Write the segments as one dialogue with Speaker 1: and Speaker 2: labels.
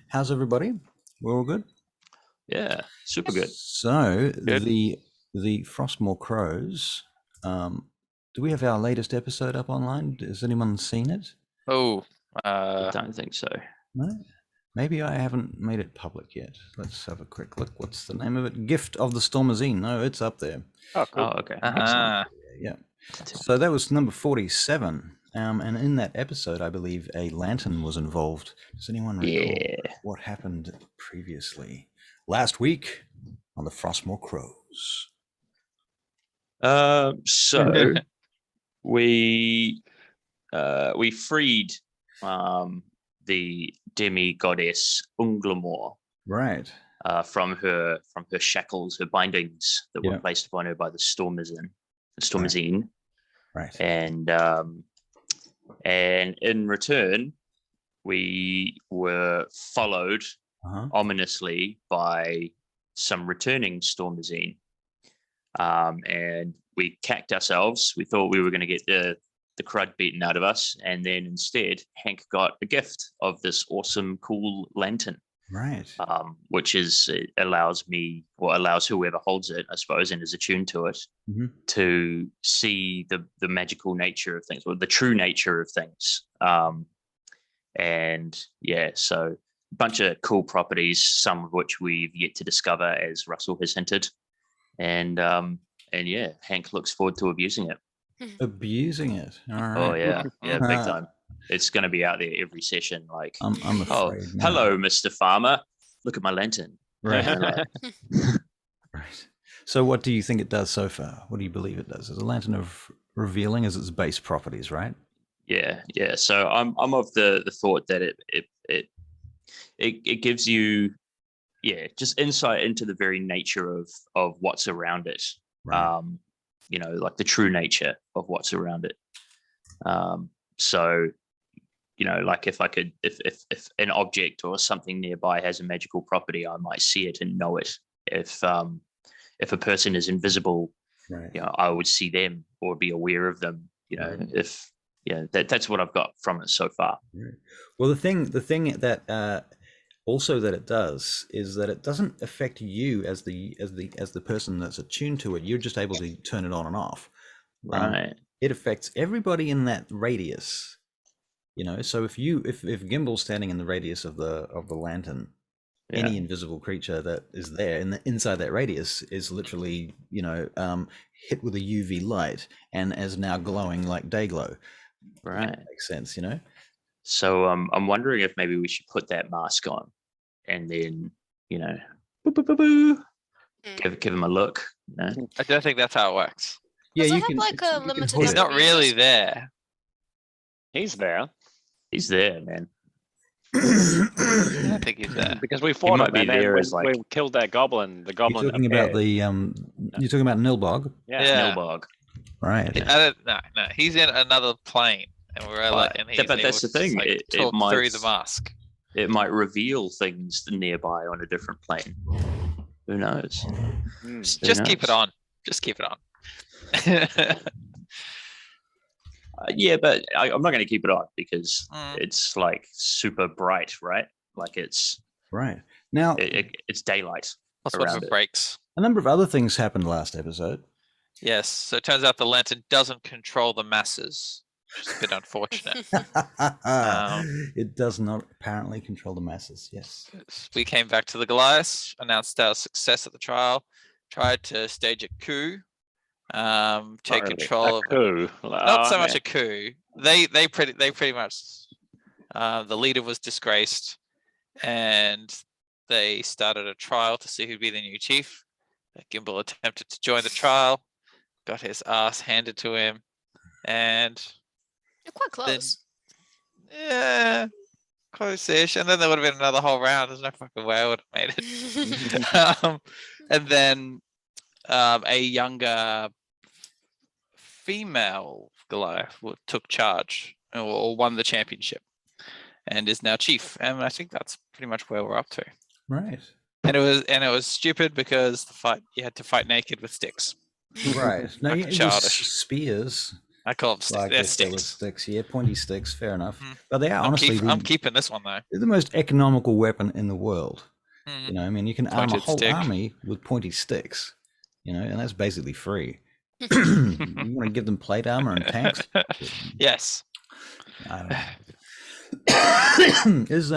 Speaker 1: How's everybody? We're all good?
Speaker 2: Yeah, super good.
Speaker 1: So
Speaker 2: Good.
Speaker 1: the Frostmoor Crows. Do we have our latest episode up online? Has anyone seen it?
Speaker 3: Oh,
Speaker 2: I don't think so.
Speaker 1: No? Maybe I haven't made it public yet. Let's have a quick look. What's the name of it? Gift of the Stormazine. No, it's up there.
Speaker 4: Oh, cool.
Speaker 2: Oh, okay. Excellent.
Speaker 1: Yeah. So that was number 47. And in that episode, I believe a lantern was involved. Does anyone recall what happened previously? Last week on the Frostmoor Crows.
Speaker 2: So we freed the demi-goddess Unglamor,
Speaker 1: right,
Speaker 2: from her shackles, her bindings that were placed upon her by the Stormazine.
Speaker 1: Right.
Speaker 2: And in return, we were followed ominously by some returning Stormazine. And we cacked ourselves. We thought we were going to get the crud beaten out of us. And then instead, Hank got a gift of this awesome, cool lantern.
Speaker 1: Right.
Speaker 2: Which allows whoever holds it, I suppose, and is attuned to it, to see the magical nature of things, or the true nature of things. And yeah, so a bunch of cool properties, some of which we've yet to discover, as Russell has hinted. And yeah, Hank looks forward to abusing it.
Speaker 1: Abusing it. All right.
Speaker 2: Oh yeah, big time. It's going to be out there every session. Like,
Speaker 1: I'm afraid.
Speaker 2: Hello, Mr. Farmer. Look at my lantern.
Speaker 1: Right. Right. So, what do you think it does so far? What do you believe it does? Is a lantern of revealing as its base properties, right?
Speaker 2: Yeah. So I'm of the thought that it gives you, just insight into the very nature of what's around it. Right. Like the true nature of what's around it. So, like if an object or something nearby has a magical property, I might see it and know it. If a person is invisible, right, I would see them or be aware of them. That's what I've got from it so far.
Speaker 1: Right. Well, the thing that also that it does is that it doesn't affect you as the person that's attuned to it. You're just able to turn it on and off.
Speaker 2: Right.
Speaker 1: It affects everybody in that radius. So if Gimble's standing in the radius of the lantern, any invisible creature that is there inside that radius is literally hit with a UV light and is now glowing like day glow.
Speaker 2: Right.
Speaker 1: That makes sense,
Speaker 2: So I'm wondering if maybe we should put that mask on and then give him a look.
Speaker 3: I don't think that's how it works.
Speaker 5: Yeah, you can. Like a limited.
Speaker 3: He's not really there.
Speaker 4: He's there.
Speaker 2: He's there, man.
Speaker 3: I think he's there
Speaker 4: because we fought him, and then we killed that goblin. The goblin.
Speaker 1: You're talking about you're talking about Nilbog.
Speaker 2: Yeah. Nilbog.
Speaker 1: Right.
Speaker 3: No. He's in another plane, and we're
Speaker 2: but that's the thing.
Speaker 3: Like, it might through the mask.
Speaker 2: It might reveal things nearby on a different plane. Who knows?
Speaker 3: Just keep it on. Just keep it on.
Speaker 2: Yeah, but I'm not going to keep it on because it's like super bright, right? Like it's
Speaker 1: right now.
Speaker 2: It's daylight.
Speaker 3: That's what it breaks.
Speaker 1: A number of other things happened last episode.
Speaker 3: Yes, so it turns out the lantern doesn't control the masses, which is a bit unfortunate.
Speaker 1: It does not apparently control the masses. Yes.
Speaker 3: We came back to the Goliath, announced our success at the trial, tried to stage a coup. Take control of
Speaker 4: coup.
Speaker 3: Not so much a coup. They pretty much the leader was disgraced, and they started a trial to see who'd be the new chief. Gimbal attempted to join the trial, got his ass handed to him, and
Speaker 5: you're quite close.
Speaker 3: Close-ish, and then there would have been another whole round. There's no fucking way I would have made it. And then a younger female Goliath took charge or won the championship and is now chief. And I think that's pretty much where we're up to.
Speaker 1: Right.
Speaker 3: And it was stupid because you had to fight naked with sticks.
Speaker 1: Right. No, it was spears.
Speaker 3: I call them
Speaker 1: Well, I
Speaker 3: they're
Speaker 1: guess they were
Speaker 3: sticks.
Speaker 1: sticks. Yeah, pointy sticks. Fair enough. But they are honestly.
Speaker 3: I'm keeping this one though.
Speaker 1: They're the most economical weapon in the world.
Speaker 3: Mm.
Speaker 1: You know, I mean, you can arm a
Speaker 3: Pointed
Speaker 1: whole
Speaker 3: stick.
Speaker 1: army with pointy sticks. You know, and that's basically free. You want to give them plate armor and tanks?
Speaker 3: Yes.
Speaker 1: I don't know. Is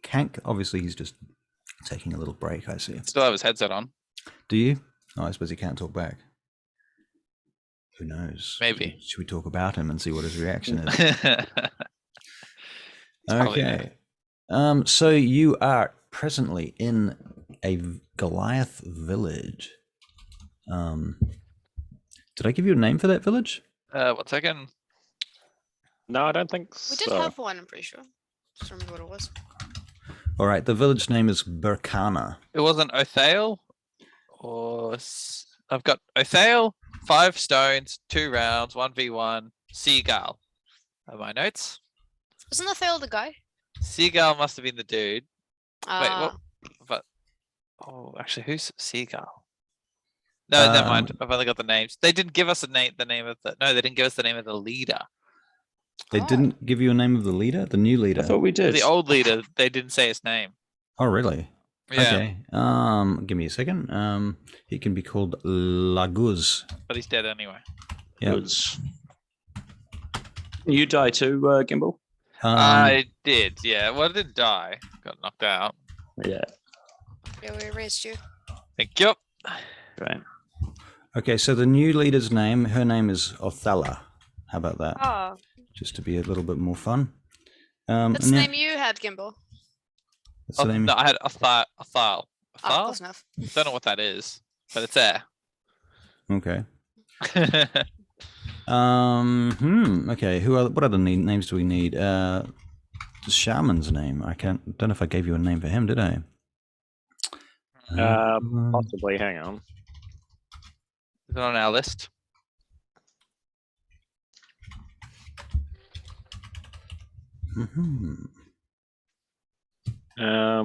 Speaker 1: Kank? Obviously, he's just taking a little break. I see.
Speaker 3: Still have his headset on.
Speaker 1: Do you? Oh, I suppose he can't talk back. Who knows?
Speaker 3: Maybe.
Speaker 1: Should we talk about him and see what his reaction is? Okay. So you are presently in a Goliath village. Did I give you a name for that village?
Speaker 3: 1 second.
Speaker 4: No, I don't think
Speaker 5: We
Speaker 4: so.
Speaker 5: did have one, I'm pretty sure. Just remember what it was.
Speaker 1: All right. The village name is Burkana.
Speaker 3: It wasn't Othale, I've got Othale, 5 stones, 2 rounds, 1v1, Seagull. Are my notes?
Speaker 5: Wasn't Othale the guy?
Speaker 3: Seagull must have been the dude. Wait, what?
Speaker 5: Ah,
Speaker 3: But actually, who's Seagull? No, never mind. I've only got the names. They didn't give us the name of the. No, they didn't give us the name of the leader.
Speaker 1: They didn't give you a name of the leader, the new leader.
Speaker 2: I thought we did.
Speaker 3: The old leader, they didn't say his name.
Speaker 1: Oh, really?
Speaker 3: Yeah.
Speaker 1: Okay. Give me a second. He can be called Laguz.
Speaker 3: But he's dead anyway.
Speaker 1: Yeah.
Speaker 2: Goods. You die too, Gimbal?
Speaker 3: I did, yeah. Well, I didn't die. Got knocked out.
Speaker 2: Yeah.
Speaker 5: yeah, we erased you.
Speaker 3: Thank you.
Speaker 2: Right.
Speaker 1: Okay, so the new leader's name, her name is Othala. How about that?
Speaker 5: Oh,
Speaker 1: Just to be a little bit more fun.
Speaker 5: that's the name you had, Gimbal.
Speaker 1: That's the name.
Speaker 3: No, I had a file.
Speaker 5: Oh, close enough.
Speaker 3: Don't know what that is, but it's there.
Speaker 1: Okay. Okay. What other names do we need? The shaman's name. Don't know if I gave you a name for him, did I?
Speaker 4: Possibly. Hang on.
Speaker 3: Is it on our list?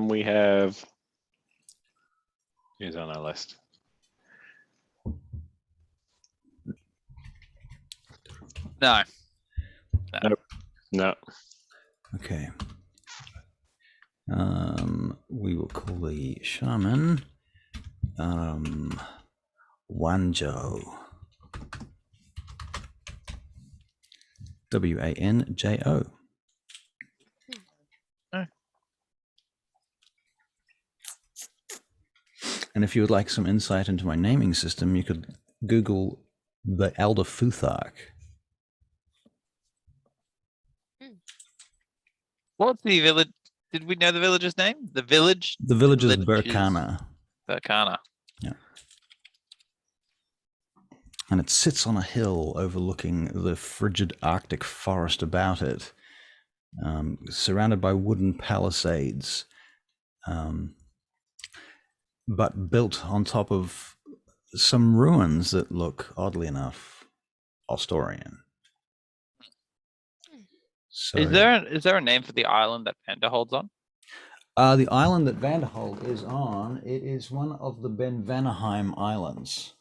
Speaker 4: We have. Who's on our list?
Speaker 3: No.
Speaker 4: No.
Speaker 1: Okay. We will call the shaman Wanjo. Wanjo. And if you would like some insight into my naming system, you could Google the Elder Futhark.
Speaker 3: What's the village? Did we know the village's name? The village?
Speaker 1: The village is Burkana.
Speaker 3: Burkana.
Speaker 1: Yeah. And it sits on a hill overlooking the frigid Arctic forest about it, surrounded by wooden palisades, but built on top of some ruins that look, oddly enough, Ostorian. So,
Speaker 3: Is there a name for the island that Panda holds on?
Speaker 1: The island that Vanderhold is on, it is one of the Benvanerheim Islands.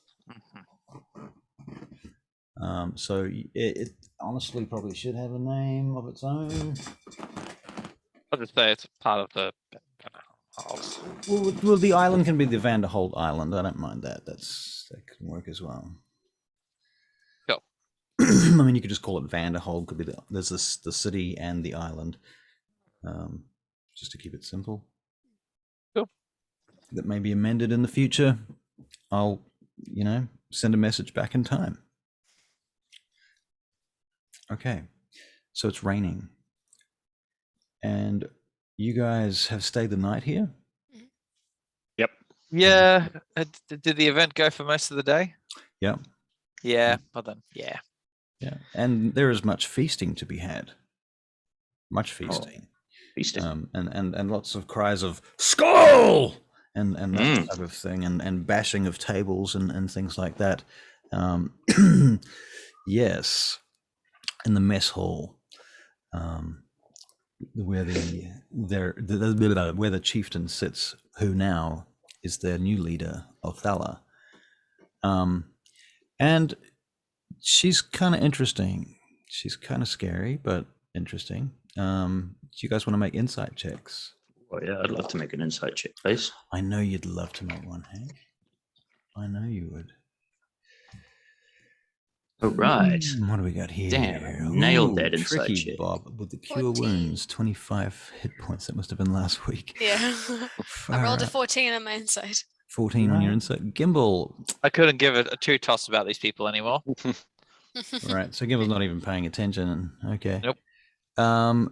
Speaker 1: So it honestly probably should have a name of its own.
Speaker 3: I'll just say it's part of the.
Speaker 1: Well, the island can be the Vanderhold Island. I don't mind that. That can work as well.
Speaker 3: Cool.
Speaker 1: I mean, you could just call it Vanderhold. Could be there's the city and the island. Just to keep it simple.
Speaker 3: Cool.
Speaker 1: That may be amended in the future. I'll, send a message back in time. Okay, so it's raining, and you guys have stayed the night here?
Speaker 4: Yep.
Speaker 3: Yeah. Did the event go for most of the day?
Speaker 1: Yep.
Speaker 3: Yeah. Well then, yeah.
Speaker 1: Yeah, and there is much feasting to be had. Much feasting.
Speaker 2: Feasting.
Speaker 1: And lots of cries of skull and that type of thing, and bashing of tables and things like that. Yes, in the mess hall, where the chieftain sits, who now is their new leader, Othala. And She's kind of interesting. She's kind of scary, but interesting. Do you guys want to make insight checks?
Speaker 2: Oh yeah, I'd love to make an insight check, please.
Speaker 1: I know you'd love to make one, Hank. I know you would.
Speaker 2: All right.
Speaker 1: What do we got here?
Speaker 2: Damn, nailed that insight
Speaker 1: tricky
Speaker 2: check.
Speaker 1: Bob with the cure
Speaker 5: 14.
Speaker 1: wounds, 25 hit points. That must have been last week.
Speaker 5: Yeah. I
Speaker 1: Far
Speaker 5: rolled a
Speaker 1: out.
Speaker 5: 14 on my insight.
Speaker 1: 14 on your insight. Gimbal.
Speaker 3: I couldn't give it a two toss about these people anymore.
Speaker 1: Right, so Gimbal's not even paying attention. Okay.
Speaker 3: Nope.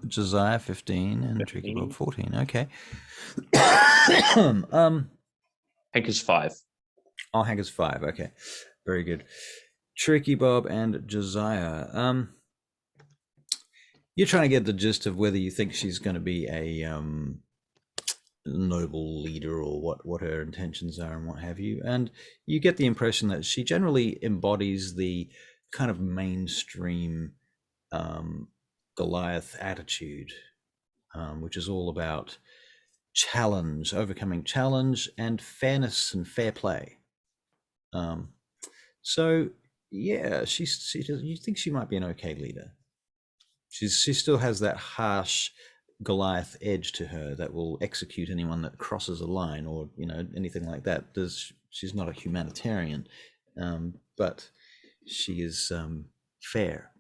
Speaker 1: Josiah 15 and Tricky
Speaker 4: 15.
Speaker 1: Bob 14. Okay.
Speaker 2: Hank is 5.
Speaker 1: Oh, Hank is 5. Okay. Very good. Tricky Bob and Josiah. You're trying to get the gist of whether you think she's going to be a noble leader or what her intentions are and what have you. And you get the impression that she generally embodies the kind of mainstream Goliath attitude, which is all about challenge, overcoming challenge, and fairness and fair play. So yeah, you think she might be an okay leader. She still has that harsh Goliath edge to her that will execute anyone that crosses a line or anything like that. She's not a humanitarian, but she is fair,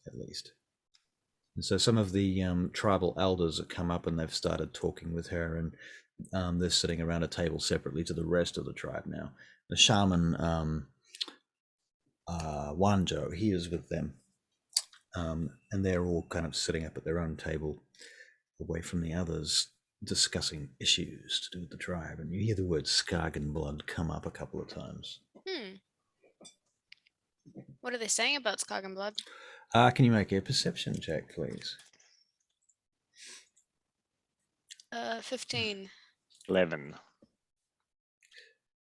Speaker 1: at least. And so some of the tribal elders have come up and they've started talking with her, and they're sitting around a table separately to the rest of the tribe now. The shaman Wanjo, he is with them, and they're all kind of sitting up at their own table away from the others, discussing issues to do with the tribe. And you hear the word Skargenblud come up a couple of times.
Speaker 5: What are they saying about Skargenblud?
Speaker 1: Can you make a perception check, please?
Speaker 5: 15.
Speaker 4: 11.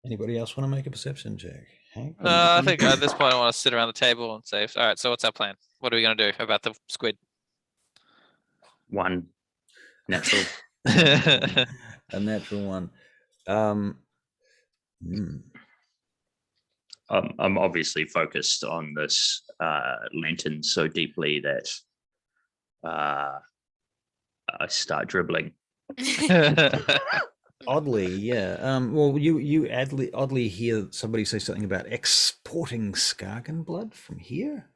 Speaker 1: Anybody else want to make a perception check? Hank?
Speaker 3: I think at this point I want to sit around the table and say, all right, so what's our plan? What are we going to do about the squid?
Speaker 2: 1. Natural.
Speaker 1: A natural one.
Speaker 2: I'm obviously focused on this lantern so deeply that I start dribbling.
Speaker 1: Oddly, yeah. Well, you oddly hear somebody say something about exporting Skargenblud from here.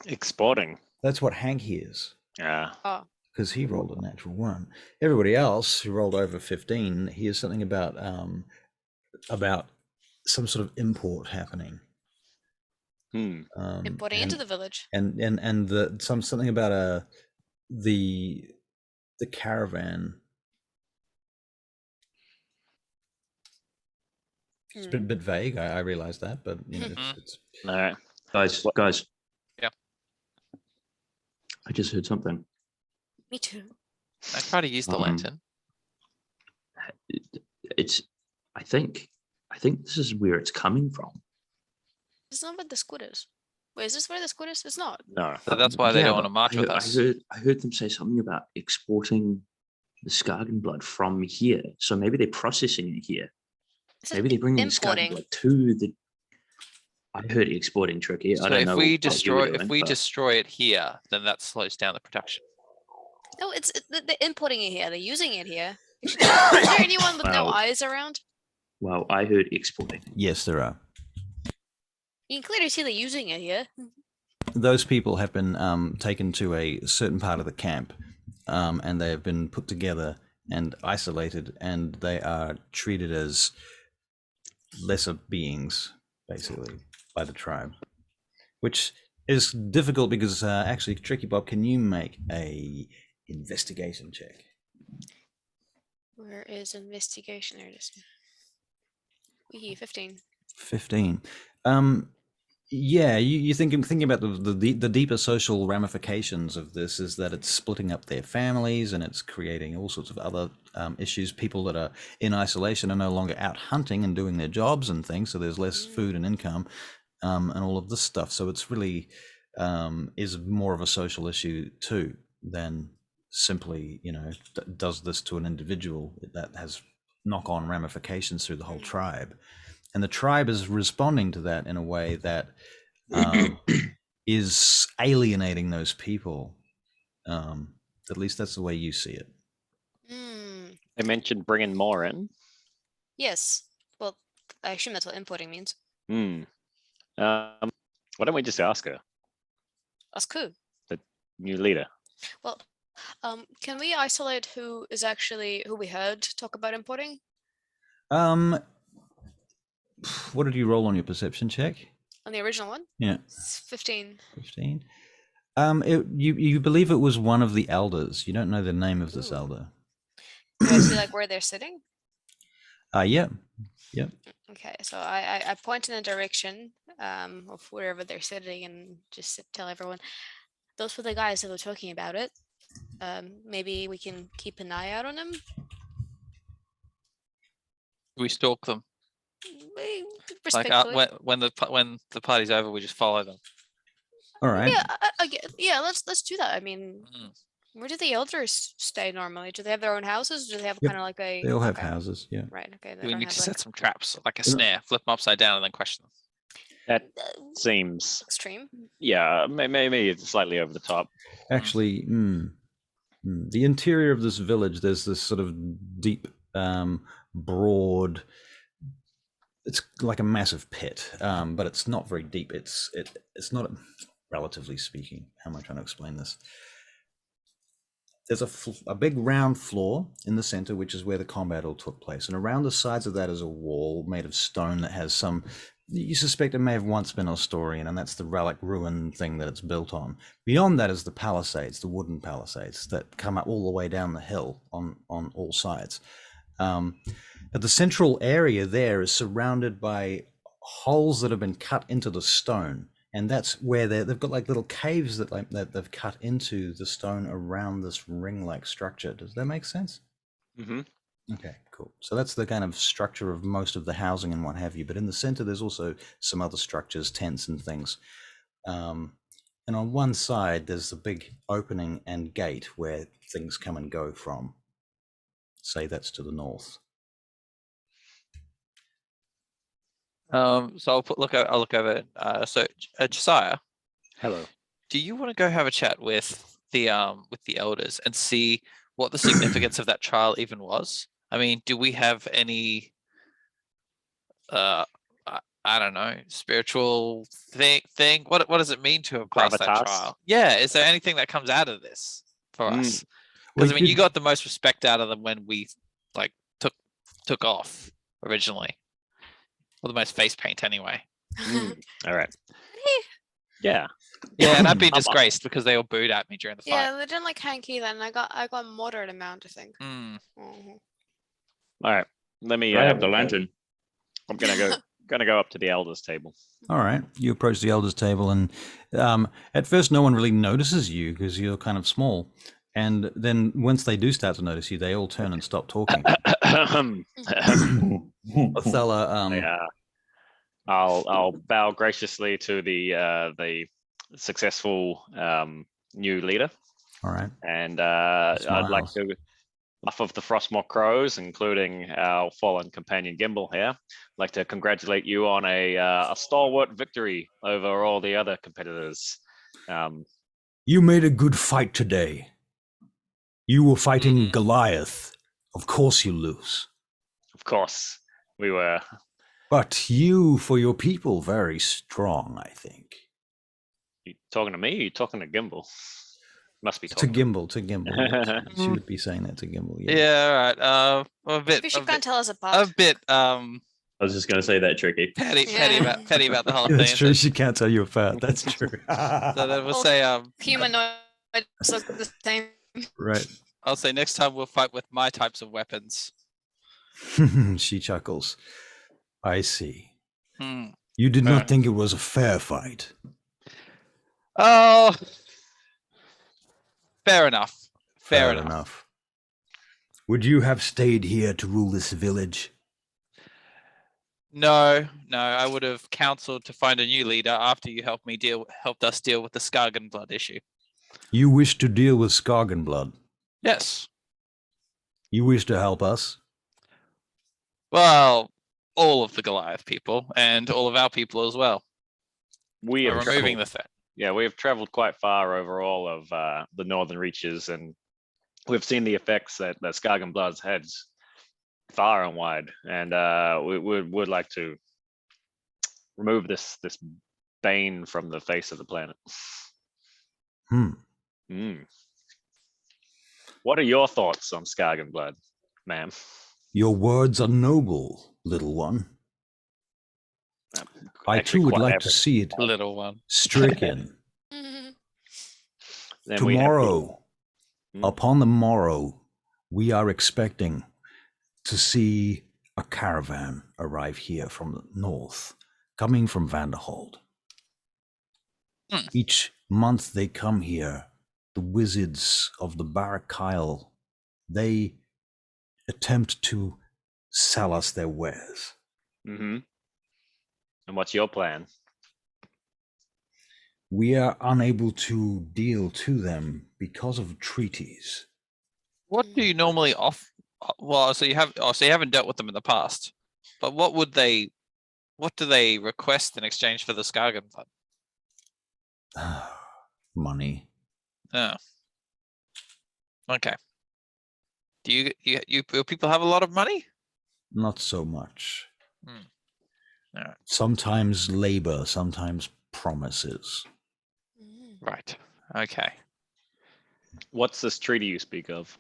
Speaker 4: Exporting.
Speaker 1: That's what Hank hears.
Speaker 4: Yeah.
Speaker 5: Oh.
Speaker 1: Because he rolled a natural 1. Everybody else who rolled over 15 hears something about some sort of import happening.
Speaker 5: Importing into the village.
Speaker 1: And something about the caravan. It's a bit vague. I realize that, but it's
Speaker 4: All right.
Speaker 2: Guys.
Speaker 3: Yeah.
Speaker 2: I just heard something.
Speaker 5: Me too.
Speaker 3: I try to use the lantern.
Speaker 2: I think this is where it's coming from.
Speaker 5: It's not where the squid is. Wait, is this where the squid is? It's not.
Speaker 4: No.
Speaker 3: So that's why they don't want to march with us.
Speaker 2: I heard them say something about exporting the Skargenblud from here. So maybe they're processing it here. Maybe they're bringing the Skargenblud to the. I heard exporting tricky.
Speaker 3: So
Speaker 2: I don't
Speaker 3: if
Speaker 2: know.
Speaker 3: we destroy it here, then that slows down the production.
Speaker 5: No, they're importing it here. They're using it here. Is there anyone with no eyes around?
Speaker 2: Well, I heard exporting.
Speaker 1: Yes, there are.
Speaker 5: You can clearly see they're using it here.
Speaker 1: Those people have been taken to a certain part of the camp, and they have been put together and isolated, and they are treated as lesser beings, basically, by the tribe, which is difficult because actually, Tricky Bob, can you make a investigation check?
Speaker 5: Where is investigation? There it is. 15.
Speaker 1: 15. Yeah, you thinking about the deeper social ramifications of this is that it's splitting up their families and it's creating all sorts of other issues. People that are in isolation are no longer out hunting and doing their jobs and things, so there's less food and income and all of this stuff. So it's really is more of a social issue too than simply, does this to an individual. That has knock-on ramifications through the whole tribe. And the tribe is responding to that in a way that is alienating those people. At least that's the way you see it.
Speaker 5: Mm,
Speaker 4: They mentioned bringing more in.
Speaker 5: yes. Well, I assume that's what importing means.
Speaker 4: Hmm. Why don't we just ask her,
Speaker 5: That's cool.
Speaker 4: new leader?
Speaker 5: Well, can we isolate who we heard talk about importing?
Speaker 1: What did you roll on your perception check?
Speaker 5: On the original one?
Speaker 1: Yeah.
Speaker 5: It's 15.
Speaker 1: 15. You believe it was one of the elders. You don't know the name of this
Speaker 5: Ooh.
Speaker 1: elder.
Speaker 5: Do I see like where they're sitting?
Speaker 1: Yeah.
Speaker 5: Okay, so I point in a direction of wherever they're sitting and just tell everyone those were the guys that were talking about it. Maybe we can keep an eye out on them.
Speaker 3: We stalk them.
Speaker 5: Like
Speaker 3: Respectfully. When the party's over, we just follow them.
Speaker 1: All right.
Speaker 5: Yeah, let's do that. I mean, where do the elders stay normally? Do they have their own houses? Or do they have
Speaker 1: Yep,
Speaker 5: kind of like a?
Speaker 1: They all have houses. Yeah.
Speaker 5: Right. Okay. They
Speaker 3: We
Speaker 5: don't
Speaker 3: need
Speaker 5: have
Speaker 3: to
Speaker 5: like
Speaker 3: set some traps, like a snare, flip them upside down, and then question them.
Speaker 4: That seems,
Speaker 5: extreme.
Speaker 4: yeah, maybe it's slightly over the top.
Speaker 1: Actually, the interior of this village, there's this sort of deep, broad. It's like a massive pit, but it's not very deep. It's not, relatively speaking. How am I trying to explain this? There's a big round floor in the center, which is where the combat all took place. And around the sides of that is a wall made of stone that has some, you suspect it may have once been Asturian, and that's the relic ruin thing that it's built on. Beyond that is the palisades, the wooden palisades that come up all the way down the hill on all sides. But the central area there is surrounded by holes that have been cut into the stone. And that's where they've got like little caves that they've cut into the stone around this ring-like structure. Does that make sense?
Speaker 4: Mm-hmm.
Speaker 1: Okay, cool. So that's the kind of structure of most of the housing and what have you. But in the center, there's also some other structures, tents and things. And on one side, there's the big opening and gate where things come and go from. Say that's to the north.
Speaker 3: So I'll look over. So Josiah,
Speaker 4: Hello.
Speaker 3: do you want to go have a chat with the elders and see what the significance of that trial even was? I mean, do we have any I don't know, spiritual thing? What does it mean to have passed that
Speaker 4: Gravitas?
Speaker 3: trial? Yeah, is there anything that comes out of this for us? Because I mean, you got the most respect out of them when we like took off originally. Or the most face paint anyway.
Speaker 4: All right. Yeah.
Speaker 3: Yeah, and I've been disgraced because they all booed at me during the fight.
Speaker 5: Yeah, they didn't like Hank either, and I got moderate amount, I think.
Speaker 3: Mm.
Speaker 5: Mhm.
Speaker 4: All right. Let me.
Speaker 2: I have the lantern.
Speaker 4: I'm gonna go up to the elders' table.
Speaker 1: All right. You approach the elders' table, and at first, no one really notices you because you're kind of small. And then once they do start to notice you, they all turn and stop talking. Othello,
Speaker 4: Yeah. I'll bow graciously to the successful new leader.
Speaker 1: all right.
Speaker 4: And I'd like
Speaker 1: Smiles.
Speaker 4: to, off of the Frostmoor Crows, including our fallen companion Gimbal here, like to congratulate you on a stalwart victory over all the other competitors.
Speaker 1: You made a good fight today. You were fighting Goliath. Of course you lose.
Speaker 4: Of course, we were.
Speaker 1: But you, for your people, very strong, I think.
Speaker 4: You talking to me? Or you talking to Gimbal? Must be
Speaker 1: To
Speaker 4: talking
Speaker 1: Gimbal. She would be saying that to Gimbal.
Speaker 3: Yeah, all right. A bit.
Speaker 5: Maybe she can't tell us
Speaker 3: A
Speaker 5: apart.
Speaker 3: bit.
Speaker 2: I was just going to say that tricky.
Speaker 3: Petty
Speaker 5: Yeah.
Speaker 3: about the whole
Speaker 1: That's
Speaker 3: thing.
Speaker 1: true. She can't tell you apart. That's true.
Speaker 3: So then we'll
Speaker 5: Well,
Speaker 3: say
Speaker 5: Humanoids look the same.
Speaker 1: Right.
Speaker 3: I'll say next time we'll fight with my types of weapons.
Speaker 1: She chuckles. I see.
Speaker 3: Hmm.
Speaker 1: You did not think it was a fair fight.
Speaker 3: Oh, fair enough. Fair enough.
Speaker 1: Would you have stayed here to rule this village?
Speaker 3: No, I would have counseled to find a new leader after you helped us deal with the Skargenblud issue.
Speaker 1: You wish to deal with Skargenblud.
Speaker 3: Yes.
Speaker 1: You wish to help us?
Speaker 3: Well, all of the Goliath people and all of our people as well.
Speaker 4: We
Speaker 3: We're
Speaker 4: have
Speaker 3: removing
Speaker 4: traveled,
Speaker 3: the threat.
Speaker 4: yeah, we have traveled quite far over all of the northern reaches, and we've seen the effects that Skargenblud's had far and wide, and we would like to remove this bane from the face of the planet. What are your thoughts on Skargenblud, ma'am?
Speaker 1: Your words are noble, little one. I
Speaker 4: Actually
Speaker 1: too would
Speaker 4: quite
Speaker 1: like
Speaker 4: epic.
Speaker 1: to see it
Speaker 3: Little one.
Speaker 1: stricken.
Speaker 5: Mhm.
Speaker 4: Then we have
Speaker 1: Tomorrow,
Speaker 4: Hmm.
Speaker 1: upon the morrow, we are expecting to see a caravan arrive here from the north, coming from Vanderhold. Each month they come here, the wizards of the Barrack Kyle, they attempt to sell us their wares.
Speaker 4: And what's your plan?
Speaker 1: We are unable to deal to them because of treaties.
Speaker 3: What do you normally off? Well, so you haven't dealt with them in the past, but what do they request in exchange for the Skargenblud?
Speaker 1: Money.
Speaker 3: Oh. Okay. Do you people have a lot of money?
Speaker 1: Not so much.
Speaker 3: All right.
Speaker 1: Sometimes labor, sometimes promises.
Speaker 3: Right. Okay.
Speaker 4: What's this treaty you speak of?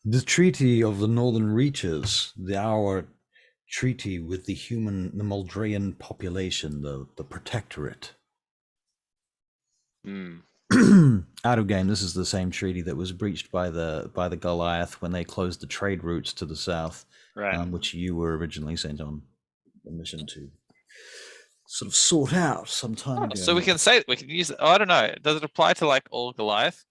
Speaker 1: The treaty of the Northern Reaches, our treaty with the Moldrean population, the protectorate. Out of game, this is the same treaty that was breached by the Goliath when they closed the trade routes to the south,
Speaker 4: Right.
Speaker 1: which you were originally sent on a mission to sort of sort out some time ago.
Speaker 3: So we can use it. Oh, I don't know. Does it apply to like all Goliath?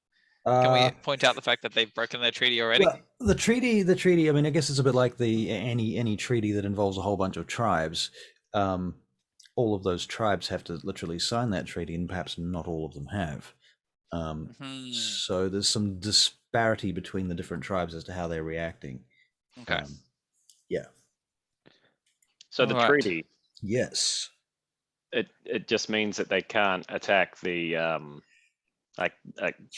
Speaker 3: Can we point out the fact that they've broken their treaty already?
Speaker 1: Well, the treaty. I mean, I guess it's a bit like any treaty that involves a whole bunch of tribes. All of those tribes have to literally sign that treaty, and perhaps not all of them have. So there's some disparity between the different tribes as to how they're reacting.
Speaker 3: Okay.
Speaker 1: Yeah.
Speaker 4: So the treaty,
Speaker 1: Yes.
Speaker 4: it just means that they can't attack the like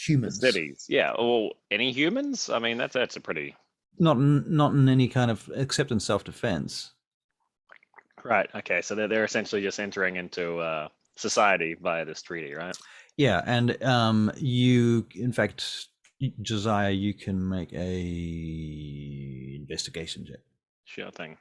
Speaker 1: Humans.
Speaker 4: the cities. Yeah, or any humans. I mean, that's a pretty
Speaker 1: Not in any kind of, except in self-defense.
Speaker 4: right. Okay, so they're essentially just entering into society via this treaty, right?
Speaker 1: Yeah, and you, in fact, Josiah, you can make a investigation check.
Speaker 4: Sure thing.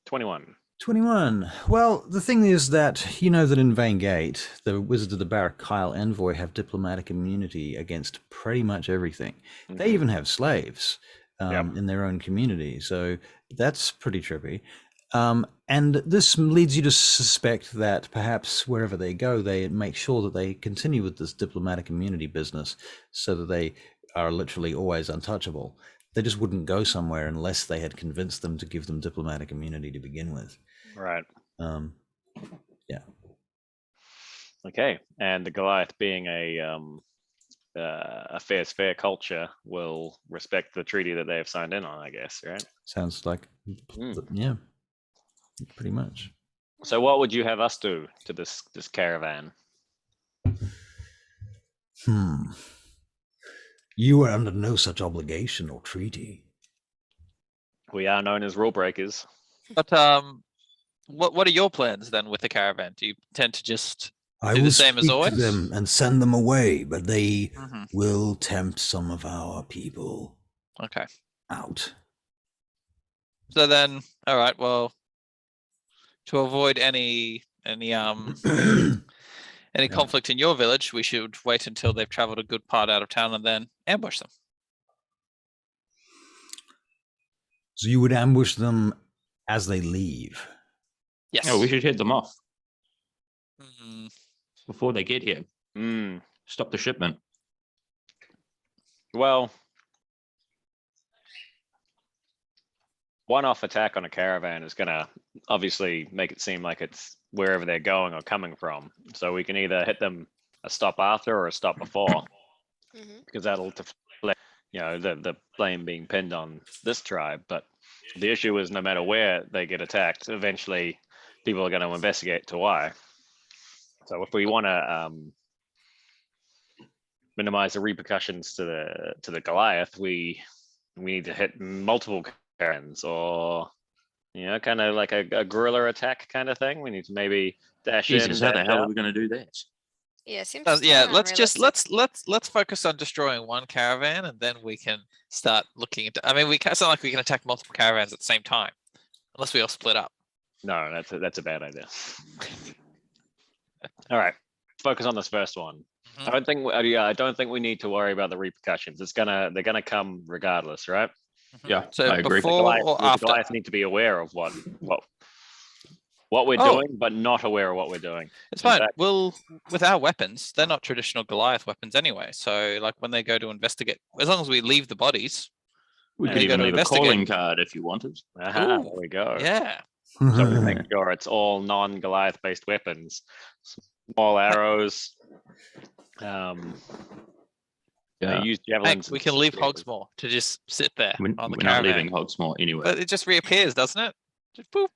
Speaker 4: 21.
Speaker 1: 21. Well, the thing is that you know that in Vain Gate, the Wizards of the Barrack Kyle envoy have diplomatic immunity against pretty much everything. They even have slaves in their own community, so that's pretty trippy. And this leads you to suspect that perhaps wherever they go, they make sure that they continue with this diplomatic immunity business so that they are literally always untouchable. They just wouldn't go somewhere unless they had convinced them to give them diplomatic immunity to begin with.
Speaker 4: Right.
Speaker 1: Yeah.
Speaker 4: Okay, and the Goliath being a fair's fair culture will respect the treaty that they have signed in on, I guess, right?
Speaker 1: Sounds like, yeah, pretty much.
Speaker 4: So what would you have us do to this caravan?
Speaker 1: You are under no such obligation or treaty.
Speaker 4: We are known as rule breakers.
Speaker 3: But what are your plans then with the caravan? Do you tend to just
Speaker 1: I
Speaker 3: do
Speaker 1: will
Speaker 3: the same as
Speaker 1: speak
Speaker 3: always?
Speaker 1: to them and send them away, but they will tempt some of our people
Speaker 3: Okay.
Speaker 1: out.
Speaker 3: So then, all right. Well, to avoid any conflict in your village, we should wait until they've traveled a good part out of town and then ambush them.
Speaker 1: So you would ambush them as they leave?
Speaker 3: Yes.
Speaker 2: Oh, we should head them off
Speaker 3: Mm,
Speaker 2: before they get here. Stop the shipment.
Speaker 4: Well, one-off attack on a caravan is going to obviously make it seem like it's wherever they're going or coming from. So we can either hit them a stop after or a stop before, because that'll deflect the blame being pinned on this tribe, but the issue is no matter where they get attacked, eventually people are going to investigate to why. So if we want to minimize the repercussions to the Goliath, we need to hit multiple caverns, or kind of like a guerrilla attack kind of thing. We need to maybe dash in.
Speaker 2: Jesus, how the hell are we going to do that?
Speaker 5: Yeah, seems.
Speaker 3: Yeah,
Speaker 5: kinda
Speaker 3: let's just
Speaker 5: unrealistic.
Speaker 3: let's focus on destroying one caravan, and then we can start looking into. I mean, it's not like we can attack multiple caravans at the same time, unless we all split up.
Speaker 4: No, that's a bad idea. All right, focus on this first one.
Speaker 3: Mhm.
Speaker 4: I don't think we need to worry about the repercussions. They're gonna come regardless, right?
Speaker 2: Yeah,
Speaker 3: So
Speaker 2: I agree.
Speaker 3: before or
Speaker 4: The
Speaker 3: after?
Speaker 4: Goliath need to be aware of what we're
Speaker 3: Oh.
Speaker 4: doing, but not aware of what we're doing.
Speaker 3: It's
Speaker 4: In
Speaker 3: fine.
Speaker 4: fact-
Speaker 3: We'll with our weapons, they're not traditional Goliath weapons anyway. So like when they go to investigate, as long as we leave the bodies.
Speaker 2: We
Speaker 3: Yeah,
Speaker 2: could
Speaker 3: they go
Speaker 2: even
Speaker 3: to
Speaker 2: leave a
Speaker 3: investigate.
Speaker 2: calling card if you wanted.
Speaker 4: Aha,
Speaker 3: Ooh,
Speaker 4: there we go.
Speaker 3: Yeah.
Speaker 4: So we make sure it's all non-Goliath based weapons, small arrows. They use
Speaker 3: Hank,
Speaker 4: javelins.
Speaker 3: we
Speaker 4: and
Speaker 3: can leave
Speaker 4: spears.
Speaker 3: Hogsmoor to just sit there
Speaker 2: We're,
Speaker 3: on the
Speaker 2: we're not
Speaker 3: caravan.
Speaker 2: leaving Hogsmoor anyway.
Speaker 3: But it just reappears, doesn't it? Just boop.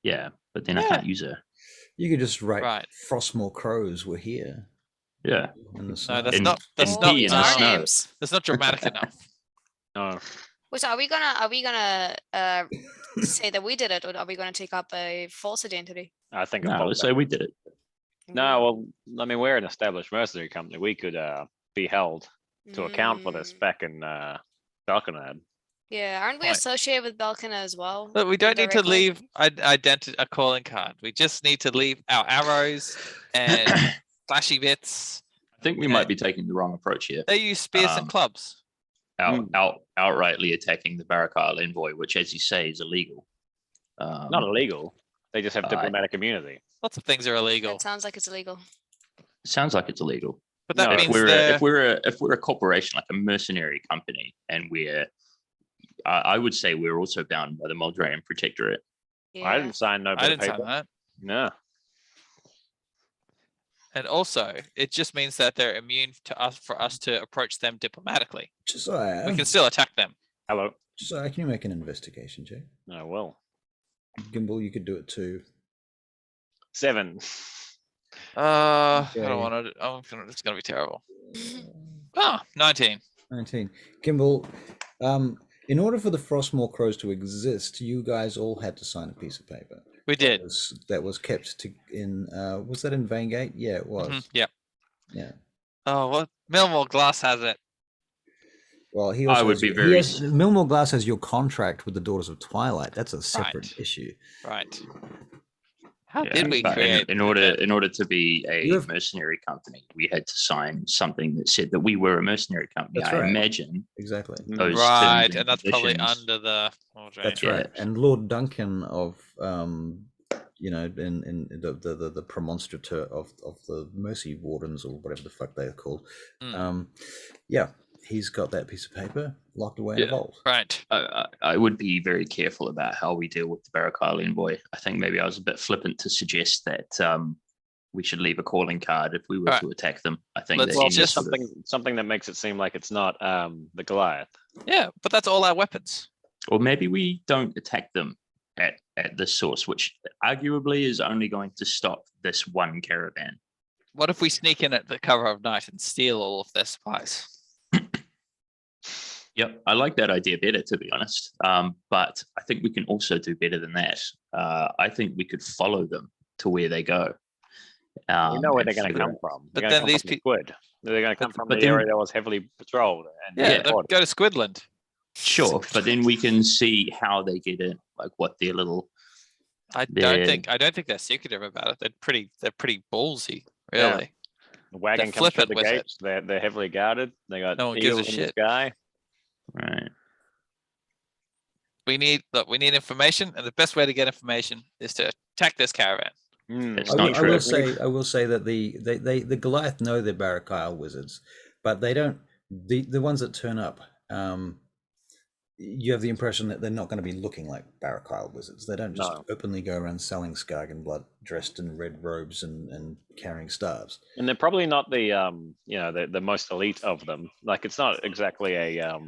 Speaker 2: Yeah, but then I
Speaker 3: Yeah.
Speaker 2: can't use her.
Speaker 1: You could just write
Speaker 3: Right.
Speaker 1: Frostmoor crows were here.
Speaker 2: Yeah.
Speaker 1: In the
Speaker 3: No,
Speaker 1: snow.
Speaker 3: that's
Speaker 2: In-
Speaker 3: not. That's
Speaker 2: in
Speaker 3: not.
Speaker 2: pea in the
Speaker 5: our
Speaker 2: snow.
Speaker 5: names.
Speaker 3: That's not dramatic enough.
Speaker 4: No,
Speaker 5: Wait, so are we gonna say that we did it, or are we gonna take up a false identity?
Speaker 4: I think. a
Speaker 2: No,
Speaker 4: false
Speaker 2: let's say we did it.
Speaker 4: No, well, I mean, we're an established mercenary company. We could be held to account for this
Speaker 5: Mm,
Speaker 4: back in Falconad.
Speaker 5: Yeah, aren't we
Speaker 3: Right.
Speaker 5: associated with Balkan as well?
Speaker 3: But we don't need to
Speaker 5: indirectly?
Speaker 3: leave a calling card. We just need to leave our arrows and
Speaker 2: I
Speaker 3: flashy bits.
Speaker 2: think we might be taking the wrong approach here.
Speaker 3: They use spears and
Speaker 2: Um,
Speaker 3: clubs.
Speaker 2: Outrightly attacking the Barakal envoy, which, as you say, is illegal.
Speaker 4: Not illegal. They just have
Speaker 2: I-
Speaker 4: diplomatic immunity.
Speaker 3: Lots of things are illegal.
Speaker 5: It sounds like it's illegal.
Speaker 2: Sounds like it's illegal.
Speaker 3: But that
Speaker 4: No,
Speaker 3: means
Speaker 2: If we're a corporation, like a mercenary company, and I would say we're also bound by the Moldrayan Protectorate.
Speaker 5: Yeah.
Speaker 4: I didn't sign no bit
Speaker 3: I
Speaker 4: of
Speaker 3: didn't sign
Speaker 4: paper.
Speaker 3: that.
Speaker 4: No.
Speaker 3: And also, it just means that they're immune to us for us to approach them diplomatically.
Speaker 1: Josiah,
Speaker 3: We can still attack them.
Speaker 4: Hello.
Speaker 1: Josiah, can you make an investigation check?
Speaker 4: No, well.
Speaker 1: Gimbal, you could do it too.
Speaker 4: 7.
Speaker 3: I
Speaker 1: Okay.
Speaker 3: don't want to. It's going to be terrible. 19.
Speaker 1: 19. Gimbal, in order for the Frostmoor crows to exist, you guys all had to sign a piece of paper.
Speaker 3: We did.
Speaker 1: That was kept in. Was that in Vangate? Yeah, it was.
Speaker 3: Yeah.
Speaker 1: Yeah.
Speaker 3: Oh, what? Millwall Glass has it.
Speaker 1: Well, he
Speaker 2: I
Speaker 1: also
Speaker 2: would
Speaker 1: has,
Speaker 2: be
Speaker 1: he
Speaker 2: very
Speaker 1: has, Milmore Glass has your contract with the Daughters of Twilight. That's a separate
Speaker 3: Right.
Speaker 1: issue.
Speaker 3: Right. How
Speaker 2: Yeah,
Speaker 3: did we
Speaker 2: but
Speaker 3: create?
Speaker 2: in order to be a
Speaker 1: You have-
Speaker 2: mercenary company, we had to sign something that said that we were a mercenary company.
Speaker 1: That's
Speaker 2: I
Speaker 1: right.
Speaker 2: imagine
Speaker 1: Exactly.
Speaker 2: those
Speaker 3: Right,
Speaker 2: terms
Speaker 3: and that's probably
Speaker 2: conditions-
Speaker 3: under the.
Speaker 1: That's
Speaker 2: Yeah.
Speaker 1: right. And Lord Duncan of in the premonstrator of the Mercy Wardens, or whatever the fuck they're called.
Speaker 3: Mm.
Speaker 1: Yeah, he's got that piece of paper locked away in a
Speaker 2: Yeah.
Speaker 1: vault.
Speaker 3: Right.
Speaker 2: I would be very careful about how we deal with the Barakal envoy. I think maybe I was a bit flippant to suggest that we should leave a calling card if we were
Speaker 3: Alright.
Speaker 2: to attack them. I think
Speaker 3: Let's
Speaker 2: that
Speaker 4: Well,
Speaker 2: any
Speaker 3: just-
Speaker 2: sort of-
Speaker 4: something that makes it seem like it's not the Goliath.
Speaker 3: Yeah, but that's all our weapons.
Speaker 2: or maybe we don't attack them at this source, which arguably is only going to stop this one caravan.
Speaker 3: What if we sneak in at the cover of night and steal all of their supplies?
Speaker 2: Yep, I like that idea better, to be honest. But I think we can also do better than that. I think we could follow them to where they go.
Speaker 4: We know where
Speaker 2: and
Speaker 4: they're going to
Speaker 2: figure
Speaker 4: come
Speaker 2: out-
Speaker 4: from.
Speaker 3: But
Speaker 4: They're
Speaker 3: then
Speaker 4: going to
Speaker 3: these
Speaker 4: come from the Squid. They're going to come from
Speaker 2: but
Speaker 4: the
Speaker 2: then-
Speaker 4: area that was heavily patrolled. And
Speaker 3: Yeah,
Speaker 2: Yeah.
Speaker 3: go to Squidland.
Speaker 2: Sure, but then we can see how they get in, like what their little.
Speaker 3: I don't think they're secretive about it. They're pretty ballsy,
Speaker 4: Yeah.
Speaker 3: really.
Speaker 4: The wagon
Speaker 3: They're
Speaker 4: comes through
Speaker 3: flippant
Speaker 4: the
Speaker 3: with it.
Speaker 4: gates. They're heavily guarded. They got
Speaker 3: No one gives a
Speaker 4: eagles in the
Speaker 3: shit.
Speaker 4: sky.
Speaker 2: Right.
Speaker 3: We need information, and the best way to get information is to attack this caravan.
Speaker 2: It's
Speaker 1: I
Speaker 2: not
Speaker 1: will, I
Speaker 2: true.
Speaker 1: will say that the Goliath know they're Barakyle wizards, but they don't. The ones that turn up, you have the impression that they're not going to be looking like Barakyle wizards. They don't just
Speaker 4: No.
Speaker 1: openly go around selling Skargenblud dressed in red robes and carrying staves.
Speaker 4: And they're probably not the the most elite of them. Like it's not exactly a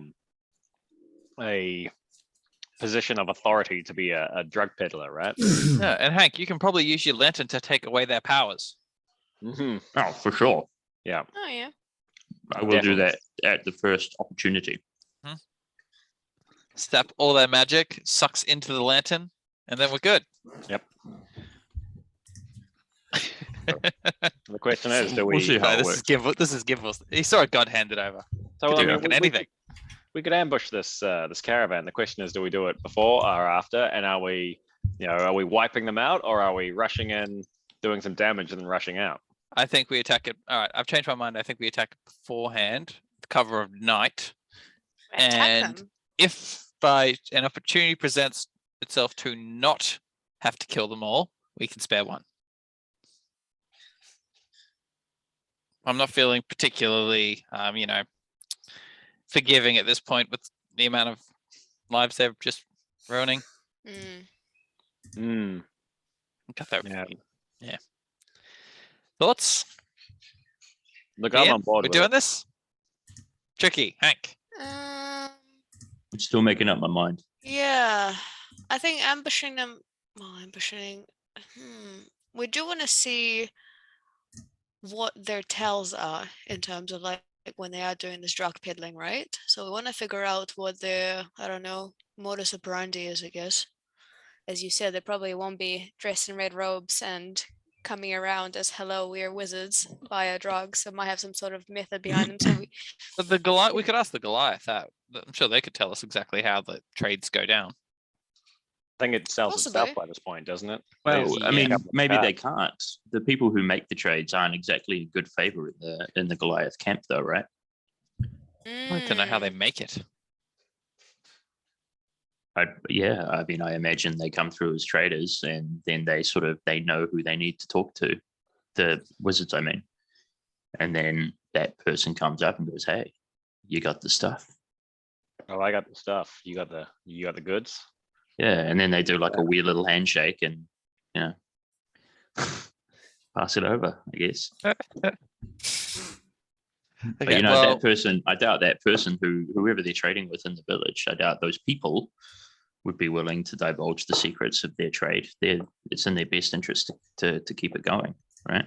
Speaker 4: position of authority to be a drug peddler, right?
Speaker 3: Yeah, and Hank, you can probably use your lantern to take away their powers.
Speaker 4: Mm-hmm.
Speaker 2: Oh, for sure.
Speaker 4: Yeah.
Speaker 5: Oh yeah.
Speaker 2: I will do
Speaker 4: Definitely.
Speaker 2: that at the first opportunity.
Speaker 3: Step all their magic, sucks into the lantern, and then we're good.
Speaker 4: Yep. The question is, do we?
Speaker 2: We'll see how it
Speaker 3: this
Speaker 2: works.
Speaker 3: is Gimbal. This is Gimbal. He saw a god handed over.
Speaker 4: So
Speaker 3: Could
Speaker 4: I
Speaker 3: do
Speaker 4: mean,
Speaker 3: fucking anything.
Speaker 4: we could ambush this caravan. The question is, do we do it before or after? And are we wiping them out, or are we rushing in, doing some damage, and then rushing out?
Speaker 3: I think we attack it. All right, I've changed my mind. I think we attack it beforehand, the cover of night.
Speaker 5: Attack
Speaker 3: And
Speaker 5: them.
Speaker 3: if by an opportunity presents itself to not have to kill them all, we can spare one. I'm not feeling particularly, forgiving at this point with the amount of lives they're just ruining.
Speaker 5: Mm.
Speaker 3: Got that.
Speaker 4: Yeah.
Speaker 3: Yeah. Thoughts?
Speaker 4: Look, I'm
Speaker 3: Ian,
Speaker 4: on board
Speaker 3: we're
Speaker 4: with
Speaker 3: doing
Speaker 4: it.
Speaker 3: this? Tricky, Hank.
Speaker 2: I'm still making up my mind.
Speaker 5: Yeah. I think ambushing them. Well, ambushing. We do want to see what their tells are in terms of like when they are doing this drug peddling, right? So we want to figure out what their, I don't know, modus operandi is, I guess. As you said, they probably won't be dressed in red robes and coming around as hello, we are wizards via drugs. They might have some sort of method behind them. So
Speaker 3: But the Goliath, we could ask the Goliath that. I'm sure they could tell us exactly how the trades go down.
Speaker 4: I think it sells
Speaker 5: Possibly.
Speaker 4: itself by this point, doesn't it?
Speaker 2: Well,
Speaker 4: There's-
Speaker 2: I mean,
Speaker 4: yeah.
Speaker 2: maybe they can't. The people who make the trades aren't exactly in good favor in the Goliath camp, though, right?
Speaker 3: I'd like to know how they make it.
Speaker 2: I imagine they come through as traders, and then they know who they need to talk to, the wizards, I mean, and then that person comes up and goes, "Hey, you got the stuff."
Speaker 4: Oh, I got the stuff. You got the goods.
Speaker 2: Yeah, and then they do like a weird little handshake and, pass it over, I guess. But
Speaker 3: Okay,
Speaker 2: that person, I doubt that person whoever they're trading with in the village, I doubt those people would be willing to divulge the secrets of their trade. It's in their best interest to keep it going, right?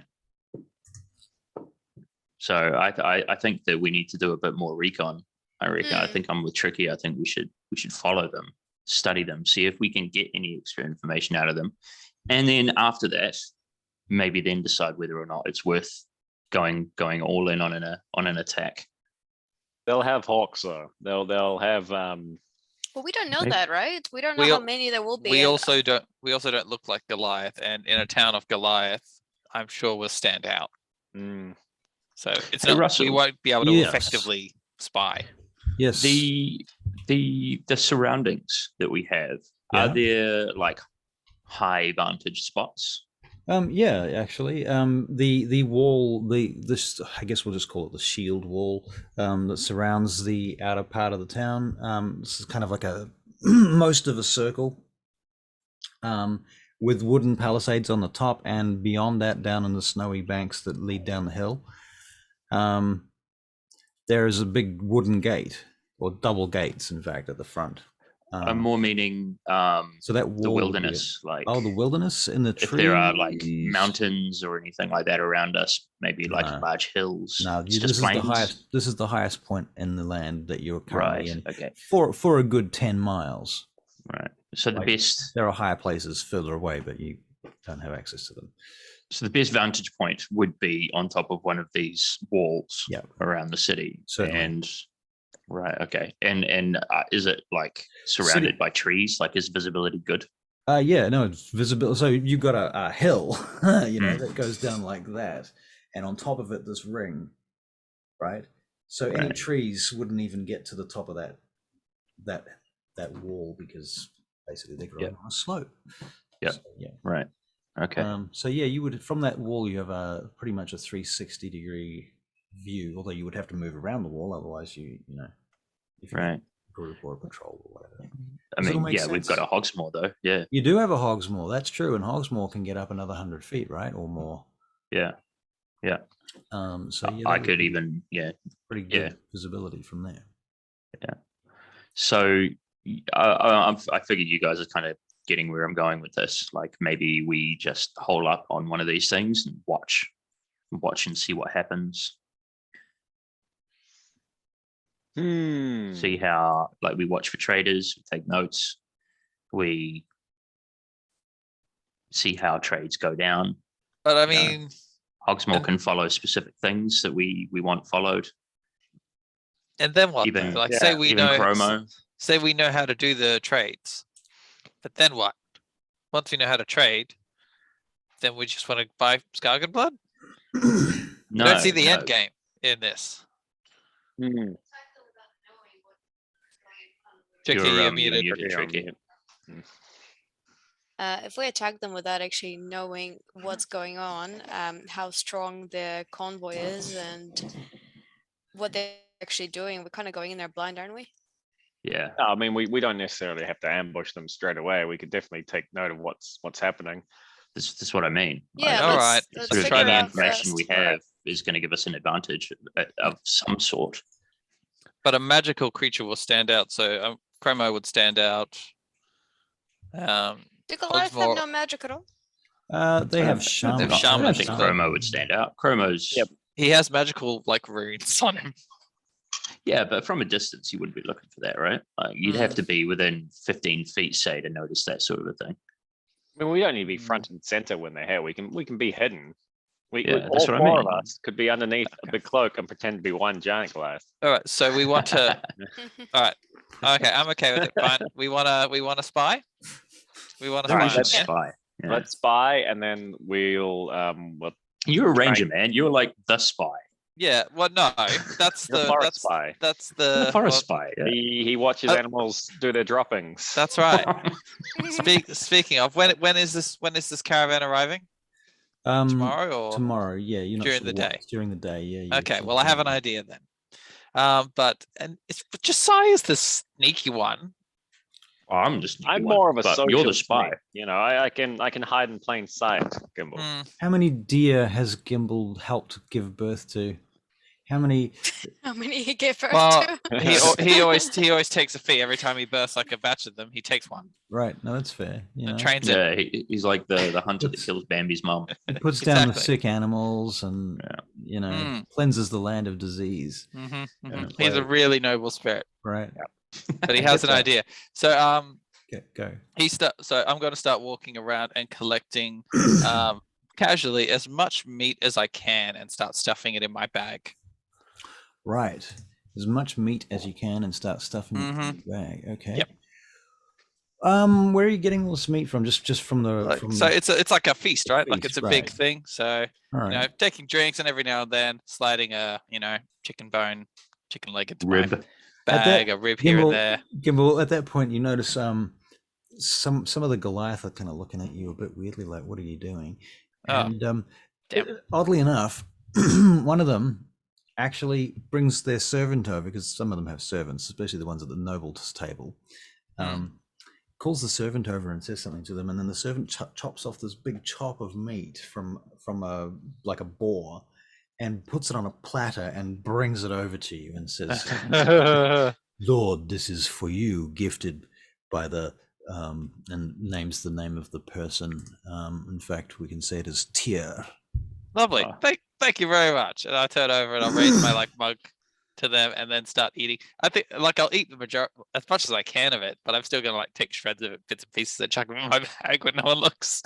Speaker 2: So I think that we need to do a bit more recon. I reckon. I think I'm with Tricky. I think we should follow them, study them, see if we can get any extra information out of them, and then after that, maybe then decide whether or not it's worth going all in on an attack.
Speaker 4: They'll have hawks though. They'll have
Speaker 5: Well, we don't know
Speaker 2: Maybe-
Speaker 5: that, right? We don't know
Speaker 3: We
Speaker 5: how
Speaker 3: al-
Speaker 5: many there will be.
Speaker 3: We
Speaker 5: and-
Speaker 3: also don't look like Goliath, and in a town of Goliath, I'm sure we'll stand out. So it's
Speaker 2: Hey,
Speaker 3: not
Speaker 2: Russell.
Speaker 3: we won't be able to
Speaker 1: Yes.
Speaker 3: effectively spy.
Speaker 1: Yes.
Speaker 2: The surroundings that we have,
Speaker 1: Yeah.
Speaker 2: are there like high vantage spots?
Speaker 1: Yeah, actually, the wall, this I guess we'll just call it the shield wall, that surrounds the outer part of the town. This is kind of like a most of a circle, with wooden palisades on the top, and beyond that, down in the snowy banks that lead down the hill, there is a big wooden gate, or double gates, in fact, at the front.
Speaker 2: I'm more meaning
Speaker 1: So that
Speaker 2: the
Speaker 1: wall would be
Speaker 2: wilderness, like
Speaker 1: the wilderness in the trees.
Speaker 2: if there are like mountains or anything like that around us, maybe like
Speaker 1: No.
Speaker 2: large hills.
Speaker 1: No,
Speaker 2: It's
Speaker 1: this
Speaker 2: just
Speaker 1: is the
Speaker 2: plains?
Speaker 1: highest. This is the highest point in the land that you're currently
Speaker 2: Right.
Speaker 1: in
Speaker 2: Okay.
Speaker 1: for a good 10 miles.
Speaker 2: Right. So the
Speaker 1: Like-
Speaker 2: best
Speaker 1: There are higher places further away, but you don't have access to them.
Speaker 2: vantage point would be on top of one of these walls
Speaker 1: Yeah.
Speaker 2: around the city.
Speaker 1: Certainly.
Speaker 2: And right. Okay. And is it like surrounded by trees? Like, is visibility good?
Speaker 1: Yeah, no, it's visible. So you've got a hill, that goes down like that, and on top of it, this ring, right? So any
Speaker 2: Right.
Speaker 1: trees wouldn't even get to the top of that wall, because basically they're growing on a slope.
Speaker 2: Yep.
Speaker 1: So, yeah.
Speaker 2: Right. Okay.
Speaker 1: So yeah, you would, from that wall, you have a pretty much a 360-degree view. Although you would have to move around the wall, otherwise if you
Speaker 2: Right.
Speaker 1: group or a patrol or whatever.
Speaker 2: I
Speaker 1: Does it all
Speaker 2: mean,
Speaker 1: make
Speaker 2: yeah, we've got
Speaker 1: sense?
Speaker 2: a Hogsmoor though. Yeah,
Speaker 1: You do have a Hogsmoor, that's true, and Hogsmoor can get up another 100 feet, right, or more.
Speaker 2: yeah, yeah.
Speaker 1: So yeah,
Speaker 2: I
Speaker 1: that would
Speaker 2: could
Speaker 1: be
Speaker 2: even,
Speaker 1: pretty good visibility from there.
Speaker 2: So I figured you guys are kind of getting where I'm going with this. Like maybe we just hole up on one of these things and watch and see what happens. See how, like, we watch for traders, we take notes, we see how trades go down.
Speaker 3: But I
Speaker 2: You know,
Speaker 3: mean,
Speaker 2: Hogsmoor can follow specific things that we want followed.
Speaker 3: and then what?
Speaker 2: Even-
Speaker 3: Though? Like,
Speaker 4: yeah,
Speaker 3: say we
Speaker 2: Even
Speaker 3: know,
Speaker 2: Chromo.
Speaker 3: say we know how to do the trades, but then what? Once we know how to trade, then we just want to buy Skargenblud?
Speaker 2: No,
Speaker 3: You don't see the
Speaker 2: no.
Speaker 3: end game in this. Tricky, you're muted.
Speaker 2: muted, Tricky.
Speaker 5: If we attack them without actually knowing what's going on, how strong their convoy is, and what they're actually doing, we're kind of going in there blind, aren't we?
Speaker 2: Yeah.
Speaker 4: No, I mean, we don't necessarily have to ambush them straight away. We could definitely take note of what's happening.
Speaker 2: This is what I mean.
Speaker 5: Yeah,
Speaker 3: All right,
Speaker 5: let's
Speaker 2: Sort of
Speaker 3: try
Speaker 2: any
Speaker 3: that
Speaker 2: information
Speaker 5: first.
Speaker 2: we have is going to give us an advantage of some sort.
Speaker 3: But a magical creature will stand out. So Chromo would stand out.
Speaker 5: Do Goliath have
Speaker 3: Hogsmoor-
Speaker 5: no magic at all?
Speaker 1: They have shaman.
Speaker 3: They've shaman,
Speaker 2: I think
Speaker 3: but-
Speaker 2: Chromo would stand out. Chromo's
Speaker 4: Yep.
Speaker 3: He has magical like runes on him.
Speaker 2: yeah, but from a distance you wouldn't be looking for that, right? Like you'd have to be within 15 feet, say, to notice that sort of a thing.
Speaker 4: I mean, we don't need to be front and center when they're here. We can be hidden.
Speaker 2: Yeah,
Speaker 4: all
Speaker 2: that's what I
Speaker 4: four of
Speaker 2: mean.
Speaker 4: us could be underneath a big cloak and pretend to be one giant Goliath.
Speaker 3: All right, so we want to. All right, okay, I'm okay with it. Fine. We want to spy. We want to
Speaker 2: Then we
Speaker 3: spy.
Speaker 2: should
Speaker 3: Yeah?
Speaker 2: spy. Yeah.
Speaker 4: Let's spy, and then we'll
Speaker 2: You're a ranger, man. You're like the spy.
Speaker 3: Yeah. Well, no, that's
Speaker 4: the
Speaker 3: the
Speaker 4: forest spy.
Speaker 3: that's
Speaker 2: The
Speaker 3: the
Speaker 2: forest
Speaker 3: well,
Speaker 2: spy. Yeah.
Speaker 4: He watches
Speaker 3: Oh.
Speaker 4: animals do their droppings.
Speaker 3: That's right. Speaking of, when is this caravan arriving? Tomorrow or
Speaker 1: Tomorrow, yeah. You're not
Speaker 3: during
Speaker 1: sure
Speaker 3: the day?
Speaker 1: During the day, yeah. you
Speaker 3: Okay,
Speaker 1: sort
Speaker 3: well,
Speaker 1: of
Speaker 3: I have
Speaker 1: don't
Speaker 3: an
Speaker 1: know.
Speaker 3: idea then. But Josiah is the sneaky one.
Speaker 2: Oh, I'm just.
Speaker 4: I'm more of a social.
Speaker 2: You're the spy.
Speaker 4: snake, You know, I can hide in plain sight, Gimbal.
Speaker 1: How many deer has Gimbal helped give birth to? How many?
Speaker 5: How many he gave birth
Speaker 3: Well,
Speaker 5: to?
Speaker 3: he always takes a fee every time he births like a batch of them. He takes one
Speaker 1: Right, no, that's fair. You know,
Speaker 3: and trains it.
Speaker 2: Yeah, he's like the hunter that
Speaker 1: It's-
Speaker 2: kills Bambi's mom.
Speaker 1: it puts down the
Speaker 3: Exactly.
Speaker 1: sick animals and you know
Speaker 3: Mm.
Speaker 1: cleanses the land of disease.
Speaker 3: He's a really noble spirit,
Speaker 1: Right.
Speaker 3: but he has an idea. So
Speaker 1: Go.
Speaker 3: So I'm going to start walking around and collecting casually as much meat as I can and start stuffing it in my bag.
Speaker 1: Right. As much meat as you can and start stuffing it in
Speaker 3: Mhm.
Speaker 1: your bag. Okay.
Speaker 3: Yep.
Speaker 1: Where are you getting all this meat from? Just from the
Speaker 3: Like,
Speaker 1: from
Speaker 3: so it's like a feast, right? Like
Speaker 1: feast,
Speaker 3: it's a big
Speaker 1: right.
Speaker 3: thing. So
Speaker 1: all right.
Speaker 3: you know, taking drinks and every now and then sliding a chicken bone, chicken leg into my
Speaker 2: Rib.
Speaker 1: At
Speaker 3: bag,
Speaker 1: that-
Speaker 3: a rib here and
Speaker 1: Gimbal,
Speaker 3: there.
Speaker 1: Gimbal, at that point you notice some of the Goliath are kind of looking at you a bit weirdly, like, what are you doing?
Speaker 3: Oh,
Speaker 1: And
Speaker 3: damn.
Speaker 1: oddly enough, one of them actually brings their servant over, because some of them have servants, especially the ones at the nobles table. Calls the servant over and says something to them, and then the servant chops off this big chop of meat from a like a boar, and puts it on a platter and brings it over to you and says, "Lord, this is for you, gifted by the." And names the name of the person. In fact, we can say it as Tyr.
Speaker 3: Lovely.
Speaker 2: Oh.
Speaker 3: Thank you very much. And I turn over and I'll raise my mug to them and then start eating. I think I'll eat the majority as much as I can of it, but I'm still gonna take shreds of it, bits and pieces, and chuck them in my bag when no one looks.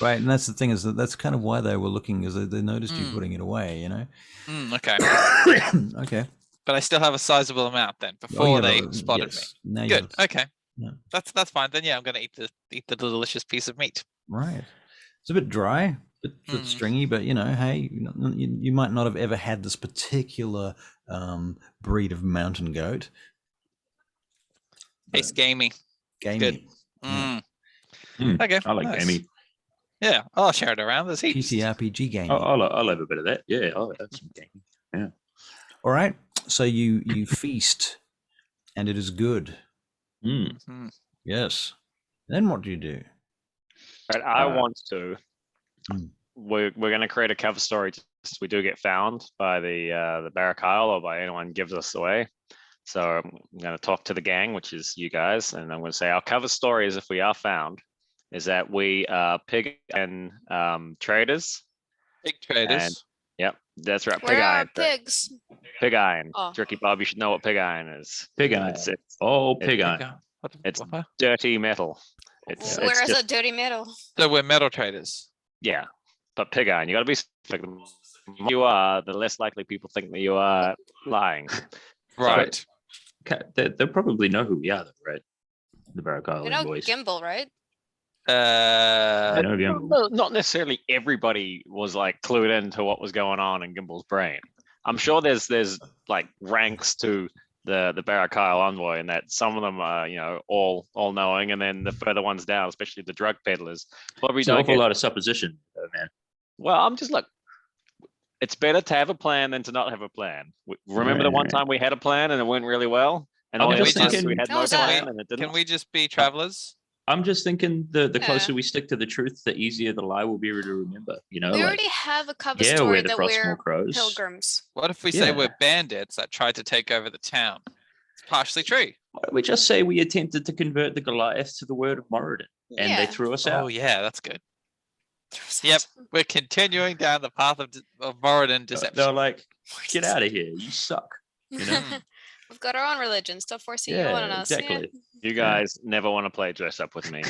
Speaker 1: Right, and that's the thing, is that's kind of why they were looking, is they noticed you putting it away, you know.
Speaker 3: Okay.
Speaker 1: Okay.
Speaker 3: But I still have a sizable amount then before they spotted
Speaker 1: yes.
Speaker 3: me.
Speaker 1: Now you
Speaker 3: Good.
Speaker 1: have-
Speaker 3: Okay.
Speaker 1: Yeah.
Speaker 3: That's fine. Then yeah, I'm gonna eat the delicious piece of meat.
Speaker 1: Right. It's a bit dry, bit stringy, but you know, hey, you might not have ever had this particular breed of mountain goat.
Speaker 3: Tastes gamey.
Speaker 1: Gamey.
Speaker 3: Good.
Speaker 1: Yeah.
Speaker 3: Okay.
Speaker 2: I like
Speaker 3: nice.
Speaker 2: gamey.
Speaker 3: Yeah, I'll share it around. There's heaps.
Speaker 1: TTRPG gamey.
Speaker 2: I'll have a bit of that. Yeah, I'll have some gamey.
Speaker 1: All right. So you feast, and it is good.
Speaker 2: Mm.
Speaker 3: Mhm.
Speaker 1: Yes. Then what do you do?
Speaker 4: Right, I
Speaker 2: Uh,
Speaker 4: want to.
Speaker 1: Mm.
Speaker 4: We're going to create a cover story just we do get found by the Barrack Isle or by anyone gives us away. So I'm going to talk to the gang, which is you guys, and I'm going to say our cover story is if we are found, is that we are pig and traders.
Speaker 3: Big traders.
Speaker 4: Yep, that's right.
Speaker 5: Where
Speaker 4: Pig
Speaker 5: are our
Speaker 4: iron.
Speaker 5: pigs?
Speaker 4: Pig iron.
Speaker 5: Oh.
Speaker 4: Tricky Bob, you should know what pig iron is.
Speaker 2: Pig iron.
Speaker 4: It's
Speaker 2: Pig iron.
Speaker 3: Big, what the-
Speaker 4: it's
Speaker 3: what?
Speaker 4: dirty metal. It's
Speaker 5: Where is
Speaker 4: just,
Speaker 5: the dirty metal?
Speaker 3: So we're metal traders.
Speaker 4: yeah, but pig iron. You got to be specific. The more you are, the less likely people think that you are lying.
Speaker 3: Right.
Speaker 2: They'll probably know who we are, though, right? The Barrack
Speaker 5: You
Speaker 2: Island
Speaker 5: know
Speaker 2: boys.
Speaker 5: Gimbal, right?
Speaker 2: I know Gimbal.
Speaker 4: Well, not necessarily everybody was like clued into what was going on in Gimbal's brain. I'm sure there's like ranks to the Barrack Isle envoy, and that some of them are all knowing, and then the further ones down, especially the drug peddlers, probably
Speaker 2: It's an
Speaker 4: don't
Speaker 2: awful
Speaker 4: get.
Speaker 2: lot of supposition, though, man.
Speaker 4: Well, I'm just like, it's better to have a plan than to not have a plan. Remember the one
Speaker 2: Right.
Speaker 4: time we had a plan and it went really well, and
Speaker 2: I'm
Speaker 4: all the other
Speaker 2: just
Speaker 4: times
Speaker 2: thinking-
Speaker 4: we had
Speaker 5: How
Speaker 4: no
Speaker 5: was that?
Speaker 4: plan and it didn't.
Speaker 3: Can we just be travelers?
Speaker 2: I'm just thinking the
Speaker 5: Yeah.
Speaker 2: closer we stick to the truth, the easier the lie will be to remember. You know,
Speaker 5: We
Speaker 2: like,
Speaker 5: already have a cover
Speaker 2: yeah,
Speaker 5: story
Speaker 2: we're the
Speaker 5: that
Speaker 2: Frostmoor
Speaker 5: we're
Speaker 2: crows.
Speaker 5: pilgrims.
Speaker 3: What if we say
Speaker 2: Yeah.
Speaker 3: we're bandits that tried to take over the town? It's partially true.
Speaker 2: Why don't we just say we attempted to convert the Goliath to the word of Moradin, and they
Speaker 5: Yeah.
Speaker 2: threw us
Speaker 3: Oh
Speaker 2: out.
Speaker 3: yeah, that's good. Yep, we're continuing down the path of Moradin deception.
Speaker 2: They're like, get out of here, you suck. You know?
Speaker 5: We've got our own religion. Stop forcing it on
Speaker 2: Yeah,
Speaker 5: us. Yeah.
Speaker 2: exactly.
Speaker 4: You guys never want to play dress up with me.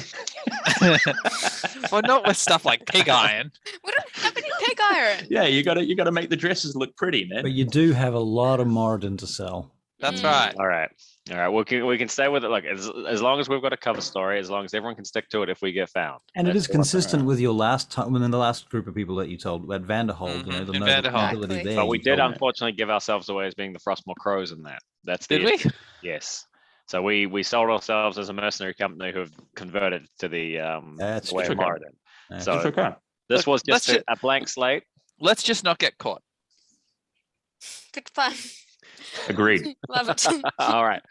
Speaker 3: Well, not with stuff like pig iron.
Speaker 5: We don't have any pig iron.
Speaker 2: Yeah, you gotta make the dresses look pretty, man.
Speaker 1: But you do have a lot of Moradin to sell.
Speaker 3: That's
Speaker 5: Mm.
Speaker 3: right.
Speaker 4: All right. We can stay with it. Look, as long as we've got a cover story, as long as everyone can stick to it if we get found.
Speaker 1: And it
Speaker 4: That's
Speaker 1: is
Speaker 4: the one thing.
Speaker 1: consistent with your last time, within the last group of people that you told at Vanderhold, the
Speaker 3: In
Speaker 1: noble
Speaker 3: Vanderhold.
Speaker 1: nobility
Speaker 5: Exactly.
Speaker 1: there.
Speaker 4: But we
Speaker 1: you
Speaker 4: did
Speaker 1: told me.
Speaker 4: unfortunately give ourselves away as being the Frostmoor crows in that. That's the
Speaker 3: Did we?
Speaker 4: issue. Yes. So we sold ourselves as a mercenary company who have converted to the
Speaker 1: That's
Speaker 4: way of
Speaker 2: true.
Speaker 4: Moradin.
Speaker 1: That's
Speaker 4: So-
Speaker 2: It's okay.
Speaker 4: This
Speaker 3: Look,
Speaker 4: was
Speaker 3: let's
Speaker 4: just a blank slate.
Speaker 3: Let's just not get caught.
Speaker 5: Good fun.
Speaker 2: Agreed.
Speaker 5: Love it.
Speaker 4: All right.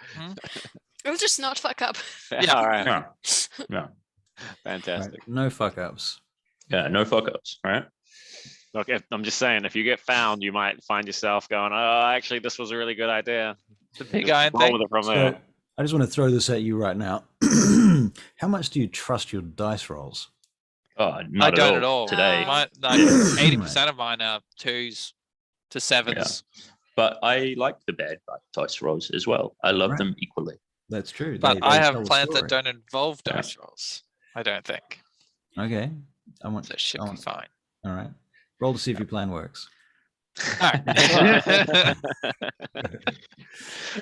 Speaker 5: We'll just not fuck up.
Speaker 3: Yeah.
Speaker 4: All right.
Speaker 2: Yeah. Yeah.
Speaker 4: Fantastic.
Speaker 1: right. No fuck ups.
Speaker 2: Yeah, no fuck ups, right?
Speaker 4: Look, I'm just saying, if you get found, you might find yourself going, "Oh, actually, this was a really good idea."
Speaker 3: The pig
Speaker 4: Just
Speaker 3: iron
Speaker 4: roll
Speaker 3: thing.
Speaker 4: with it from
Speaker 1: So
Speaker 4: there.
Speaker 1: I just want to throw this at you right now. How much do you trust your dice rolls?
Speaker 2: Oh, not
Speaker 3: I don't at all.
Speaker 2: today.
Speaker 5: No.
Speaker 3: Like 80% of mine are 2s to 7s.
Speaker 2: But I like the bad dice rolls as well. I love
Speaker 1: Right.
Speaker 2: them equally.
Speaker 1: That's true.
Speaker 3: But
Speaker 1: They
Speaker 3: I have
Speaker 1: tell a
Speaker 3: plans that
Speaker 1: story.
Speaker 3: don't involve
Speaker 2: Yeah.
Speaker 3: dice rolls. I don't think.
Speaker 1: Okay. I want.
Speaker 3: So it should
Speaker 1: I
Speaker 3: be
Speaker 1: want-
Speaker 3: fine.
Speaker 1: All right. Roll to see if your plan works.
Speaker 3: All right.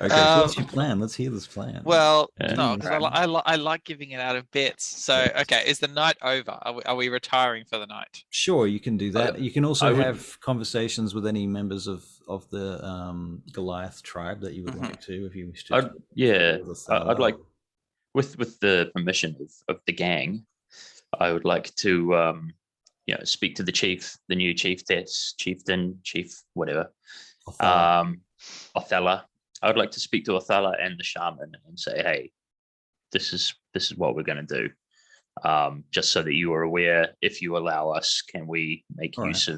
Speaker 1: Okay. So what's your plan? Let's hear this plan.
Speaker 3: Well,
Speaker 2: Yeah.
Speaker 3: no, because I like giving it out of bits. So, okay, is the night over? Are we retiring for the night?
Speaker 1: Sure, you can do that. You can also
Speaker 2: I would-
Speaker 1: have conversations with any members of the Goliath tribe that you would
Speaker 3: Mhm.
Speaker 1: like to, if you wish to.
Speaker 2: I'd, yeah,
Speaker 1: with us,
Speaker 2: I'd like, with the permission of the gang, I would like to speak to the chief, the new chieftain, chief, whatever,
Speaker 1: Othello.
Speaker 2: Othello. I would like to speak to Othello and the shaman and say, hey, this is what we're going to do. Just so that you are aware, if you allow us, can we make
Speaker 1: All
Speaker 2: use
Speaker 1: right.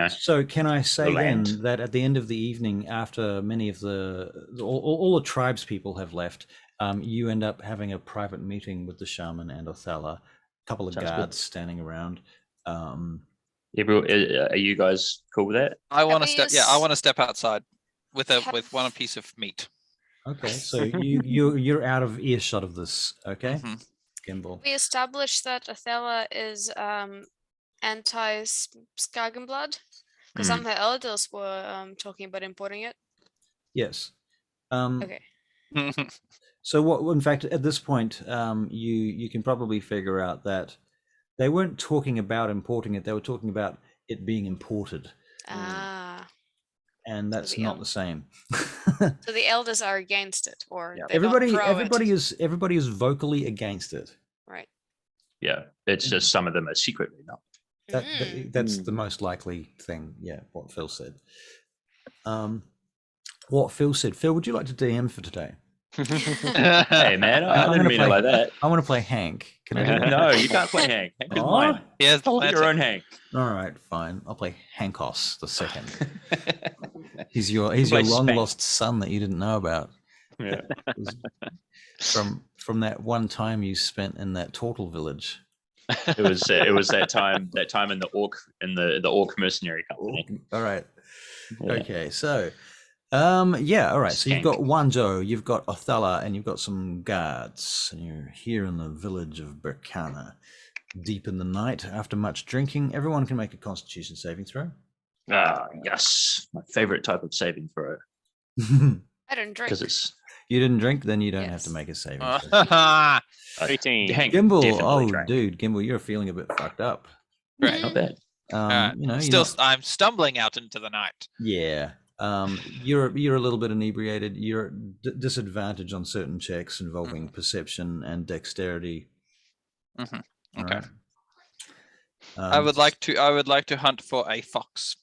Speaker 2: of,
Speaker 1: So can I say then
Speaker 2: land.
Speaker 1: that at the end of the evening, after many of all the tribes people have left, you end up having a private meeting with the shaman and Othello, a couple of
Speaker 2: Sounds good.
Speaker 1: guards standing around.
Speaker 2: are you guys cool with that?
Speaker 3: I want to
Speaker 5: we
Speaker 3: step. Yeah, I
Speaker 5: use-
Speaker 3: want to step outside with
Speaker 5: Have-
Speaker 3: one piece of meat.
Speaker 1: Okay, so you're out of earshot of this. Okay,
Speaker 3: Mhm.
Speaker 1: Gimbal.
Speaker 5: We established that Othello is anti Skargenblud because
Speaker 2: Hmm.
Speaker 5: some of her elders were talking about importing it.
Speaker 1: Yes.
Speaker 5: Okay.
Speaker 1: So what? In fact, at this point, you can probably figure out that they weren't talking about importing it; they were talking about it being imported,
Speaker 5: Ah.
Speaker 1: and that's
Speaker 5: the
Speaker 1: not
Speaker 5: el-
Speaker 1: the same.
Speaker 5: So the elders are against it, or
Speaker 1: Yeah.
Speaker 5: they're not
Speaker 1: Everybody
Speaker 5: pro
Speaker 1: everybody is vocally against it.
Speaker 5: it. Right.
Speaker 2: Yeah, it's just some of them are secretly not.
Speaker 1: That's the most likely thing. Yeah, what Phil said. What Phil said. Phil, would you like to DM for today?
Speaker 2: Hey man, I
Speaker 1: I'm
Speaker 2: didn't
Speaker 1: gonna
Speaker 2: mean
Speaker 1: play-
Speaker 2: it like that.
Speaker 1: I want to play Hank. Can I do that?
Speaker 2: No, you can't play Hank. Hank is
Speaker 1: Oh?
Speaker 2: mine.
Speaker 3: He has the
Speaker 2: Be your
Speaker 3: lantern.
Speaker 2: own Hank.
Speaker 1: All right, fine. I'll play Hankos the second. He's
Speaker 2: You
Speaker 1: your
Speaker 2: can play
Speaker 1: long
Speaker 2: Spank.
Speaker 1: lost son that you didn't know about.
Speaker 2: Yeah.
Speaker 1: From that one time you spent in that turtle village.
Speaker 2: It was that time in the orc mercenary company.
Speaker 1: All right.
Speaker 2: Yeah.
Speaker 1: Okay, so yeah, all right. So you've
Speaker 2: Skank.
Speaker 1: got Wanjo, you've got Othala, and you've got some guards, and you're here in the village of Berkana. Deep in the night, after much drinking, everyone can make a Constitution saving throw.
Speaker 2: Yes, my favorite type of saving throw
Speaker 1: You
Speaker 5: I don't drink.
Speaker 2: because it's
Speaker 1: didn't drink, then you don't have to
Speaker 5: Yes.
Speaker 1: make a saving throw.
Speaker 4: 18.
Speaker 2: Hank
Speaker 1: Gimbal,
Speaker 2: definitely
Speaker 1: oh
Speaker 2: drank.
Speaker 1: dude, Gimbal, you're feeling a bit fucked up.
Speaker 3: Right.
Speaker 2: Not bad.
Speaker 3: Alright,
Speaker 1: You know, you're
Speaker 3: Still,
Speaker 1: not-
Speaker 3: I'm stumbling out into the night.
Speaker 1: yeah. You're a little bit inebriated. You're at disadvantage on certain checks involving perception and dexterity.
Speaker 3: Mhm.
Speaker 1: All
Speaker 3: Okay.
Speaker 1: right.
Speaker 3: I would like to hunt for a fox,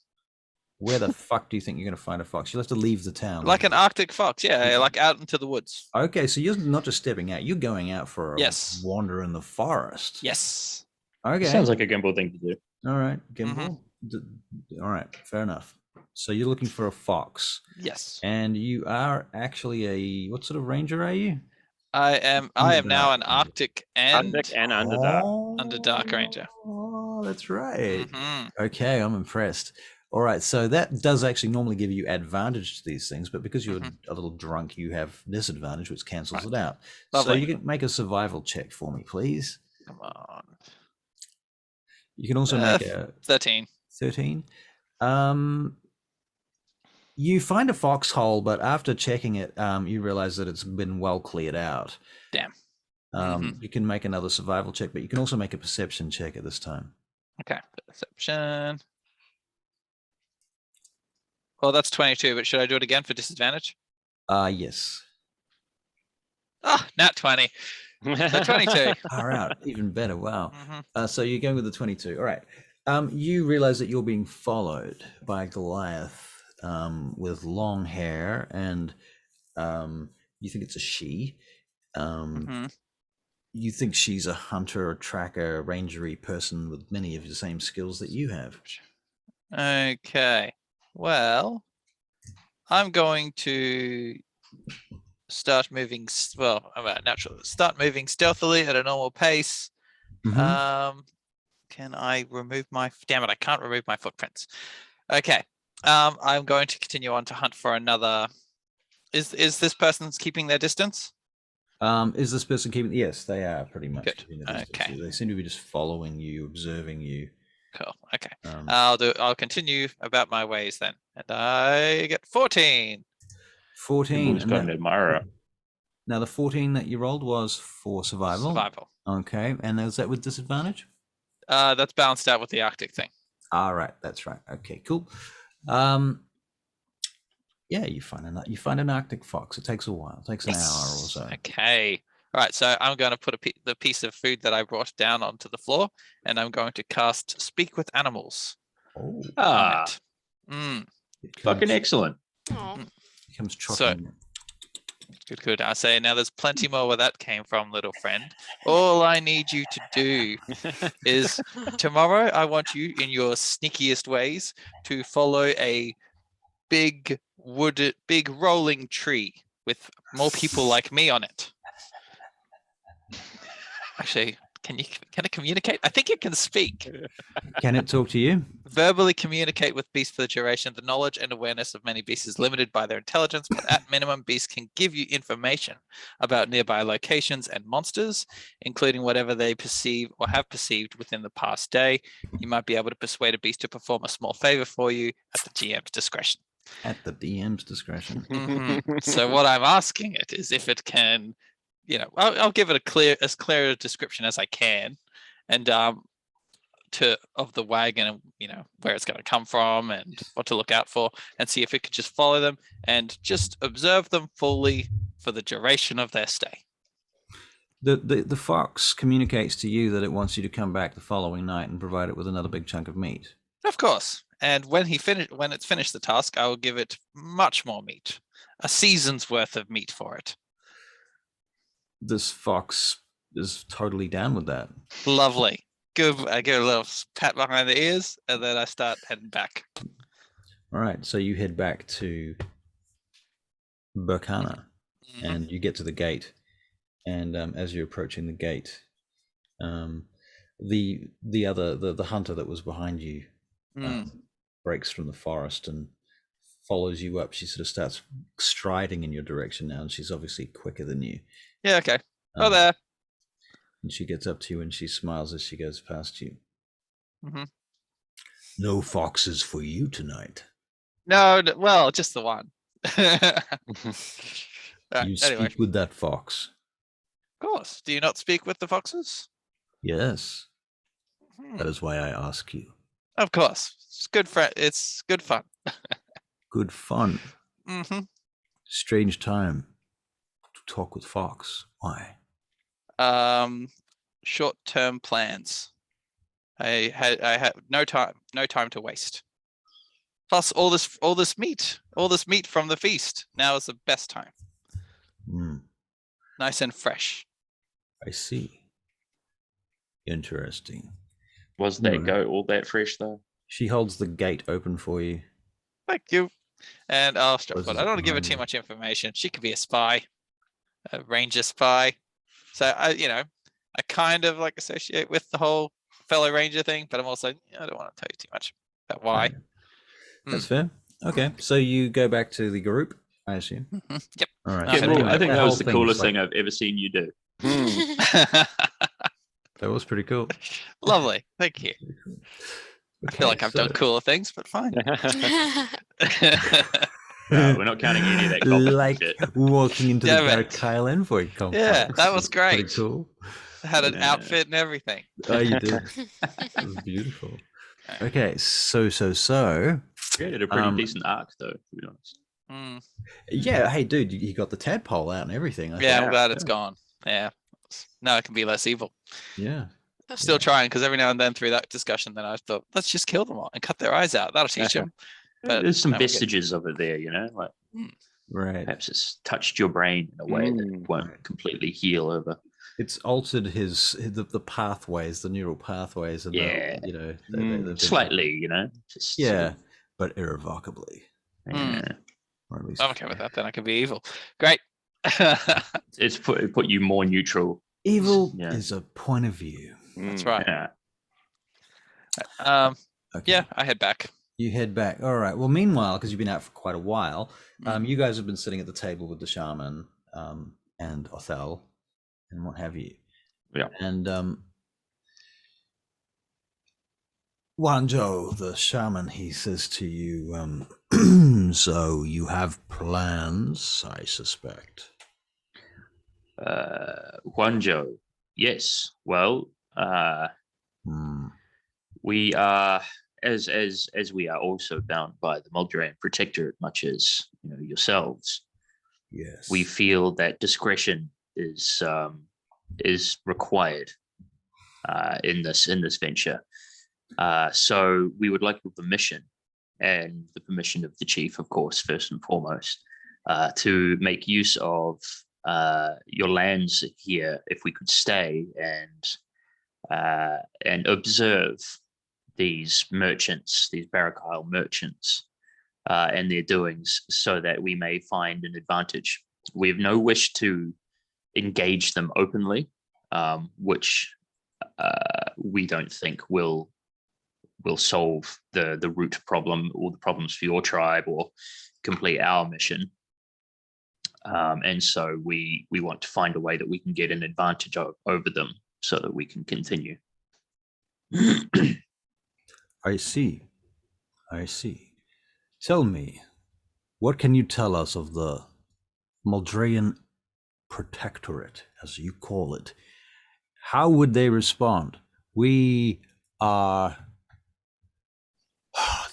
Speaker 1: Where the fuck do you think you're going to find a fox? You'll have to leave the town.
Speaker 3: like an Arctic fox. Yeah, like out into the woods.
Speaker 1: Okay, so you're not just stepping out; you're going out for a
Speaker 3: Yes.
Speaker 1: wander in the forest.
Speaker 3: Yes.
Speaker 1: Okay.
Speaker 2: Sounds like a Gimbal thing to do.
Speaker 1: All right, Gimbal. All right, fair enough. So you're looking for a fox,
Speaker 3: Yes.
Speaker 1: and you are actually a what sort of ranger are you?
Speaker 3: I am now an Arctic and
Speaker 4: Arctic and Underdark.
Speaker 3: Underdark ranger.
Speaker 1: Oh, that's right.
Speaker 3: Mhm.
Speaker 1: Okay, I'm impressed. All right, so that does actually normally give you advantage to these things, but because you're a little drunk, you have disadvantage, which cancels it out. So
Speaker 3: Lovely.
Speaker 1: you can make a survival check for me, please.
Speaker 3: Come on.
Speaker 1: You can also make a
Speaker 3: 13.
Speaker 1: 13. You find a foxhole, but after checking it, you realize that it's been well cleared out.
Speaker 3: Damn.
Speaker 1: You can make another survival check, but you can also make a perception check at this time.
Speaker 3: Okay. Perception. Well, that's 22, but should I do it again for disadvantage?
Speaker 1: Yes.
Speaker 3: Ah, nat 20. So 22.
Speaker 1: All right, even better. Wow.
Speaker 3: Mhm.
Speaker 1: So you're going with the 22. All right. You realize that you're being followed by a Goliath with long hair, and you think it's a she.
Speaker 3: Mhm.
Speaker 1: You think she's a hunter, a tracker, a rangery person with many of the same skills that you have.
Speaker 3: Okay. Well, I'm going to start moving. Start moving stealthily at a normal pace.
Speaker 1: Mhm.
Speaker 3: Can I remove my? Damn it! I can't remove my footprints. Okay. I'm going to continue on to hunt for another. Is this person's keeping their distance?
Speaker 1: Is this person keeping? Yes, they are pretty much.
Speaker 3: Good.
Speaker 1: Keeping their distance.
Speaker 3: Okay.
Speaker 1: They seem to be just following you, observing you.
Speaker 3: Cool. Okay.
Speaker 1: Um,
Speaker 3: I'll continue about my ways then, and I get 14.
Speaker 1: 14.
Speaker 2: Gimbal's
Speaker 1: and
Speaker 2: got an
Speaker 1: that-
Speaker 2: admirer.
Speaker 1: Now the 14 that you rolled was for survival.
Speaker 3: Survival.
Speaker 1: Okay, and was that with disadvantage?
Speaker 3: That's balanced out with the Arctic thing.
Speaker 1: All right, that's right. Okay, cool. Yeah, you find an Arctic fox. It takes a while. It takes an hour or so.
Speaker 3: Okay. All right. So I'm going to put the piece of food that I brought down onto the floor, and I'm going to cast Speak with Animals
Speaker 1: Oh,
Speaker 2: Ah,
Speaker 3: on it. Mm,
Speaker 1: it
Speaker 2: fucking
Speaker 1: comes,
Speaker 2: excellent.
Speaker 5: Oh,
Speaker 1: it comes
Speaker 3: So-
Speaker 1: trotting.
Speaker 3: good, good. I say now there's plenty more where that came from, little friend. All I need you to do is tomorrow I want you in your sneakiest ways to follow a big rolling tree with more people like me on it. Actually, can it communicate? I think it can speak.
Speaker 1: Can it talk to you?
Speaker 3: Verbally communicate with beasts for the duration. The knowledge and awareness of many beasts is limited by their intelligence, but at minimum, beasts can give you information about nearby locations and monsters, including whatever they perceive or have perceived within the past day. You might be able to persuade a beast to perform a small favor for you at the GM's discretion.
Speaker 1: At the DM's discretion.
Speaker 3: Mhm. So what I'm asking it is if it can, I'll give it as clear a description as I can, and of the wagon and where it's going to come from and what to look out for, and see if it could just follow them and just observe them fully for the duration of their stay.
Speaker 1: The fox communicates to you that it wants you to come back the following night and provide it with another big chunk of meat.
Speaker 3: Of course. And when it's finished the task, I will give it much more meat, a season's worth of meat for it.
Speaker 1: this fox is totally down with that.
Speaker 3: Lovely. I give a little pat behind the ears, and then I start heading back.
Speaker 1: All right, so you head back to Burkana,
Speaker 3: Mhm.
Speaker 1: and you get to the gate. And as you're approaching the gate, the hunter that was behind you breaks from the forest and follows you up. She sort of starts striding in your direction now, and she's obviously quicker than you.
Speaker 3: Yeah, okay. Oh, there.
Speaker 1: And she gets up to you and she smiles as she goes past you.
Speaker 3: Mm-hmm.
Speaker 1: No foxes for you tonight.
Speaker 3: No, well, just the one.
Speaker 1: You speak with that fox.
Speaker 3: Of course. Do you not speak with the foxes?
Speaker 1: Yes. That is why I ask you.
Speaker 3: Of course. It's good it's good fun.
Speaker 1: Good fun.
Speaker 3: Mm-hmm.
Speaker 1: Strange time to talk with fox. Why?
Speaker 3: Short-term plans. I had no time to waste. Plus all this meat from the feast. Now is the best time. Nice and fresh.
Speaker 1: I see. Interesting.
Speaker 2: Was that goat all that fresh though?
Speaker 1: She holds the gate open for you.
Speaker 3: Thank you. And I'll strap foot. I don't want to give her
Speaker 1: behind
Speaker 3: too
Speaker 1: you?
Speaker 3: much information. She could be a spy, a ranger spy. So I kind of like associate with the whole fellow ranger thing, but I'm also I don't want to tell you too much about why.
Speaker 1: Right. That's fair. Okay, so you go back to the group, I assume.
Speaker 3: Yep.
Speaker 1: All right.
Speaker 3: Okay,
Speaker 1: so
Speaker 2: I think that
Speaker 1: whole
Speaker 2: was the
Speaker 1: thing's
Speaker 2: coolest
Speaker 1: like-
Speaker 2: thing I've ever seen you do.
Speaker 1: That was pretty cool.
Speaker 3: Lovely. Thank you. I feel like I've done cooler things, but fine.
Speaker 2: No, we're not counting any of that copper
Speaker 1: like
Speaker 2: shit.
Speaker 1: walking into the
Speaker 3: Damn
Speaker 1: Dark
Speaker 3: it.
Speaker 1: Kyle Envoy complex.
Speaker 3: Yeah, that was
Speaker 1: Pretty
Speaker 3: great.
Speaker 1: cool.
Speaker 3: I had an
Speaker 2: Yeah.
Speaker 3: outfit and everything.
Speaker 1: Oh, you did. It was beautiful. Okay, so.
Speaker 2: Created a pretty decent arc though, to be honest.
Speaker 1: Yeah, hey, dude, you got the tadpole out and everything. I
Speaker 3: Yeah,
Speaker 1: thought.
Speaker 3: I'm glad it's gone. Yeah. Now it can be less evil.
Speaker 1: Yeah.
Speaker 3: Still trying, because every now and then through that discussion, then I thought, let's just kill them all and cut their eyes out. That'll teach them. But
Speaker 2: There's some
Speaker 3: no, we're good.
Speaker 2: vestiges of it there, like
Speaker 1: Right.
Speaker 2: perhaps it's touched your brain in a way that won't completely heal over.
Speaker 1: It's altered the pathways, the neural pathways, and
Speaker 2: Yeah.
Speaker 1: they've been-
Speaker 2: Slightly, just
Speaker 1: Yeah, but irrevocably. Or at least
Speaker 3: I'm okay with that. Then I can be evil. Great.
Speaker 2: It's put you more neutral.
Speaker 1: Evil
Speaker 2: Yeah.
Speaker 1: is a point of view.
Speaker 3: That's right.
Speaker 2: Yeah.
Speaker 1: Okay.
Speaker 3: Yeah, I head back.
Speaker 1: You head back. All right. Well, meanwhile, because you've been out for quite a while, you guys have been sitting at the table with the shaman and Othel and what have you.
Speaker 2: Yeah.
Speaker 1: And Wanjo, the shaman, he says to you, so you have plans, I suspect.
Speaker 2: Guangzhou, yes. Well, we are as we are also bound by the Muldrain Protectorate, much as yourselves.
Speaker 1: Yes.
Speaker 2: We feel that discretion is required in this venture. So we would like your permission, and the permission of the chief, of course, first and foremost, to make use of your lands here, if we could stay and observe these merchants, these Barakyle merchants, and their doings, so that we may find an advantage. We have no wish to engage them openly, which we don't think will solve the root problem or the problems for your tribe or complete our mission. And so we want to find a way that we can get an advantage over them so that we can continue.
Speaker 1: I see. Tell me, what can you tell us of the Muldrain Protectorate, as you call it? How would they respond?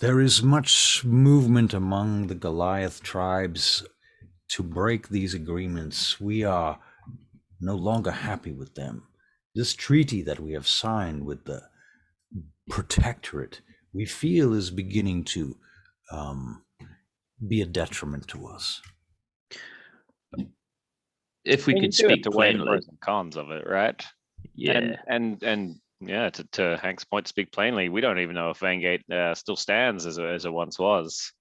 Speaker 1: There is much movement among the Goliath tribes to break these agreements. We are no longer happy with them. This treaty that we have signed with the Protectorate, we feel, is beginning to be a detriment to us.
Speaker 2: if we
Speaker 4: You
Speaker 2: could
Speaker 4: do have
Speaker 2: speak
Speaker 4: to weigh the
Speaker 2: plainly,
Speaker 4: pros and cons of it, right?
Speaker 2: yeah.
Speaker 4: And yeah, to Hank's point, speak plainly, we don't even know if Vangate still stands as it once was.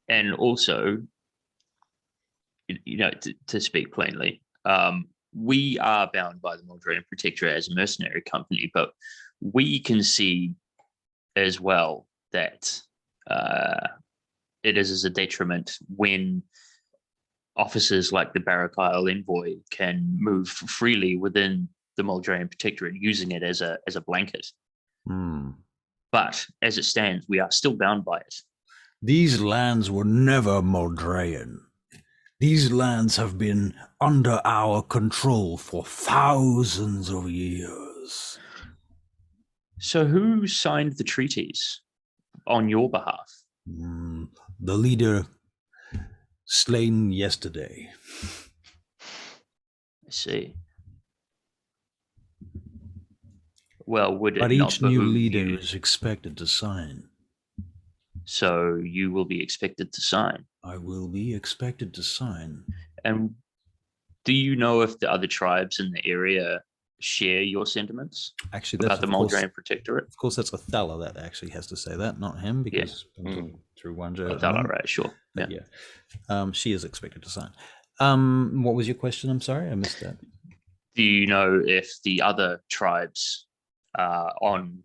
Speaker 2: And also, to speak plainly, we are bound by the Moldrian Protectorate as a mercenary company, but we can see as well that it is as a detriment when officers like the Barrack Isle Envoy can move freely within the Moldrian Protectorate, using it as a blanket. But as it stands, we are still bound by it.
Speaker 1: These lands were never Moldrayan. These lands have been under our control for thousands of years.
Speaker 2: So who signed the treaties on your behalf?
Speaker 1: The leader slain yesterday.
Speaker 2: I see. Well, would it
Speaker 1: But
Speaker 2: not
Speaker 1: each new
Speaker 2: behoove
Speaker 1: leader
Speaker 2: you?
Speaker 1: is expected to sign.
Speaker 2: So you will be expected to sign.
Speaker 1: I will be expected to sign.
Speaker 2: And do you know if the other tribes in the area share your sentiments
Speaker 1: Actually, that's
Speaker 2: about the Moldrian Protectorate?
Speaker 1: Of course, that's Othello that actually has to say that, not him, because through Wanja.
Speaker 2: Othello, right? Sure.
Speaker 1: But she is expected to sign. What was your question? I'm sorry, I missed that.
Speaker 2: Do you know if the other tribes on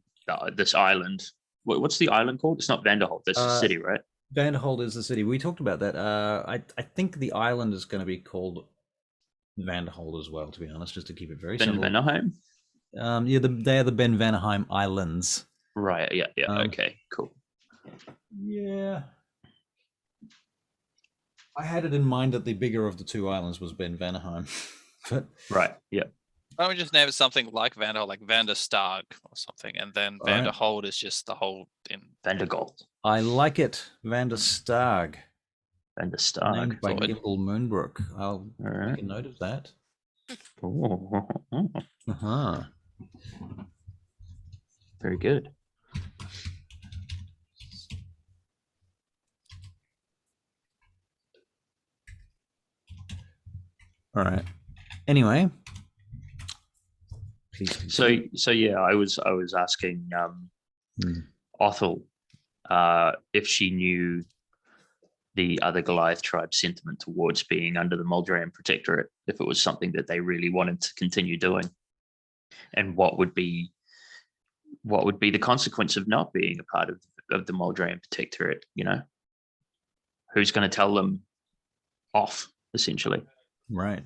Speaker 2: this island? What's the island called? It's not Vanderholt. That's the city, right?
Speaker 1: Vanderholt is the city. We talked about that. I think the island is going to be called Vanderholt as well, to be honest, just to keep it very simple.
Speaker 2: Benvanerheim?
Speaker 1: They're the Benvanerheim Islands.
Speaker 2: Right, yeah, okay, cool.
Speaker 1: Yeah. I had it in mind that the bigger of the two islands was Benvanerheim. But
Speaker 2: right, yeah.
Speaker 3: Why don't we just name it something like Vanderholt, like Vanderstarg or something, and then Vanderholt is just the whole in
Speaker 2: Vandergold.
Speaker 1: I like it. Vanderstarg.
Speaker 2: Vanderstarg.
Speaker 1: Named by Gimbal Moonbrook. I'll make a note of that.
Speaker 2: Very good.
Speaker 1: All right. Anyway.
Speaker 2: So yeah, I was asking Othel if she knew the other Goliath tribe's sentiment towards being under the Moldrian Protectorate, if it was something that they really wanted to continue doing, and what would be the consequence of not being a part of the Moldrian Protectorate. Who's going to tell them off, essentially?
Speaker 1: Right.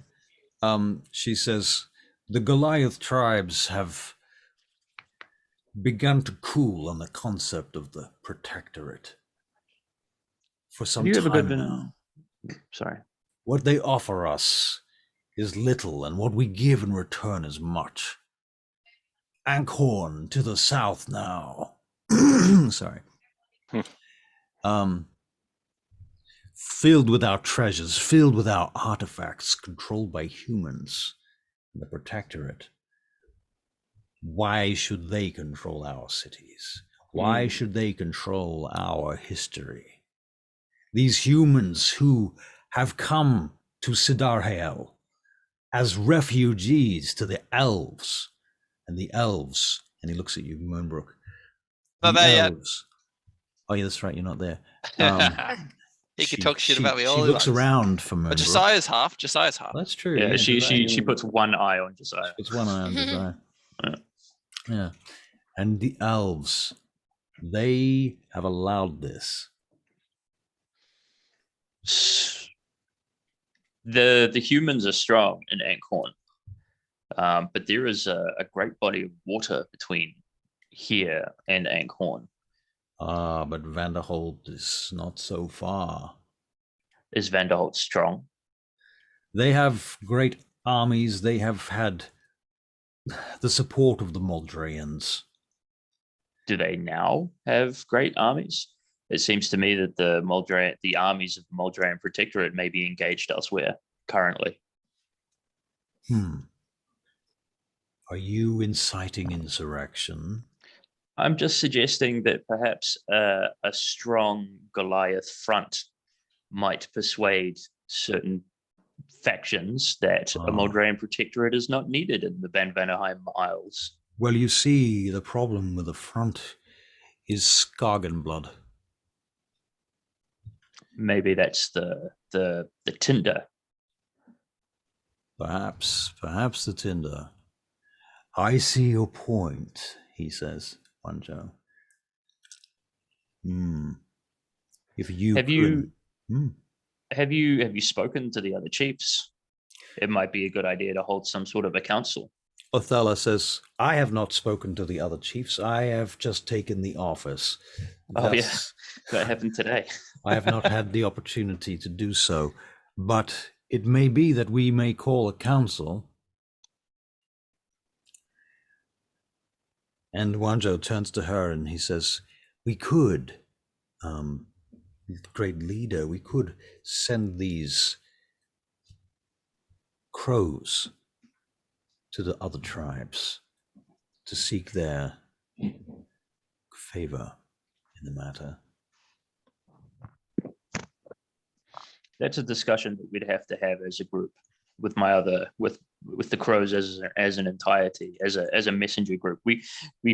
Speaker 1: She says the Goliath tribes have begun to cool on the concept of the Protectorate for some time now.
Speaker 2: Sorry.
Speaker 1: What they offer us is little, and what we give in return is much. Ankhorn to the south now. Sorry. Filled with our treasures, filled with our artifacts, controlled by humans. The Protectorate. Why should they control our cities? Why should they control our history? These humans who have come to Sidarhael as refugees to the elves, and the elves, and he looks at you, Moonbrook.
Speaker 3: Not there yet.
Speaker 1: Oh yeah, that's right, you're not there.
Speaker 3: He can talk shit about me all
Speaker 1: She
Speaker 3: he
Speaker 1: looks
Speaker 3: likes.
Speaker 1: around for Moonbrook.
Speaker 3: But Josiah's half.
Speaker 1: That's true.
Speaker 2: Yeah, she puts one eye on Josiah.
Speaker 1: She puts one eye on Josiah. Yeah. And the elves, they have allowed this.
Speaker 2: The humans are strong in Ankhorn, but there is a great body of water between here and Ankhorn.
Speaker 1: But Vanderholt is not so far.
Speaker 2: Is Vanderholt strong?
Speaker 1: They have great armies. They have had the support of the Moldrayans.
Speaker 2: Do they now have great armies? It seems to me that the armies of the Moldrian Protectorate may be engaged elsewhere currently.
Speaker 1: Are you inciting insurrection?
Speaker 2: I'm just suggesting that perhaps a strong Goliath front might persuade certain factions that a Moldrayan protectorate is not needed in the Benvanerheim Isles.
Speaker 1: Well, you see, the problem with the front is Skargenblud.
Speaker 2: Maybe that's the tinder.
Speaker 1: Perhaps the tinder. I see your point, he says, Wanjo. If you
Speaker 2: have you spoken to the other chiefs? It might be a good idea to hold some sort of a council.
Speaker 1: Othala says, I have not spoken to the other chiefs. I have just taken the office.
Speaker 2: That happened today.
Speaker 1: I have not had the opportunity to do so, but it may be that we may call a council. And Wanjo turns to her and he says, we could, great leader, we could send these crows to the other tribes to seek their favor in the matter.
Speaker 2: That's a discussion that we'd have to have as a group with my other with the crows as an entirety, as a messenger group. We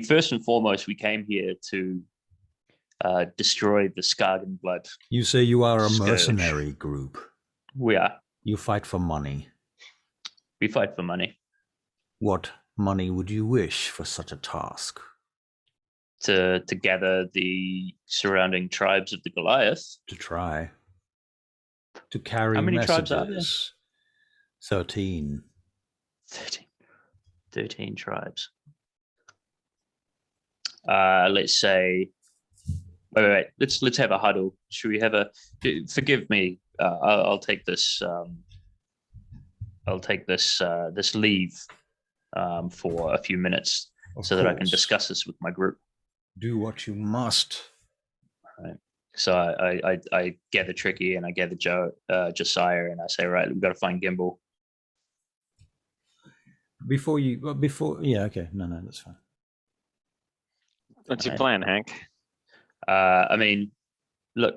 Speaker 2: first and foremost we came here to destroy the Skargenblud.
Speaker 1: You say you are a
Speaker 2: scourge.
Speaker 1: Mercenary group.
Speaker 2: We are.
Speaker 1: You fight for money.
Speaker 2: We fight for money.
Speaker 1: What money would you wish for such a task?
Speaker 2: To gather the surrounding tribes of the Goliath.
Speaker 1: To try. To carry
Speaker 2: How many
Speaker 1: messages.
Speaker 2: tribes are there?
Speaker 1: 13.
Speaker 2: 13 tribes. Let's say. Wait. Let's have a huddle. Should we have a? Forgive me. I'll take this. I'll take this leave for a few minutes that I can discuss this with my group.
Speaker 1: Do what you must.
Speaker 2: Right. So I gather Tricky and I gather Josiah and I say, right, we've got to find Gimbal.
Speaker 1: Yeah, okay. No, that's fine.
Speaker 4: What's your plan, Hank?
Speaker 2: I mean, look,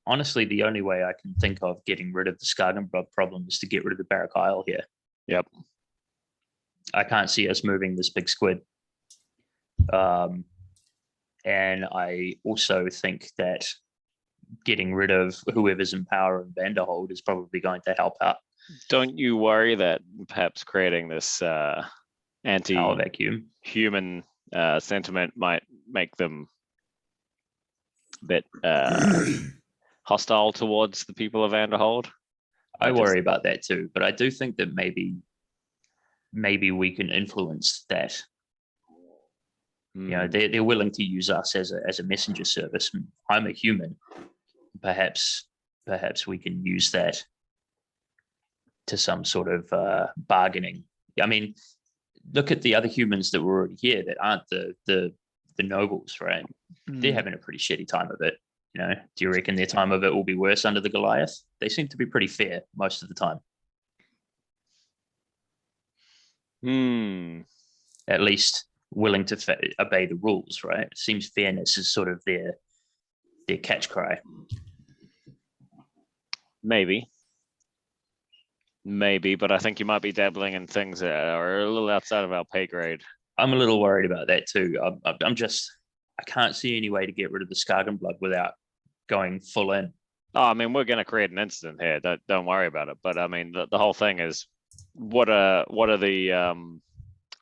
Speaker 2: honestly, the only way I can think of getting rid of the Skargenblud problem is to get rid of the Barrack Isle here.
Speaker 4: Yep.
Speaker 2: I can't see us moving this big squid. And I also think that getting rid of whoever's in power in Vanderhold is probably going to help out.
Speaker 4: Don't you worry that perhaps creating this
Speaker 2: anti-vacuum
Speaker 4: human sentiment might make them a bit hostile towards the people of Vanderhold?
Speaker 2: I worry about that too, but I do think that maybe we can influence that. You know, they're willing to use us as a messenger service. I'm a human. Perhaps we can use that to some sort of bargaining. I mean, look at the other humans that were already here that aren't the nobles, right? They're having a pretty shitty time of it. You know, do you reckon their time of it will be worse under the Goliath? They seem to be pretty fair most of the time. At least willing to obey the rules, right? It seems fairness is sort of their catch cry.
Speaker 4: Maybe, but I think you might be dabbling in things that are a little outside of our pay grade.
Speaker 2: I'm a little worried about that too. I can't see any way to get rid of the Skargenblud without going full in.
Speaker 4: Oh, I mean, we're going to create an incident here. Don't worry about it. But I mean, the whole thing is, what are the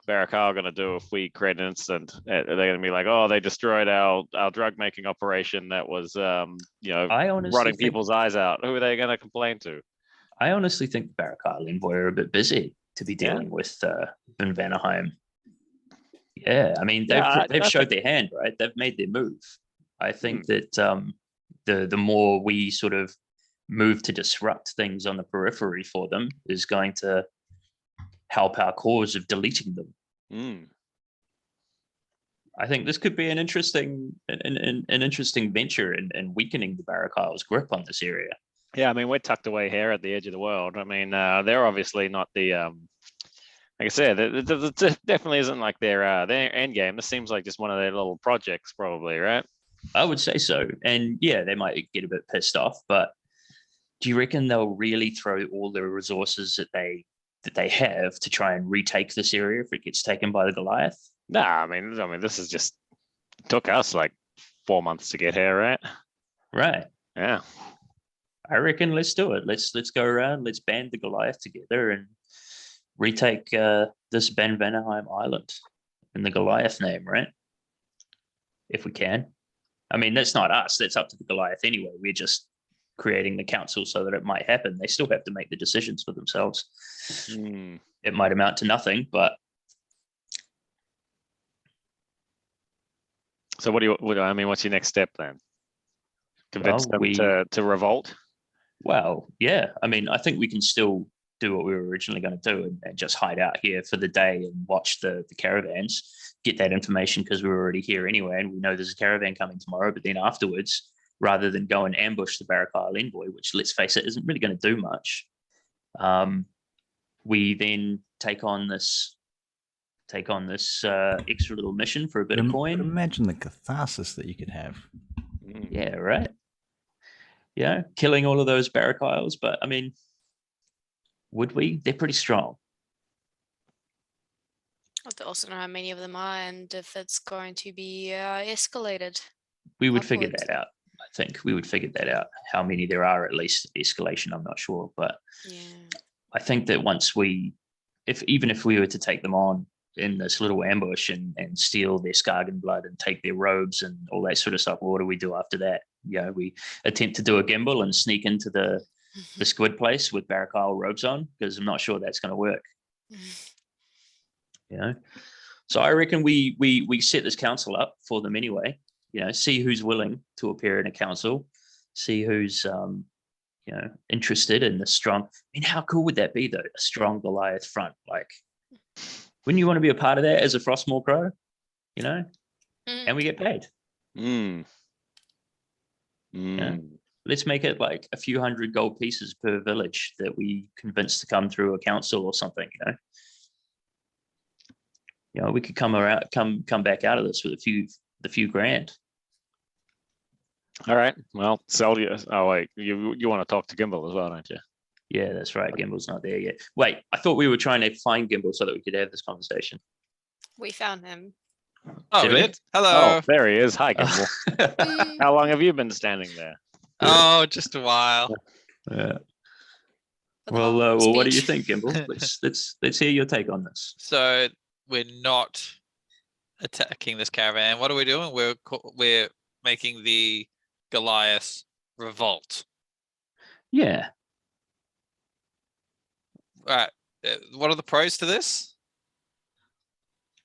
Speaker 4: Barrack Isle going to do if we create an incident? Are they going to be like, oh, they destroyed our drug making operation that was, rotting people's eyes out? Who are they going to complain to?
Speaker 2: I honestly think the Barrack Isle envoy are a bit busy to be dealing with Benvanerheim. Yeah, I mean, they've showed their hand, right? They've made their move. I think that the more we sort of move to disrupt things on the periphery for them is going to help our cause of deleting them. I think this could be an interesting venture in weakening the Barrack Isle's grip on this area.
Speaker 4: Yeah, I mean, we're tucked away here at the edge of the world. I mean, they're obviously not the like I said, it definitely isn't like their end game. This seems like just one of their little projects, probably, right?
Speaker 2: I would say so. And yeah, they might get a bit pissed off, but do you reckon they'll really throw all the resources that they have to try and retake this area if it gets taken by the Goliath?
Speaker 4: Nah, I mean, this is just took us like 4 months to get here, right?
Speaker 2: Right.
Speaker 4: Yeah.
Speaker 2: I reckon let's do it. Let's go around. Let's band the Goliath together and retake this Benvanerheim island in the Goliath name, right? If we can. I mean, that's not us. That's up to the Goliath anyway. We're just creating the council so that it might happen. They still have to make the decisions for themselves. It might amount to nothing, but.
Speaker 4: So what's your next step then? Convince them to revolt?
Speaker 2: Well, yeah. I mean, I think we can still do what we were originally going to do and just hide out here for the day and watch the caravans, get that information because we were already here anyway, and we know there's a caravan coming tomorrow. But then afterwards, rather than go and ambush the Barrack Isle envoy, which, let's face it, isn't really going to do much, we then take on this extra little mission for a bit of coin.
Speaker 1: Imagine the catharsis that you could have.
Speaker 2: Yeah, right. Yeah, killing all of those Barrack Isles, but I mean, would we? They're pretty strong.
Speaker 5: I also know how many of them are and if it's going to be escalated.
Speaker 2: We would figure that out. I think we would figure that out. How many there are, at least escalation, I'm not sure, but
Speaker 5: yeah.
Speaker 2: I think that once even if we were to take them on in this little ambush and steal their Skargenblud and take their robes and all that sort of stuff, what do we do after that? We attempt to do a gimbal and sneak into the squid place with Barrack Isle robes on, because I'm not sure that's going to work. So I reckon we set this council up for them anyway. See who's willing to appear in a council, see who's interested in the strong. I mean, how cool would that be though? A strong Goliath front, like, wouldn't you want to be a part of that as a Frostmoor crow? And we get paid. Let's make it like a few hundred gold pieces per village that we convince to come through a council or something. We could come back out of this with a few grand.
Speaker 4: All right. Well, Celsius. Oh wait, you want to talk to Gimbal as well, don't you?
Speaker 2: Yeah, that's right. Gimbal's not there yet. Wait, I thought we were trying to find Gimbal so that we could have this conversation.
Speaker 5: We found him.
Speaker 3: Oh,
Speaker 2: Did
Speaker 3: we
Speaker 2: we?
Speaker 3: did? Hello.
Speaker 4: Oh, there he is. Hi, Gimbal. How long have you been standing there?
Speaker 3: Oh, just a while.
Speaker 2: Yeah.
Speaker 5: For the
Speaker 2: Well,
Speaker 5: long
Speaker 2: what do you
Speaker 5: speech.
Speaker 2: think, Gimbal? Let's hear your take on this.
Speaker 3: So we're not attacking this caravan. What are we doing? We're making the Goliath revolt.
Speaker 2: Yeah.
Speaker 3: Right. What are the pros to this?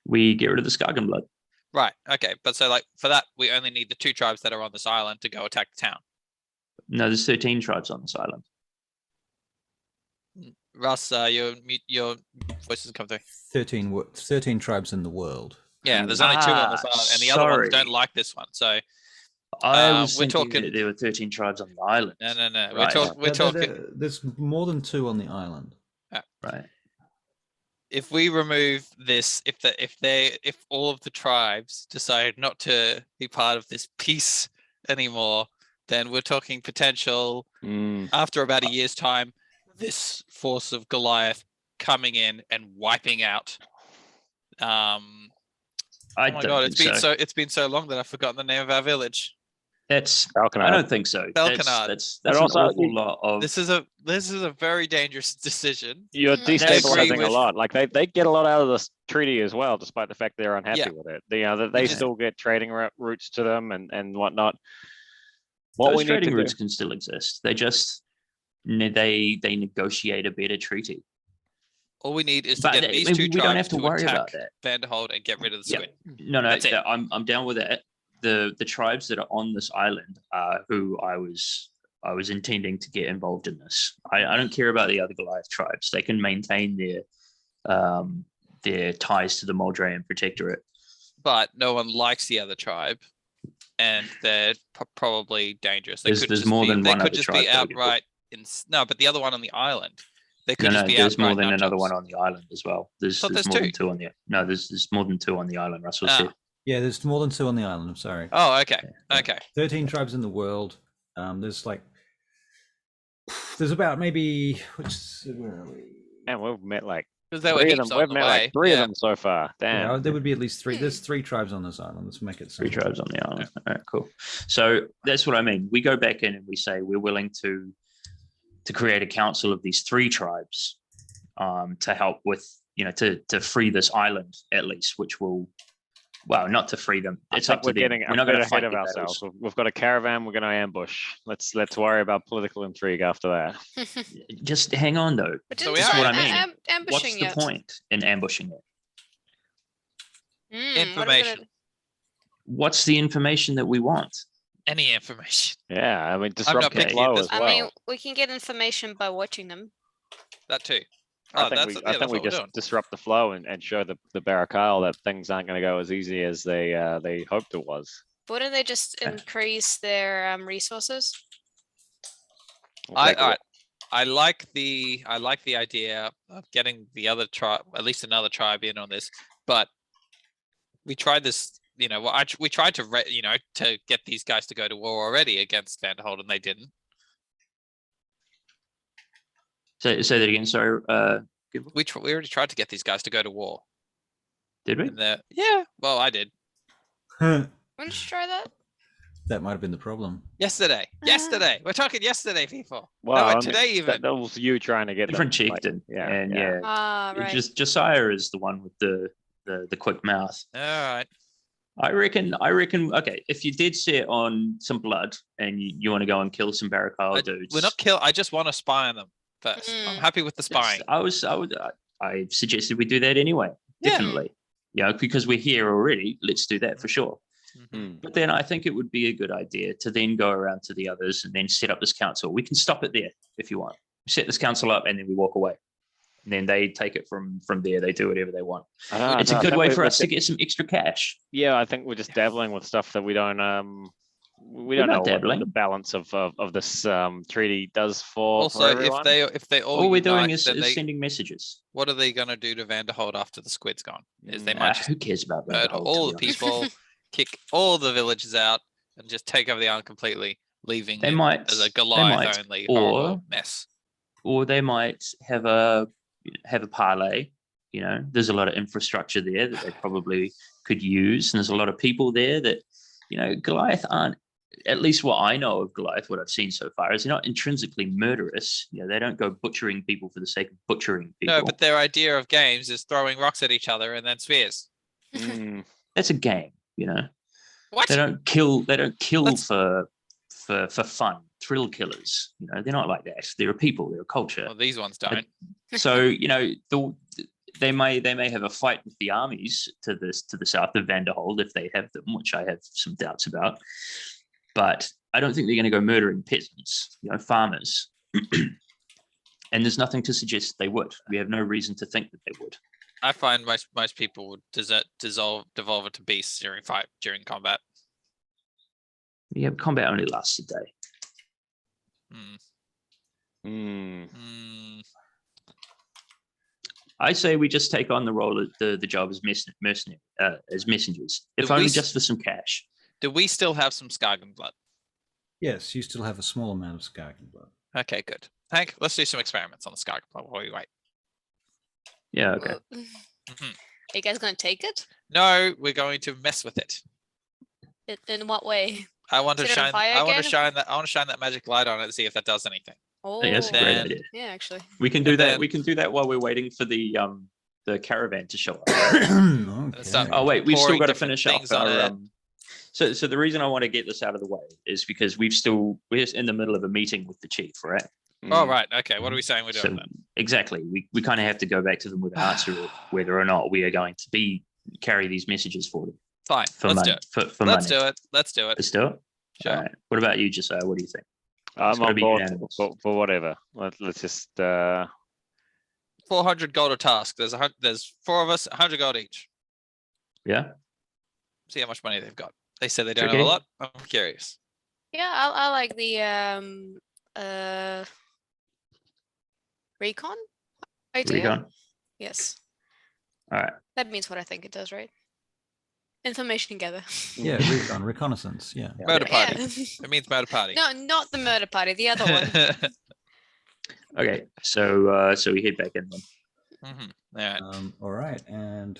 Speaker 2: We get rid of the Skargenblud.
Speaker 3: Right. Okay. But so, for that, we only need the 2 tribes that are on this island to go attack the town.
Speaker 2: No, there's 13 tribes on this island.
Speaker 3: Russ, your voice doesn't come through.
Speaker 1: 13 tribes in the world.
Speaker 3: Yeah, there's only 2 on this island, and the other ones don't like this one. So
Speaker 2: I was
Speaker 3: we're
Speaker 2: thinking
Speaker 3: talking.
Speaker 2: that there were 13 tribes on the island.
Speaker 3: No.
Speaker 2: Right.
Speaker 3: We're talking.
Speaker 1: There's more than 2 on the island.
Speaker 2: Right.
Speaker 3: If we remove this, if all of the tribes decide not to be part of this peace anymore, then we're talking potential after about a year's time, this force of Goliath coming in and wiping out. Oh my god, it's been so long that I've forgotten the name of our village.
Speaker 2: That's
Speaker 4: Falconard.
Speaker 2: I don't think so.
Speaker 3: Falconard.
Speaker 2: That's
Speaker 4: And
Speaker 2: an
Speaker 4: also,
Speaker 2: awful lot of.
Speaker 3: This is a very dangerous decision.
Speaker 4: You're
Speaker 5: I agree
Speaker 4: destabilizing a
Speaker 3: with-
Speaker 4: lot. Like they get a lot out of this treaty as well, despite the fact they're unhappy
Speaker 3: Yeah.
Speaker 4: with it. They
Speaker 3: Yeah.
Speaker 4: still get trading routes to them and whatnot.
Speaker 2: Those
Speaker 4: we need
Speaker 2: trading
Speaker 4: to
Speaker 2: routes
Speaker 4: do-
Speaker 2: can still exist. They just they negotiate a better treaty.
Speaker 3: All we need is to
Speaker 2: But
Speaker 3: get
Speaker 2: they-
Speaker 3: these
Speaker 2: we
Speaker 3: 2
Speaker 2: don't
Speaker 3: tribes
Speaker 2: have to worry
Speaker 3: attack
Speaker 2: about that.
Speaker 3: Vanderhold and get rid of the
Speaker 2: Yeah.
Speaker 3: squid.
Speaker 2: No,
Speaker 3: That's it.
Speaker 2: I'm down with that. The tribes that are on this island are who I was intending to get involved in this. I don't care about the other Goliath tribes. They can maintain their ties to the Moldrian Protectorate.
Speaker 3: But no one likes the other tribe, and they're probably dangerous. They
Speaker 2: There's
Speaker 3: could just
Speaker 2: more
Speaker 3: be,
Speaker 2: than
Speaker 3: they
Speaker 2: one
Speaker 3: could
Speaker 2: other
Speaker 3: just
Speaker 2: tribe
Speaker 3: be
Speaker 2: that we could
Speaker 3: outright. No, but the other one on the island, they could
Speaker 2: No,
Speaker 3: just be
Speaker 2: there's more
Speaker 3: outright
Speaker 2: than another
Speaker 3: nut
Speaker 2: one
Speaker 3: jobs.
Speaker 2: on the island as well. There's
Speaker 3: Thought
Speaker 2: more
Speaker 3: there's
Speaker 2: than
Speaker 3: 2.
Speaker 2: 2 on the there's more than 2 on the island. Russell
Speaker 3: Ah.
Speaker 2: said.
Speaker 1: Yeah, there's more than 2 on the island. I'm sorry.
Speaker 3: Oh, okay,
Speaker 2: Yeah.
Speaker 3: okay.
Speaker 1: 13 tribes in the world. There's like There's about maybe where are we?
Speaker 4: And we've met like
Speaker 3: Because there were
Speaker 4: three of
Speaker 3: heaps
Speaker 4: them.
Speaker 3: on
Speaker 4: We've
Speaker 3: the
Speaker 4: met
Speaker 3: way.
Speaker 4: like three of
Speaker 3: Yeah.
Speaker 4: them so far. Damn.
Speaker 1: Yeah, there would be at least 3. There's 3 tribes on this island. Let's make it
Speaker 2: 3
Speaker 1: simple.
Speaker 2: tribes on the island. All right, cool. So that's what I mean. We go back in and we say we're willing to create a council of these 3 tribes to help with, to free this island at least, which will, well, not to free them.
Speaker 4: I
Speaker 2: It's
Speaker 4: think
Speaker 2: up to
Speaker 4: we're
Speaker 2: them.
Speaker 4: getting
Speaker 2: We're
Speaker 4: a
Speaker 2: not
Speaker 4: bit
Speaker 2: going to
Speaker 4: ahead
Speaker 2: fight
Speaker 4: of
Speaker 2: the
Speaker 4: ourselves.
Speaker 2: battles.
Speaker 4: We've got a caravan. We're going to ambush. Let's worry about political intrigue after that.
Speaker 2: Just hang on though.
Speaker 5: But
Speaker 3: So
Speaker 5: didn't
Speaker 3: we
Speaker 2: That's
Speaker 3: are
Speaker 2: what I
Speaker 3: ambushing.
Speaker 2: mean.
Speaker 5: ambushing
Speaker 2: What's the
Speaker 5: yet.
Speaker 2: point in ambushing it?
Speaker 5: What are we
Speaker 3: Information.
Speaker 5: gonna-
Speaker 2: What's the information that we want?
Speaker 3: Any information.
Speaker 4: Yeah, I mean,
Speaker 3: not
Speaker 4: disrupt the
Speaker 3: picky at
Speaker 4: flow
Speaker 3: this
Speaker 4: as
Speaker 5: I
Speaker 4: well.
Speaker 5: mean, we can get information by watching them.
Speaker 3: That too.
Speaker 4: I
Speaker 3: Oh,
Speaker 4: think
Speaker 3: that's
Speaker 4: we,
Speaker 3: yeah,
Speaker 4: I
Speaker 3: that's
Speaker 4: think we
Speaker 3: what we're
Speaker 4: just
Speaker 3: doing.
Speaker 4: disrupt the flow and show the Barakyle that things aren't going to go as easy as they hoped it was.
Speaker 5: Wouldn't they just
Speaker 2: Yeah.
Speaker 5: increase their resources?
Speaker 4: Exactly.
Speaker 3: I like the idea of getting the other tribe, at least another tribe in on this, but we tried this, we tried to to get these guys to go to war already against Vanderhold, and they didn't.
Speaker 2: Say that again. Sorry.
Speaker 3: We already tried to get these guys to go to war.
Speaker 2: Did we?
Speaker 3: And well, I did
Speaker 5: When did you try that?
Speaker 1: That might have been the problem.
Speaker 3: yesterday. Yesterday, we're talking yesterday, people.
Speaker 4: Well, I mean,
Speaker 3: today even.
Speaker 4: that was you trying to get
Speaker 2: Different
Speaker 4: them, like,
Speaker 2: chieftain.
Speaker 4: yeah,
Speaker 2: And
Speaker 4: yeah.
Speaker 2: yeah.
Speaker 5: Ah, right.
Speaker 2: Just Josiah is the one with the quick mouth.
Speaker 3: All right.
Speaker 2: I reckon. Okay, if you did sit on some blood and you want to go and kill some Barakyle dudes,
Speaker 3: We're not kill. I just want to spy on them first. I'm
Speaker 5: Mm.
Speaker 3: happy with the spying.
Speaker 2: I suggested we do that anyway.
Speaker 3: Yeah.
Speaker 2: Definitely. Because we're here already. Let's do that for sure.
Speaker 3: Mhm.
Speaker 2: But then I think it would be a good idea to then go around to the others and then set up this council. We can stop it there if you want. Set this council up and then we walk away. And then they take it from there. They do whatever they want.
Speaker 4: I don't know,
Speaker 2: It's
Speaker 4: I
Speaker 2: a good
Speaker 4: think
Speaker 2: way
Speaker 4: we're-
Speaker 2: for
Speaker 4: we're
Speaker 2: us to get some extra cash.
Speaker 4: Yeah, I think we're just dabbling with stuff that we don't
Speaker 2: We're
Speaker 4: don't know
Speaker 2: not
Speaker 4: what
Speaker 2: dabbling.
Speaker 4: the balance of this treaty does for
Speaker 3: Also,
Speaker 4: everyone.
Speaker 3: if they all
Speaker 2: All we're doing
Speaker 3: unite,
Speaker 2: is
Speaker 3: then
Speaker 2: sending messages.
Speaker 3: what are they going to do to Vanderhold after the squid's gone? Is they might just
Speaker 2: Who cares about
Speaker 3: murder
Speaker 2: Vanderhold,
Speaker 3: all
Speaker 2: to
Speaker 3: the
Speaker 2: be honest?
Speaker 3: people, kick all the villages out, and just take over the island completely, leaving
Speaker 2: They
Speaker 3: it
Speaker 2: might
Speaker 3: as a Goliath only horrible mess.
Speaker 2: Or they might have a parlay. There's a lot of infrastructure there that they probably could use, and there's a lot of people there that Goliath aren't. At least what I know of Goliath, what I've seen so far, is they're not intrinsically murderous. They don't go butchering people for the sake of butchering people.
Speaker 3: No, but their idea of games is throwing rocks at each other and then spears.
Speaker 4: Mm,
Speaker 2: that's a game.
Speaker 3: What?
Speaker 2: They don't kill. They don't kill
Speaker 3: Let's-
Speaker 2: for fun. Thrill killers. They're not like that. They're a people. They're a culture.
Speaker 3: Well, these ones don't.
Speaker 2: So they may have a fight with the armies to the south of Vanderhold if they have them, which I have some doubts about. But I don't think they're going to go murdering peasants, farmers. And there's nothing to suggest they would. We have no reason to think that they would.
Speaker 3: I find most people would devolve into beasts during combat.
Speaker 2: Yeah, combat only lasts a day.
Speaker 3: Hmm.
Speaker 4: mm.
Speaker 2: I say we just take on the role of the job as as messengers, if
Speaker 3: Do we
Speaker 2: only
Speaker 3: s-
Speaker 2: just for some cash.
Speaker 3: Do we still have some Skargenblud?
Speaker 1: Yes, you still have a small amount of Skargenblud.
Speaker 3: Okay, good. Hank, let's do some experiments on the Skargenblud while we wait.
Speaker 2: Yeah, okay.
Speaker 3: Mhm.
Speaker 5: Are you guys gonna take it?
Speaker 3: No, we're going to mess with it.
Speaker 5: In what way?
Speaker 3: I want to
Speaker 5: Set it on
Speaker 3: shine.
Speaker 5: fire
Speaker 3: I want to
Speaker 5: again?
Speaker 3: shine that. I want to shine that magic light on it and see if that does anything.
Speaker 5: Oh,
Speaker 2: I think that's a great
Speaker 3: Then-
Speaker 2: idea.
Speaker 5: yeah, actually.
Speaker 2: We can do
Speaker 3: And
Speaker 2: that.
Speaker 3: then-
Speaker 2: We can do that while we're waiting for the caravan to show up.
Speaker 1: Okay.
Speaker 2: Oh wait, we've still
Speaker 3: pouring
Speaker 2: got to
Speaker 3: different
Speaker 2: finish off
Speaker 3: things on
Speaker 2: our.
Speaker 3: it.
Speaker 2: So the reason I want to get this out of the way is because we're in the middle of a meeting with the chief, right?
Speaker 3: Oh right. Okay. What are we saying we're
Speaker 2: So
Speaker 3: doing then?
Speaker 2: exactly, we kind of have to go back to them with an answer of whether or not we are going to carry these messages for them
Speaker 3: Fine.
Speaker 2: for
Speaker 3: Let's
Speaker 2: money.
Speaker 3: do it.
Speaker 2: For
Speaker 3: Let's
Speaker 2: money.
Speaker 3: do it. Let's do it.
Speaker 2: Let's do it.
Speaker 3: Sure.
Speaker 2: All right. What about you, Josiah? What do you think?
Speaker 4: I'm
Speaker 2: gotta
Speaker 4: on
Speaker 2: be
Speaker 4: board
Speaker 2: unanimous.
Speaker 4: for whatever. Let's just
Speaker 3: 400 gold a task. There's 4 of us. 100 gold each.
Speaker 2: Yeah.
Speaker 3: See how much money they've got. They said they don't have
Speaker 2: Tricky.
Speaker 3: a lot. I'm curious.
Speaker 5: Yeah, I like the recon idea.
Speaker 2: Recon.
Speaker 5: Yes,
Speaker 2: All right.
Speaker 5: that means what I think it does, right? Information gather.
Speaker 1: Yeah, reconnaissance. Yeah.
Speaker 3: Murder party.
Speaker 5: Yeah.
Speaker 3: It means murder party.
Speaker 5: No, not the murder party. The other one.
Speaker 2: Okay, so we head back in then.
Speaker 3: Mm-hmm. All right.
Speaker 1: All right, and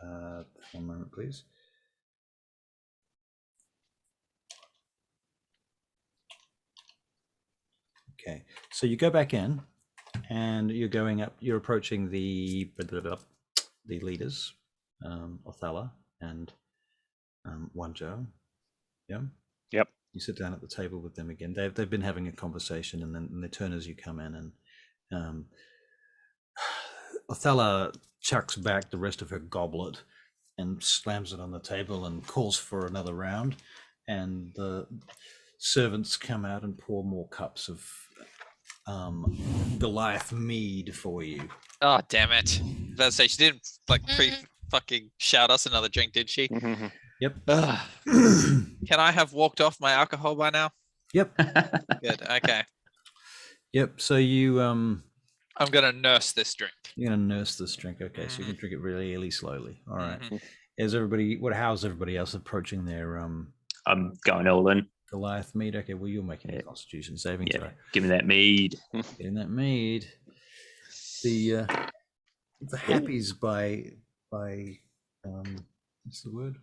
Speaker 1: 1 moment, please. Okay, so you go back in, and you're going up. You're approaching the leaders, Othala and Wanjo. Yeah.
Speaker 4: Yep.
Speaker 1: You sit down at the table with them again. They've been having a conversation, and then they turn as you come in, and Othala chucks back the rest of her goblet and slams it on the table and calls for another round. And the servants come out and pour more cups of Goliath mead for you.
Speaker 3: Oh, damn it. Let's say she didn't like fucking shout us another drink, did she?
Speaker 1: Yep.
Speaker 3: Can I have walked off my alcohol by now?
Speaker 1: Yep.
Speaker 3: Good. Okay.
Speaker 1: Yep. So you
Speaker 3: I'm gonna nurse this drink.
Speaker 1: you're gonna nurse this drink. Okay, so you can drink it really slowly. All right. Is everybody how's everybody else approaching their
Speaker 2: I'm going all in.
Speaker 1: Goliath mead? Okay, well you're making a constitution saving throw.
Speaker 2: Give me that mead.
Speaker 1: Getting that mead. The happies by what's the word?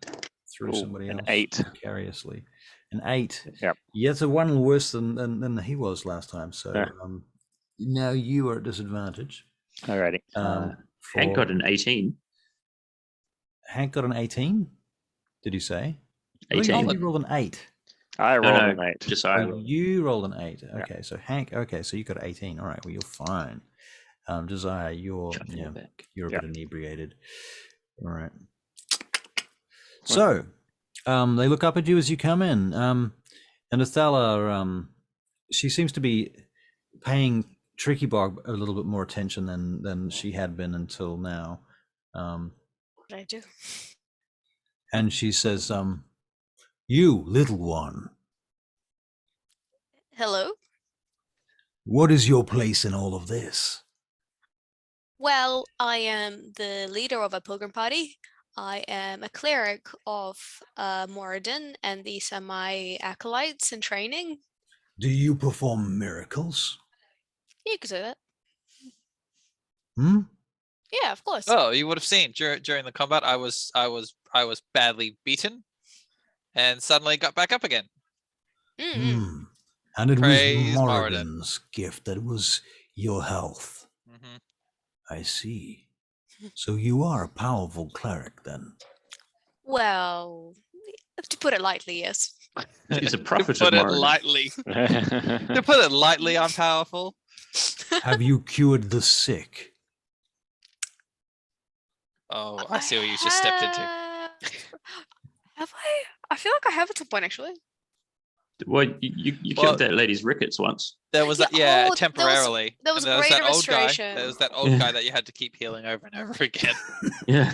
Speaker 1: Through somebody else.
Speaker 4: An 8.
Speaker 1: Vicariously. An 8.
Speaker 4: Yep.
Speaker 1: Yeah, it's a 1 worse than he was last time. So now you are at disadvantage.
Speaker 4: Alrighty.
Speaker 2: Hank got an 18.
Speaker 1: Hank got an 18. Did you say?
Speaker 2: 18.
Speaker 1: You rolled an 8.
Speaker 4: I rolled an 8.
Speaker 2: Just
Speaker 1: You rolled an 8. Okay, so Hank. Okay, so you got 18. All right. Well, you're fine. Josiah, you're a bit inebriated. All right. So, they look up at you as you come in, and Othala, she seems to be paying Tricky Bog a little bit more attention than she had been until now.
Speaker 5: What did I do?
Speaker 1: And she says, "You little one,
Speaker 5: Hello.
Speaker 1: what is your place in all of this?"
Speaker 5: Well, I am the leader of a pilgrim party. I am a cleric of Moradin, and these are my acolytes in training.
Speaker 1: Do you perform miracles?
Speaker 5: You could say that.
Speaker 1: Hmm?
Speaker 5: Yeah, of course.
Speaker 3: Oh, you would have seen during the combat. I was badly beaten, and suddenly got back up again.
Speaker 1: And it
Speaker 3: Praise
Speaker 1: was
Speaker 3: Moradin.
Speaker 1: Moradin's gift that was your health.
Speaker 3: Mm-hmm.
Speaker 1: I see. So you are a powerful cleric, then?
Speaker 5: Well, to put it lightly, yes.
Speaker 2: He's a prophet
Speaker 3: To
Speaker 2: of
Speaker 3: put it
Speaker 2: Moradin.
Speaker 3: lightly. To put it lightly, I'm powerful.
Speaker 1: Have you cured the sick?
Speaker 3: Oh, I see what you just stepped into.
Speaker 5: Have I? I feel like I have at some point, actually.
Speaker 2: Well, you
Speaker 3: Well,
Speaker 2: killed that lady's rickets once.
Speaker 3: There was
Speaker 5: Yeah,
Speaker 3: temporarily.
Speaker 5: there was
Speaker 3: And
Speaker 5: greater
Speaker 3: that old guy.
Speaker 5: restoration.
Speaker 3: There was that old guy that you had to keep healing over and over again.
Speaker 2: Yeah.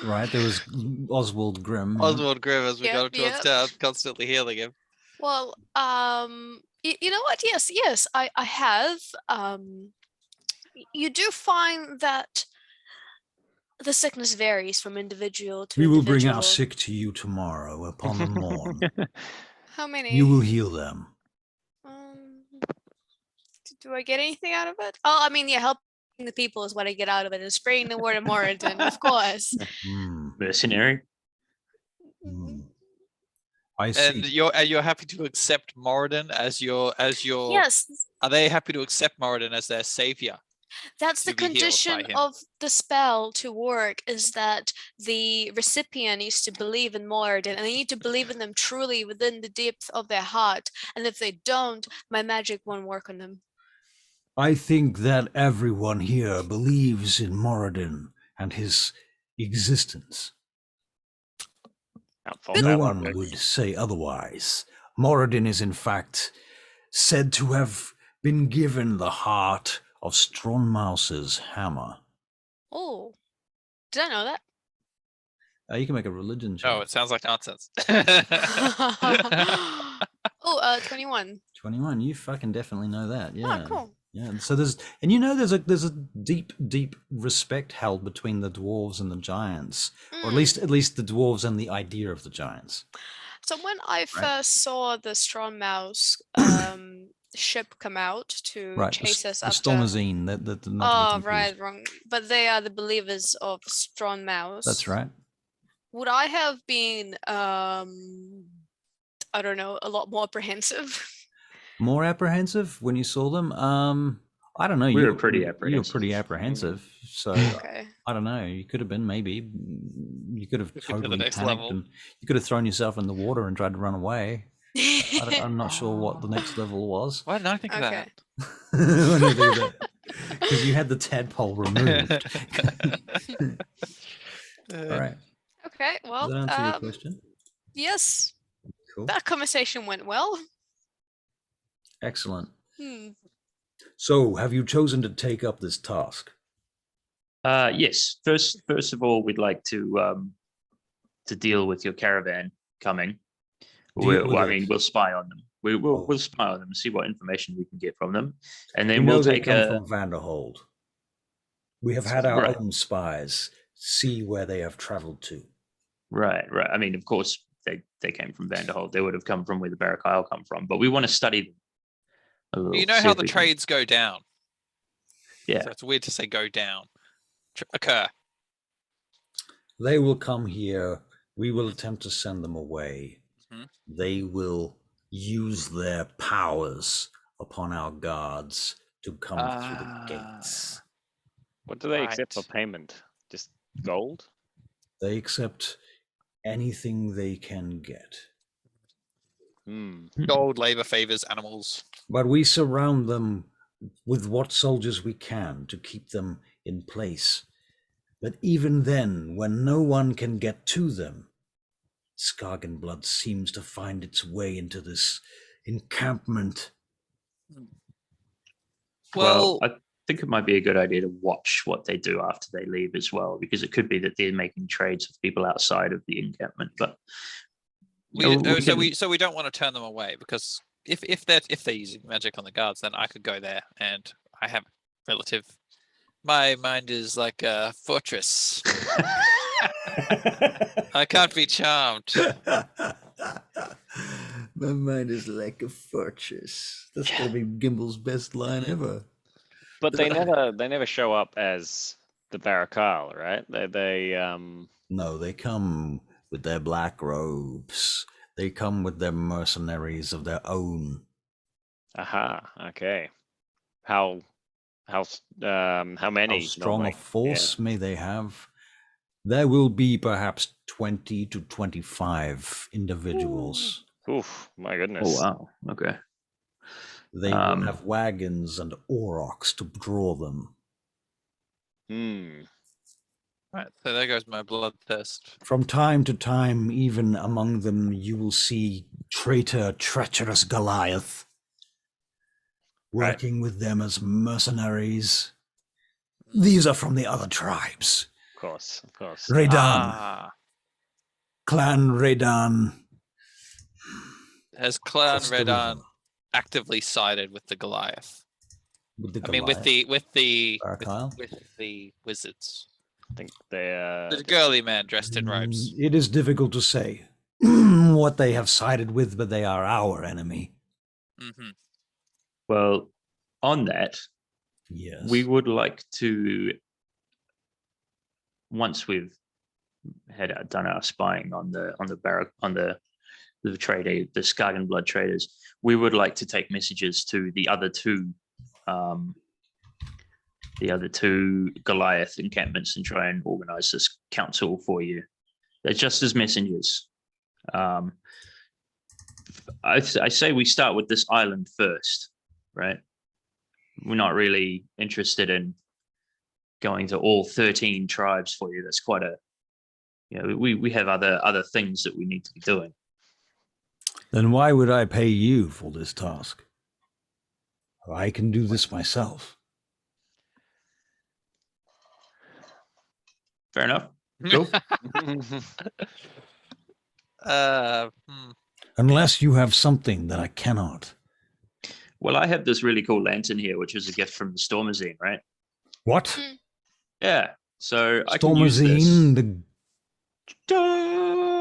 Speaker 1: Right, there was Oswald Grimm.
Speaker 3: Oswald Grimm, as we
Speaker 5: Yep,
Speaker 3: got him towards
Speaker 5: yep.
Speaker 3: town, constantly healing him.
Speaker 5: Well, you know what? Yes, I have. You do find that the sickness varies from individual to
Speaker 1: We will
Speaker 5: individual.
Speaker 1: bring our sick to you tomorrow upon the morn.
Speaker 5: How many?
Speaker 1: You will heal them.
Speaker 5: Do I get anything out of it? Oh, I mean, yeah, helping the people is what I get out of it, and spreading the word of Moradin, of course.
Speaker 2: Mercenary.
Speaker 1: I see.
Speaker 3: And you're happy to accept Moradin as your
Speaker 5: Yes,
Speaker 3: Are they happy to accept Moradin as their savior?
Speaker 5: that's the
Speaker 3: to be healed by
Speaker 5: condition
Speaker 3: him.
Speaker 5: of the spell to work, is that the recipient needs to believe in Moradin, and they need to believe in them truly within the depth of their heart. And if they don't, my magic won't work on them.
Speaker 1: I think that everyone here believes in Moradin and his existence. No one would say otherwise. Moradin is in fact said to have been given the heart of Stronmouse's hammer.
Speaker 5: Oh, did I know that?
Speaker 1: You can make a religion check.
Speaker 3: Oh, it sounds like nonsense.
Speaker 5: 21.
Speaker 1: 21. You fucking definitely know that. Yeah.
Speaker 5: Oh, cool.
Speaker 1: Yeah. So there's a deep respect held between the dwarves and the giants, or at least the dwarves and the idea of the giants.
Speaker 5: So when I first saw the Strong Mouse ship come out to
Speaker 1: Right.
Speaker 5: chase us
Speaker 1: The
Speaker 5: after.
Speaker 1: Stormazine. Not to be
Speaker 5: Oh,
Speaker 1: confused.
Speaker 5: right, wrong. But they are the believers of Strong Mouse.
Speaker 1: That's right.
Speaker 5: Would I have been, I don't know, a lot more apprehensive?
Speaker 1: More apprehensive when you saw them? I don't know.
Speaker 2: We
Speaker 1: you
Speaker 2: were pretty
Speaker 1: You were
Speaker 2: apprehensive.
Speaker 1: pretty apprehensive. So
Speaker 5: Okay.
Speaker 1: I don't know. You could have been maybe. You could have
Speaker 3: Took it to the
Speaker 1: totally
Speaker 3: next
Speaker 1: panicked,
Speaker 3: level.
Speaker 1: and you could have thrown yourself in the water and tried to run away. I'm not sure what the next level was.
Speaker 3: Why didn't I think of
Speaker 5: Okay.
Speaker 3: that?
Speaker 1: Because you had the tadpole removed. All right.
Speaker 5: Okay, well,
Speaker 1: Does that answer your question?
Speaker 5: yes,
Speaker 1: Cool.
Speaker 5: that conversation went well.
Speaker 1: Excellent.
Speaker 5: Hmm.
Speaker 1: So, have you chosen to take up this task?
Speaker 2: Yes. First of all, we'd like to deal with your caravan coming.
Speaker 1: Deal with it.
Speaker 2: We'll spy on them.
Speaker 1: Oh.
Speaker 2: We'll spy on them and see what information we can get from them, and
Speaker 1: We
Speaker 2: then
Speaker 1: know
Speaker 2: we'll
Speaker 1: they
Speaker 2: take
Speaker 1: come
Speaker 2: a.
Speaker 1: from Vanderhold. We have had our
Speaker 2: Right.
Speaker 1: own spies see where they have traveled to.
Speaker 2: Right. I mean, of course, they came from Vanderhold. They would have come from where the Barakyle come from, but we want to study them. A little,
Speaker 3: You know
Speaker 2: see
Speaker 3: how
Speaker 2: if
Speaker 3: the
Speaker 2: we can-
Speaker 3: trades go down.
Speaker 2: Yeah.
Speaker 3: So it's weird to say go down. Occur.
Speaker 1: They will come here. We will attempt to send them away.
Speaker 3: Mhm.
Speaker 1: They will use their powers upon our guards to come through the gates.
Speaker 4: What do they accept for
Speaker 3: Right.
Speaker 4: payment? Just gold?
Speaker 1: They accept anything they can get.
Speaker 4: Hmm.
Speaker 3: Gold, labor, favors, animals.
Speaker 1: But we surround them with what soldiers we can to keep them in place. But even then, when no one can get to them, Skargenblud seems to find its way into this encampment.
Speaker 3: Well,
Speaker 2: I think it might be a good idea to watch what they do after they leave as well, because it could be that they're making trades with people outside of the encampment. But
Speaker 3: we don't want to turn them away, because if they're using magic on the guards, then I could go there and I have relative. My mind is like a fortress. I can't be charmed.
Speaker 1: My mind is like a fortress. That's gonna be Gimble's best line ever.
Speaker 4: But they never show up as the Barakyle, right?
Speaker 1: No, they come with their black robes. They come with their mercenaries of their own.
Speaker 4: Aha, okay. How many?
Speaker 1: How strong
Speaker 4: normally?
Speaker 1: a force may they have? There will be perhaps 20 to 25 individuals.
Speaker 4: Oof, my goodness.
Speaker 2: oh wow, okay.
Speaker 1: They will have wagons and aurochs to draw them.
Speaker 4: Hmm.
Speaker 3: Right, so there goes my bloodthirst.
Speaker 1: From time to time, even among them, you will see treacherous Goliath working with them as mercenaries. These are from the other tribes.
Speaker 4: Of course.
Speaker 1: Redan, Clan Redan.
Speaker 3: Has Clan
Speaker 1: Across the
Speaker 3: Redan
Speaker 1: river.
Speaker 3: actively sided with the Goliath?
Speaker 1: With the
Speaker 3: I mean, with
Speaker 1: Goliath.
Speaker 3: the
Speaker 1: Barakyle?
Speaker 3: with the wizards.
Speaker 4: I think they
Speaker 3: The girly man dressed in robes.
Speaker 1: It is difficult to say what they have sided with, but they are our enemy.
Speaker 3: Mm-hmm.
Speaker 2: Well, on that,
Speaker 1: Yes.
Speaker 2: we would like to, once we've done our spying on the trader, the Skargenblud traders, we would like to take messages to the other two Goliath encampments and try and organize this council for you. They're just as messengers. I say we start with this island first, right? We're not really interested in going to all 13 tribes for you. That's quite a, we have other things that we need to be doing.
Speaker 1: Then why would I pay you for this task? I can do this myself.
Speaker 2: Fair enough. Cool.
Speaker 1: Unless you have something that I cannot.
Speaker 2: Well, I have this really cool lantern here, which is a gift from the Stormazine, right?
Speaker 1: What?
Speaker 2: Yeah. So I can use this.
Speaker 1: Stormazine,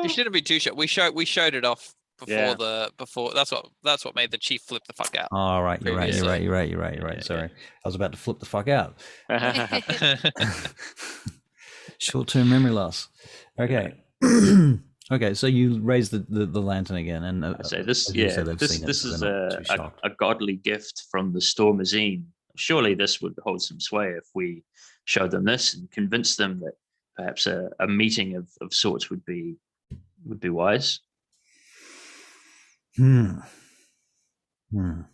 Speaker 3: You shouldn't be too sure. We showed it off before
Speaker 4: Yeah.
Speaker 3: before. That's what made the chief flip the fuck out.
Speaker 1: All right, you're right. You're
Speaker 3: Previously.
Speaker 1: right. You're right. You're right.
Speaker 4: Yeah,
Speaker 1: Sorry, I was about to flip the fuck out.
Speaker 4: yeah.
Speaker 1: Short-term memory loss. Okay. Okay, so you raise the lantern again, and
Speaker 2: I say this.
Speaker 1: as you
Speaker 2: Yeah,
Speaker 1: said, they've
Speaker 2: this
Speaker 1: seen it,
Speaker 2: this
Speaker 1: so
Speaker 2: is
Speaker 1: they're not too
Speaker 2: a
Speaker 1: shocked.
Speaker 2: godly gift from the Stormazine. Surely this would hold some sway if we showed them this and convinced them that perhaps a meeting of sorts would be wise.
Speaker 1: Hmm.
Speaker 2: And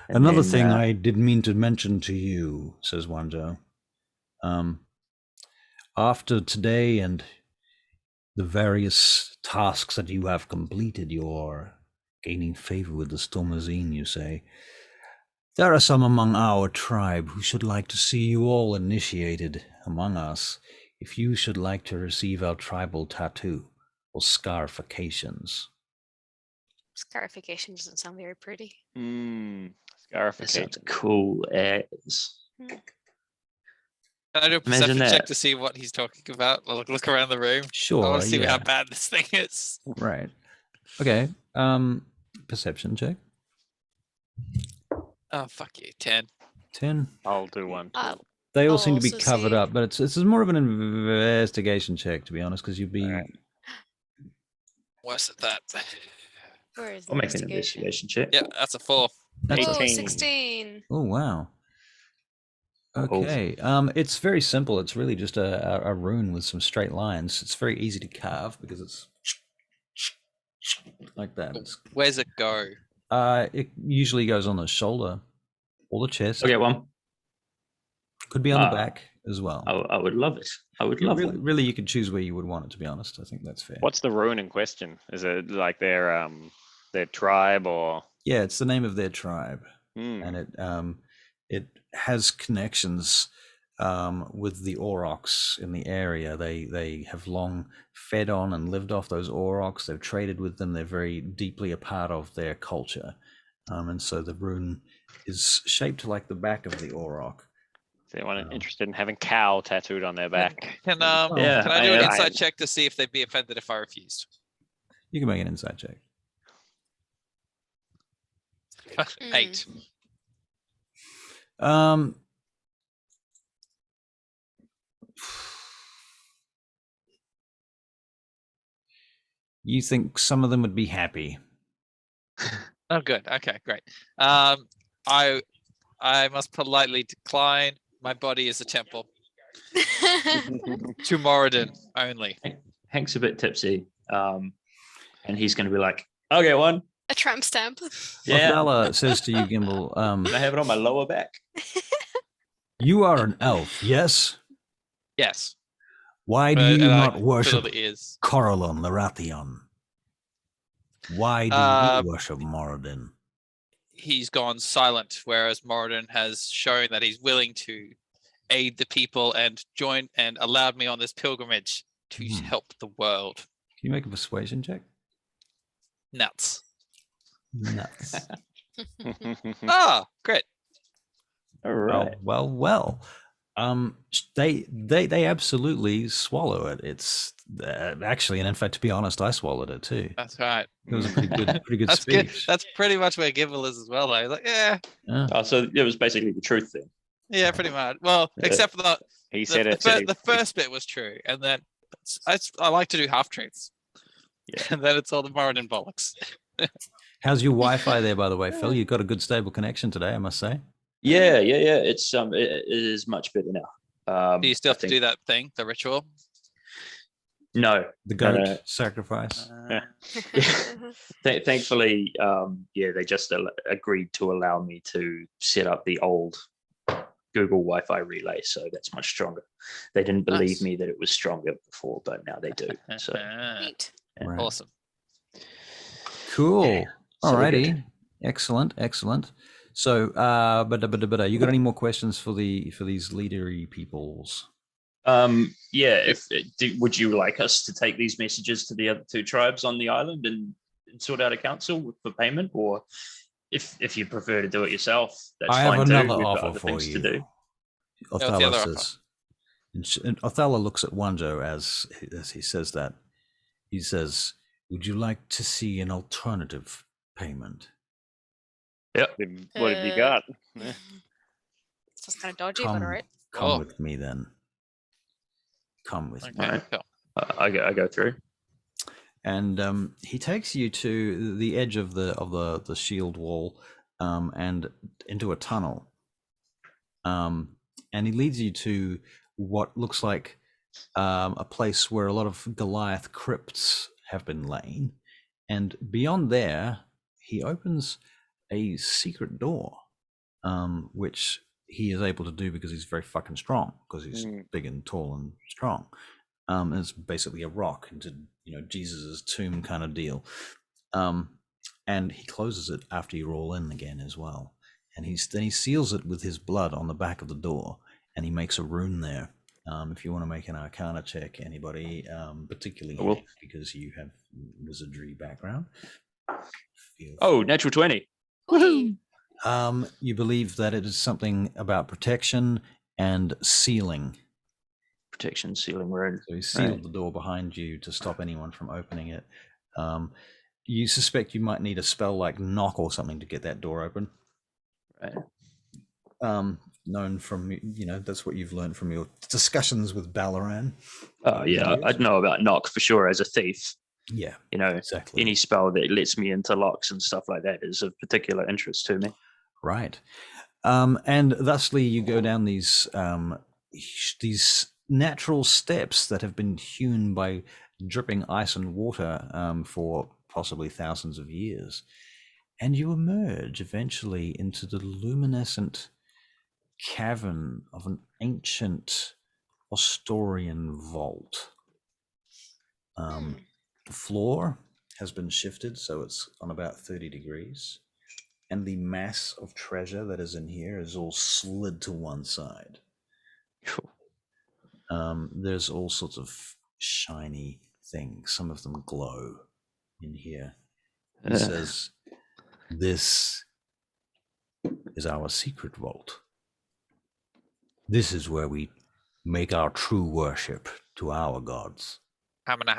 Speaker 1: Another
Speaker 2: then,
Speaker 1: thing I did mean to mention to you, says Wanjo. After today and the various tasks that you have completed, you're gaining favor with the Stormazine, you say. There are some among our tribe who should like to see you all initiated among us, if you should like to receive our tribal tattoo or scarifications.
Speaker 5: Scarification doesn't sound very pretty.
Speaker 2: that
Speaker 4: Scarification.
Speaker 2: sounds cool as.
Speaker 3: Can I do a
Speaker 2: Imagine
Speaker 3: perception check
Speaker 2: that.
Speaker 3: to see what he's talking about? Look around the room. I
Speaker 1: Sure,
Speaker 3: want to see
Speaker 1: yeah.
Speaker 3: how bad this thing is.
Speaker 1: Right. Okay. Perception check.
Speaker 3: Oh fuck you, 10.
Speaker 1: 10.
Speaker 4: I'll do one. Too.
Speaker 1: They all
Speaker 5: I'll
Speaker 1: seem to be
Speaker 5: also
Speaker 1: covered
Speaker 5: see-
Speaker 1: up, but it's more of an investigation check, to be honest, because you'd be.
Speaker 4: Alright.
Speaker 3: Worse at that.
Speaker 5: Where is the
Speaker 2: I'll make an
Speaker 5: investigation?
Speaker 2: investigation check.
Speaker 3: Yeah, that's a 4.
Speaker 1: That's
Speaker 5: Oh,
Speaker 4: 18.
Speaker 5: 16.
Speaker 1: Oh wow. Okay. It's very simple. It's really just a rune with some straight lines. It's very easy to carve because it's like that. It's,
Speaker 3: Where's it go?
Speaker 1: it usually goes on the shoulder or the chest.
Speaker 2: I'll get one.
Speaker 1: Could be on the
Speaker 2: Ah.
Speaker 1: back as well.
Speaker 2: I would love it. I would
Speaker 1: Yeah,
Speaker 2: love
Speaker 1: really,
Speaker 2: one.
Speaker 1: really, you could choose where you would want it. To be honest, I think that's fair.
Speaker 4: What's the rune in question? Is it like their tribe or?
Speaker 1: Yeah, it's the name of their tribe,
Speaker 4: Hmm.
Speaker 1: and it has connections with the Aurochs in the area. They have long fed on and lived off those Aurochs. They've traded with them. They're very deeply a part of their culture, and so the rune is shaped like the back of the Auroch.
Speaker 4: Is anyone interested in having cow tattooed on their back?
Speaker 3: Can
Speaker 2: Yeah,
Speaker 3: can I do an
Speaker 2: I-
Speaker 3: insight check to see if they'd be offended if I refused?
Speaker 1: You can make an insight check.
Speaker 3: 8.
Speaker 1: You think some of them would be happy?
Speaker 3: Oh, good. Okay, great. I must politely decline. My body is a temple to Moradin only.
Speaker 2: Hank's a bit tipsy, and he's going to be like, "I'll get one."
Speaker 5: A tramp stamp.
Speaker 2: Yeah.
Speaker 1: Othala says to you, Gimbal,
Speaker 2: Can I have it on my lower back?
Speaker 1: you are an elf, yes?
Speaker 3: Yes.
Speaker 1: Why do you
Speaker 3: and I
Speaker 1: not
Speaker 3: fill
Speaker 1: worship
Speaker 3: the ears.
Speaker 1: Coralon Larathion? Why do you worship Moradin?
Speaker 3: He's gone silent, whereas Moradin has shown that he's willing to aid the people and join and allowed me on this pilgrimage to help the world.
Speaker 1: Can you make a persuasion check?
Speaker 3: Nuts.
Speaker 1: Nuts.
Speaker 3: Ah, great.
Speaker 2: All right.
Speaker 1: Well. They absolutely swallow it. It's actually, and in fact, to be honest, I swallowed it too.
Speaker 3: That's right.
Speaker 1: It was a pretty good
Speaker 3: That's
Speaker 1: speech.
Speaker 3: good. That's pretty much where Gimbal is as well, though. Like, yeah,
Speaker 1: Yeah.
Speaker 2: So it was basically the truth thing.
Speaker 3: yeah, pretty much. Well,
Speaker 2: Yeah.
Speaker 3: except for
Speaker 4: He said it.
Speaker 3: the first bit was true, and then I like to do half truths.
Speaker 2: Yeah.
Speaker 3: And then it's all the Moradin bollocks.
Speaker 1: How's your Wi-Fi there, by the way, Phil? You've got a good stable connection today, I must say.
Speaker 2: Yeah. It's it is much better now.
Speaker 3: Do you still
Speaker 2: I
Speaker 3: have to do
Speaker 2: think-
Speaker 3: that thing, the ritual?
Speaker 2: No.
Speaker 1: The goat
Speaker 2: no.
Speaker 1: sacrifice.
Speaker 2: Thankfully, they just agreed to allow me to set up the old Google Wi-Fi relay, so that's much stronger. They didn't believe
Speaker 3: Nice.
Speaker 2: me that it was stronger before, but now they do. So
Speaker 5: Neat.
Speaker 1: Right.
Speaker 3: Awesome.
Speaker 1: Cool.
Speaker 2: Yeah, so we're
Speaker 1: Alrighty.
Speaker 2: good.
Speaker 1: Excellent. So, but you got any more questions for these leadery peoples?
Speaker 2: Would you like us to take these messages to the other two tribes on the island and sort out a council for payment, or if you prefer to do it yourself, that's
Speaker 1: I
Speaker 2: fine
Speaker 1: have
Speaker 2: too.
Speaker 1: another
Speaker 2: We've got
Speaker 1: offer
Speaker 2: other
Speaker 1: for
Speaker 2: things
Speaker 1: you.
Speaker 2: to do.
Speaker 3: what's the
Speaker 1: Othala
Speaker 3: other offer?
Speaker 1: says, and Othala looks at Wanjo as he says that. He says, "Would you like to see an alternative payment?"
Speaker 2: Yep.
Speaker 4: What have you got?
Speaker 5: Sounds kind of dodgy, but all right.
Speaker 1: Come
Speaker 3: Oh.
Speaker 1: with me then. Come with me.
Speaker 3: Okay.
Speaker 2: Alright.
Speaker 3: Cool.
Speaker 2: I go through.
Speaker 1: And he takes you to the edge of the shield wall, and into a tunnel. And he leads you to what looks like a place where a lot of Goliath crypts have been laying. And beyond there, he opens a secret door, which he is able to do because he's very fucking strong, because he's big and tall and strong. And it's basically a rock into, Jesus's tomb kind of deal. And he closes it after you're all in again as well. And then he seals it with his blood on the back of the door, and he makes a rune there. If you want to make an Arcana check, anybody, particularly
Speaker 2: I will.
Speaker 1: Hank, because you have wizardry background.
Speaker 2: Natural 20.
Speaker 5: Woohoo.
Speaker 1: You believe that it is something about protection and sealing.
Speaker 2: Protection, sealing rune.
Speaker 1: So he sealed the door behind you to stop anyone from opening it. You suspect you might need a spell like knock or something to get that door open.
Speaker 2: Right.
Speaker 1: Known from, that's what you've learned from your discussions with Ballaran.
Speaker 2: Oh yeah, I'd know about knock for sure as a thief.
Speaker 1: Yeah,
Speaker 2: Exactly. Any spell that lets me into locks and stuff like that is of particular interest to me.
Speaker 1: Right. And thusly you go down these natural steps that have been hewn by dripping ice and water for possibly thousands of years. And you emerge eventually into the luminescent cavern of an ancient Ostorian vault. The floor has been shifted, so it's on about 30 degrees. And the mass of treasure that is in here is all slid to one side.
Speaker 2: Cool.
Speaker 1: There's all sorts of shiny things. Some of them glow in here. He says, "This is our secret vault. This is where we make our true worship to our gods."
Speaker 3: Hamana.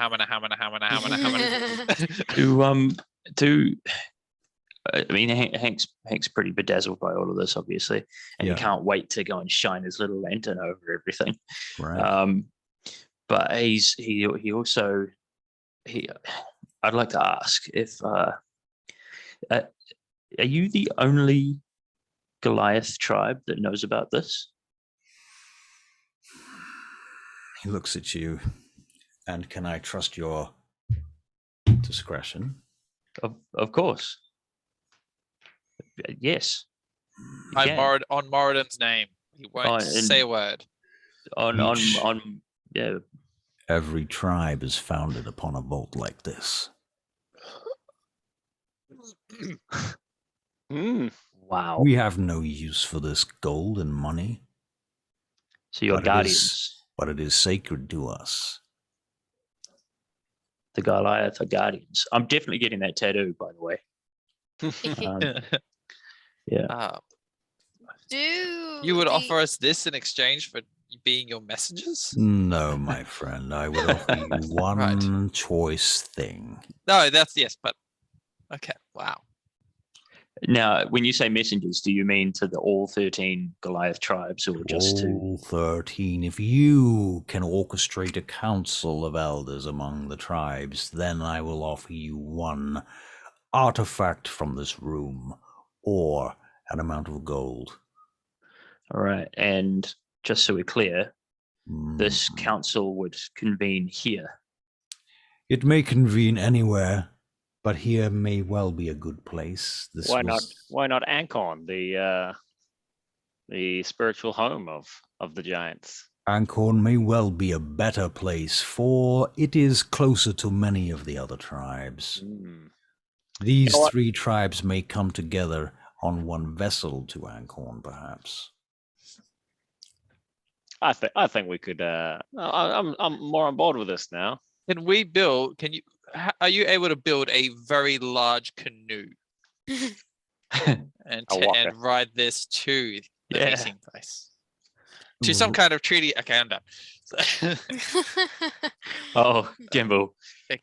Speaker 2: Hank's pretty bedazzled by all of this, obviously, and he can't wait to go and shine his little lantern over everything.
Speaker 1: Right.
Speaker 2: But I'd like to ask if are you the only Goliath tribe that knows about this?
Speaker 1: He looks at you, and can I trust your discretion?
Speaker 2: Of course. Yes.
Speaker 3: I borrowed on Moradin's name. He won't say a word.
Speaker 2: Yeah.
Speaker 1: Every tribe is founded upon a vault like this.
Speaker 2: Wow.
Speaker 1: We have no use for this gold and money.
Speaker 2: So you're guardians.
Speaker 1: But it is sacred to us.
Speaker 2: The Goliath are guardians. I'm definitely getting that tattoo, by the way. Yeah.
Speaker 3: You would offer us this in exchange for being your messengers?
Speaker 1: No, my friend. I would offer you one choice thing.
Speaker 3: No, yes, but okay. Wow.
Speaker 2: Now, when you say messengers, do you mean to all 13 Goliath tribes, or just to
Speaker 1: all 13? If you can orchestrate a council of elders among the tribes, then I will offer you one artifact from this room or an amount of gold.
Speaker 2: All right. And just so we're clear, this council would convene here.
Speaker 1: It may convene anywhere, but here may well be a good place.
Speaker 4: Why not Ancon, the spiritual home of the giants?
Speaker 1: Ancon may well be a better place, for it is closer to many of the other tribes. These three tribes may come together on one vessel to Ancon, perhaps.
Speaker 4: I think we could. I'm more on board with this now.
Speaker 3: Are you able to build a very large canoe and ride this to the meeting place? To some kind of treaty. Okay, I'm done.
Speaker 2: Oh, Gimbal,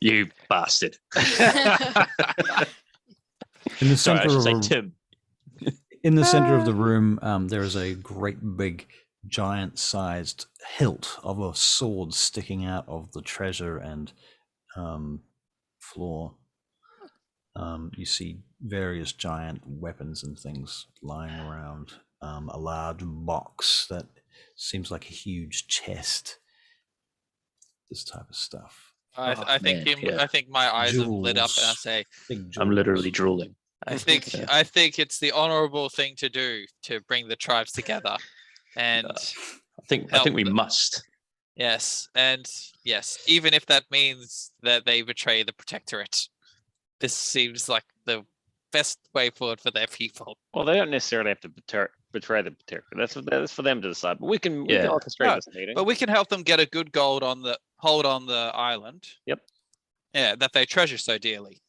Speaker 2: you bastard.
Speaker 1: In the
Speaker 2: Sorry, I
Speaker 1: center
Speaker 2: should
Speaker 1: of
Speaker 2: say
Speaker 1: a,
Speaker 2: Tim.
Speaker 1: in the center of the room, there is a great big, giant-sized hilt of a sword sticking out of the treasure and floor. You see various giant weapons and things lying around. A large box that seems like a huge chest. This type of stuff.
Speaker 3: I think
Speaker 2: man, yeah.
Speaker 3: I think my eyes have lit up, and I
Speaker 1: Jewels.
Speaker 3: say,
Speaker 1: Big
Speaker 2: I'm literally
Speaker 1: jewels.
Speaker 2: drooling.
Speaker 3: I think
Speaker 2: Yeah.
Speaker 3: I think it's the honorable thing to do to bring the tribes together, and
Speaker 2: I think we must.
Speaker 3: yes, and yes, even if that means that they betray the protectorate, this seems like the best way forward for their people.
Speaker 4: Well, they don't necessarily have to betray the protectorate. That's for them to decide. But we can
Speaker 2: Yeah.
Speaker 4: orchestrate
Speaker 3: No,
Speaker 4: this meeting.
Speaker 3: But we can help them get a good hold on the island.
Speaker 4: Yep.
Speaker 3: Yeah, that they treasure so dearly.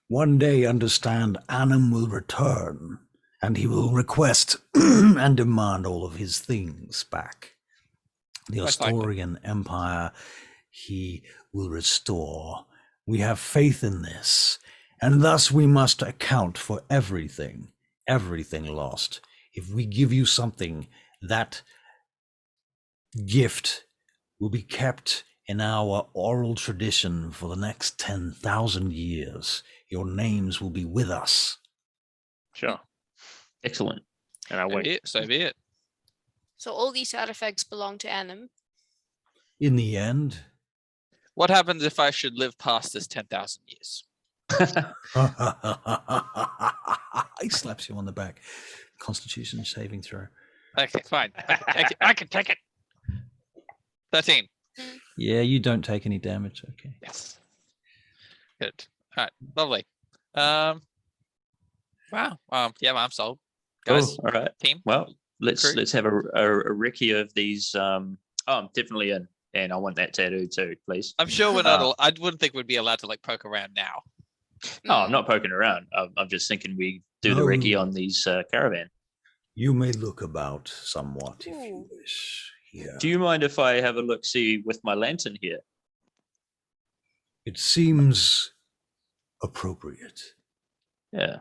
Speaker 1: One day, understand, Annam will return, and he will request and demand all of his things back. The
Speaker 3: Most likely.
Speaker 1: Asturian Empire he will restore. We have faith in this, and thus we must account for everything lost. If we give you something, that gift will be kept in our oral tradition for the next 10,000 years. Your names will be with us.
Speaker 4: Sure.
Speaker 2: Excellent.
Speaker 4: And I wait.
Speaker 3: So be it.
Speaker 5: So all these artifacts belong to Annam.
Speaker 1: In the end,
Speaker 3: What happens if I should live past this 10,000 years?
Speaker 1: he slaps you on the back. Constitution saving throw.
Speaker 3: Okay, fine. I can take it. 13.
Speaker 1: Yeah, you don't take any damage. Okay.
Speaker 3: Yes. Good. All right. Lovely. Wow. Yeah, I'm sold. Guys,
Speaker 2: Cool. All right.
Speaker 3: team.
Speaker 2: Well, let's
Speaker 3: Crew.
Speaker 2: have a recce of these. I'm definitely in, and I want that tattoo too, please.
Speaker 3: I'm sure we're not. I wouldn't think we'd be allowed to like poke around now.
Speaker 2: No, I'm not poking around. I'm just thinking we do the recce on these caravan.
Speaker 1: You may look about somewhat if you
Speaker 5: Ooh.
Speaker 1: wish. Yeah.
Speaker 2: Do you mind if I have a look-see with my lantern here?
Speaker 1: It seems appropriate.
Speaker 2: Yeah,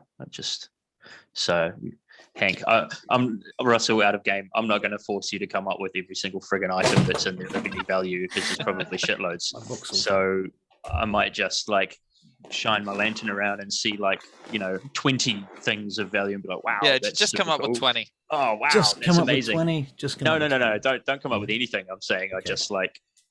Speaker 2: Hank, I'm Russell out of game. I'm not going to force you to come up with every single friggin' item that's in there of any value because there's probably shitloads. So I might just like shine my lantern around and see 20 things of value and be like, wow.
Speaker 3: Yeah,
Speaker 2: that's
Speaker 3: just come
Speaker 2: super
Speaker 3: up with
Speaker 2: cool.
Speaker 3: 20.
Speaker 2: Oh wow,
Speaker 1: Just
Speaker 2: that's
Speaker 1: come up
Speaker 2: amazing.
Speaker 1: with 20. Just come
Speaker 2: No.
Speaker 1: up with 20.
Speaker 2: Don't come up with anything. I'm saying
Speaker 1: Okay.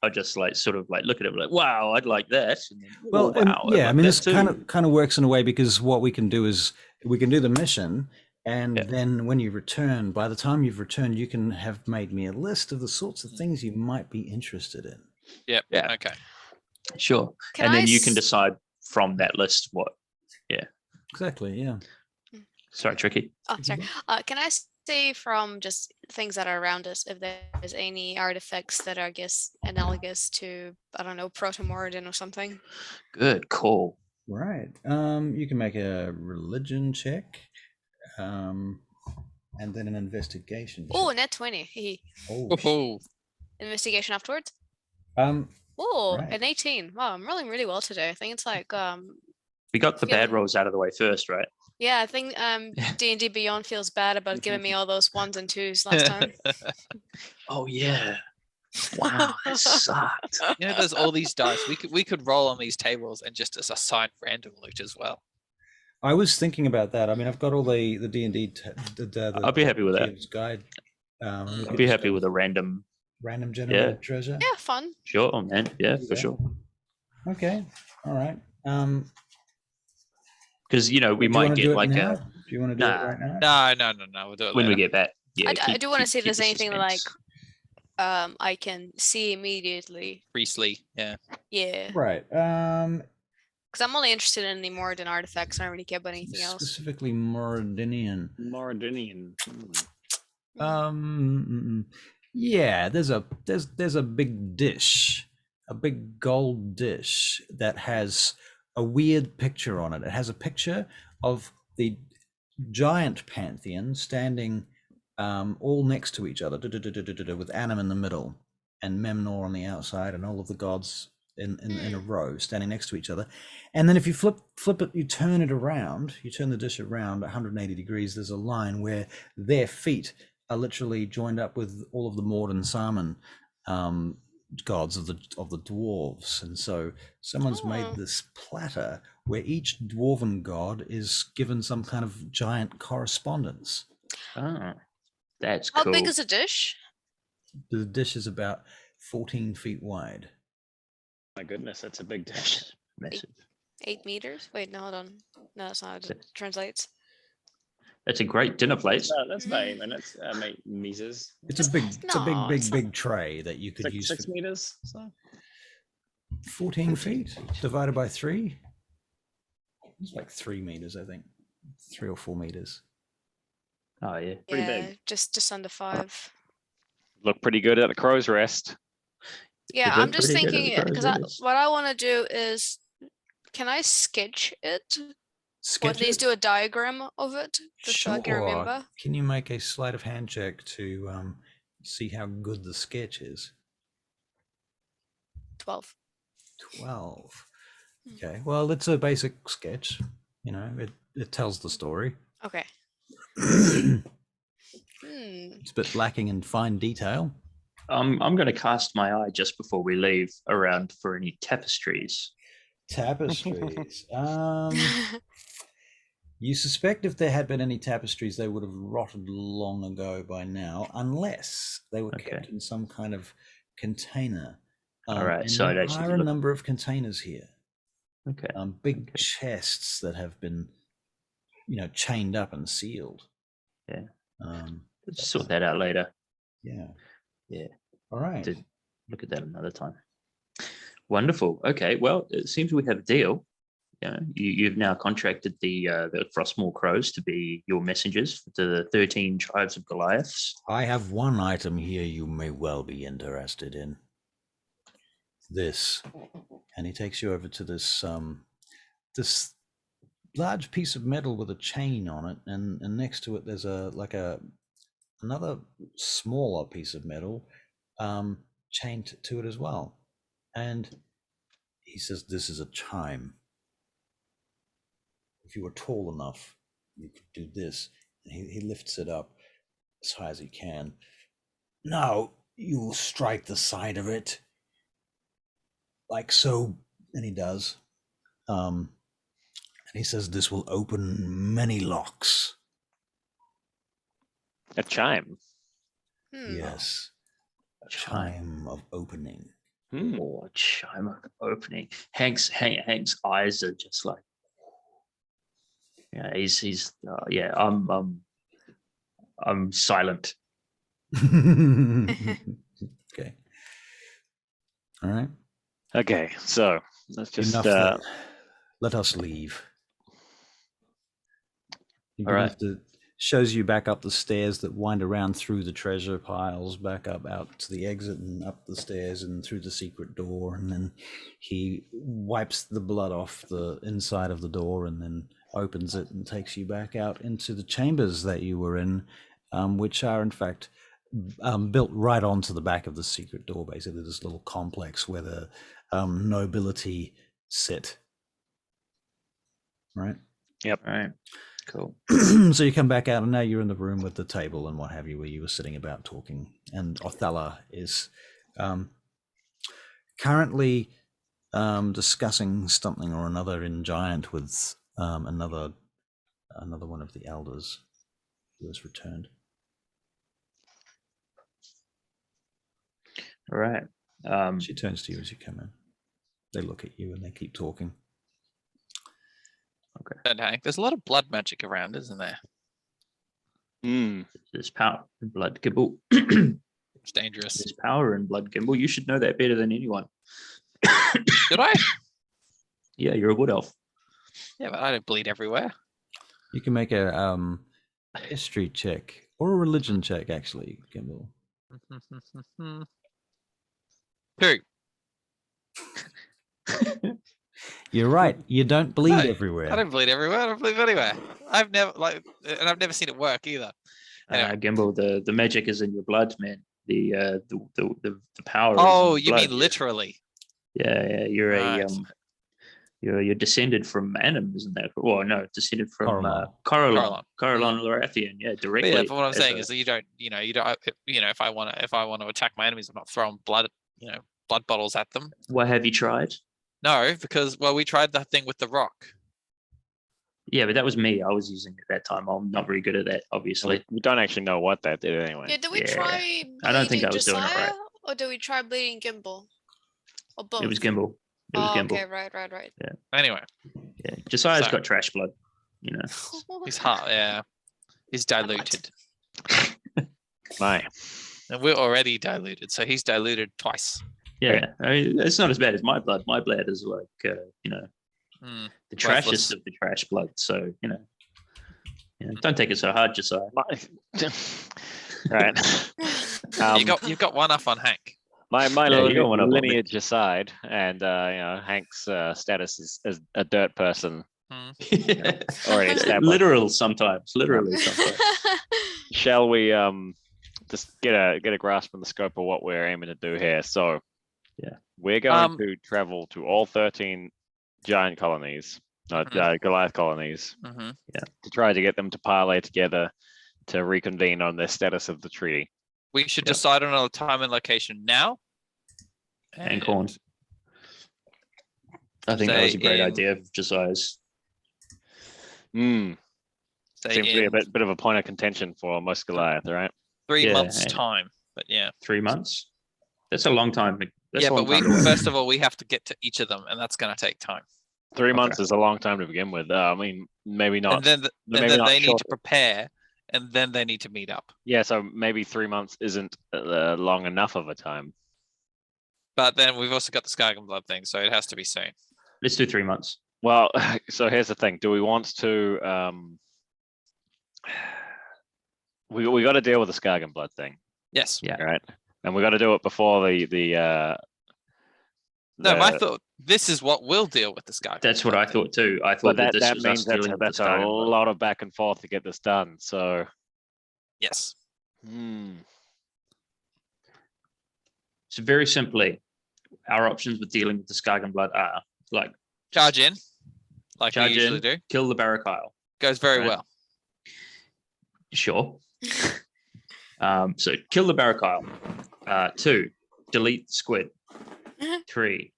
Speaker 2: I just sort of look at it like, wow, I'd like that. And then,
Speaker 1: Well,
Speaker 2: wow, I'd
Speaker 1: yeah, I
Speaker 2: like
Speaker 1: mean,
Speaker 2: that
Speaker 1: this
Speaker 2: too.
Speaker 1: kind of works in a way because what we can do is we can do the mission, and
Speaker 2: Yeah.
Speaker 1: then when you return, by the time you've returned, you can have made me a list of the sorts of things you might be interested in.
Speaker 3: Yep.
Speaker 2: Yeah.
Speaker 3: Okay.
Speaker 2: Sure.
Speaker 5: Can
Speaker 2: and
Speaker 5: I
Speaker 2: then you can
Speaker 5: s-
Speaker 2: decide from that list what.
Speaker 1: Exactly. Yeah.
Speaker 2: Sorry, Tricky.
Speaker 5: Oh, sorry. Can I say from just things that are around us, if there's any artifacts that are, I guess, analogous to, I don't know, Proto-Moradin or something?
Speaker 2: Good call.
Speaker 1: Right. You can make a religion check, and then an investigation check.
Speaker 5: Oh, net 20. Hee.
Speaker 1: Oh,
Speaker 3: Oh,
Speaker 5: Investigation afterwards?
Speaker 1: right.
Speaker 5: An 18. Wow, I'm rolling really well today. I think it's like
Speaker 2: We got the bad
Speaker 5: Feeling-
Speaker 2: rolls out of the way first, right?
Speaker 5: yeah, I think D&D Beyond feels bad about giving me all those 1s and 2s last time.
Speaker 2: Oh yeah. Wow, that sucked.
Speaker 3: there's all these dice. We could roll on these tables and just assign random loot as well.
Speaker 1: I was thinking about that. I mean, I've got all the D&D.
Speaker 2: I'd be happy with that.
Speaker 1: GM's guide. We
Speaker 2: I'd
Speaker 1: could
Speaker 2: be
Speaker 1: just
Speaker 2: happy
Speaker 1: go
Speaker 2: with a random.
Speaker 1: random generated treasure.
Speaker 5: Yeah, fun.
Speaker 2: Sure, man. Yeah,
Speaker 1: Do
Speaker 2: for
Speaker 1: that.
Speaker 2: sure.
Speaker 1: Okay. All right.
Speaker 2: Because we
Speaker 1: do you
Speaker 2: might
Speaker 1: wanna
Speaker 2: get
Speaker 1: do it
Speaker 2: like
Speaker 1: now?
Speaker 2: a
Speaker 1: Do you want to do
Speaker 2: Nah.
Speaker 1: it right now?
Speaker 3: No. We'll do it
Speaker 2: when we
Speaker 3: later.
Speaker 2: get back. Yeah,
Speaker 5: I do want to see if
Speaker 2: keep
Speaker 5: there's
Speaker 2: the
Speaker 5: anything like
Speaker 2: suspense.
Speaker 5: I can see immediately.
Speaker 3: Priestley. Yeah.
Speaker 5: Yeah,
Speaker 1: Right.
Speaker 5: because I'm only interested in the Moradin artifacts. I don't really care about anything else.
Speaker 1: Specifically Moradinian.
Speaker 4: Mardinian.
Speaker 1: Yeah, there's a big dish, a big gold dish that has a weird picture on it. It has a picture of the giant pantheon standing all next to each other with Annam in the middle. and Memnor on the outside, and all of the gods in a row standing next to each other. And then if you flip it, you turn it around, you turn the dish around 180 degrees, there's a line where their feet are literally joined up with all of the Mord and Saman gods of the dwarves. And so someone's made this platter where each dwarven god is given some kind of giant correspondence.
Speaker 2: Oh, that's
Speaker 5: How
Speaker 2: cool.
Speaker 5: big is a dish?
Speaker 1: The dish is about 14 feet wide.
Speaker 4: My goodness, that's a big dish.
Speaker 2: Massive.
Speaker 5: 8 meters? Wait, no, hold on. No, that's not how it translates.
Speaker 2: That's a great dinner plate.
Speaker 4: That's about 8 minutes. 8 meters.
Speaker 1: It's a big
Speaker 5: it's
Speaker 1: big tray that you could use
Speaker 4: 6
Speaker 1: for
Speaker 4: meters. So
Speaker 1: 14 feet divided by 3. It's like 3 meters, I think. 3 or 4 meters.
Speaker 2: Oh yeah.
Speaker 4: Pretty
Speaker 5: Yeah,
Speaker 4: big.
Speaker 5: just under 5.
Speaker 4: look pretty good at the crow's rest.
Speaker 5: Yeah,
Speaker 2: They
Speaker 5: I'm
Speaker 2: look
Speaker 5: just
Speaker 2: pretty good at
Speaker 5: thinking
Speaker 2: the
Speaker 5: because
Speaker 2: Crow's
Speaker 5: what I want to do is, can I sketch it? Or at
Speaker 1: Sketch
Speaker 5: least
Speaker 1: it?
Speaker 5: do a diagram of it, just so I can remember.
Speaker 1: Can you make a sleight of hand check to see how good the sketch is?
Speaker 5: 12.
Speaker 1: 12. Okay. Well, it's a basic sketch. You know, it tells the story.
Speaker 5: Okay.
Speaker 1: It's a bit lacking in fine detail.
Speaker 2: I'm going to cast my eye just before we leave around for any tapestries.
Speaker 1: Tapestries. You suspect if there had been any tapestries, they would have rotted long ago by now, unless they were kept in some kind of container.
Speaker 2: All right,
Speaker 1: and
Speaker 2: so
Speaker 1: there
Speaker 2: I'd actually
Speaker 1: are a
Speaker 2: look-
Speaker 1: number of containers here.
Speaker 2: Okay.
Speaker 1: Big chests that have been, chained up and sealed.
Speaker 2: Yeah.
Speaker 1: Let's
Speaker 2: Sort that out later.
Speaker 1: Yeah.
Speaker 2: Yeah.
Speaker 1: All right.
Speaker 2: To look at that another time. Wonderful. Okay. Well, it seems we have a deal. You've now contracted the Frostmoor crows to be your messengers to the 13 tribes of Goliaths.
Speaker 1: I have one item here you may well be interested in. This, and he takes you over to this this large piece of metal with a chain on it, and next to it there's another smaller piece of metal chained to it as well. And he says, "This is a chime. If you were tall enough, you could do this." And he lifts it up as high as he can. "Now you will strike the side of it, like so," and he does. And he says, "This will open many locks."
Speaker 4: A chime.
Speaker 1: Yes, a chime of opening.
Speaker 2: Oh, chime of opening. Hank's eyes are just like, yeah, he's yeah. I'm silent.
Speaker 1: Okay. All right.
Speaker 4: Okay, so let's just
Speaker 1: Enough that. Let us leave.
Speaker 2: All right.
Speaker 1: Shows you back up the stairs that wind around through the treasure piles, back up out to the exit and up the stairs and through the secret door. And then he wipes the blood off the inside of the door and then opens it and takes you back out into the chambers that you were in, which are in fact built right onto the back of the secret door, basically this little complex where the nobility sit. Right?
Speaker 4: Yep.
Speaker 2: All right. Cool.
Speaker 1: So you come back out and now you're in the room with the table and what have you, where you were sitting about talking. And Othala is currently discussing something or another in Giant with another one of the elders who has returned.
Speaker 2: All right.
Speaker 1: She turns to you as you come in. They look at you and they keep talking.
Speaker 2: Okay.
Speaker 3: And Hank, there's a lot of blood magic around, isn't there?
Speaker 2: There's power in blood, Gimble.
Speaker 3: It's dangerous.
Speaker 2: There's power in blood, Gimble. You should know that better than anyone.
Speaker 3: Did I?
Speaker 2: Yeah, you're a wood elf.
Speaker 3: Yeah, but I don't bleed everywhere.
Speaker 1: You can make a history check or a religion check, actually, Gimbal.
Speaker 3: 2.
Speaker 1: You're right. You don't bleed
Speaker 3: No,
Speaker 1: everywhere.
Speaker 3: I don't bleed everywhere. I don't bleed anywhere. I've never seen it work either. Anyway.
Speaker 2: Gimble, the magic is in your blood, man. the power.
Speaker 3: Oh,
Speaker 2: is in
Speaker 3: you
Speaker 2: blood,
Speaker 3: mean literally?
Speaker 2: Yeah, you're
Speaker 3: Right.
Speaker 2: you're descended from Adam, isn't that? Well, no, descended from
Speaker 3: Corellon.
Speaker 2: Corellon Lorathian. Yeah,
Speaker 3: But
Speaker 2: directly.
Speaker 3: yeah, but what I'm
Speaker 2: as
Speaker 3: saying
Speaker 2: a-
Speaker 3: is that you don't, if I want to attack my enemies, I'm not throwing blood, blood bottles at them.
Speaker 2: What have you tried?
Speaker 3: No, because we tried the thing with the rock.
Speaker 2: Yeah, but that was me. I was using it at that time. I'm not very good at that, obviously.
Speaker 4: We don't actually know what that did anyway.
Speaker 5: Yeah, do we
Speaker 2: Yeah.
Speaker 5: try
Speaker 2: I don't think
Speaker 5: bleeding
Speaker 2: I was doing it
Speaker 5: Josiah,
Speaker 2: right.
Speaker 5: or do we try bleeding Gimbal? Or both?
Speaker 2: It was Gimbal. It was
Speaker 5: Oh,
Speaker 2: Gimbal.
Speaker 5: okay, right.
Speaker 3: Anyway,
Speaker 2: Yeah, Josiah's
Speaker 3: So-
Speaker 2: got trash blood. You know.
Speaker 3: he's hot. Yeah, he's diluted,
Speaker 4: My.
Speaker 3: and we're already diluted, so he's diluted twice.
Speaker 2: Yeah, I mean, it's not as bad as my blood. My blood is like,
Speaker 3: Hmm.
Speaker 2: the trashest
Speaker 3: Worthless.
Speaker 2: of the trash blood. So, don't take it so hard, Josiah.
Speaker 4: Right.
Speaker 3: You've got one up on Hank.
Speaker 4: My
Speaker 2: Yeah, you got one up on me.
Speaker 4: lineage aside, and Hank's status is a dirt person already established.
Speaker 2: Literally sometimes.
Speaker 4: Shall we just get a grasp on the scope of what we're aiming to do here? So,
Speaker 2: Yeah.
Speaker 4: we're going to travel to all 13 giant colonies, Goliath colonies,
Speaker 3: Mhm.
Speaker 4: to try to get them to parlay together to reconvene on their status of the treaty.
Speaker 3: We should
Speaker 2: Yep.
Speaker 3: decide on a time and location now.
Speaker 2: And corn. I think that was a
Speaker 3: Say
Speaker 2: great
Speaker 3: in-
Speaker 2: idea of Josiah's.
Speaker 4: Hmm.
Speaker 3: Say
Speaker 4: Seems to be a
Speaker 3: in
Speaker 4: bit of a point of contention for most Goliath, right?
Speaker 3: 3
Speaker 2: Yeah,
Speaker 3: months'
Speaker 2: and-
Speaker 3: time. But yeah.
Speaker 2: 3 months. That's a long time. That's
Speaker 3: Yeah,
Speaker 2: a long
Speaker 3: but
Speaker 2: time to wait.
Speaker 3: first of all, we have to get to each of them, and that's going to take time.
Speaker 4: 3 months
Speaker 2: Okay.
Speaker 4: is a long time to begin with. I mean, maybe not.
Speaker 3: And then
Speaker 4: maybe not
Speaker 3: they need
Speaker 4: short.
Speaker 3: to prepare, and then they need to meet up.
Speaker 4: Yeah, so maybe 3 months isn't long enough of a time.
Speaker 3: But then we've also got the Skargenblud thing, so it has to be soon.
Speaker 2: Let's do 3 months.
Speaker 4: Well, so here's the thing. Do we want to? We got to deal with the Skargenblud thing,
Speaker 3: Yes.
Speaker 2: Yeah.
Speaker 4: right? And we got to do it before
Speaker 3: No, I thought this is what we'll deal with the Skargenblud.
Speaker 2: That's what I
Speaker 3: thing.
Speaker 2: thought too. I
Speaker 4: But
Speaker 2: thought that
Speaker 4: that
Speaker 2: this was
Speaker 4: means
Speaker 2: us dealing with the
Speaker 4: that's a
Speaker 2: Skargenblud.
Speaker 4: lot of back and forth to get this done. So,
Speaker 3: Yes.
Speaker 2: So very simply, our options with dealing with the Skargenblud are like
Speaker 3: Charge in, like
Speaker 2: charge
Speaker 3: we usually
Speaker 2: in,
Speaker 3: do.
Speaker 2: kill the Barakyle.
Speaker 3: Goes very
Speaker 2: Right.
Speaker 3: well.
Speaker 2: Sure. So kill the Barakyle. 2, delete the squid. 3,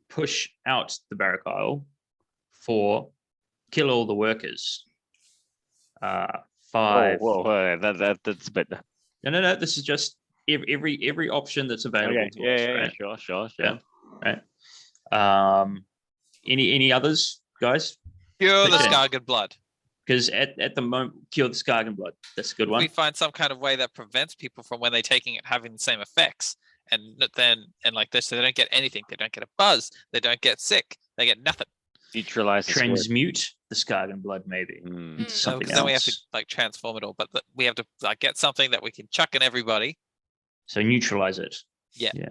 Speaker 2: push out the Barakyle. 4, kill all the workers. 5.
Speaker 4: whoa, that's a bit.
Speaker 2: No. This is just every option that's available
Speaker 4: Okay,
Speaker 2: to us.
Speaker 4: yeah,
Speaker 2: Right?
Speaker 4: sure.
Speaker 2: Yeah. Right. Any others, guys?
Speaker 3: Cure the
Speaker 2: Okay.
Speaker 3: Skargenblud.
Speaker 2: Because at the moment, cure the Skargenblud. That's a good
Speaker 3: If
Speaker 2: one.
Speaker 3: we find some kind of way that prevents people from when they're taking it having the same effects, and like this, so they don't get anything. They don't get a buzz. They don't get sick. They get nothing.
Speaker 4: Neutralize the squid.
Speaker 2: Transmute the Skargenblud, maybe.
Speaker 4: Mm.
Speaker 2: Into
Speaker 5: Mm.
Speaker 3: So,
Speaker 2: something
Speaker 3: because then we have to
Speaker 2: else.
Speaker 3: like transform it all, but we have to like get something that we can chuck in everybody.
Speaker 2: So neutralize it.
Speaker 3: Yeah.
Speaker 2: Yeah.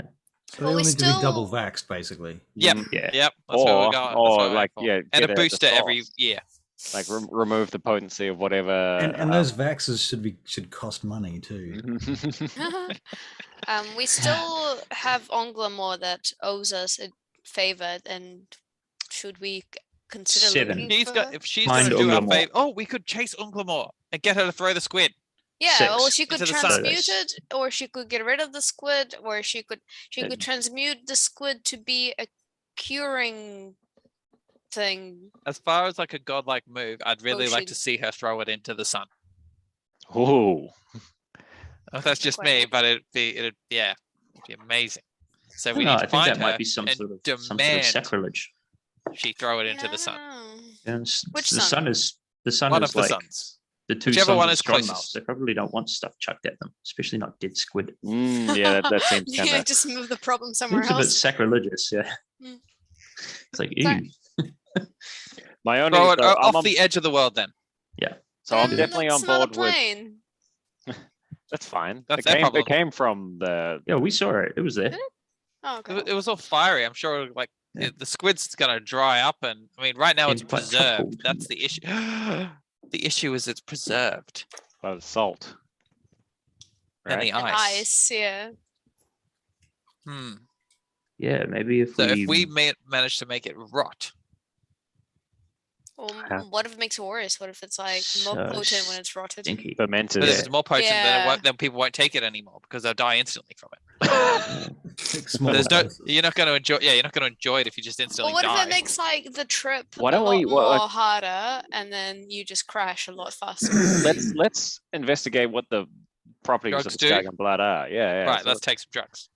Speaker 1: So
Speaker 5: Well,
Speaker 1: they
Speaker 5: we
Speaker 1: all need to be double
Speaker 5: still-
Speaker 1: vaxxed, basally.
Speaker 3: Yep.
Speaker 2: Yeah.
Speaker 3: Yep. That's where we're going. That's
Speaker 4: Or
Speaker 3: what we're
Speaker 4: like,
Speaker 3: for.
Speaker 4: yeah,
Speaker 3: and
Speaker 4: get
Speaker 3: a
Speaker 4: it at the
Speaker 3: booster every
Speaker 4: source.
Speaker 3: year.
Speaker 4: Like remove the potency of whatever.
Speaker 1: And those vaxes should cost money too.
Speaker 5: We still have Unglamor that owes us a favor, and should we consider
Speaker 2: 7.
Speaker 5: looking
Speaker 3: She's
Speaker 5: for
Speaker 3: got
Speaker 5: her?
Speaker 3: if she's
Speaker 2: Find
Speaker 3: going to do our
Speaker 2: Unglamor.
Speaker 3: favor. Oh, we could chase Unglamor and get her to throw the squid.
Speaker 5: Yeah, or
Speaker 2: 6
Speaker 5: she could
Speaker 3: into the sun.
Speaker 5: transmute it, or she could get rid of the squid, or she could
Speaker 2: Uh,
Speaker 5: transmute the squid to be a curing thing.
Speaker 3: As far as like a godlike move, I'd really like
Speaker 5: Potion.
Speaker 3: to see her throw it into the sun.
Speaker 4: Ooh.
Speaker 3: Oh, that's just
Speaker 5: Quite
Speaker 3: me,
Speaker 5: right.
Speaker 3: but it'd be amazing. So we
Speaker 2: No,
Speaker 3: need
Speaker 2: I
Speaker 3: to
Speaker 2: think
Speaker 3: find
Speaker 2: that
Speaker 3: her
Speaker 2: might be some
Speaker 3: and
Speaker 2: sort of
Speaker 3: demand
Speaker 2: sacrilege.
Speaker 3: she throw it into the sun.
Speaker 5: Yeah.
Speaker 2: And
Speaker 5: Which
Speaker 2: the
Speaker 5: sun?
Speaker 2: sun
Speaker 3: One
Speaker 2: is
Speaker 3: of the
Speaker 2: like
Speaker 3: suns.
Speaker 2: the 2
Speaker 3: Whichever
Speaker 2: suns
Speaker 3: one
Speaker 2: of
Speaker 3: is
Speaker 2: Strongmouth.
Speaker 3: closest.
Speaker 2: They probably don't want stuff chucked at them, especially not dead squid.
Speaker 4: Yeah, that seems kind
Speaker 5: Yeah,
Speaker 4: of.
Speaker 5: just move the problem somewhere
Speaker 2: Seems a bit
Speaker 5: else.
Speaker 2: sacrilegious, yeah.
Speaker 5: Mm.
Speaker 2: It's like,
Speaker 5: Sorry.
Speaker 2: ew.
Speaker 4: My only.
Speaker 3: Throw it
Speaker 4: so I'm
Speaker 3: off
Speaker 4: on-
Speaker 3: the edge of the world then.
Speaker 4: so I'm definitely on
Speaker 5: That's not a
Speaker 4: board with.
Speaker 5: plane.
Speaker 4: That's fine.
Speaker 3: That's
Speaker 4: it
Speaker 3: their
Speaker 4: came.
Speaker 3: problem.
Speaker 4: It came from the.
Speaker 2: Yeah, we saw it. It was there.
Speaker 5: Oh,
Speaker 3: It,
Speaker 5: okay.
Speaker 3: it was all fiery. I'm sure like
Speaker 2: Yeah.
Speaker 3: the squid's gonna dry up, and I mean right now it's
Speaker 2: It's quite
Speaker 3: preserved.
Speaker 2: tropical,
Speaker 3: That's the issue. The issue is it's preserved.
Speaker 4: By the salt.
Speaker 3: And the
Speaker 5: And
Speaker 3: ice.
Speaker 5: ice, yeah.
Speaker 2: Yeah, maybe if
Speaker 3: So
Speaker 2: we
Speaker 3: if we manage to make it rot,
Speaker 5: Or
Speaker 4: Yeah.
Speaker 5: what if it makes it worse? What if it's like more
Speaker 2: So
Speaker 5: potent when it's rotted?
Speaker 2: stinky.
Speaker 4: Fermented.
Speaker 3: but if it's more potent, then it
Speaker 5: Yeah.
Speaker 3: won't, then people won't take it anymore because they'll die instantly from it.
Speaker 1: Smaller
Speaker 3: There's no,
Speaker 1: doses.
Speaker 3: you're not going to enjoy. Yeah, you're not going to enjoy it if you just instantly
Speaker 5: Or what
Speaker 3: die.
Speaker 5: if it makes like the trip
Speaker 4: Why
Speaker 5: a
Speaker 4: don't
Speaker 5: lot
Speaker 4: we- what, like-
Speaker 5: more harder, and then you just crash a lot faster?
Speaker 4: Let's investigate what the properties
Speaker 3: Drugs
Speaker 4: of the
Speaker 3: do?
Speaker 4: Skargenblud are. Yeah, yeah.
Speaker 3: Right,
Speaker 4: so
Speaker 3: let's take some drugs.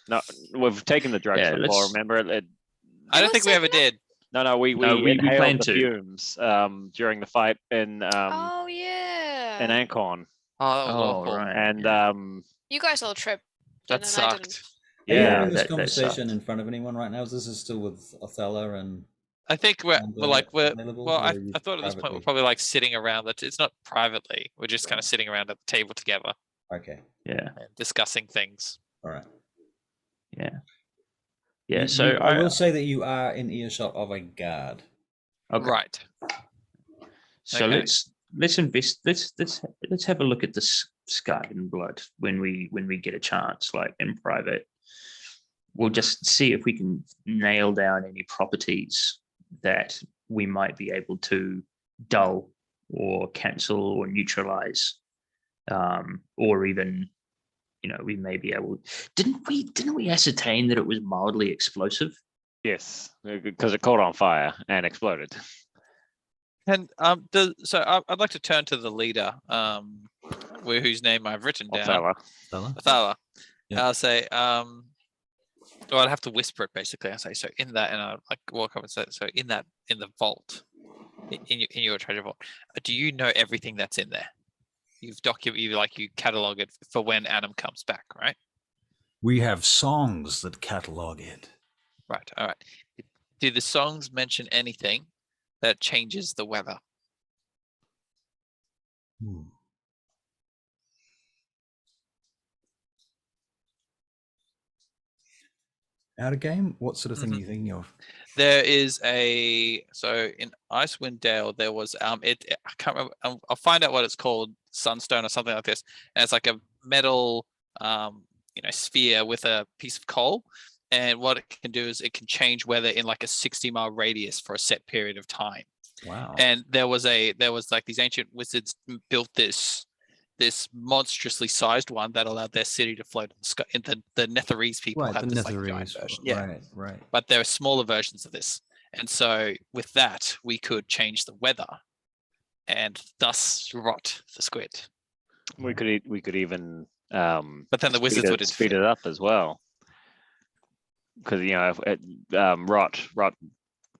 Speaker 4: no, we've taken the drugs
Speaker 2: Yeah,
Speaker 4: before.
Speaker 2: let's-
Speaker 4: Remember it?
Speaker 3: I don't
Speaker 5: was
Speaker 3: think we ever
Speaker 5: taking
Speaker 3: did.
Speaker 4: No, we
Speaker 2: No, we
Speaker 4: inhaled
Speaker 2: planned
Speaker 4: the
Speaker 2: to.
Speaker 4: fumes during the fight in
Speaker 5: Oh yeah.
Speaker 4: Ancon,
Speaker 3: Oh, that was
Speaker 2: Oh,
Speaker 3: awful.
Speaker 2: right.
Speaker 4: and
Speaker 2: yeah.
Speaker 5: You guys all tripped.
Speaker 3: That
Speaker 5: and I didn't.
Speaker 3: sucked.
Speaker 1: Are you
Speaker 4: yeah,
Speaker 1: having this
Speaker 2: that
Speaker 1: conversation
Speaker 2: sucked.
Speaker 1: in front of anyone right now? This is still with Othello and.
Speaker 3: I think we're
Speaker 1: available,
Speaker 3: well.
Speaker 1: or are you
Speaker 3: I thought at this point we're
Speaker 1: privately?
Speaker 3: probably like sitting around. It's not privately. We're just kind of sitting around at the table together
Speaker 1: Okay,
Speaker 2: Yeah,
Speaker 3: and discussing things.
Speaker 1: all right.
Speaker 2: yeah, yeah.
Speaker 1: You-
Speaker 2: So
Speaker 1: I will say that you are in earshot of a guard.
Speaker 2: okay.
Speaker 3: Right.
Speaker 2: So
Speaker 3: Okay.
Speaker 2: let's invest. Let's have a look at this Skargenblud when we get a chance, like in private. We'll just see if we can nail down any properties that we might be able to dull or cancel or neutralize, or even, we may be able. Didn't we ascertain that it was mildly explosive?
Speaker 4: yes, because it caught on fire and exploded.
Speaker 3: And I'd like to turn to the leader, whose name I've written down.
Speaker 4: Othello.
Speaker 1: Stella?
Speaker 3: Othello.
Speaker 1: Yeah.
Speaker 3: I'll say, well, I'd have to whisper it basically. I say, so in that, and I like walk up and say, so in the vault, in your treasure vault, do you know everything that's in there? You catalog it for when Adam comes back, right?
Speaker 1: We have songs that catalog it.
Speaker 3: Right. All right. Do the songs mention anything that changes the weather?
Speaker 1: Out of game? What sort of thing are you thinking of?
Speaker 3: There is so in Icewind Dale there was I can't remember. I'll find out what it's called, sunstone or something like this, and it's like a metal sphere with a piece of coal, and what it can do is it can change weather in like a 60-mile radius for a set period of time.
Speaker 1: Wow.
Speaker 3: And there was like these ancient wizards built this monstrously sized one that allowed their city to float in the sky. And the Netherese people
Speaker 1: right,
Speaker 3: have
Speaker 1: the
Speaker 3: this like giant
Speaker 1: Netherese.
Speaker 3: version. Yeah,
Speaker 1: Right.
Speaker 3: but there are smaller versions of this, and so with that we could change the weather and thus rot the squid.
Speaker 4: We could even
Speaker 3: But then the wizards would
Speaker 4: speed it up as well, because rot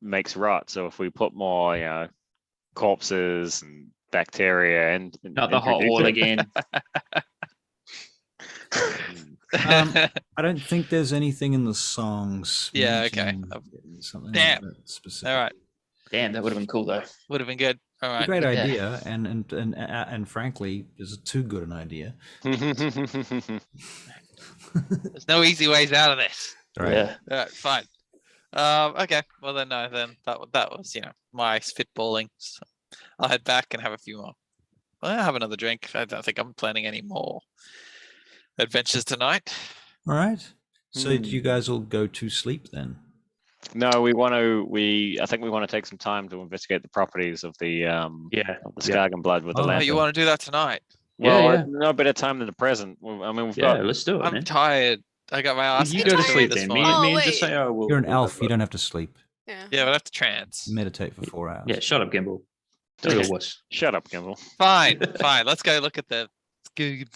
Speaker 4: makes rot. So if we put more corpses and bacteria and
Speaker 2: Not the hot
Speaker 4: introduce
Speaker 2: wall
Speaker 4: it-
Speaker 2: again.
Speaker 1: I don't think there's anything in the songs.
Speaker 3: Yeah, okay.
Speaker 1: mentioning Something
Speaker 3: Damn.
Speaker 1: that specific.
Speaker 3: All right,
Speaker 2: Damn, that would have been cool though.
Speaker 3: would have been good. All
Speaker 1: It's a
Speaker 3: right.
Speaker 1: great
Speaker 2: Yeah.
Speaker 1: idea, and frankly, is too good an idea.
Speaker 3: There's no easy ways out of this.
Speaker 1: Right.
Speaker 2: Yeah.
Speaker 3: All right, fine. Okay. Well then, no. Then that was my spitballing. So I'll head back and have a few more. Well, I'll have another drink. I don't think I'm planning any more adventures tonight.
Speaker 1: All right. So do you guys all go to sleep then?
Speaker 4: No, I think we want to take some time to investigate the properties of the
Speaker 2: Yeah.
Speaker 4: of the Skargenblud with the
Speaker 1: Oh,
Speaker 3: Oh,
Speaker 4: lantern.
Speaker 3: you want to do that tonight?
Speaker 4: Well,
Speaker 2: Yeah.
Speaker 4: no better time than the present. I mean, we've
Speaker 2: Yeah,
Speaker 4: got
Speaker 2: let's do it,
Speaker 3: I'm
Speaker 2: man.
Speaker 3: tired. I got my ass.
Speaker 2: You
Speaker 5: I'm
Speaker 2: go to
Speaker 5: tired.
Speaker 2: sleep
Speaker 3: this
Speaker 2: then.
Speaker 3: morning.
Speaker 5: Oh,
Speaker 2: Me and just
Speaker 5: wait.
Speaker 2: say, oh,
Speaker 1: You're an
Speaker 2: we'll
Speaker 1: elf.
Speaker 2: have
Speaker 1: You
Speaker 2: a-
Speaker 1: don't have to sleep.
Speaker 5: Yeah.
Speaker 3: Yeah, we'll have to trance.
Speaker 1: Meditate for 4 hours.
Speaker 2: Yeah, shut up, Gimbal. Don't be a wuss.
Speaker 4: shut up, Gimbal.
Speaker 3: Fine. Let's go look at the
Speaker 5: Did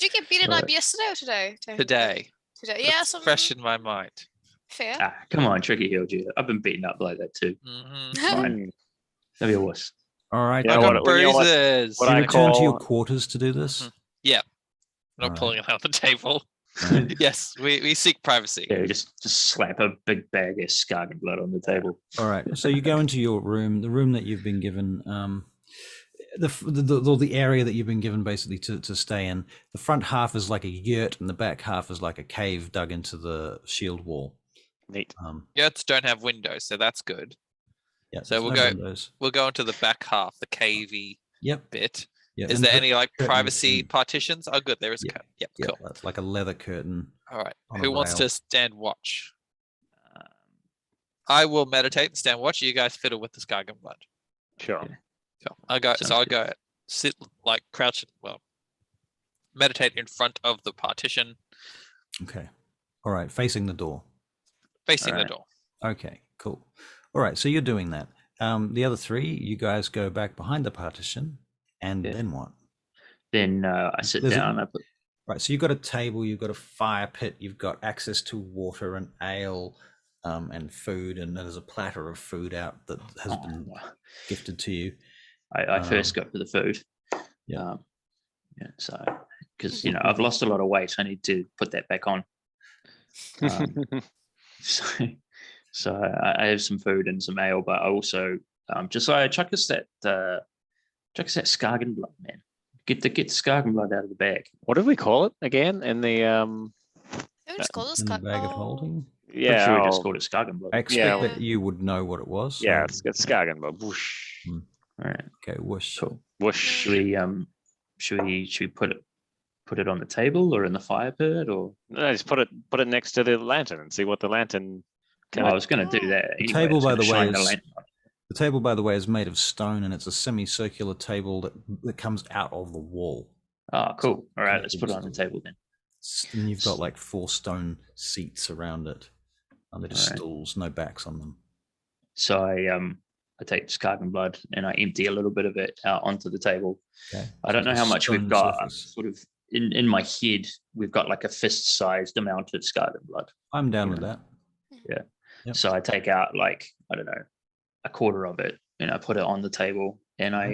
Speaker 5: you get beaten up
Speaker 2: Right.
Speaker 5: yesterday or today?
Speaker 3: today.
Speaker 5: Today. Yeah,
Speaker 3: It's
Speaker 5: some
Speaker 3: fresh in my mind.
Speaker 5: fair.
Speaker 2: Ah, come on, Tricky healed you. I've been beaten up like that too.
Speaker 3: Mhm.
Speaker 2: Fine. Don't be a wuss.
Speaker 1: All right.
Speaker 4: Yeah,
Speaker 3: I
Speaker 1: then.
Speaker 3: got
Speaker 4: what- you know what-
Speaker 3: bruises.
Speaker 4: what
Speaker 1: Do you
Speaker 4: I
Speaker 1: return to your
Speaker 4: call-
Speaker 1: quarters to do this?
Speaker 3: Mhm. I'm not
Speaker 1: Alright.
Speaker 3: pulling it out the table.
Speaker 1: Right.
Speaker 3: Yes, we seek privacy.
Speaker 2: Yeah, just slap a big bag of Skargenblud on the table.
Speaker 1: All right. So you go into your room, the room that you've been given, the area that you've been given basically to stay in. The front half is like a yurt, and the back half is like a cave dug into the shield wall.
Speaker 4: Neat.
Speaker 3: Yurts don't have windows, so that's good.
Speaker 1: Yeah.
Speaker 3: So
Speaker 1: there's
Speaker 3: we'll
Speaker 1: no
Speaker 3: go-
Speaker 1: windows.
Speaker 3: We'll go into the back half, the cavey
Speaker 1: Yep.
Speaker 3: bit,
Speaker 1: Yeah.
Speaker 3: Is
Speaker 1: and
Speaker 3: there
Speaker 1: the
Speaker 3: any like
Speaker 1: curtain
Speaker 3: privacy
Speaker 1: between-
Speaker 3: partitions? Oh, good. There is a
Speaker 1: Yeah,
Speaker 3: curtain. Yep,
Speaker 1: Yeah,
Speaker 3: cool.
Speaker 1: that's like a leather curtain.
Speaker 3: All right.
Speaker 1: on a
Speaker 3: Who wants
Speaker 1: rail.
Speaker 3: to stand watch?
Speaker 2: Um,
Speaker 3: I will meditate and stand watch. You guys fiddle with the Skargenblud.
Speaker 4: Sure.
Speaker 2: Okay.
Speaker 3: Cool. I go.
Speaker 2: Sounds
Speaker 3: So I
Speaker 2: good.
Speaker 3: go sit like crouch. Well, meditate in front of the partition,
Speaker 1: Okay. All right. Facing the door.
Speaker 3: facing the
Speaker 2: Alright.
Speaker 3: door.
Speaker 1: Okay. Cool. All right. So you're doing that. The other three, you guys go back behind the partition, and
Speaker 2: Yeah.
Speaker 1: then what?
Speaker 2: Then I sit
Speaker 1: There's a-
Speaker 2: down. I put
Speaker 1: Right. So you've got a table, you've got a fire pit, you've got access to water and ale, and food, and there's a platter of food out that has
Speaker 2: oh,
Speaker 1: been gifted to you.
Speaker 2: I first
Speaker 1: Um,
Speaker 2: go for the food.
Speaker 1: yeah.
Speaker 2: Yeah. So because I've lost a lot of weight, I need to put that back on. So I have some food and some ale, but I also just chuck us that Skargenblud, man. Get the Skargenblud out of the bag.
Speaker 4: What did we call it again in the
Speaker 5: Who just called us
Speaker 1: in the
Speaker 5: Scott?
Speaker 1: bag of
Speaker 5: Oh,
Speaker 1: holding.
Speaker 2: I'm
Speaker 4: yeah,
Speaker 2: sure we just
Speaker 4: oh,
Speaker 2: called it Skargenblud.
Speaker 1: I expect
Speaker 5: Yeah.
Speaker 1: that you would know what it was.
Speaker 4: yeah,
Speaker 1: so-
Speaker 4: it's Skargenblud. Whoosh.
Speaker 2: All right,
Speaker 1: Okay. Whoosh.
Speaker 2: cool.
Speaker 4: Whoosh.
Speaker 2: Should we put it on the table or in the fire pit or?
Speaker 4: No, just put it next to the lantern and see what the lantern can.
Speaker 2: I was going to do that.
Speaker 1: The
Speaker 2: Anyway.
Speaker 1: table,
Speaker 2: It's
Speaker 1: by
Speaker 2: gonna
Speaker 1: the way,
Speaker 2: shine the
Speaker 1: is-
Speaker 2: lantern on it.
Speaker 1: The table, by the way, is made of stone, and it's a semicircular table that comes out of the wall.
Speaker 2: Oh, cool. All right, let's
Speaker 1: Connected
Speaker 2: put it
Speaker 1: to
Speaker 2: on the
Speaker 1: the-
Speaker 2: table then.
Speaker 1: And you've got like 4 stone seats around it. And they're just
Speaker 2: Alright.
Speaker 1: stools, no backs on them.
Speaker 2: So I take Skargenblud and I empty a little bit of it out onto the table.
Speaker 1: Okay.
Speaker 2: I don't
Speaker 1: So
Speaker 2: know how
Speaker 1: it's a
Speaker 2: much we've
Speaker 1: stone
Speaker 2: got.
Speaker 1: surface.
Speaker 2: Sort of in my head, we've got like a fist-sized amount of Skargenblud.
Speaker 1: I'm down with that. Yep.
Speaker 2: So I take out like, I don't know, a quarter of it and I put it on the table and I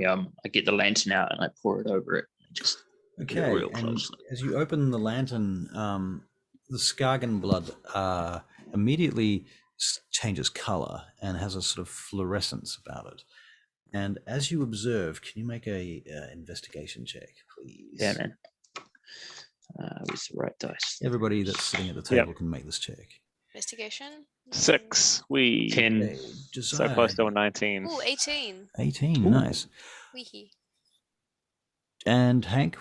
Speaker 2: get the lantern out and I pour it over it. Just get it
Speaker 1: Okay.
Speaker 2: real
Speaker 1: And
Speaker 2: close.
Speaker 1: as you open the lantern, the Skargenblud immediately changes color and has a sort of fluorescence about it. And as you observe, can you make a investigation check, please?
Speaker 2: Yeah, man. Where's the right dice?
Speaker 1: Everybody that's sitting at the
Speaker 4: Yep.
Speaker 1: table can make this check.
Speaker 5: investigation.
Speaker 4: 6. We
Speaker 2: 10.
Speaker 1: Okay,
Speaker 4: so close to a
Speaker 1: Josiah,
Speaker 4: 19.
Speaker 5: Ooh, 18.
Speaker 1: 18,
Speaker 2: Ooh.
Speaker 1: nice.
Speaker 5: Weehee.
Speaker 1: And Hank,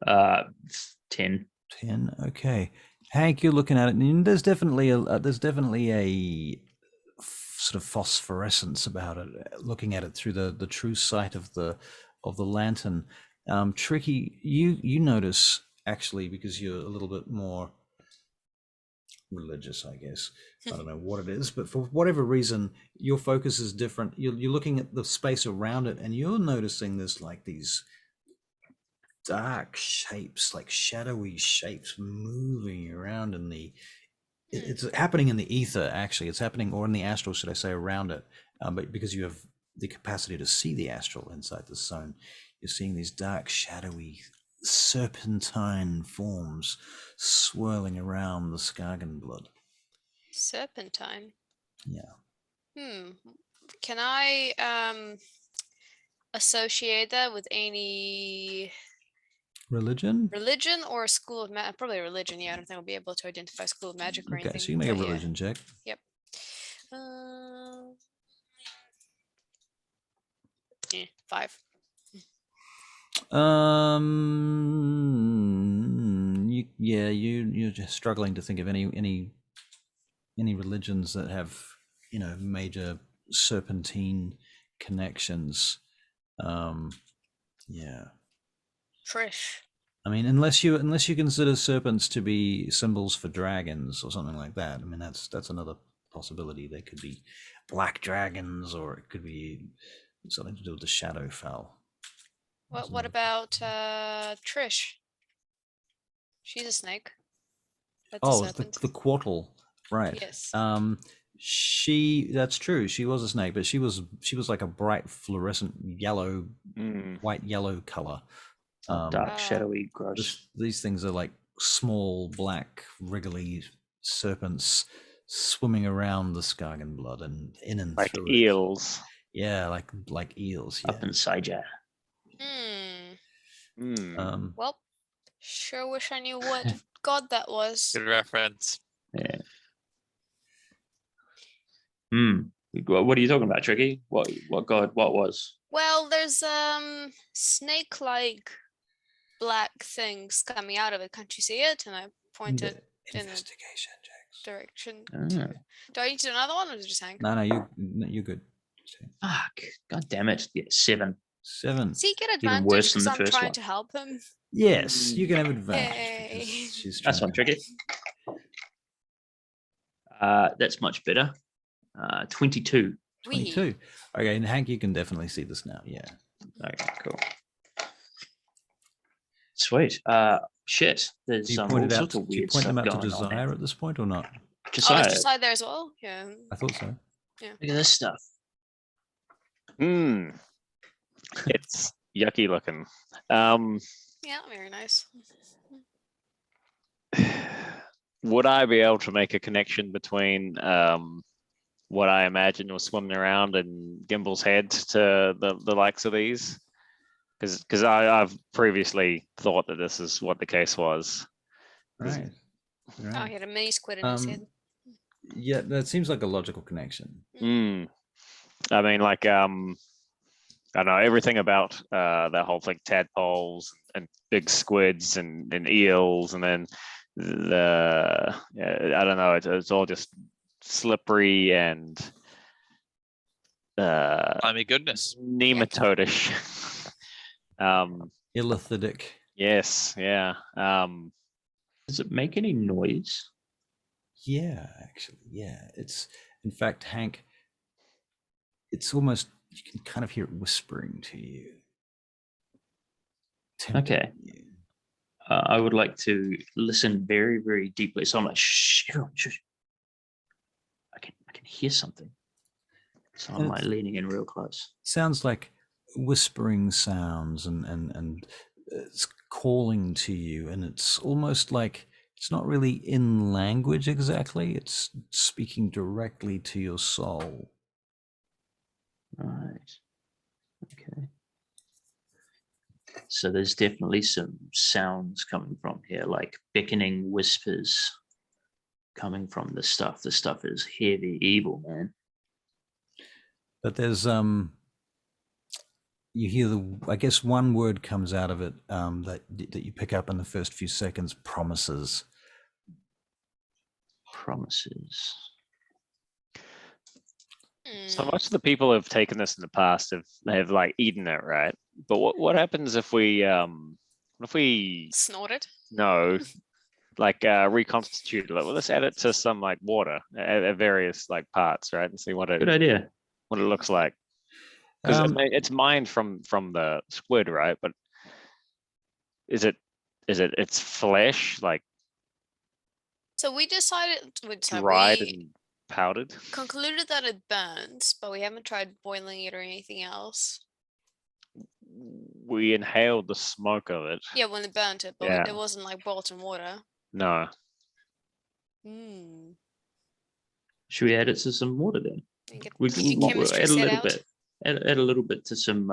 Speaker 2: 10.
Speaker 1: 10. Okay, Hank, you're looking at it, and there's definitely a sort of phosphorescence about it. Looking at it through the true sight of the lantern. Tricky, you notice actually, because you're a little bit more religious, I guess. I don't know what it is, but for whatever reason, your focus is different. You're looking at the space around it, and you're noticing there's like these dark shapes, like shadowy shapes moving around in the. It's happening in the ether, actually. It's happening, or in the astral, should I say, around it. But because you have the capacity to see the astral inside the zone, you're seeing these dark, shadowy, serpentine forms swirling around the Skargenblud.
Speaker 5: Serpentine.
Speaker 1: Yeah.
Speaker 5: Can I associate that with any
Speaker 1: Religion?
Speaker 5: religion or a school of magic? Probably religion. Yeah, I don't think I'll be able to identify school of magic or
Speaker 1: Okay,
Speaker 5: anything.
Speaker 1: so you make a
Speaker 5: but yeah.
Speaker 1: religion check.
Speaker 5: Uh, 5.
Speaker 1: You're just struggling to think of any religions that have major serpentine connections. Yeah.
Speaker 5: Trish.
Speaker 1: I mean, unless you consider serpents to be symbols for dragons or something like that. I mean, that's another possibility. They could be black dragons, or it could be something to do with the Shadowfell.
Speaker 5: What about Trish? She's a snake. That's a
Speaker 1: Oh,
Speaker 5: serpent.
Speaker 1: the Quartal, right?
Speaker 5: Yes.
Speaker 1: That's true. She was a snake, but she was like a bright fluorescent yellow, white yellow color.
Speaker 2: Dark, shadowy, gross.
Speaker 1: These things are like small, black, wriggly serpents swimming around the Skargenblud and in and
Speaker 4: Like
Speaker 1: through
Speaker 4: eels.
Speaker 1: it. Yeah, like eels. Yeah.
Speaker 2: Up inside ya.
Speaker 5: Well, sure wish I knew what god that was.
Speaker 3: Good reference.
Speaker 2: Yeah. What are you talking about, Tricky? What god? What was?
Speaker 5: Well, there's snake-like black things coming out of it. Can't you see it? And I pointed in a
Speaker 1: Investigation checks.
Speaker 5: direction.
Speaker 2: Oh,
Speaker 5: Do I need to do another one, or does it just hang?
Speaker 1: No, you're good.
Speaker 2: fuck! God damn it! Yeah, 7.
Speaker 1: 7.
Speaker 5: Does he get
Speaker 2: Even
Speaker 5: advantage
Speaker 2: worse than
Speaker 5: because
Speaker 2: the
Speaker 5: I'm
Speaker 2: first
Speaker 5: trying
Speaker 2: one.
Speaker 5: to help him?
Speaker 1: Yes, you can have advantage
Speaker 5: Yay.
Speaker 1: because she's
Speaker 2: That's
Speaker 1: trying
Speaker 2: one, Tricky. That's much better. 22.
Speaker 1: 22. Okay, and Hank, you can definitely see this now. Yeah.
Speaker 2: Okay, cool. Sweet. Shit. There's
Speaker 1: Do you
Speaker 2: all
Speaker 1: point
Speaker 2: sorts of
Speaker 1: do you
Speaker 2: weird
Speaker 1: point
Speaker 2: stuff
Speaker 1: them out to
Speaker 2: going on there.
Speaker 1: Desire at this point or not?
Speaker 5: Oh,
Speaker 2: Josiah,
Speaker 5: there's Josiah there as well? Yeah.
Speaker 1: I thought so.
Speaker 2: look at this stuff.
Speaker 4: It's yucky looking.
Speaker 5: Yeah, very nice.
Speaker 4: Would I be able to make a connection between what I imagine was swimming around in Gimble's head to the likes of these? Because I've previously thought that this is what the case was.
Speaker 1: Right.
Speaker 5: Oh, he had a mini squid in his head.
Speaker 1: Yeah, that seems like a logical connection.
Speaker 4: I mean, like I don't know, everything about that whole thing, tadpoles and big squids and eels, and then I don't know, it's all just slippery and
Speaker 3: I mean, goodness.
Speaker 4: nematodish.
Speaker 1: Illithidic.
Speaker 4: Yes, yeah.
Speaker 2: Does it make any noise?
Speaker 1: Yeah, actually, yeah. It's in fact, Hank. It's almost you can kind of hear it whispering to you. Tempting
Speaker 2: Okay.
Speaker 1: you.
Speaker 2: I would like to listen very, very deeply. So I'm like, shh, everyone, shush. I can hear something. So I'm like leaning in real close.
Speaker 1: Sounds like whispering sounds and it's calling to you, and it's almost like it's not really in language exactly. It's speaking directly to your soul.
Speaker 2: Right. Okay. So there's definitely some sounds coming from here, like beckoning whispers coming from the stuff. The stuff is heavy evil, man.
Speaker 1: But there's you hear I guess one word comes out of it that you pick up in the first few seconds: promises.
Speaker 2: Promises.
Speaker 4: So much of the people who have taken this in the past have like eaten it, right? But what happens if we
Speaker 5: Snort it?
Speaker 4: no, like reconstitute it? Like, well, let's add it to some like water at various like parts, right? And see
Speaker 2: Good idea.
Speaker 4: what it looks like. Because it's mined from the squid, right? But is it its flesh like
Speaker 5: So we decided,
Speaker 4: dried
Speaker 5: we
Speaker 4: and powdered?
Speaker 5: concluded that it burns, but we haven't tried boiling it or anything else.
Speaker 4: We inhaled the smoke of it.
Speaker 5: Yeah, when it burnt it, but
Speaker 4: Yeah.
Speaker 5: it wasn't like boiled in water.
Speaker 4: No.
Speaker 2: Should we add it to some water then?
Speaker 5: We
Speaker 2: can
Speaker 5: can chemistry
Speaker 2: add a
Speaker 5: set
Speaker 2: little
Speaker 5: out.
Speaker 2: bit. Add a little bit to some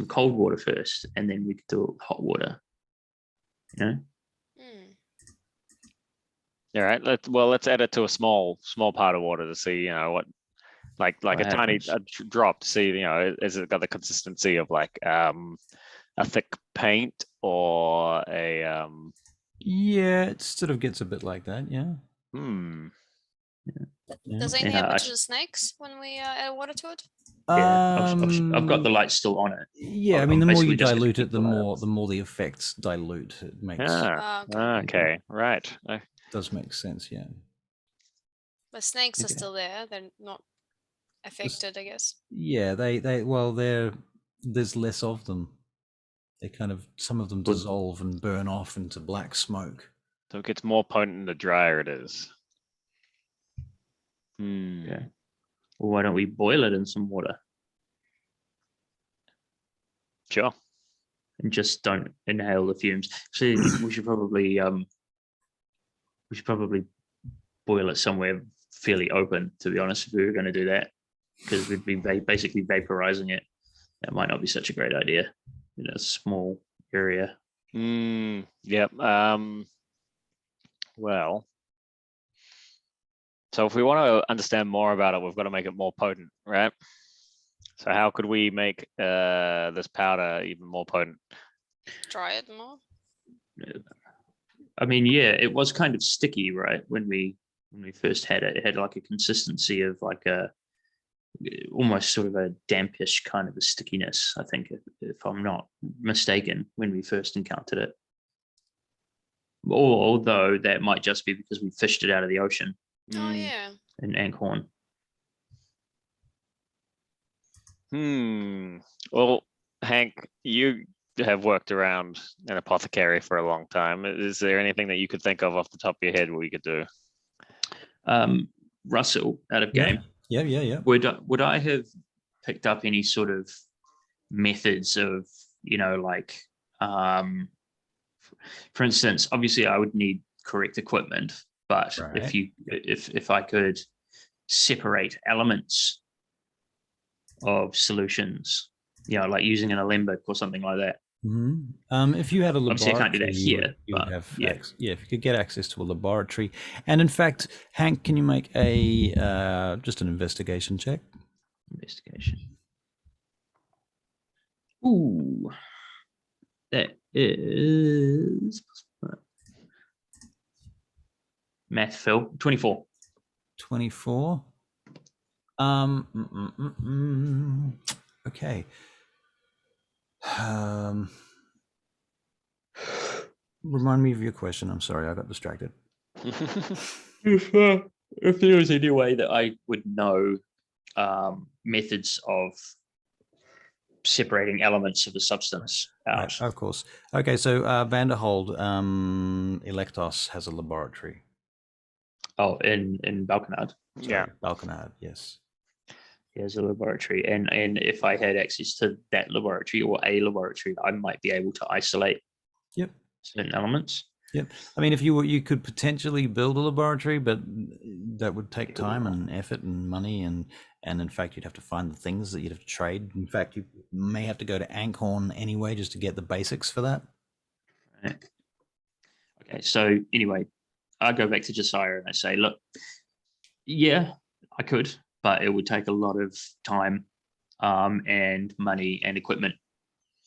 Speaker 2: cold water first, and then we could do hot water. You know?
Speaker 4: All right. Let's add it to a small part of water to see, what, like
Speaker 2: What
Speaker 4: a tiny
Speaker 2: happens?
Speaker 4: drop to see, is it got the consistency of like a thick paint or a
Speaker 1: Yeah, it sort of gets a bit like that. Yeah.
Speaker 2: Yeah.
Speaker 5: Does
Speaker 2: And,
Speaker 5: anything happen to the snakes when we add water to it?
Speaker 2: yeah, I've got the light still on it.
Speaker 1: Yeah, I
Speaker 2: I'm
Speaker 1: mean, the more you
Speaker 2: basically just gonna
Speaker 1: dilute
Speaker 2: keep
Speaker 1: it,
Speaker 2: the light
Speaker 1: the more the effects dilute. It makes
Speaker 4: okay, right.
Speaker 1: does make sense. Yeah.
Speaker 5: But snakes are
Speaker 2: Okay.
Speaker 5: still there. They're not affected, I guess.
Speaker 1: Yeah, there's less of them. They kind of some of them
Speaker 2: But-
Speaker 1: dissolve and burn off into black smoke.
Speaker 4: So it gets more potent the drier it is.
Speaker 2: Yeah. Well, why don't we boil it in some water
Speaker 4: Sure.
Speaker 2: and just don't inhale the fumes? See, we should probably boil it somewhere fairly open, to be honest, if we were going to do that, because we'd be basically vaporizing it. That might not be such a great idea in a small area.
Speaker 4: Yep. Well, So if we want to understand more about it, we've got to make it more potent, right? So how could we make this powder even more potent?
Speaker 5: Try it more.
Speaker 2: I mean, yeah, it was kind of sticky, right? When we first had it, it had like a consistency of like a almost sort of a dampish kind of a stickiness. I think, if I'm not mistaken, when we first encountered it. Although that might just be because we fished it out of the ocean.
Speaker 5: Oh yeah.
Speaker 2: In Ankhorn.
Speaker 4: Well, Hank, you have worked around an apothecary for a long time. Is there anything that you could think of off the top of your head what we could do?
Speaker 2: Russell, out of game.
Speaker 1: Yeah.
Speaker 2: Would I have picked up any sort of methods of, like, for instance, obviously I would need correct equipment, but
Speaker 1: Right.
Speaker 2: if I could separate elements of solutions, like using an alembic or something like that.
Speaker 1: If you had a laboratory,
Speaker 2: obviously I can't do that here,
Speaker 1: you would
Speaker 2: but
Speaker 1: have
Speaker 2: yeah.
Speaker 1: if you could get access to a laboratory. And in fact, Hank, can you make a just an investigation check?
Speaker 2: Investigation. Ooh, that is math, Phil. 24.
Speaker 1: 24. Okay. Remind me of your question. I'm sorry, I got distracted.
Speaker 2: If there was any way that I would know methods of separating elements of a substance out.
Speaker 1: Right, of course. Okay, so Vanderhold, Electos has a laboratory.
Speaker 2: Oh, in Balkanard.
Speaker 4: Yeah,
Speaker 1: Balkanard, yes.
Speaker 2: He has a laboratory, and if I had access to that laboratory or a laboratory, I might be able to isolate certain elements.
Speaker 1: Yep. I mean, if you could potentially build a laboratory, but that would take time and effort and money, and in fact, you'd have to find the things that you'd have to trade. In fact, you may have to go to Ankhorn anyway just to get the basics for that.
Speaker 2: Right. Okay, so anyway, I go back to Josiah and I say, look, yeah, I could, but it would take a lot of time and money and equipment.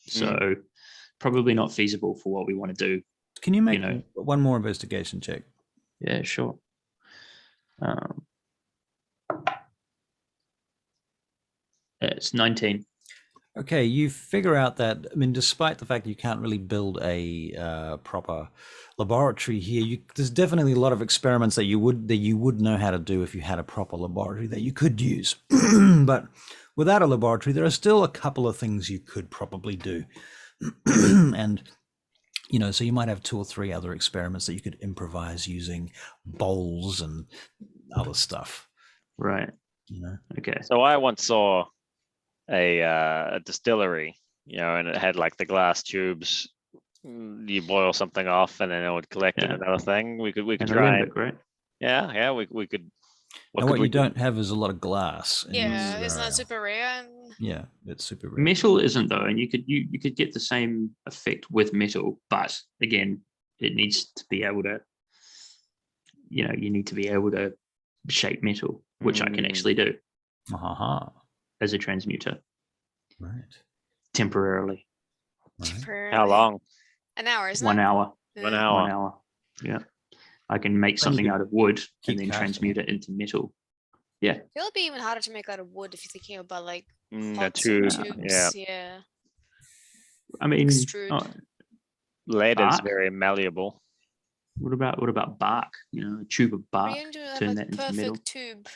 Speaker 2: So probably not feasible for what we want to do.
Speaker 1: Can you make one more investigation check?
Speaker 2: Yeah, sure. It's 19.
Speaker 1: Okay, you figure out that, I mean, despite the fact that you can't really build a proper laboratory here, there's definitely a lot of experiments that you would know how to do if you had a proper laboratory that you could use. But without a laboratory, there are still a couple of things you could probably do. And so you might have 2 or 3 other experiments that you could improvise using bowls and other stuff.
Speaker 2: Right. Okay.
Speaker 4: So I once saw a distillery, and it had like the glass tubes. You boil something off, and then it would collect in another thing. We could try.
Speaker 2: Alembic, right?
Speaker 4: Yeah. We could.
Speaker 1: What you don't have is a lot of glass.
Speaker 5: Yeah, it's not super rare.
Speaker 1: Yeah, it's super rare.
Speaker 2: Metal isn't though, and you could get the same effect with metal, but again, it needs to be able to. You need to be able to shape metal, which I can actually do as a transmuter.
Speaker 1: Right.
Speaker 2: Temporarily.
Speaker 5: Temporarily.
Speaker 4: How long?
Speaker 5: An hour, isn't
Speaker 2: 1
Speaker 5: it?
Speaker 2: hour.
Speaker 4: 1 hour.
Speaker 2: 1 hour. Yeah. I can make something out of wood and then transmute it into metal. Yeah.
Speaker 5: It'll be even harder to make out of wood if you're thinking about like
Speaker 4: A
Speaker 5: pots
Speaker 4: tube.
Speaker 5: and tubes. Yeah.
Speaker 2: I mean,
Speaker 5: Extrude.
Speaker 4: Lead is
Speaker 2: bark?
Speaker 4: very malleable.
Speaker 2: What about bark? A tube of bark.
Speaker 5: You're going to have
Speaker 2: Turn
Speaker 5: like
Speaker 2: that
Speaker 5: a
Speaker 2: into metal.
Speaker 5: perfect tube.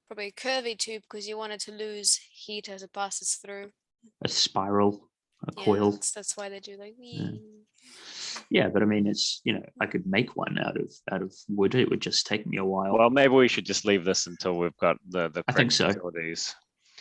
Speaker 5: Probably a curvy tube because you want it to lose heat as it passes through.
Speaker 2: A spiral, a coil.
Speaker 5: That's why they do like.
Speaker 2: Yeah, but I mean, it's I could make one out of wood. It would just take me a while.
Speaker 4: Well, maybe we should just leave this until we've got the
Speaker 2: I think so.
Speaker 4: facilities.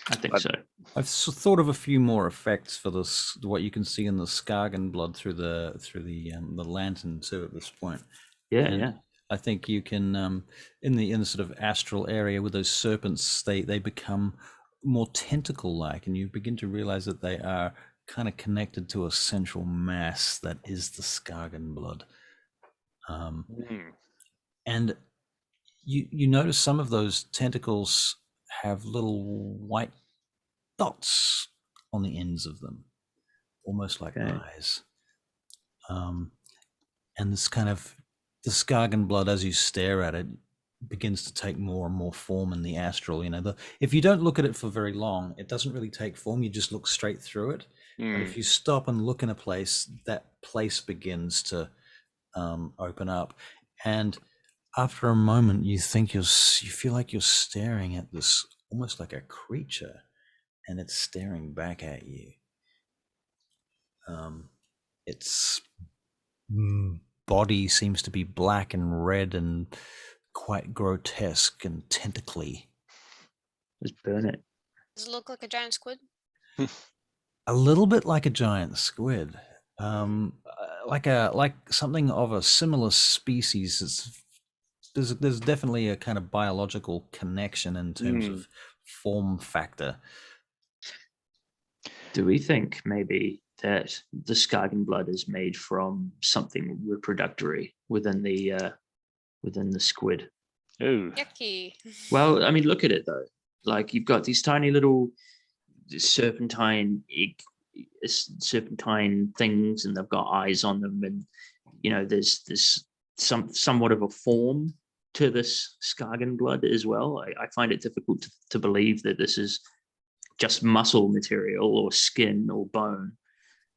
Speaker 2: I think so.
Speaker 1: I've thought of a few more effects for this. What you can see in the Skargenblud through the lantern too at this point.
Speaker 2: Yeah.
Speaker 1: I think you can in the sort of astral area with those serpents, they become more tentacle-like, and you begin to realize that they are kind of connected to a central mass that is the Skargenblud. And you notice some of those tentacles have little white dots on the ends of them, almost like
Speaker 2: Okay.
Speaker 1: eyes. And this kind of the Skargenblud, as you stare at it, begins to take more and more form in the astral. If you don't look at it for very long, it doesn't really take form. You just look straight through it. But if you stop and look in a place, that place begins to open up. And after a moment, you feel like you're staring at this almost like a creature, and it's staring back at you. Its body seems to be black and red and quite grotesque and tentacly.
Speaker 2: Just burn it.
Speaker 5: Does it look like a giant squid?
Speaker 1: A little bit like a giant squid, like something of a similar species. There's definitely a kind of biological connection in terms of form factor.
Speaker 2: Do we think maybe that the Skargenblud is made from something reproductory within the squid?
Speaker 4: Ooh.
Speaker 5: Yucky.
Speaker 2: Well, I mean, look at it though. Like you've got these tiny little serpentine things, and they've got eyes on them, and there's somewhat of a form to this Skargenblud as well. I find it difficult to believe that this is just muscle material or skin or bone.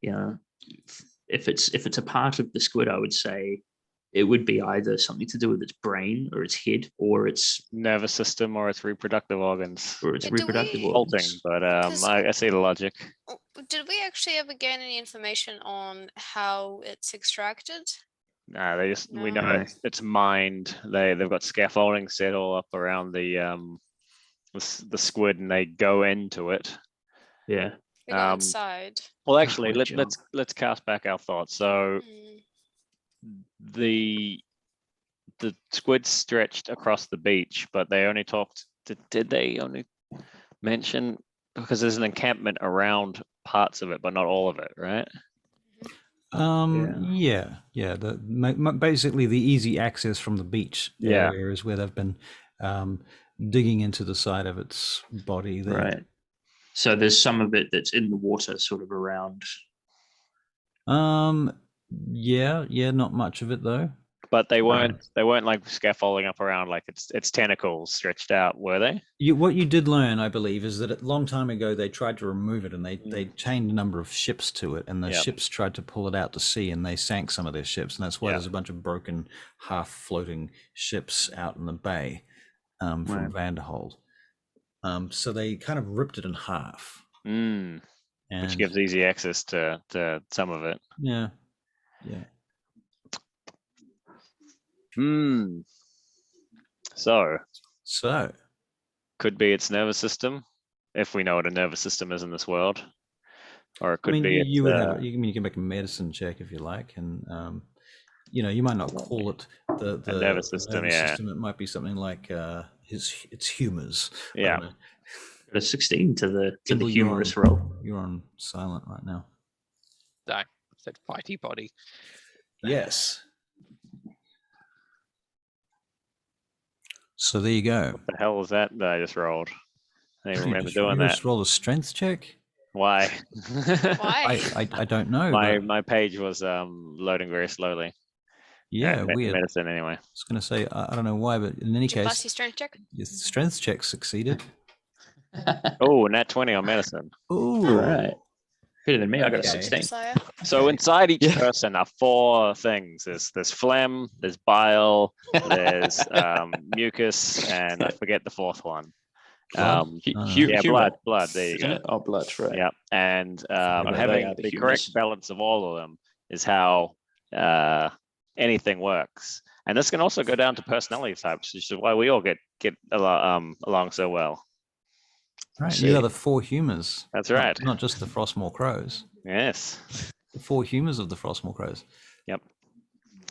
Speaker 2: If it's a part of the squid, I would say it would be either something to do with its brain or its head or its
Speaker 4: nervous system or its reproductive organs.
Speaker 2: Or its
Speaker 5: Yeah,
Speaker 2: reproductive
Speaker 4: Bolting,
Speaker 2: organs.
Speaker 4: but I see the logic.
Speaker 5: Did we actually ever gain any information on how it's extracted?
Speaker 4: Nah, we know
Speaker 2: No.
Speaker 4: it's mined. They've got scaffolding set all up around the squid, and they go into it.
Speaker 2: Yeah.
Speaker 5: We go inside.
Speaker 4: Well, actually,
Speaker 2: Great job.
Speaker 4: let's cast back our thoughts. So the squid stretched across the beach, but they only talked. Did they only mention, because there's an encampment around parts of it, but not all of it, right?
Speaker 1: Yeah. Basically, the easy access from the beach area is where they've been digging into the side of its body. There.
Speaker 2: Right. So there's some of it that's in the water, sort of around.
Speaker 1: Yeah, not much of it though.
Speaker 4: But they weren't like scaffolding up around like its tentacles stretched out, were they?
Speaker 1: What you did learn, I believe, is that a long time ago they tried to remove it, and they chained a number of ships to it, and the ships tried to pull it out to sea, and they sank some of their ships, and that's why there's a bunch of broken, half-floating ships out in the bay from Vanderhold. So they kind of ripped it in half,
Speaker 4: which gives easy access to some of it.
Speaker 1: Yeah. So
Speaker 4: could be its nervous system, if we know what a nervous system is in this world, or it could be.
Speaker 1: You can make a medicine check if you like, and you might not call it the
Speaker 4: nervous system.
Speaker 1: It might be something like its humors.
Speaker 2: Yeah. Got a 16 to the humorous
Speaker 1: roll.
Speaker 2: roll.
Speaker 1: You're on silent right now.
Speaker 3: That fighty body.
Speaker 1: Yes. So there you go.
Speaker 4: What the hell was that I just rolled? I don't remember doing
Speaker 1: you
Speaker 4: that.
Speaker 1: Just roll a strength check.
Speaker 4: Why?
Speaker 5: Why?
Speaker 1: I don't know.
Speaker 4: My page was loading very slowly.
Speaker 1: Yeah, weird.
Speaker 4: Medicine anyway.
Speaker 1: I was going to say I don't know why, but in any case,
Speaker 5: your strength check.
Speaker 1: Your strength check succeeded.
Speaker 4: Oh, nat 20 on medicine.
Speaker 1: Oh,
Speaker 2: right. Better than me. I got a 16.
Speaker 4: So inside each person are 4 things. There's phlegm, there's bile, there's mucus, and I forget the 4th one. Blood. There you go.
Speaker 2: Oh, blood, right.
Speaker 4: Yeah, and having the correct balance of all of them is how anything works. And this can also go down to personality types, which is why we all get along so well.
Speaker 1: Right, you are the 4 humors.
Speaker 4: That's right.
Speaker 1: Not just the Frostmoor crows.
Speaker 4: Yes.
Speaker 1: The 4 humors of the Frostmoor crows.
Speaker 4: Yep.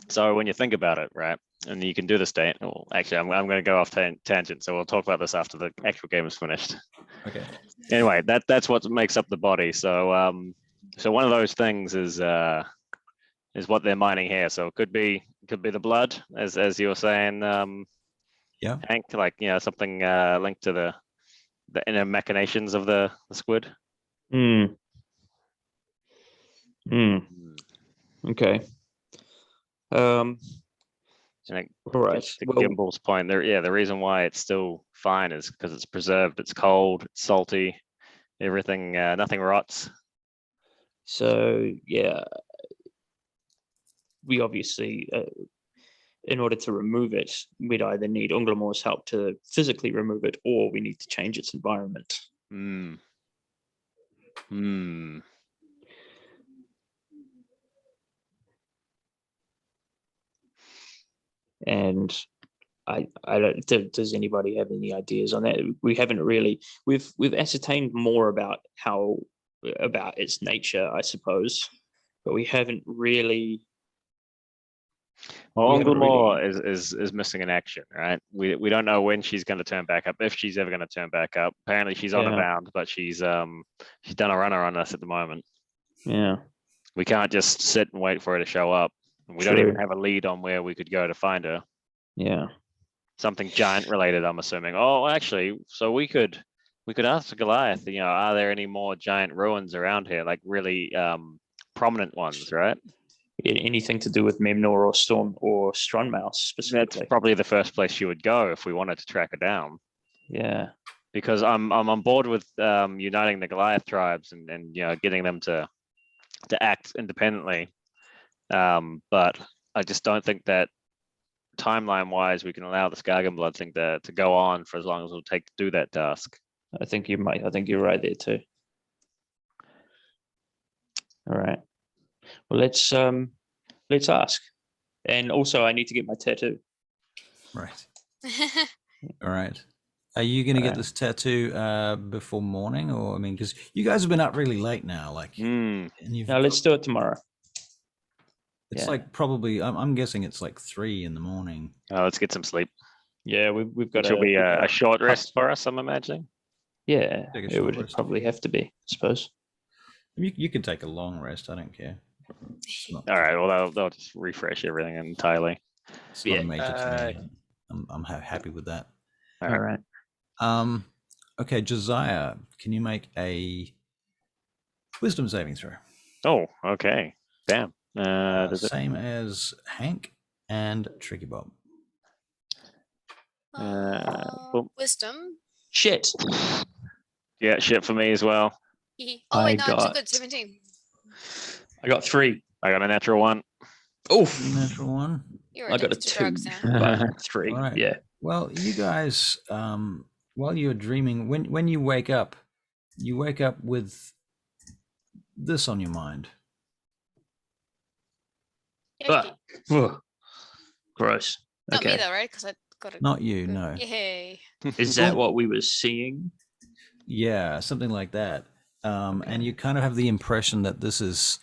Speaker 4: So when you think about it, right, and you can do this date. Well, actually, I'm going to go off tangent, so we'll talk about this after the actual game is finished. Okay. Anyway, that's what makes up the body. So one of those things is what they're mining here. So it could be the blood, as you were saying,
Speaker 1: Yeah.
Speaker 4: tank, like something linked to the inner machinations of the squid.
Speaker 6: Hmm. Okay.
Speaker 4: And it
Speaker 6: All right.
Speaker 4: gets to
Speaker 6: Well,
Speaker 4: Gimble's point, the reason why it's still fine is because it's preserved, it's cold, it's salty, everything, nothing rots.
Speaker 6: so yeah, we obviously, in order to remove it, we'd either need Unglamor's help to physically remove it, or we need to change its environment. And I don't. Does anybody have any ideas on that? We haven't really. We've ascertained more about its nature, I suppose, but we haven't really.
Speaker 4: Well,
Speaker 6: We haven't
Speaker 4: Unglamor
Speaker 6: really-
Speaker 4: is missing in action, right? We don't know when she's going to turn back up, if she's ever going to turn back up. Apparently, she's on a
Speaker 6: Yeah.
Speaker 4: bound, but she's done a runner on us at the moment.
Speaker 6: Yeah.
Speaker 4: We can't just sit and wait for her to show up. We don't even
Speaker 6: True.
Speaker 4: have a lead on where we could go to find her.
Speaker 6: Yeah.
Speaker 4: Something giant related, I'm assuming. Oh, actually, so we could ask Goliath. Are there any more giant ruins around here, like really prominent ones, right?
Speaker 6: Anything to do with Memnor or Strunmouse specifically?
Speaker 4: That's probably the first place she would go if we wanted to track her down.
Speaker 6: Yeah.
Speaker 4: Because I'm on board with uniting the Goliath tribes and getting them to act independently. But I just don't think that timeline wise we can allow the Skargenblud thing to go on for as long as it'll take to do that task.
Speaker 6: I think you're right there too. All right. Well, let's ask. And also, I need to get my tattoo.
Speaker 1: Right. All right. Are you going to get
Speaker 6: Alright.
Speaker 1: this tattoo before morning, or I mean, because you guys have been up really late now, like, and you've
Speaker 6: Now let's do it tomorrow.
Speaker 1: it's
Speaker 6: yeah.
Speaker 1: like probably I'm guessing it's like 3 in the morning.
Speaker 4: Let's get some sleep.
Speaker 6: Yeah, we've got
Speaker 4: Which will be a short rest for us, I'm imagining.
Speaker 6: Yeah,
Speaker 1: Take a
Speaker 6: it
Speaker 1: short
Speaker 6: would
Speaker 1: rest.
Speaker 6: probably have to be, I suppose.
Speaker 1: You can take a long rest. I don't care. It's not,
Speaker 4: All right. Well, they'll just refresh everything entirely.
Speaker 1: it's not a major thing. I'm happy with that.
Speaker 6: All right.
Speaker 1: Okay, Josiah, can you make a wisdom saving throw?
Speaker 4: Oh, okay. Damn.
Speaker 1: Same as Hank and Tricky Bob.
Speaker 5: Wisdom.
Speaker 6: Shit.
Speaker 4: Yeah, shit for me as well.
Speaker 5: Oh wait,
Speaker 6: I
Speaker 5: no, it's a
Speaker 6: got-
Speaker 5: good 17.
Speaker 6: I got 3.
Speaker 4: I got a natural 1.
Speaker 6: Oof.
Speaker 1: Natural 1.
Speaker 5: You're
Speaker 6: I got a
Speaker 5: addicted to
Speaker 6: 2.
Speaker 5: drugs now.
Speaker 6: But 3.
Speaker 1: All right.
Speaker 6: Yeah.
Speaker 1: Well, you guys, while you're dreaming, when you wake up with this on your mind.
Speaker 5: Yucky.
Speaker 6: Ugh. Gross.
Speaker 5: Not me
Speaker 6: Okay.
Speaker 5: though, right? Because I got a
Speaker 1: Not you,
Speaker 5: good-
Speaker 1: no.
Speaker 5: Yay.
Speaker 6: Is that what we were seeing?
Speaker 1: Yeah, something like that. And you kind of have the impression that this is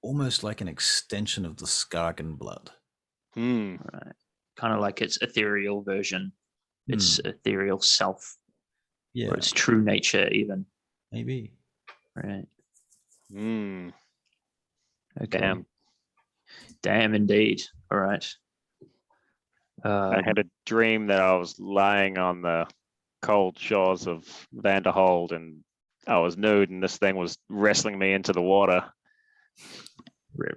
Speaker 1: almost like an extension of the Skargenblud.
Speaker 6: Right. Kind of like its ethereal version, its ethereal self,
Speaker 1: Yeah,
Speaker 6: or its true nature, even.
Speaker 1: maybe.
Speaker 6: Right.
Speaker 4: Hmm.
Speaker 6: Okay.
Speaker 4: Damn.
Speaker 6: Damn, indeed. All right.
Speaker 4: I had a dream that I was lying on the cold shores of Vanderhold and I was nude and this thing was wrestling me into the water.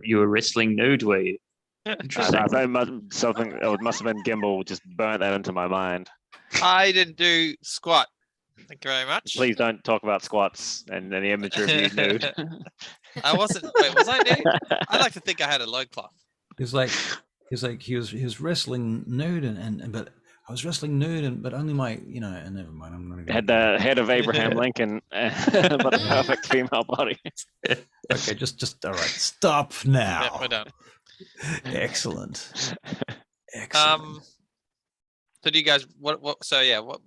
Speaker 6: You were wrestling nude, were you? Interesting.
Speaker 4: I thought it must have been Gimbal just burnt that into my mind.
Speaker 3: I didn't do squat. Thank you very much.
Speaker 4: Please don't talk about squats and any imagery of you nude.
Speaker 3: I wasn't. Wait, was I nude? I like to think I had a loincloth.
Speaker 1: He was wrestling nude and but I was wrestling nude and but only my and never mind. I'm not
Speaker 4: Had the head of Abraham Lincoln, but a perfect female body.
Speaker 1: Okay, just all right. Stop now.
Speaker 3: Yeah, we're done.
Speaker 1: Excellent. Excellent.
Speaker 3: So do you guys what? So yeah, what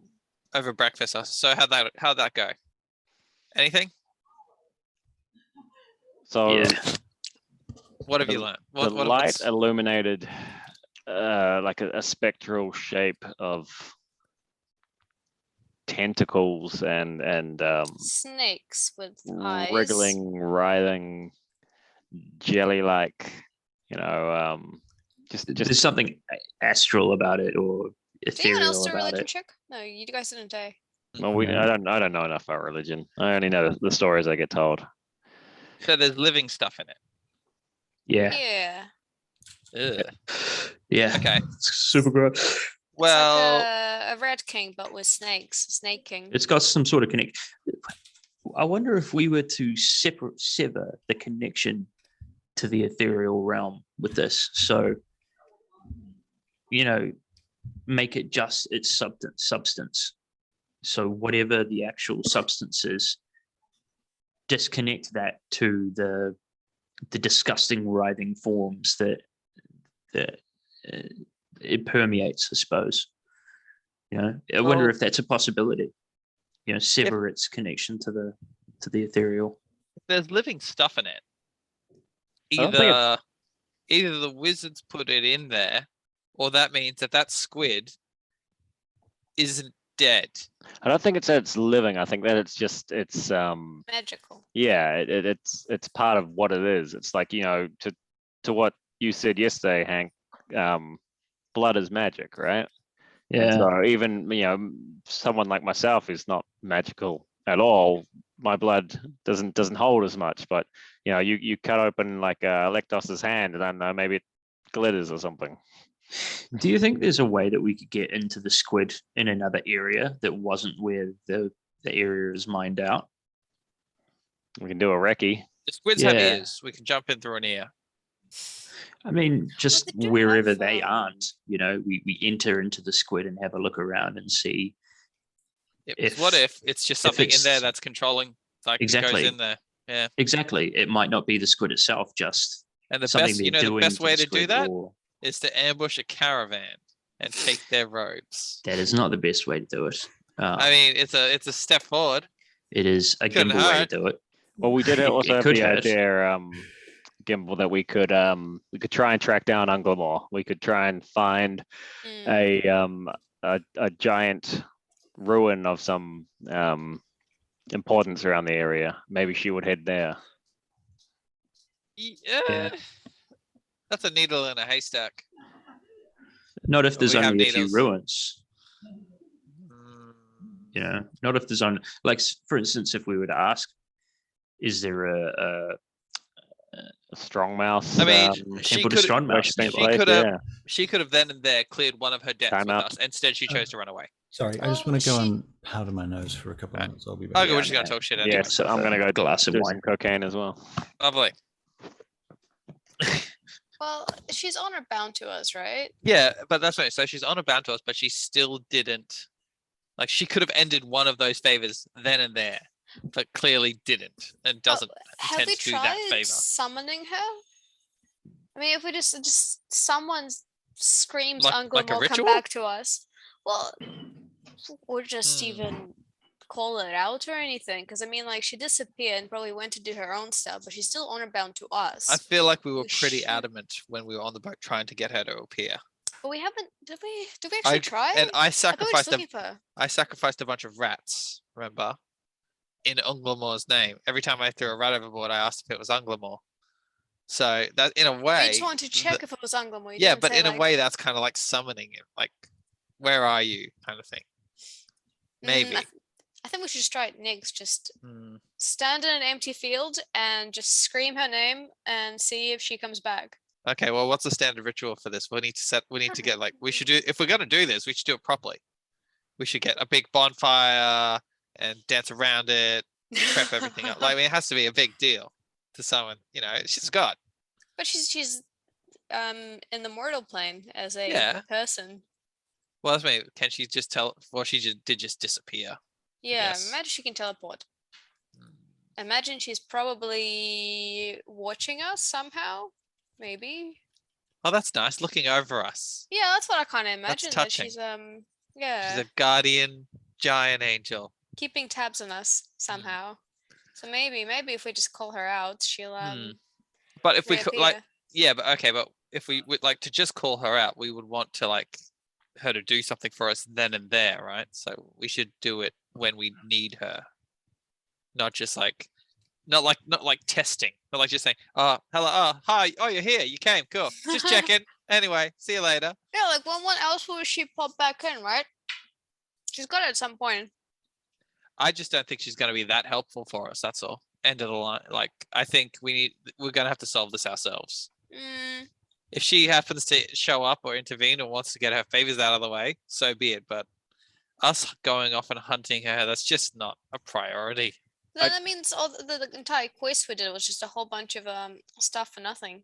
Speaker 3: over breakfast? So how'd that go? Anything?
Speaker 4: So
Speaker 6: Yeah.
Speaker 3: What have you learned?
Speaker 4: the light illuminated like a spectral shape of tentacles and
Speaker 5: Snakes with eyes.
Speaker 4: wriggling, writhing, jelly-like, just
Speaker 6: There's something astral about it, or
Speaker 5: Did anyone else
Speaker 6: ethereal
Speaker 5: do a
Speaker 6: about
Speaker 5: religion
Speaker 6: it.
Speaker 5: check? No, you guys didn't.
Speaker 4: Well, we
Speaker 6: No.
Speaker 4: I don't know enough about religion. I only know the stories I get told.
Speaker 3: So there's living stuff in it.
Speaker 6: Yeah.
Speaker 5: Yeah.
Speaker 3: Ugh.
Speaker 6: Yeah.
Speaker 3: Okay.
Speaker 6: It's super gross.
Speaker 5: It's
Speaker 3: Well,
Speaker 5: like a red king, but with snakes. Snake king.
Speaker 6: It's got some sort of connection. I wonder if we were to sever the connection to the ethereal realm with this. So, make it just its substance. So whatever the actual substance is, disconnect that to the disgusting writhing forms that it permeates, I suppose. I wonder
Speaker 3: Well-
Speaker 6: if that's a possibility. Sever its connection to the ethereal.
Speaker 3: there's living stuff in it.
Speaker 4: I don't think
Speaker 3: Either the wizards put it in there, or that means that squid isn't dead.
Speaker 4: I don't think it's living. I think that it's
Speaker 5: Magical.
Speaker 4: yeah, it's part of what it is. It's like, to what you said yesterday, Hank, blood is magic, right? And
Speaker 6: Yeah.
Speaker 4: so even, someone like myself is not magical at all. My blood doesn't hold as much, but you cut open like Lectos's hand, and I don't know, maybe it glitters or something.
Speaker 6: Do you think there's a way that we could get into the squid in another area that wasn't where the area is mined out?
Speaker 4: We can do a recce.
Speaker 3: The squids have
Speaker 6: Yeah.
Speaker 3: ears. We can jump in through an ear.
Speaker 6: I mean, just
Speaker 5: they do
Speaker 6: wherever
Speaker 5: have,
Speaker 6: they aren't, we enter into the squid and have a look around and see.
Speaker 3: What if it's just something in there
Speaker 6: it's-
Speaker 3: that's controlling, like it
Speaker 6: Exactly.
Speaker 3: goes in there. Yeah.
Speaker 6: Exactly. It might not be the squid itself, just
Speaker 3: And the
Speaker 6: something
Speaker 3: best,
Speaker 6: they're
Speaker 3: the
Speaker 6: doing
Speaker 3: best
Speaker 6: to
Speaker 3: way
Speaker 6: the
Speaker 3: to do
Speaker 6: squid,
Speaker 3: that
Speaker 6: or
Speaker 3: is to ambush a caravan and take their robes.
Speaker 6: that is not the best way to do it.
Speaker 3: I mean, it's a step forward.
Speaker 6: It is a
Speaker 3: couldn't
Speaker 6: gimbal way to
Speaker 3: hurt.
Speaker 6: do it.
Speaker 4: Well, we did
Speaker 6: It-
Speaker 4: also
Speaker 6: it
Speaker 4: have
Speaker 6: could
Speaker 4: the
Speaker 6: hurt.
Speaker 4: idea, Gimbal, that we could try and track down Unglamor. We could try and find
Speaker 5: Mm.
Speaker 4: a giant ruin of some importance around the area. Maybe she would head there.
Speaker 3: Yeah. That's a needle in a haystack.
Speaker 6: Not if
Speaker 3: But
Speaker 6: there's
Speaker 3: we have
Speaker 6: only a few
Speaker 3: needles.
Speaker 6: ruins.
Speaker 3: Mm,
Speaker 6: Not if there's only, like, for instance, if we were to ask, is there a
Speaker 4: A strong mouse.
Speaker 3: I mean, she
Speaker 6: temple to
Speaker 3: could
Speaker 6: Strongmouse
Speaker 4: resting
Speaker 6: nearby?
Speaker 3: she
Speaker 4: place,
Speaker 3: could have
Speaker 4: yeah.
Speaker 3: she could have then and there cleared one of her debts
Speaker 4: Time
Speaker 3: with
Speaker 4: out.
Speaker 3: us. Instead, she chose to run away.
Speaker 1: Sorry, I just
Speaker 5: Well,
Speaker 1: want to go
Speaker 5: she-
Speaker 1: and powder my nose for a couple of
Speaker 3: Right.
Speaker 1: minutes. I'll be
Speaker 3: Okay,
Speaker 1: back.
Speaker 3: we're just gonna talk shit anyway.
Speaker 4: Yes, I'm gonna go
Speaker 6: glass of
Speaker 4: do
Speaker 6: wine.
Speaker 4: some cocaine as well.
Speaker 3: Lovely.
Speaker 5: Well, she's honor bound to us, right?
Speaker 3: Yeah, but that's right. So she's honor bound to us, but she still didn't. Like, she could have ended one of those favors then and there, but clearly didn't and doesn't
Speaker 5: Have
Speaker 3: intend
Speaker 5: we
Speaker 3: to do that
Speaker 5: tried
Speaker 3: favor.
Speaker 5: summoning her? I mean, if we just someone screams
Speaker 3: Like a
Speaker 5: Unglamor, come
Speaker 3: ritual?
Speaker 5: back to us. Well, or just
Speaker 3: Hmm.
Speaker 5: even call it out or anything. Because I mean, like, she disappeared and probably went to do her own stuff, but she's still honor bound to us.
Speaker 3: I feel like we were
Speaker 5: We
Speaker 3: pretty
Speaker 5: should-
Speaker 3: adamant when we were on the boat trying to get her to appear.
Speaker 5: But we haven't. Did we actually try?
Speaker 3: And I
Speaker 5: I thought we were just
Speaker 3: sacrificed
Speaker 5: looking for her.
Speaker 3: I sacrificed a bunch of rats, remember? In Unglamor's name. Every time I threw a rat overboard, I asked if it was Unglamor. So that in a way.
Speaker 5: You just wanted to check if it was Unglamor. You
Speaker 3: Yeah,
Speaker 5: didn't
Speaker 3: but
Speaker 5: say,
Speaker 3: in a
Speaker 5: like,
Speaker 3: way that's kind of like summoning him. Like, where are you? Kind of thing. Maybe.
Speaker 5: I think we should just try it next. Just
Speaker 3: Hmm.
Speaker 5: stand in an empty field and just scream her name and see if she comes back.
Speaker 3: Okay, well, what's the standard ritual for this? We need to get like, we should do, if we're going to do this, we should do it properly. We should get a big bonfire and dance around it, prep everything up. Like, I mean, it has to be a big deal to someone, she's God.
Speaker 5: But she's in the mortal plane as a
Speaker 3: Yeah.
Speaker 5: person.
Speaker 3: Well, that's me. Can she just did just disappear?
Speaker 5: Yeah,
Speaker 3: Yes.
Speaker 5: imagine she can teleport.
Speaker 3: Mm.
Speaker 5: Imagine she's probably watching us somehow. Maybe.
Speaker 3: Oh, that's nice. Looking over us.
Speaker 5: Yeah, that's what I kind of imagine. That
Speaker 3: touching.
Speaker 5: she's yeah,
Speaker 3: She's a guardian giant angel.
Speaker 5: keeping tabs on us somehow. So maybe if we just call her out, she'll
Speaker 3: But if we could, like,
Speaker 5: reappear.
Speaker 3: yeah, but okay, but if we would like to just call her out, we would want to like her to do something for us then and there, right? So we should do it when we need her, not just like, not like testing, but like just saying, oh, hello, oh, hi, oh, you're here, you came, cool, just checking, Anyway, see you later.
Speaker 5: Yeah, like when else will she pop back in, right? She's got it at some point.
Speaker 3: I just don't think she's going to be that helpful for us. That's all. End of the line. Like, I think we're going to have to solve this ourselves. If she happens to show up or intervene or wants to get her favors out of the way, so be it. But us going off and hunting her, that's just not a priority.
Speaker 5: Then that means all the entire quest we did was just a whole bunch of stuff for nothing.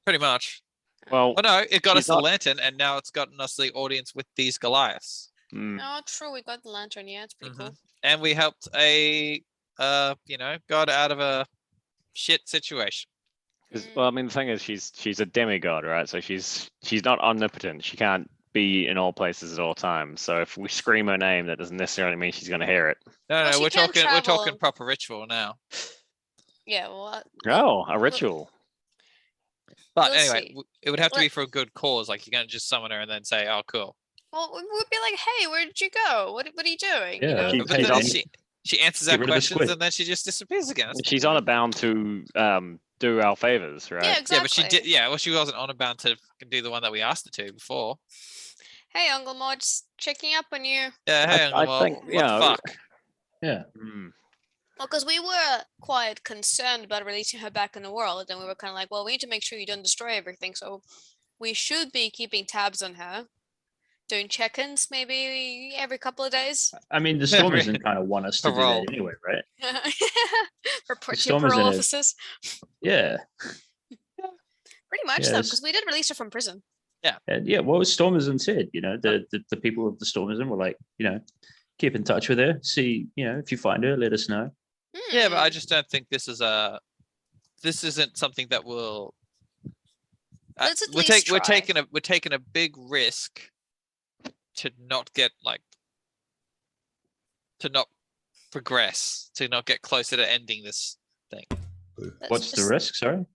Speaker 3: Pretty much.
Speaker 4: Well,
Speaker 3: no, it got us
Speaker 4: she's
Speaker 3: the
Speaker 4: not-
Speaker 3: lantern, and now it's gotten us the audience with these Goliaths.
Speaker 5: No, true. We got the lantern. Yeah, it's pretty cool.
Speaker 3: And we helped a, god out of a shit situation.
Speaker 4: Well, I mean, the thing is, she's a demigod, right? So she's not omnipotent. She can't be in all places at all times. So if we scream her name, that doesn't necessarily mean she's going to hear it.
Speaker 3: No,
Speaker 5: Well, she
Speaker 3: we're
Speaker 5: can
Speaker 3: talking
Speaker 5: travel.
Speaker 3: proper ritual now.
Speaker 5: Yeah, well.
Speaker 4: Oh, a ritual.
Speaker 3: But
Speaker 5: We'll
Speaker 3: anyway,
Speaker 5: see.
Speaker 3: it would have to
Speaker 5: Let-
Speaker 3: be for a good cause. Like, you're going to just summon her and then say, "Oh, cool."
Speaker 5: Well, we'd be like, "Hey, where did you go? What are you doing?"
Speaker 6: Yeah,
Speaker 5: You know?
Speaker 6: she-
Speaker 3: But
Speaker 4: She's
Speaker 3: then
Speaker 4: on-
Speaker 3: she answers
Speaker 6: Get
Speaker 3: our
Speaker 6: rid of the
Speaker 3: questions
Speaker 6: squid.
Speaker 3: and then she just disappears again. That's
Speaker 4: She's honor bound to do our favors, right?
Speaker 5: Yeah, exactly.
Speaker 3: Yeah, but she did. Yeah, well, she wasn't honor bound to fucking do the one that we asked her to before.
Speaker 5: Hey, Unglamor, just checking up on you.
Speaker 3: Yeah, hey,
Speaker 4: I
Speaker 3: Unglamor,
Speaker 4: think,
Speaker 3: what
Speaker 4: yeah,
Speaker 3: the fuck?
Speaker 6: Yeah.
Speaker 5: Well, because we were quite concerned about releasing her back in the world, and we were kind of like, well, we need to make sure you don't destroy everything, so we should be keeping tabs on her, doing check-ins maybe every couple of days.
Speaker 6: I mean, the Stormers kind of want us to do
Speaker 3: Parole.
Speaker 6: that anyway, right?
Speaker 5: Report to
Speaker 6: Storm is in
Speaker 5: parole
Speaker 6: it.
Speaker 5: officers.
Speaker 6: Yeah.
Speaker 5: Pretty much, though,
Speaker 6: Yes.
Speaker 5: because we did release her from prison.
Speaker 6: And yeah, what Stormers said, the people of the Stormers were like, keep in touch with her, see, if you find her, let us know.
Speaker 3: Yeah, but I
Speaker 5: Hmm.
Speaker 3: just don't think this isn't something that will.
Speaker 5: Let's at least
Speaker 3: we're
Speaker 5: try.
Speaker 3: taking a big risk to not get to not progress, to not get closer to ending this thing.
Speaker 5: Let's
Speaker 6: What's the
Speaker 5: just-
Speaker 6: risk? Sorry.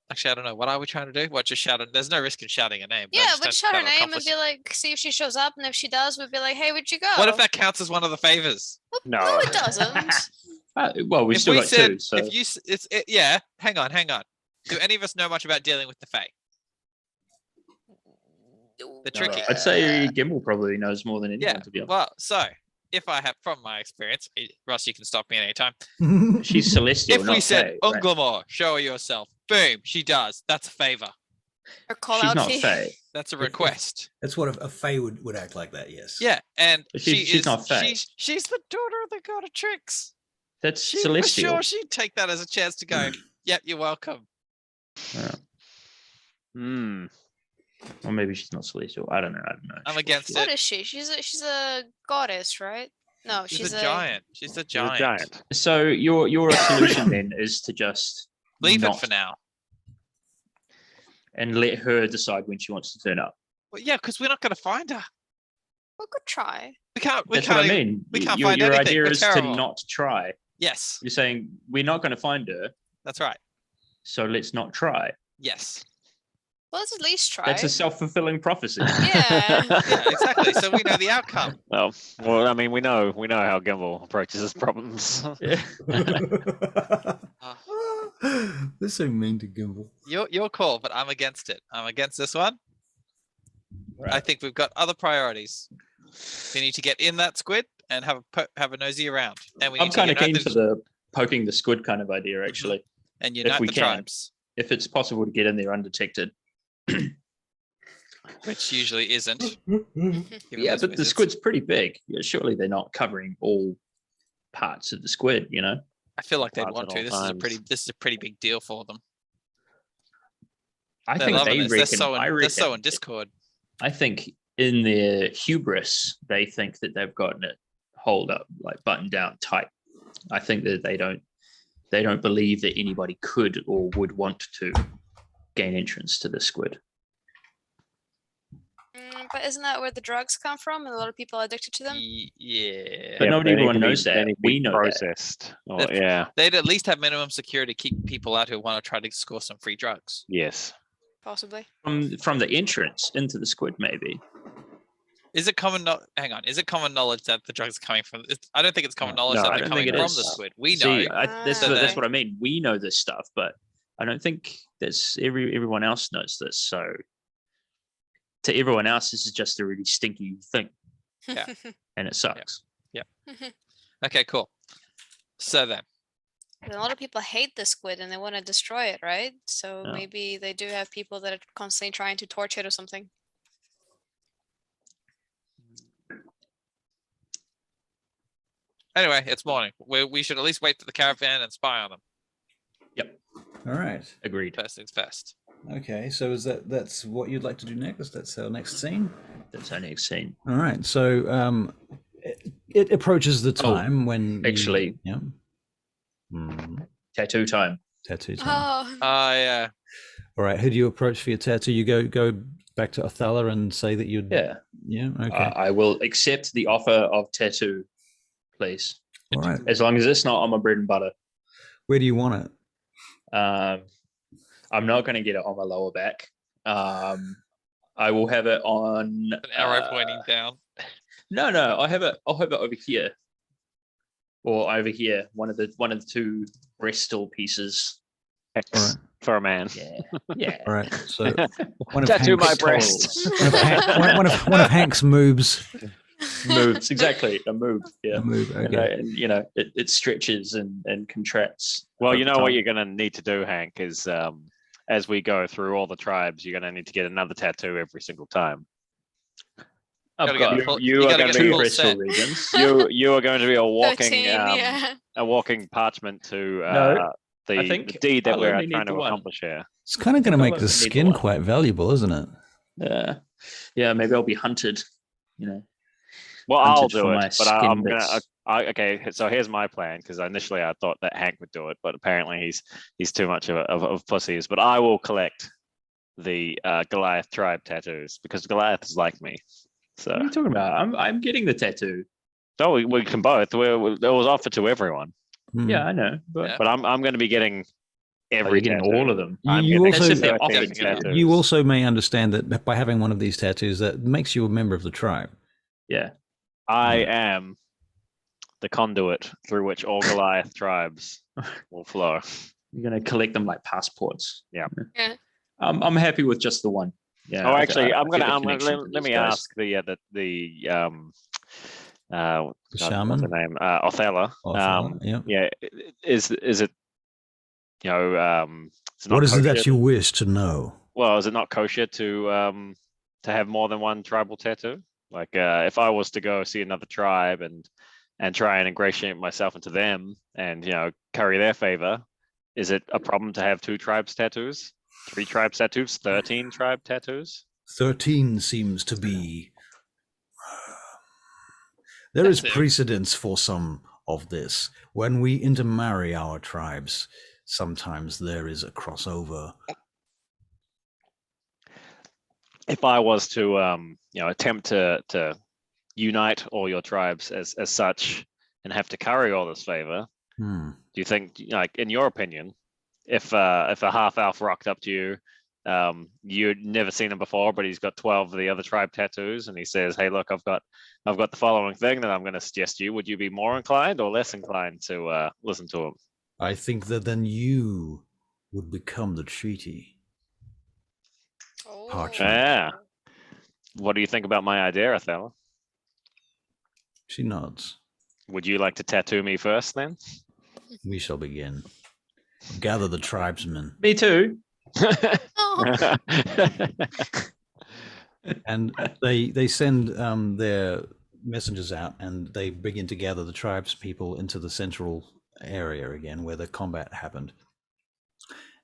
Speaker 3: Actually, I don't know. What are we trying to do? What, just shout? There's no risk in shouting a name. but I
Speaker 5: Yeah,
Speaker 3: just
Speaker 5: we'd
Speaker 3: don't
Speaker 5: shout her
Speaker 3: think that'll
Speaker 5: name and
Speaker 3: accomplish
Speaker 5: be like, see if she shows up, and if she does, we'd be like, hey, where'd you go?
Speaker 3: What if that counts as one of the favors?
Speaker 4: No.
Speaker 5: No, it doesn't.
Speaker 6: Well, we've
Speaker 3: If
Speaker 6: still
Speaker 3: we
Speaker 6: got
Speaker 3: said,
Speaker 6: two. So
Speaker 3: if you, yeah, hang on. Do any of us know much about dealing with the Fae? The tricky.
Speaker 6: I'd say Gimble probably knows more than anyone,
Speaker 3: Yeah.
Speaker 6: to be honest.
Speaker 3: Well, so if I have, from my experience, Russ, you can stop me anytime.
Speaker 6: She's celestial.
Speaker 3: If we
Speaker 6: not
Speaker 3: said,
Speaker 6: Fae, right?
Speaker 3: Unglamor, show her yourself. Boom, she does. That's a favor.
Speaker 5: Or call
Speaker 6: She's
Speaker 5: out
Speaker 6: not
Speaker 5: fee.
Speaker 6: Fae.
Speaker 3: That's a request.
Speaker 1: That's what a Fae would act like that. Yes.
Speaker 3: Yeah, and
Speaker 6: But
Speaker 3: she
Speaker 6: she's
Speaker 3: is.
Speaker 6: not Fae.
Speaker 3: She's the daughter of the god of tricks.
Speaker 6: That's
Speaker 3: She for
Speaker 6: celestial.
Speaker 3: sure she'd take that as a chance to go. Yep, you're welcome.
Speaker 6: Or maybe she's not celestial. I don't know.
Speaker 3: I'm against
Speaker 5: What
Speaker 3: it.
Speaker 5: is she? She's a goddess, right? No,
Speaker 3: She's a giant. She's a
Speaker 4: She's
Speaker 3: giant.
Speaker 4: a giant.
Speaker 6: So your solution then is to just
Speaker 3: Leave it
Speaker 6: not-
Speaker 3: for now.
Speaker 6: and let her decide when she wants to turn up.
Speaker 3: Well, yeah, because we're not going to find her.
Speaker 5: We could try.
Speaker 3: We can't. We
Speaker 6: That's
Speaker 3: can't.
Speaker 6: what I
Speaker 3: even-
Speaker 6: mean.
Speaker 3: we can't
Speaker 6: your
Speaker 3: find
Speaker 6: your
Speaker 3: anything.
Speaker 6: idea
Speaker 3: We're
Speaker 6: is
Speaker 3: terrible.
Speaker 6: to not try.
Speaker 3: Yes,
Speaker 6: You're saying we're not going to find her,
Speaker 3: that's right.
Speaker 6: so let's not try.
Speaker 3: Yes.
Speaker 5: Well, let's at least try.
Speaker 6: That's a self-fulfilling prophecy.
Speaker 5: Yeah.
Speaker 3: Yeah, exactly. So we know the outcome.
Speaker 4: Well, I mean, we know how Gimble approaches his problems.
Speaker 6: Yeah.
Speaker 1: They're so mean to Gimble.
Speaker 3: Your call, but I'm against it. I'm against this one. I
Speaker 6: Right.
Speaker 3: think we've got other priorities. We need to get in that squid and have a nosy around. And we
Speaker 6: I'm
Speaker 3: need to
Speaker 6: kind of
Speaker 3: unite
Speaker 6: keen for the poking the squid kind of idea, actually.
Speaker 3: and unite
Speaker 6: we
Speaker 3: the
Speaker 6: can.
Speaker 3: tribes,
Speaker 6: If it's possible to get in there undetected.
Speaker 3: which usually isn't. given
Speaker 6: Yeah,
Speaker 3: those
Speaker 6: but the
Speaker 3: wizards.
Speaker 6: squid's pretty big. Yeah, surely they're not covering all parts of the squid,
Speaker 3: I feel like they'd
Speaker 4: Parts
Speaker 3: want
Speaker 4: at
Speaker 3: to.
Speaker 4: all
Speaker 3: This is a pretty big deal for them.
Speaker 6: I
Speaker 3: They're
Speaker 6: think
Speaker 3: loving
Speaker 6: they
Speaker 3: this.
Speaker 6: reckon.
Speaker 3: They're so in Discord.
Speaker 6: I think in their hubris, they think that they've gotten it holed up, like buttoned down tight. I think that they don't believe that anybody could or would want to gain entrance to the squid.
Speaker 5: But isn't that where the drugs come from? And a lot of people are addicted to them?
Speaker 3: Yeah.
Speaker 6: But not
Speaker 4: they need
Speaker 6: everyone
Speaker 4: to be-
Speaker 6: knows
Speaker 4: they
Speaker 6: that.
Speaker 4: need to be
Speaker 6: We know that.
Speaker 4: processed. Or,
Speaker 3: They're-
Speaker 4: yeah.
Speaker 3: They'd at least have minimum security to keep people out who want to try to score some free drugs.
Speaker 4: Yes.
Speaker 5: Possibly.
Speaker 6: From the entrance into the squid, maybe.
Speaker 3: Is it common? Hang on. Is it common knowledge that the drugs are coming from? I don't think it's common knowledge
Speaker 4: No,
Speaker 3: that
Speaker 4: I
Speaker 3: they're
Speaker 6: don't think
Speaker 3: coming
Speaker 6: it
Speaker 3: from
Speaker 6: is.
Speaker 3: the squid. We know.
Speaker 6: See, that's
Speaker 5: Ah,
Speaker 6: that's
Speaker 5: okay.
Speaker 6: what I mean. We know this stuff, but I don't think
Speaker 2: That's everyone else knows this. So to everyone else, this is just a really stinky thing.
Speaker 3: Yeah.
Speaker 2: And it sucks.
Speaker 3: Okay, cool. So then,
Speaker 5: A lot of people hate the squid and they want to destroy it, right? So
Speaker 2: Yeah.
Speaker 5: maybe they do have people that are constantly trying to torch it or something.
Speaker 3: anyway, it's morning. We should at least wait for the caravan and spy on them.
Speaker 1: All right.
Speaker 2: Agreed.
Speaker 3: First things first.
Speaker 1: Okay. So that's what you'd like to do next? That's our next scene.
Speaker 2: That's our next scene.
Speaker 1: All right. So it approaches the time when
Speaker 2: actually-
Speaker 1: yeah. Mhm.
Speaker 2: Tattoo time.
Speaker 1: Tattoo time.
Speaker 5: Oh,
Speaker 3: Yeah.
Speaker 1: All right. Who do you approach for your tattoo? You go back to Othala and say that you'd.
Speaker 2: Yeah.
Speaker 1: Yeah. Okay.
Speaker 2: I will accept the offer of tattoo, please.
Speaker 1: All right.
Speaker 2: As long as it's not on my bread and butter.
Speaker 1: Where do you want it?
Speaker 2: I'm not going to get it on my lower back. I will have it on
Speaker 3: An arrow pointing down.
Speaker 2: No, I'll have it over here. Or over here, one of the two Bristol pieces.
Speaker 4: X
Speaker 1: All right.
Speaker 4: for a man.
Speaker 2: Yeah.
Speaker 1: All right. So one of
Speaker 4: Tattoo my
Speaker 1: Hank's,
Speaker 4: breast.
Speaker 1: one of Hank's moves.
Speaker 2: Moves, exactly. A move. Yeah.
Speaker 1: A move.
Speaker 2: And,
Speaker 1: Okay.
Speaker 2: and it stretches and contracts.
Speaker 4: Well,
Speaker 2: over
Speaker 4: you know what
Speaker 2: time.
Speaker 4: you're going to need to do, Hank, is as we go through all the tribes, you're going to need to get another tattoo every single time.
Speaker 2: I've
Speaker 3: Gotta get
Speaker 2: got
Speaker 3: the full-
Speaker 4: you
Speaker 3: you
Speaker 4: are
Speaker 3: gotta
Speaker 4: gonna
Speaker 3: get
Speaker 4: be
Speaker 3: the full
Speaker 2: Bristol
Speaker 3: set.
Speaker 2: regions.
Speaker 4: You are going to be a walking
Speaker 5: 13, yeah.
Speaker 4: a walking parchment to
Speaker 2: No,
Speaker 4: the,
Speaker 2: I think
Speaker 4: the deed that
Speaker 2: I'll
Speaker 4: we're
Speaker 2: only need
Speaker 4: trying
Speaker 2: the
Speaker 4: to
Speaker 2: one.
Speaker 4: accomplish here.
Speaker 1: It's kind of going to make
Speaker 2: I'll
Speaker 1: the
Speaker 2: only need the
Speaker 1: skin
Speaker 2: one.
Speaker 1: quite valuable, isn't it?
Speaker 2: Yeah, maybe I'll be hunted.
Speaker 4: Well, I'll
Speaker 2: Hunted
Speaker 4: do
Speaker 2: for
Speaker 4: it,
Speaker 2: my
Speaker 4: but I'm
Speaker 2: skin
Speaker 4: gonna.
Speaker 2: bits.
Speaker 4: Okay, so here's my plan because initially I thought that Hank would do it, but apparently he's too much of pussies. But I will collect the Goliath tribe tattoos because Goliath is like me. So
Speaker 2: What are you talking about? I'm getting the tattoo.
Speaker 4: no, we can both. It was offered to everyone,
Speaker 1: Hmm.
Speaker 2: Yeah, I know. But
Speaker 3: Yeah.
Speaker 4: but I'm going to be getting every.
Speaker 2: you're getting
Speaker 4: tattoo.
Speaker 2: all of them.
Speaker 1: You-
Speaker 4: I'm
Speaker 1: you
Speaker 4: getting
Speaker 1: also-
Speaker 2: As if they're
Speaker 4: 13
Speaker 2: offered to you.
Speaker 4: tattoos.
Speaker 1: You also may understand that by having one of these tattoos, that makes you a member of the tribe.
Speaker 2: Yeah.
Speaker 4: I am the conduit through which all Goliath tribes will flow.
Speaker 2: You're gonna collect them like passports.
Speaker 4: Yeah.
Speaker 5: Yeah.
Speaker 2: I'm happy with just the one. Yeah.
Speaker 4: Oh,
Speaker 2: I-
Speaker 4: actually,
Speaker 2: I
Speaker 4: I'm
Speaker 2: feel
Speaker 4: gonna.
Speaker 2: the connection to
Speaker 4: Let
Speaker 2: these
Speaker 4: me
Speaker 2: guys.
Speaker 4: ask the God, what's
Speaker 1: shaman?
Speaker 4: her name? Othala.
Speaker 1: Othala, yeah.
Speaker 4: Yeah. Is it? Is it
Speaker 1: What
Speaker 4: not
Speaker 1: is it that
Speaker 4: kosher-
Speaker 1: you wish to know?
Speaker 4: Well, is it not kosher to have more than one tribal tattoo? Like, if I was to go see another tribe and try and ingratiate myself into them and curry their favor, is it a problem to have 2 tribes tattoos, 3 tribes tattoos, 13 tribe tattoos?
Speaker 1: 13 seems to be. There is
Speaker 3: That's it.
Speaker 1: precedence for some of this. When we intermarry our tribes, sometimes there is a crossover.
Speaker 4: If I was to attempt to unite all your tribes as such and have to curry all this favor,
Speaker 1: Hmm.
Speaker 4: do you think, like, in your opinion, if a half elf rocked up to you, you'd never seen him before, but he's got 12 of the other tribe tattoos, and he says, "Hey, look, I've got the following thing that I'm going to suggest to you," would you be more inclined or less inclined to listen to him?
Speaker 1: I think that then you would become the treaty. Parchment.
Speaker 4: Yeah. What do you think about my idea, Othello?
Speaker 1: She nods.
Speaker 4: Would you like to tattoo me first, then?
Speaker 1: We shall begin. Gather the tribesmen.
Speaker 2: Me too.
Speaker 5: Oh,
Speaker 1: And they send their messengers out, and they begin to gather the tribespeople into the central area again where the combat happened.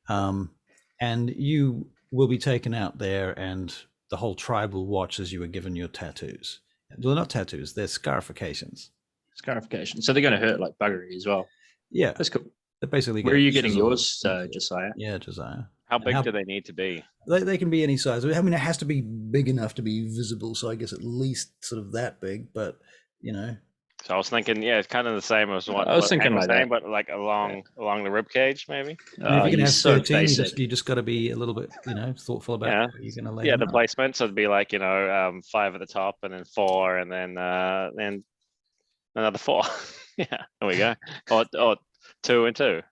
Speaker 1: And you will be taken out there, and the whole tribe will watch as you are given your tattoos. Well, not tattoos, they're scarifications.
Speaker 2: Scarification. So they're gonna hurt like buggery as well.
Speaker 1: Yeah,
Speaker 2: That's cool.
Speaker 1: they basically.
Speaker 2: Where
Speaker 1: get
Speaker 2: are you getting
Speaker 1: chisels.
Speaker 2: yours, Josiah?
Speaker 1: Yeah, Josiah.
Speaker 4: How
Speaker 1: And
Speaker 4: big
Speaker 1: how-
Speaker 4: do they need to be?
Speaker 1: They can be any size. I mean, it has to be big enough to be visible. So I guess at least sort of that big. But
Speaker 4: So I was thinking, yeah, it's kind of the same as what
Speaker 2: I was
Speaker 4: what
Speaker 2: thinking
Speaker 4: Hank was
Speaker 2: like
Speaker 4: saying,
Speaker 2: that.
Speaker 4: but like along the rib cage, maybe.
Speaker 1: I mean, if you can
Speaker 2: You're
Speaker 1: have
Speaker 2: so
Speaker 1: 13,
Speaker 2: basic.
Speaker 1: you just got to be a little bit, thoughtful about
Speaker 4: Yeah.
Speaker 1: where you're going to lay
Speaker 4: Yeah,
Speaker 1: them
Speaker 4: the
Speaker 1: out.
Speaker 4: placements would be like 5 at the top, and then 4, and then another 4. Yeah, there we go. Or 2 and 2.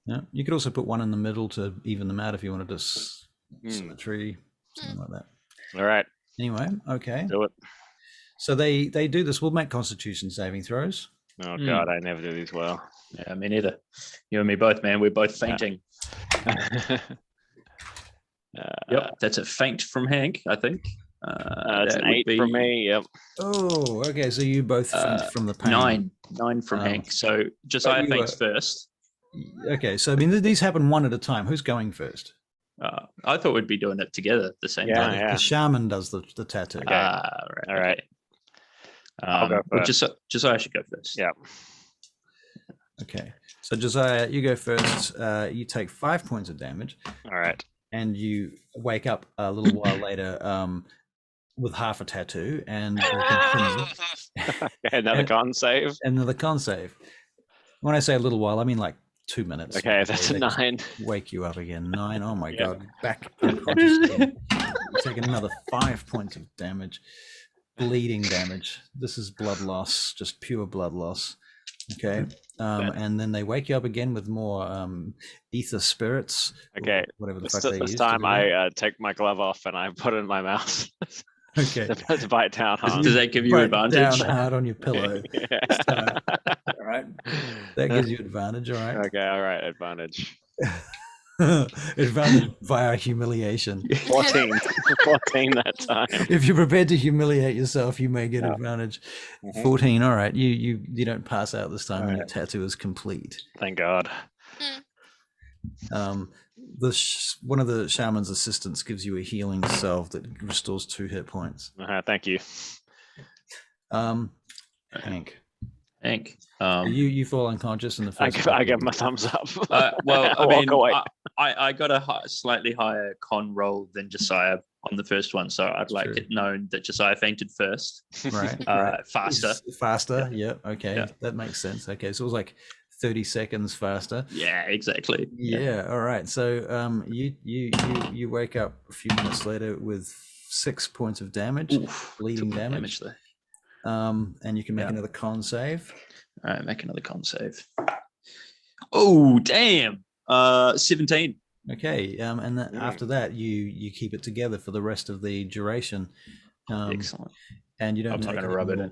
Speaker 1: Yeah, you could also put one in the middle to even them out if you wanted to
Speaker 4: Hmm.
Speaker 1: symmetry, something like that.
Speaker 4: All right,
Speaker 1: Anyway, okay.
Speaker 4: do it.
Speaker 1: So they do this. We'll make Constitution saving throws.
Speaker 4: Oh God, I never do these well.
Speaker 2: Yeah, me neither. You and me both, man. We're both fainting. Yep, that's a feint from Hank, I think.
Speaker 4: It's
Speaker 2: that
Speaker 4: an
Speaker 2: would
Speaker 4: 8 from
Speaker 2: be
Speaker 4: me. Yep.
Speaker 1: Oh, okay. So you both faint from the pain.
Speaker 2: 9 from
Speaker 1: Um,
Speaker 2: Hank. So Josiah
Speaker 1: you,
Speaker 2: faints first.
Speaker 1: Okay, so I mean these happen one at a time. Who's going first?
Speaker 2: I thought we'd be doing it together at the same
Speaker 4: Yeah,
Speaker 2: time.
Speaker 4: yeah.
Speaker 1: The shaman does the tattoo.
Speaker 4: Okay.
Speaker 2: Right.
Speaker 4: All right.
Speaker 2: Okay.
Speaker 4: I'll go
Speaker 2: Well,
Speaker 4: first.
Speaker 2: Josiah should go first.
Speaker 4: Yeah.
Speaker 1: Okay, so Josiah, you go first. You take 5 points of damage,
Speaker 4: All right.
Speaker 1: and you wake up a little while later with half a tattoo, and you continue.
Speaker 4: Okay, another con save.
Speaker 1: And the con save. When I say a little while, I mean like 2 minutes.
Speaker 4: Okay, that's a
Speaker 1: They just
Speaker 4: 9.
Speaker 1: Wake you up again. 9. Oh my
Speaker 4: Yeah.
Speaker 1: god. Back unconscious again. You take another 5 points of damage. Bleeding damage. This is blood loss, just pure blood loss. Okay. And then they wake you up again with more ether spirits. or
Speaker 4: Okay.
Speaker 1: whatever the
Speaker 4: This,
Speaker 1: fuck they
Speaker 4: this
Speaker 1: use.
Speaker 4: time I take my glove off and I put it in my mouth
Speaker 1: Okay.
Speaker 4: to bite down hard.
Speaker 2: Does that give you
Speaker 1: Bite
Speaker 2: advantage?
Speaker 1: down hard on your pillow.
Speaker 4: Yeah.
Speaker 1: All right. That gives you advantage. All right.
Speaker 4: Okay, all right, advantage.
Speaker 1: Advantage via humiliation.
Speaker 4: 14. 14 that time.
Speaker 1: If you're prepared to humiliate yourself, you may get
Speaker 4: Yeah.
Speaker 1: advantage.
Speaker 4: Mhm.
Speaker 1: 14. All right. You don't pass out this time, and your
Speaker 4: Alright.
Speaker 1: tattoo is complete.
Speaker 4: Thank God.
Speaker 1: One of the shaman's assistants gives you a healing salve that restores 2 hit points.
Speaker 4: Thank you.
Speaker 1: Hank,
Speaker 2: Hank.
Speaker 1: you fall unconscious in the
Speaker 4: I
Speaker 1: first.
Speaker 4: give my thumbs up.
Speaker 2: Well, I
Speaker 4: Walk
Speaker 2: mean,
Speaker 4: away.
Speaker 2: I got a slightly higher con roll than Josiah on the first one, so I'd like
Speaker 1: True.
Speaker 2: it known that Josiah fainted first.
Speaker 1: Right. right.
Speaker 2: Faster.
Speaker 1: Faster. Yeah. Okay.
Speaker 2: Yeah.
Speaker 1: That makes sense. Okay. So it was like 30 seconds faster.
Speaker 2: Yeah, exactly.
Speaker 1: Yeah. All right. So you wake up a few minutes later with 6 points of damage,
Speaker 2: Oof,
Speaker 1: bleeding
Speaker 2: took more
Speaker 1: damage.
Speaker 2: there.
Speaker 1: And you can make
Speaker 2: Yeah.
Speaker 1: another con save.
Speaker 2: All right, make another con save. Oh, damn. 17.
Speaker 1: Okay. And then after that, you keep it together for the rest of the duration.
Speaker 2: Excellent.
Speaker 1: And you don't
Speaker 2: I'm not
Speaker 1: take
Speaker 2: gonna
Speaker 1: any
Speaker 2: rub it
Speaker 1: more
Speaker 2: in.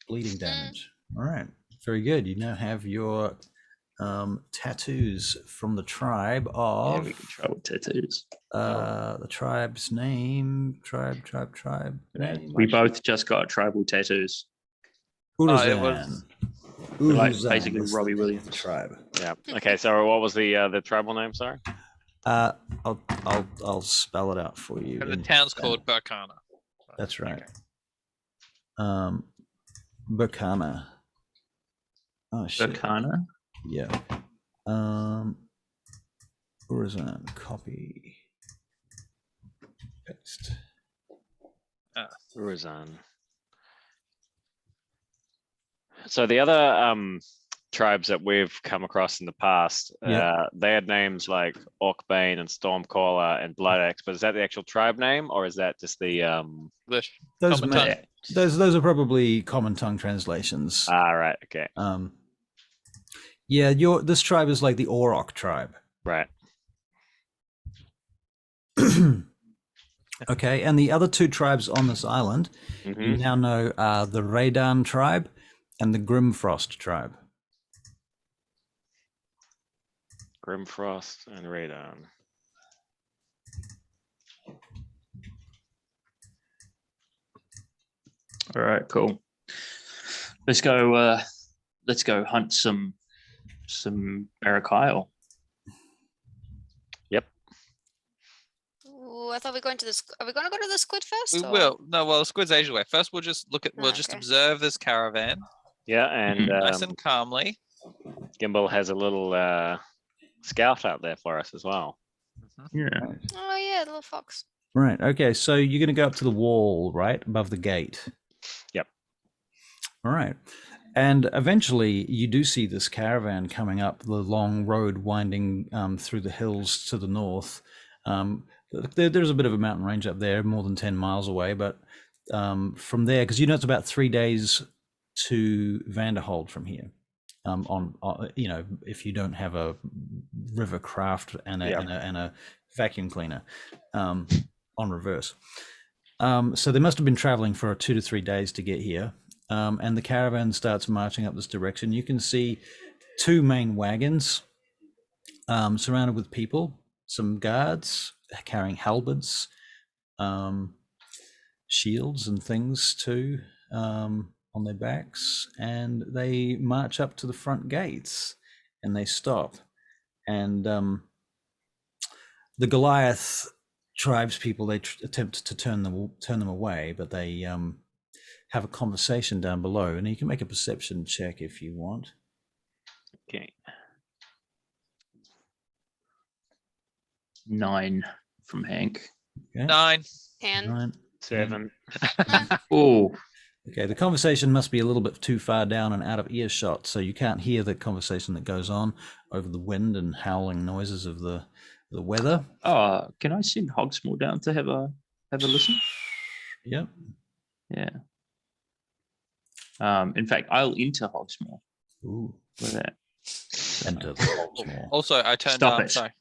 Speaker 1: bleeding damage. All right. Very good. You now have your tattoos from the tribe
Speaker 2: Yeah,
Speaker 1: of
Speaker 2: we can try with tattoos.
Speaker 1: the tribe's name. Tribe name.
Speaker 2: We both just got tribal tattoos.
Speaker 1: Uluzan.
Speaker 3: was-
Speaker 2: Like
Speaker 1: Uluzan
Speaker 2: basically
Speaker 1: is
Speaker 2: Robbie
Speaker 1: the
Speaker 2: Williams.
Speaker 1: tribe.
Speaker 4: Yeah. Okay. So what was the tribal name? Sorry.
Speaker 1: I'll spell it out for you.
Speaker 3: And the
Speaker 1: in
Speaker 3: town's
Speaker 1: chat.
Speaker 3: called Burkana.
Speaker 1: That's right. Burkana. Oh shit.
Speaker 2: Burkana.
Speaker 1: Yeah. Uluzan. Copy. Paste.
Speaker 4: Ruzan. So the other tribes that we've come across in the past,
Speaker 1: Yeah.
Speaker 4: they had names like Orcbane and Stormcaller and Blood Axe, but is that the actual tribe name or is that just the
Speaker 3: English.
Speaker 1: Those
Speaker 3: Common
Speaker 1: may-
Speaker 3: tongue.
Speaker 1: those are probably common tongue translations.
Speaker 4: right, okay.
Speaker 1: Yeah, this tribe is like the Auroch tribe.
Speaker 4: Right.
Speaker 1: Okay, and the other 2 tribes on this island, you
Speaker 4: Mhm.
Speaker 1: now know are the Raydan tribe and the Grimfrost tribe.
Speaker 4: Grimfrost and Radon.
Speaker 2: All right, cool. Let's go hunt some Maracile.
Speaker 5: Ooh, I thought we are going to this. Are we going to go to the squid first?
Speaker 3: We
Speaker 5: or-
Speaker 3: will. No, well, Squid's Asia way. First, we'll just look at. We'll just
Speaker 5: Okay.
Speaker 3: observe this caravan,
Speaker 4: Yeah, and
Speaker 3: nice and calmly.
Speaker 4: Gimbal has a little scout out there for us as well.
Speaker 2: Yeah.
Speaker 5: Oh yeah, the little fox.
Speaker 1: Right. Okay. So you're going to go up to the wall, right above the gate.
Speaker 4: Yep.
Speaker 1: All right. And eventually, you do see this caravan coming up the long road winding through the hills to the north. There's a bit of a mountain range up there, more than 10 miles away. But from there, because you know it's about 3 days to Vanderhold from here. On if you don't have a river craft and a vacuum cleaner on reverse. So they must have been traveling for 2 to 3 days to get here. And the caravan starts marching up this direction. You can see 2 main wagons surrounded with people, some guards carrying halberds, shields and things too on their backs, and they march up to the front gates and they stop. And the Goliath tribes people, they attempt to turn them away, but they have a conversation down below, and you can make a perception check if you want.
Speaker 2: Okay. 9 from Hank.
Speaker 1: Okay.
Speaker 3: 9.
Speaker 5: 10.
Speaker 1: 9.
Speaker 4: 7.
Speaker 2: Oh,
Speaker 1: Okay, the conversation must be a little bit too far down and out of earshot, so you can't hear the conversation that goes on over the wind and howling noises of the weather.
Speaker 2: can I send Hogsmoor down to have a listen?
Speaker 1: Yep.
Speaker 2: Yeah. In fact, I'll enter Hogsmoor
Speaker 1: Ooh.
Speaker 2: with that.
Speaker 1: Enter the Frostmoor.
Speaker 3: Also, I turned
Speaker 2: Stop
Speaker 3: on.
Speaker 2: it.
Speaker 3: Sorry.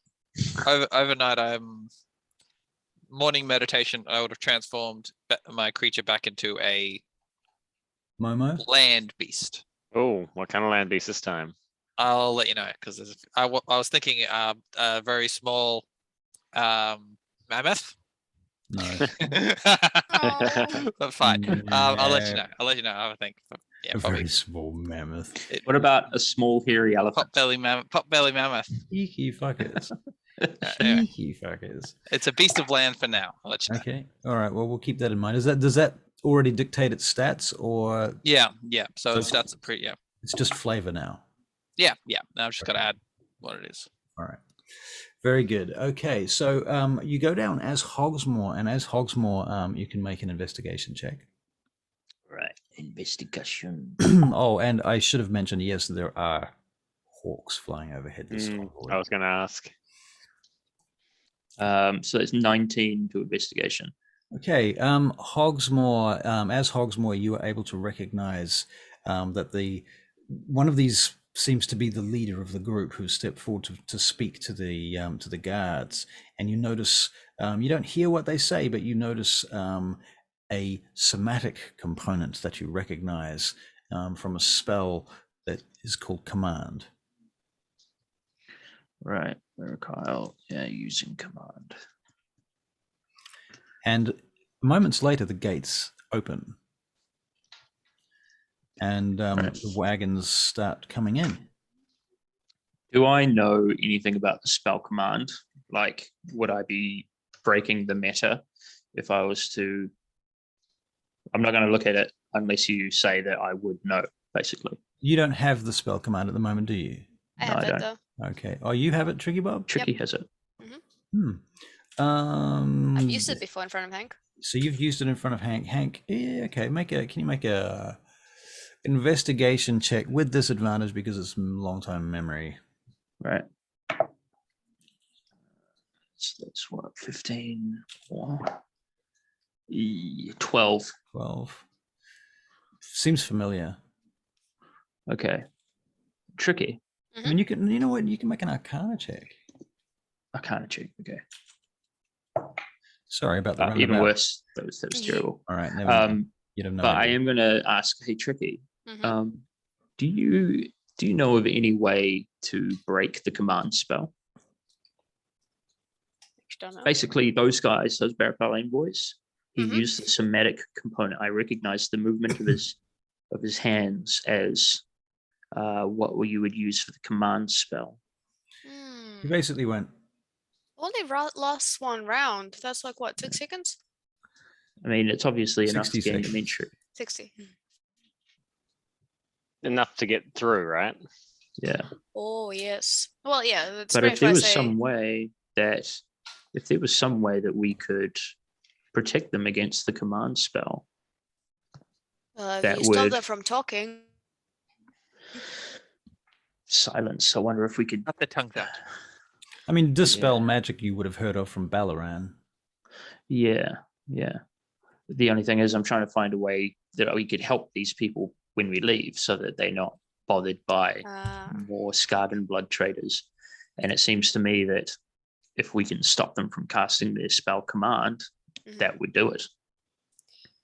Speaker 3: Overnight, morning meditation. I would have transformed my creature back into a
Speaker 1: Momo?
Speaker 3: land beast.
Speaker 4: Oh, what kind of land beast this time?
Speaker 3: I'll let you know because I was thinking a very small mammoth.
Speaker 1: No.
Speaker 3: But fine. I'll let you
Speaker 1: Yeah.
Speaker 3: know. I'll let you know. I would think. Yeah,
Speaker 1: A
Speaker 3: probably
Speaker 1: very small mammoth.
Speaker 2: What about a small hairy elephant?
Speaker 3: pot belly mammoth.
Speaker 1: Cheeky fuckers.
Speaker 3: Anyway,
Speaker 1: Cheeky fuckers.
Speaker 3: it's a beast of land for now. I'll let you know.
Speaker 1: Okay. All right. Well, we'll keep that in mind. Does that already dictate its stats, or
Speaker 3: Yeah. So
Speaker 1: So-
Speaker 3: that's a pretty. Yeah.
Speaker 1: it's just flavor now?
Speaker 3: Yeah. Now I've just got to add what it is.
Speaker 1: All right. Very good. Okay. So you go down as Hogsmoor, and as Hogsmoor, you can make an investigation check.
Speaker 2: Right. Investigation.
Speaker 1: Oh, and I should have mentioned, yes, there are hawks flying overhead this convoy.
Speaker 4: I was going to ask.
Speaker 2: So it's 19 to investigation.
Speaker 1: Okay, Hogsmoor. As Hogsmoor, you are able to recognize that one of these seems to be the leader of the group who stepped forward to speak to the guards. And you notice, you don't hear what they say, but you notice a somatic component that you recognize from a spell that is called Command.
Speaker 2: Right. Kyle. Yeah, using command.
Speaker 1: And moments later, the gates open, and the wagons start coming in.
Speaker 2: Do I know anything about the spell command? Like, would I be breaking the meta if I was to? I'm not going to look at it unless you say that I would know, basically.
Speaker 1: You don't have the spell command at the moment, do you?
Speaker 5: I
Speaker 2: No,
Speaker 5: have
Speaker 2: I
Speaker 5: that
Speaker 2: don't.
Speaker 5: though.
Speaker 1: Okay. Oh, you have it, Tricky Bob?
Speaker 2: Tricky has it.
Speaker 5: I've used it before in front of Hank.
Speaker 1: So you've used it in front of Hank. Hank, yeah, okay. Can you make a investigation check with disadvantage because it's long time memory?
Speaker 2: Right. So that's what, 15 or 12.
Speaker 1: 12. Seems familiar.
Speaker 2: Okay. Tricky.
Speaker 1: I mean, you know what? You can make an Arcana check.
Speaker 2: I can't check. Okay.
Speaker 1: Sorry about the
Speaker 2: Even
Speaker 1: roundabout.
Speaker 2: worse. That was terrible.
Speaker 1: All right, never mind.
Speaker 2: Um,
Speaker 1: You'd have no
Speaker 2: but I
Speaker 1: idea.
Speaker 2: am going to ask, hey, Tricky,
Speaker 5: Mhm.
Speaker 2: do you know of any way to break the command spell?
Speaker 5: Don't know.
Speaker 2: Basically, those guys, those Barracalane boys, he
Speaker 5: Mhm.
Speaker 2: used the somatic component. I recognized the movement of his hands as what you would use for the command spell.
Speaker 1: He basically went,
Speaker 5: Only lost one round. That's like what, 6 seconds?
Speaker 2: I mean, it's obviously enough to
Speaker 1: 60
Speaker 2: gain an
Speaker 1: seconds.
Speaker 2: entry.
Speaker 5: 60.
Speaker 4: Enough to get through, right?
Speaker 2: Yeah.
Speaker 5: Oh yes. Well, yeah. It's
Speaker 2: But
Speaker 5: great
Speaker 2: if there
Speaker 5: I
Speaker 2: was
Speaker 5: say-
Speaker 2: some way that we could protect them against the command spell, that
Speaker 5: you stop
Speaker 2: would-
Speaker 5: them from talking.
Speaker 2: silence. I wonder if we could.
Speaker 3: Not the tongue out.
Speaker 1: I mean, dispel magic you would have heard of from Ballaran.
Speaker 2: Yeah. The only thing is, I'm trying to find a way that we could help these people when we leave, so that they're not bothered by
Speaker 5: Uh,
Speaker 2: more Skargenblud traders. And it seems to me that if we can stop them from casting their spell command, that would do it.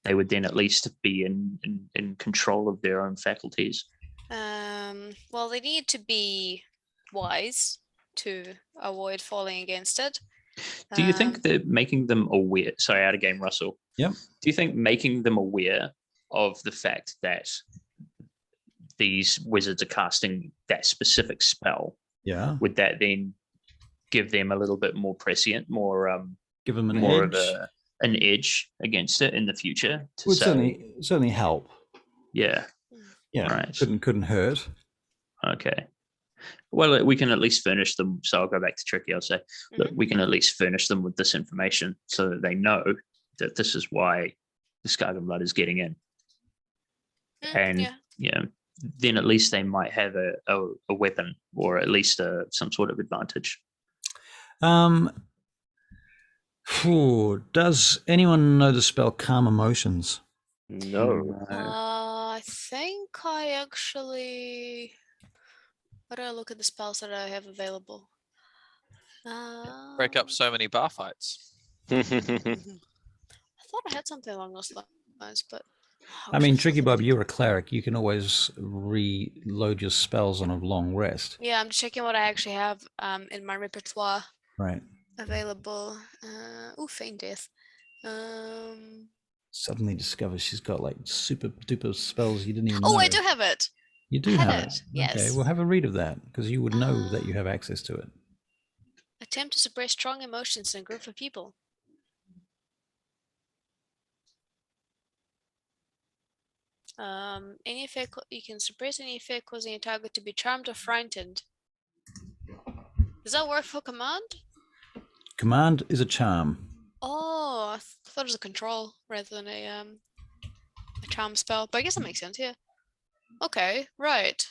Speaker 2: They would then at least be in control of their own faculties.
Speaker 5: Well, they need to be wise to avoid falling against it.
Speaker 2: Do you think that making them aware, sorry, out of game, Russell?
Speaker 1: Yep.
Speaker 2: Do you think making them aware of the fact that these wizards are casting that specific spell, would that then give them a little bit more prescient, more
Speaker 1: give them
Speaker 2: more of an edge against it in the future?
Speaker 1: Would certainly help.
Speaker 2: Yeah.
Speaker 1: Yeah.
Speaker 2: Right.
Speaker 1: Couldn't hurt.
Speaker 2: Okay. Well, we can at least furnish them. So I'll go back to Tricky. I'll say, look, we can at least furnish them with this information so that they know that this is why the Skargenblud is getting in. And then at least they might have a weapon, or at least some sort of advantage.
Speaker 1: Does anyone know the spell Calm Emotions?
Speaker 4: No.
Speaker 5: I think I actually. Why do I look at the spells that I have available?
Speaker 3: Break up so many bar fights.
Speaker 5: I thought I had something along those lines, but.
Speaker 1: I mean, Tricky Bob, you're a cleric. You can always reload your spells on a long rest.
Speaker 5: Yeah, I'm just checking what I actually have in my repertoire.
Speaker 1: Right.
Speaker 5: Available. Feign Death.
Speaker 1: Suddenly discovers she's got like super duper spells you didn't even know.
Speaker 5: Oh, I do have it.
Speaker 1: You do have it.
Speaker 5: Yes.
Speaker 1: Okay, well, have a read of that because you would know that you have access to it.
Speaker 5: Attempt to suppress strong emotions in a group of people. Any effect you can suppress any effect causing a target to be charmed or frightened. Does that work for command?
Speaker 1: Command is a charm.
Speaker 5: Oh, I thought it was a control rather than a charm spell. But I guess that makes sense. Yeah. Okay. Right.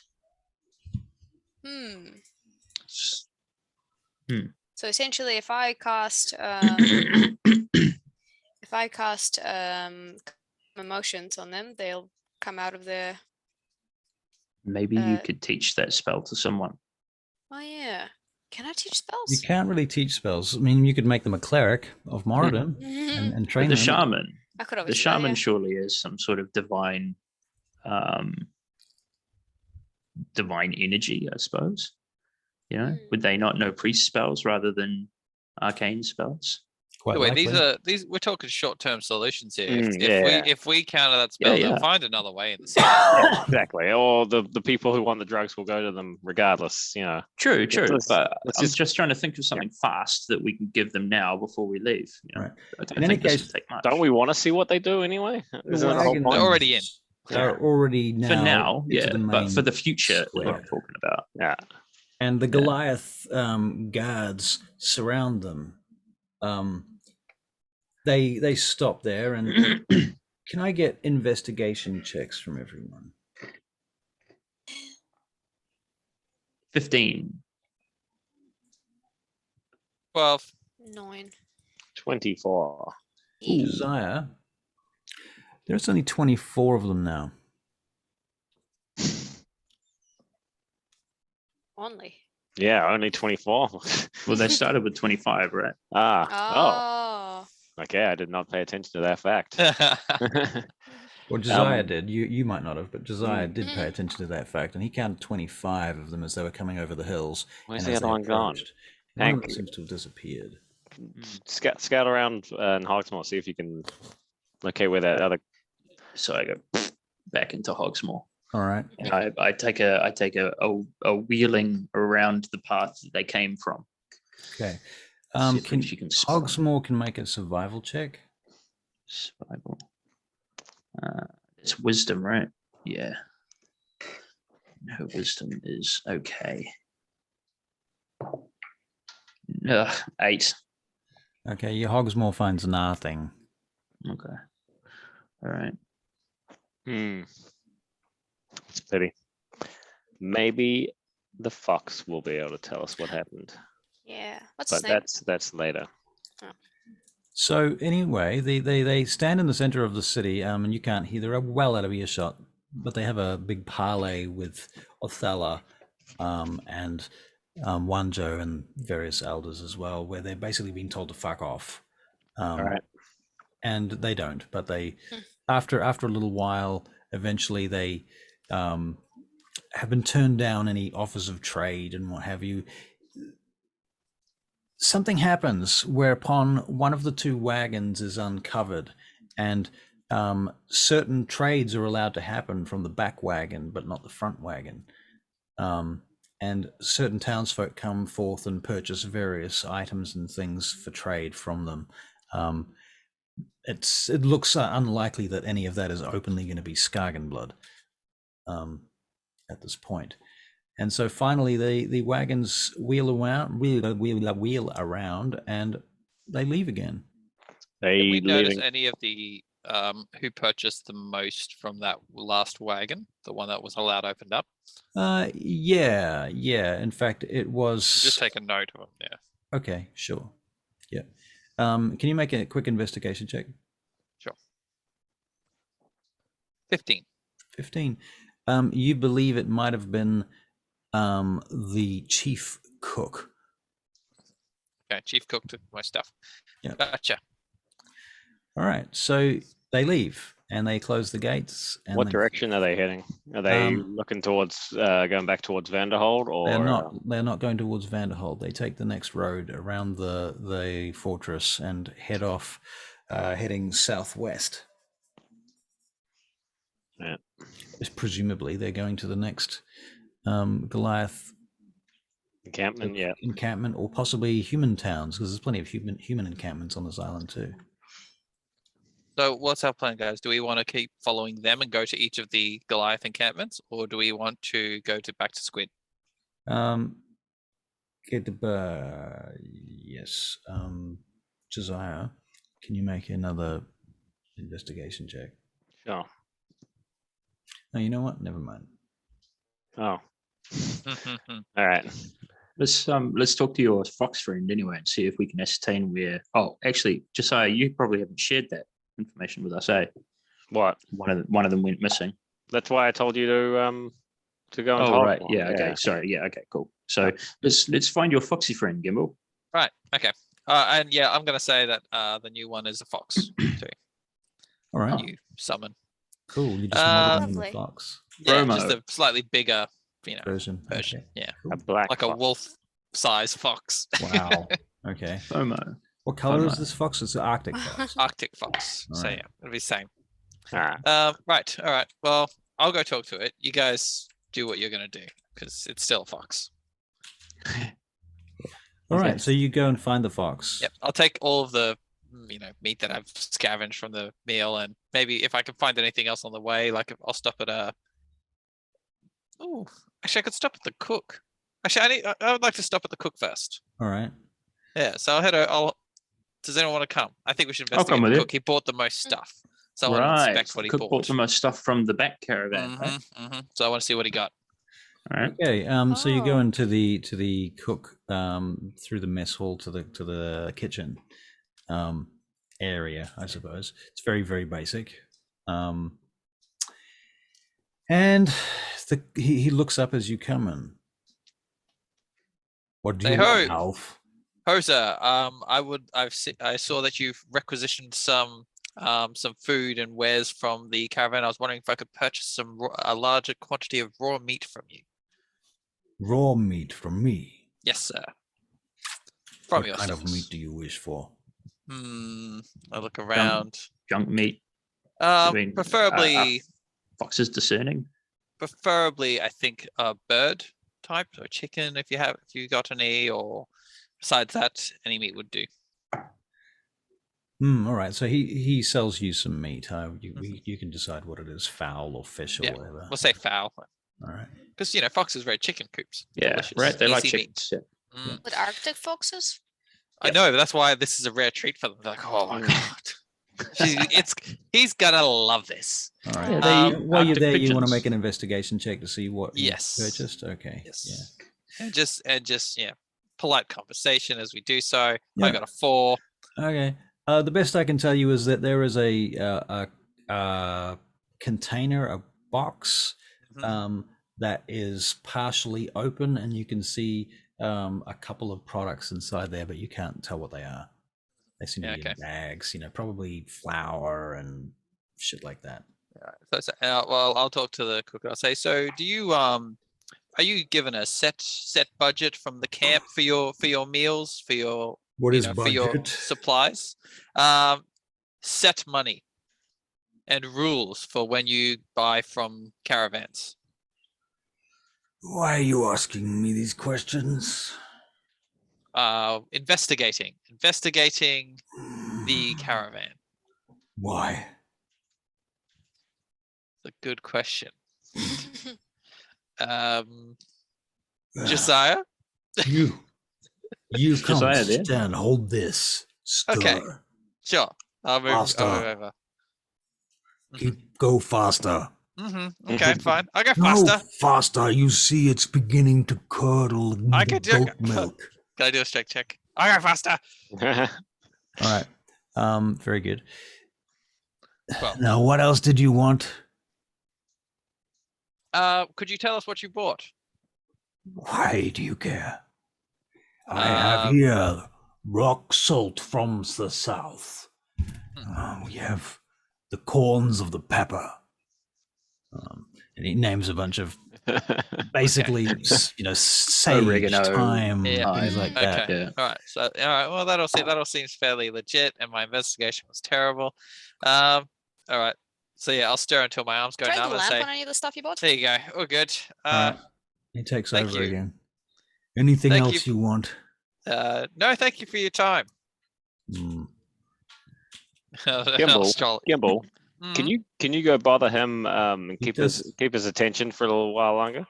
Speaker 5: So essentially, if I cast emotions on them, they'll come out of their.
Speaker 2: Maybe you could teach that spell to someone.
Speaker 5: Oh yeah. Can I teach spells?
Speaker 1: You can't really teach spells. I mean, you could make them a cleric of Moradin and train
Speaker 2: the
Speaker 1: them.
Speaker 2: Shaman.
Speaker 5: I could
Speaker 2: the shaman surely is some sort of divine energy, I suppose. You know, would they not know priest spells rather than arcane spells?
Speaker 3: Quite wait, these we're talking short-term solutions here. If we counter that spell, they'll find another way in the city.
Speaker 4: Exactly. Or the people who want the drugs will go to them regardless, you know.
Speaker 2: True. But I'm just trying to think of something fast that we can give them now before we leave. You know?
Speaker 1: Right. In any case,
Speaker 4: don't we want to see what they do anyway?
Speaker 3: They're already in.
Speaker 1: They're already now.
Speaker 2: For now, but for the future,
Speaker 1: square.
Speaker 2: what I'm talking about.
Speaker 4: Yeah.
Speaker 1: And the Goliath guards surround them. They stop there, and can I get investigation checks from everyone?
Speaker 2: 15.
Speaker 3: 12.
Speaker 5: 9.
Speaker 4: 24.
Speaker 1: Josiah, there's only 24 of them now.
Speaker 5: Only.
Speaker 4: Yeah, only 24.
Speaker 2: Well, they started with 25, right?
Speaker 5: Oh.
Speaker 4: Okay, I did not pay attention to that fact.
Speaker 1: Well, Josiah did. You might not have, but Josiah did pay attention to that fact, and he counted 25 of them as they were coming over the hills.
Speaker 4: Where's the other one gone?
Speaker 1: One of them seems to have disappeared.
Speaker 4: Scout around in Hogsmoor, see if you can locate where that other.
Speaker 2: So I go back into Hogsmoor.
Speaker 1: All right.
Speaker 2: And I take a wheeling around the path that they came from.
Speaker 1: Okay. Hogsmoor can make a survival check.
Speaker 2: Survival. It's wisdom, right? Yeah. Her wisdom is okay. 8.
Speaker 1: Okay, your Hogsmoor finds nothing.
Speaker 2: Okay. All right.
Speaker 4: It's a pity. Maybe the fox will be able to tell us what happened.
Speaker 5: Yeah.
Speaker 4: But that's later.
Speaker 5: Oh.
Speaker 1: So anyway, they stand in the center of the city, and you can't hear. They're well out of earshot, but they have a big parley with Othala, and Wanjo and various elders as well, where they're basically being told to fuck off.
Speaker 4: All right.
Speaker 1: And they don't, but they,
Speaker 5: Hmm.
Speaker 1: after a little while, eventually they have been turned down any offers of trade and what have you. Something happens whereupon one of the two wagons is uncovered, and certain trades are allowed to happen from the back wagon, but not the front wagon. And certain townsfolk come forth and purchase various items and things for trade from them. It looks unlikely that any of that is openly going to be Skargenblud at this point. And so finally, the wagons wheel around, and they leave again.
Speaker 3: Did we
Speaker 4: They
Speaker 3: notice
Speaker 4: leaving.
Speaker 3: any of the who purchased the most from that last wagon, the one that was allowed opened up?
Speaker 1: Yeah. In fact, it was.
Speaker 3: Just take a note of them. Yeah.
Speaker 1: Okay, sure. Yeah. Can you make a quick investigation check?
Speaker 3: Sure. 15.
Speaker 1: 15. You believe it might have been the chief cook.
Speaker 3: Okay, chief cook took my stuff.
Speaker 1: Yeah.
Speaker 3: Gotcha.
Speaker 1: All right, so they leave and they close the gates. And
Speaker 4: What
Speaker 1: they,
Speaker 4: direction are they heading? Are they looking towards going back towards Vanderhold, or
Speaker 1: they're not going towards Vanderhold. They take the next road around the fortress and head off, heading southwest.
Speaker 4: Yeah.
Speaker 1: Presumably, they're going to the next Goliath
Speaker 4: encampment? Yeah.
Speaker 1: encampment, or possibly human towns, because there's plenty of human encampments on this island too.
Speaker 3: So what's our plan, guys? Do we want to keep following them and go to each of the Goliath encampments, or do we want to go to back to Squid?
Speaker 1: Yes. Josiah, can you make another investigation check?
Speaker 4: Sure.
Speaker 1: No, you know what? Never mind.
Speaker 4: Oh. All right.
Speaker 6: Let's talk to your fox friend anyway and see if we can ascertain where. Oh, actually, Josiah, you probably haven't shared that information with us, eh?
Speaker 4: What?
Speaker 6: One of them went missing.
Speaker 4: That's why I told you to go and
Speaker 6: Oh,
Speaker 4: talk.
Speaker 6: right. Yeah. Okay. Sorry. Yeah. Okay. Cool. So let's find your foxy friend, Gimbal.
Speaker 3: Right. Okay. And yeah, I'm gonna say that the new one is a fox too.
Speaker 1: All right.
Speaker 3: You summon.
Speaker 1: Cool. You just modeled in the
Speaker 5: Lovely.
Speaker 1: fox
Speaker 3: Yeah,
Speaker 6: Promo.
Speaker 3: just a slightly bigger,
Speaker 1: version.
Speaker 3: version.
Speaker 1: Okay.
Speaker 3: Yeah,
Speaker 1: Cool.
Speaker 4: A black
Speaker 3: like a
Speaker 4: fox.
Speaker 3: wolf-size fox.
Speaker 1: Wow. Okay.
Speaker 6: FOMO.
Speaker 1: What color is
Speaker 6: Promo.
Speaker 1: this fox? It's an Arctic fox.
Speaker 3: Arctic fox.
Speaker 1: All
Speaker 3: So
Speaker 1: right.
Speaker 3: yeah, it'll be the same.
Speaker 4: Ah,
Speaker 3: Right. All right. Well, I'll go talk to it. You guys do what you're gonna do because it's still a fox.
Speaker 1: All right.
Speaker 6: Okay.
Speaker 1: So you go and find the fox.
Speaker 3: Yep. I'll take all of the meat that I've scavenged from the meal, and maybe if I can find anything else on the way, like I'll stop at a. Oh, actually, I could stop at the cook. Actually, I would like to stop at the cook first.
Speaker 1: All right.
Speaker 3: Yeah. So I'll head. Does anyone want to come? I think we should
Speaker 6: I'll
Speaker 3: investigate
Speaker 6: come
Speaker 3: the
Speaker 6: with
Speaker 3: cook. He bought the most stuff, so I want to
Speaker 6: Right.
Speaker 3: inspect what he
Speaker 6: Cook
Speaker 3: bought.
Speaker 6: bought the most stuff from the back caravan. Right?
Speaker 3: So I want to see what he got.
Speaker 6: All right.
Speaker 1: Okay. So you go
Speaker 5: Oh.
Speaker 1: into the cook through the mess hall to the kitchen area, I suppose. It's very, very basic. And he looks up as you come in. What do you
Speaker 3: Hey,
Speaker 1: want,
Speaker 3: ho.
Speaker 1: Alf?
Speaker 3: Hoser, I saw that you've requisitioned some food and wares from the caravan. I was wondering if I could purchase a larger quantity of raw meat from you.
Speaker 1: Raw meat from me.
Speaker 3: Yes, sir. From
Speaker 1: What kind of
Speaker 3: yourselves.
Speaker 1: meat do you wish for?
Speaker 3: I look around.
Speaker 6: Junk meat. I mean,
Speaker 3: Preferably,
Speaker 6: Fox is discerning.
Speaker 3: I think a bird type or chicken if you got any, or besides that, any meat would do.
Speaker 1: All right. So he sells you some meat. You can decide what it is, fowl or fish or
Speaker 3: Yeah,
Speaker 1: whatever.
Speaker 3: We'll say fowl,
Speaker 1: All right.
Speaker 3: because foxes raid chicken coops.
Speaker 6: Yeah.
Speaker 3: Delicious,
Speaker 6: Right. They like
Speaker 3: easy meat.
Speaker 6: chickens. Yeah.
Speaker 5: With Arctic foxes?
Speaker 3: I know, that's why this is a rare treat for them. They're like, oh my god, he's gonna love this.
Speaker 1: All right.
Speaker 6: Yeah,
Speaker 3: they
Speaker 1: While you're
Speaker 6: Arctic
Speaker 1: there, you want to
Speaker 6: pigeons.
Speaker 1: make an investigation check to see what you
Speaker 3: Yes.
Speaker 1: purchased. Okay.
Speaker 3: Yes. And just polite conversation as we do so.
Speaker 1: Yeah.
Speaker 3: I got a 4.
Speaker 1: Yeah. Okay. The best I can tell you is that there is a container, a box
Speaker 3: Mhm.
Speaker 1: that is partially open, and you can see a couple of products inside there, but you can't tell what they are. They seem to be in bags, probably flour and shit like that.
Speaker 3: Well, I'll talk to the cook. I'll say, so do you are you given a set budget from the camp for your meals, for your
Speaker 1: What is
Speaker 3: for your
Speaker 1: budget?
Speaker 3: supplies? Set money and rules for when you buy from caravans.
Speaker 1: Why are you asking me these questions?
Speaker 3: Investigating the caravan.
Speaker 1: Why?
Speaker 3: It's a good question. Josiah?
Speaker 1: You come
Speaker 6: Josiah there?
Speaker 1: stand, hold this. Stir.
Speaker 3: Okay. Sure. I'll move
Speaker 1: Faster.
Speaker 3: over.
Speaker 1: Go faster.
Speaker 3: Okay, fine. I'll go
Speaker 1: No,
Speaker 3: faster.
Speaker 1: faster. You see it's beginning to curdle in
Speaker 3: I
Speaker 1: the
Speaker 3: can do
Speaker 1: goat milk.
Speaker 3: Can I do a strength check? I'll go faster.
Speaker 1: All right. Very good.
Speaker 3: Well,
Speaker 1: Now, what else did you want?
Speaker 3: could you tell us what you bought?
Speaker 1: Why do you care? I have here rock salt from the south. We have the corns of the pepper. And he names a bunch of basically, sage,
Speaker 2: Oregano,
Speaker 1: thyme,
Speaker 3: Yeah.
Speaker 1: things like that.
Speaker 3: Okay.
Speaker 2: Yeah.
Speaker 3: All right. So, all right. Well, that seems fairly legit, and my investigation was terrible. All right. So yeah, I'll stir until my arms go
Speaker 5: Try the
Speaker 3: numb and
Speaker 5: lamp
Speaker 3: say,
Speaker 5: on any of the stuff you bought.
Speaker 3: "There you go. All good."
Speaker 1: All right. He takes
Speaker 3: thank
Speaker 1: over
Speaker 3: you.
Speaker 1: again. Anything
Speaker 3: Thank
Speaker 1: else you want?
Speaker 3: No, thank you for your time.
Speaker 1: Hmm.
Speaker 4: Gimbal,
Speaker 3: Mhm.
Speaker 4: can you go bother him and
Speaker 1: He
Speaker 4: keep
Speaker 1: does-
Speaker 4: his attention for a little while longer?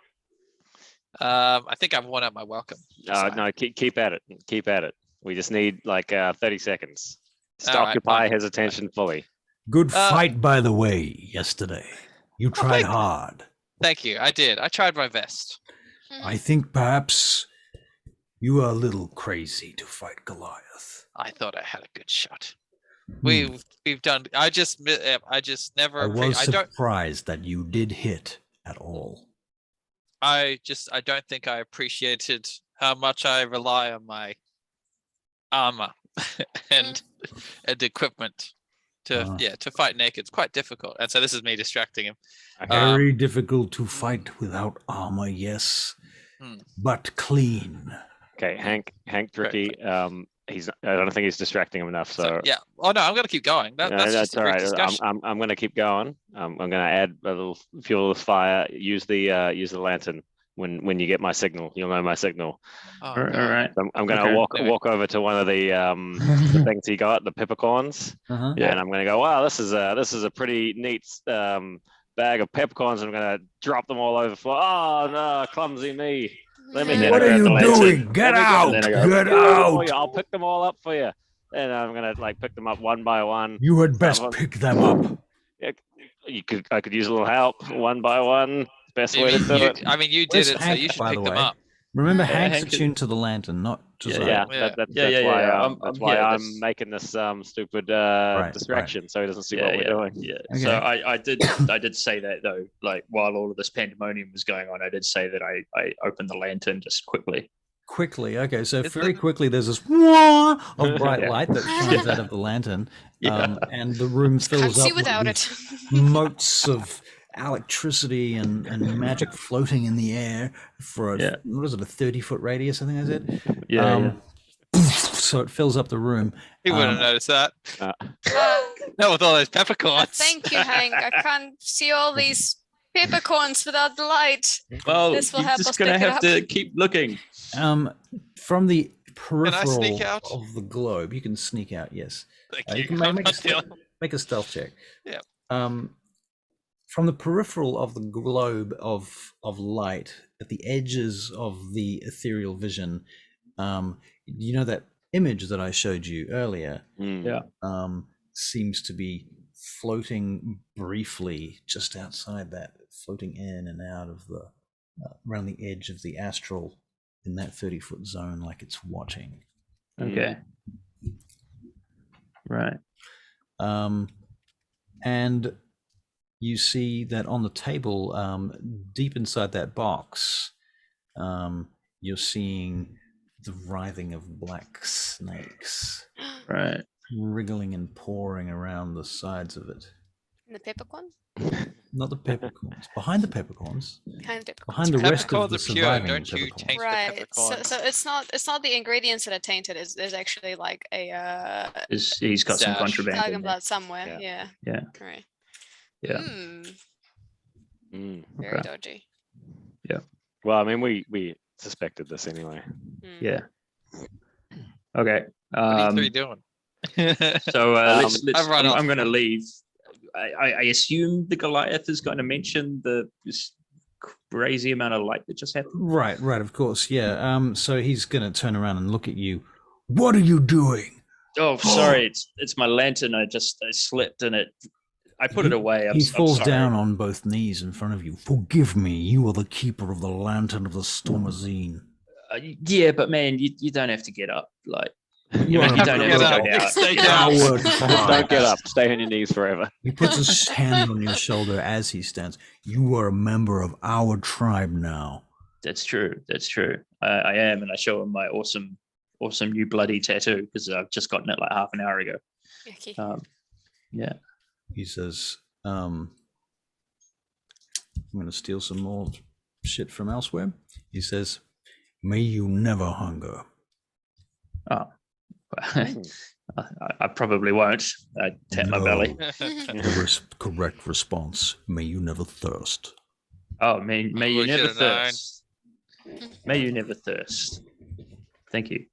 Speaker 3: I think I've won out my welcome.
Speaker 4: No, keep at it. Keep at it. We just need like 30 seconds. Just
Speaker 3: All right,
Speaker 4: occupy
Speaker 3: fine.
Speaker 4: his attention fully.
Speaker 1: Good fight, by the way, yesterday. You tried
Speaker 3: thank-
Speaker 1: hard.
Speaker 3: Thank you. I did. I tried my best.
Speaker 1: I think perhaps you are a little crazy to fight Goliath.
Speaker 3: I thought I had a good shot.
Speaker 1: Hmm.
Speaker 3: We've done. I just never.
Speaker 1: I was
Speaker 3: I don't.
Speaker 1: surprised that you did hit at all.
Speaker 3: I don't think I appreciated how much I rely on my armor and equipment to to fight naked. It's quite difficult, and so this is me distracting him.
Speaker 1: Very difficult to fight without armor, yes, but clean.
Speaker 4: Okay, Hank Tricky. I don't think he's distracting him enough. So
Speaker 3: yeah. Oh no, I'm gonna keep going. That's just a
Speaker 4: all
Speaker 3: great
Speaker 4: right.
Speaker 3: discussion.
Speaker 4: I'm gonna keep going. I'm gonna add a little fuel to the fire. Use the lantern when you get my signal. You'll know my signal.
Speaker 3: Oh,
Speaker 6: All
Speaker 3: God.
Speaker 6: right.
Speaker 4: I'm gonna
Speaker 6: Okay.
Speaker 4: walk over to one of the things he got, the peppercorns,
Speaker 1: Uh-huh.
Speaker 6: Yeah.
Speaker 4: and I'm gonna go. Wow, this is a pretty neat bag of peppercorns. I'm gonna drop them all over the floor. Oh no, clumsy me. Let me get
Speaker 1: What
Speaker 4: it
Speaker 1: are
Speaker 4: at
Speaker 1: you
Speaker 4: the lantern.
Speaker 1: doing? Get out!
Speaker 6: Then I go,
Speaker 1: Get
Speaker 4: Pick them all for
Speaker 1: out!
Speaker 4: you. I'll pick them all up for you. And I'm gonna pick them up one by one.
Speaker 1: You had best
Speaker 4: Someone-
Speaker 1: pick them up.
Speaker 4: I could use a little help one by one. Best way to do it.
Speaker 3: I mean, you did
Speaker 1: Where's
Speaker 3: it, so
Speaker 1: Hank,
Speaker 3: you should
Speaker 1: by
Speaker 3: pick
Speaker 1: the
Speaker 3: them
Speaker 1: way?
Speaker 3: up.
Speaker 1: Remember,
Speaker 6: Yeah,
Speaker 1: Hank's
Speaker 6: Hank is-
Speaker 1: attuned to the lantern, not Josiah.
Speaker 4: Yeah,
Speaker 3: Yeah.
Speaker 4: that's
Speaker 6: Yeah,
Speaker 4: why
Speaker 6: I'm
Speaker 4: that's
Speaker 6: here,
Speaker 4: why I'm
Speaker 6: that's-
Speaker 4: making this stupid
Speaker 1: right.
Speaker 4: distraction, so he doesn't see what we're doing.
Speaker 6: Yeah.
Speaker 1: Okay.
Speaker 6: So I did say that though, like while all of this pandemonium was going on, I did say that I opened the lantern just quickly.
Speaker 1: Quickly, okay, so
Speaker 3: It's
Speaker 1: very
Speaker 3: the-
Speaker 1: quickly there's this wah of bright
Speaker 4: Yeah.
Speaker 1: light that shines out of the lantern,
Speaker 6: Yeah.
Speaker 1: And the room
Speaker 5: Can't
Speaker 1: fills
Speaker 5: see
Speaker 1: up
Speaker 5: without
Speaker 1: with
Speaker 5: it.
Speaker 1: these motes of electricity and magic floating in the air for
Speaker 6: Yeah.
Speaker 1: what is it, a 30-foot radius, I think I said?
Speaker 6: Yeah.
Speaker 1: So it fills up the room.
Speaker 3: He wouldn't have noticed that.
Speaker 5: Uh,
Speaker 3: Not with all those peppercorns.
Speaker 5: Thank you, Hank. I can't see all these peppercorns without the light.
Speaker 6: Well,
Speaker 5: This will
Speaker 6: you're
Speaker 5: help
Speaker 6: just
Speaker 5: us
Speaker 6: gonna
Speaker 5: pick it
Speaker 6: have
Speaker 5: up.
Speaker 6: to keep looking.
Speaker 1: From the
Speaker 3: I sneak
Speaker 1: peripheral
Speaker 3: out?
Speaker 1: of the globe, you can sneak out, yes.
Speaker 3: Thank
Speaker 1: You
Speaker 3: you.
Speaker 1: can
Speaker 3: I'm
Speaker 1: make
Speaker 3: not dealing-
Speaker 1: make a stealth check.
Speaker 3: Yeah.
Speaker 1: From the peripheral of the globe of light, at the edges of the ethereal vision, you know that image that I showed you earlier
Speaker 6: Yeah.
Speaker 1: seems to be floating briefly just outside that, floating in and out of the around the edge of the astral in that 30-foot zone, like it's watching.
Speaker 6: Okay. Right.
Speaker 1: And you see that on the table, deep inside that box, you're seeing the writhing of black snakes
Speaker 6: Right.
Speaker 1: wriggling and pouring around the sides of it.
Speaker 5: And the peppercorn?
Speaker 1: Not the peppercorns. Behind the peppercorns.
Speaker 5: Behind the peppercorns.
Speaker 1: Behind the rest of
Speaker 3: Peppercorns
Speaker 1: the
Speaker 3: are pure.
Speaker 1: surviving
Speaker 3: Don't you
Speaker 1: peppercorns.
Speaker 3: taint the
Speaker 5: Right. So
Speaker 3: peppercorns.
Speaker 5: it's not the ingredients that are tainted. There's actually like a
Speaker 6: He's got some
Speaker 3: Stash.
Speaker 6: contraband in there.
Speaker 5: Skargenblud somewhere.
Speaker 4: Yeah.
Speaker 5: Yeah.
Speaker 6: Yeah.
Speaker 5: Right.
Speaker 6: Yeah.
Speaker 5: Very
Speaker 6: Okay.
Speaker 5: dodgy.
Speaker 4: Well, I mean, we suspected this anyway.
Speaker 5: Mm.
Speaker 6: Yeah. Okay.
Speaker 3: What are you three doing?
Speaker 6: So let's.
Speaker 3: I've run
Speaker 6: I'm
Speaker 3: off.
Speaker 6: going to leave. I assume the Goliath is going to mention this crazy amount of light that just happened.
Speaker 1: Right, of course, yeah. So he's gonna turn around and look at you. What are you doing?
Speaker 6: Oh, sorry. It's my lantern. I slipped in it. I put it away.
Speaker 1: He falls
Speaker 6: sorry.
Speaker 1: down on both knees in front of you. Forgive me, you are the keeper of the lantern of the Stormazine.
Speaker 6: Yeah, but man, you don't have to get up. Like
Speaker 1: You
Speaker 6: you
Speaker 1: are
Speaker 6: don't
Speaker 1: a
Speaker 6: have to
Speaker 3: Get
Speaker 6: go
Speaker 3: up.
Speaker 6: down.
Speaker 3: Stay down.
Speaker 1: coward.
Speaker 4: Don't get up. Stay on your knees forever.
Speaker 1: He puts his hand on your shoulder as he stands. You are a member of our tribe now.
Speaker 6: That's true. That's true. I am, and I show him my awesome new bloody tattoo because I've just gotten it like half an hour ago.
Speaker 5: Okay.
Speaker 6: Yeah.
Speaker 1: He says, I'm going to steal some more shit from elsewhere. He says, may you never hunger.
Speaker 6: Oh, I probably won't. I tap my belly.
Speaker 1: The correct response, may you never thirst.
Speaker 6: Oh, may you
Speaker 3: We
Speaker 6: never
Speaker 3: should've known.
Speaker 6: thirst. May you never thirst. Thank you.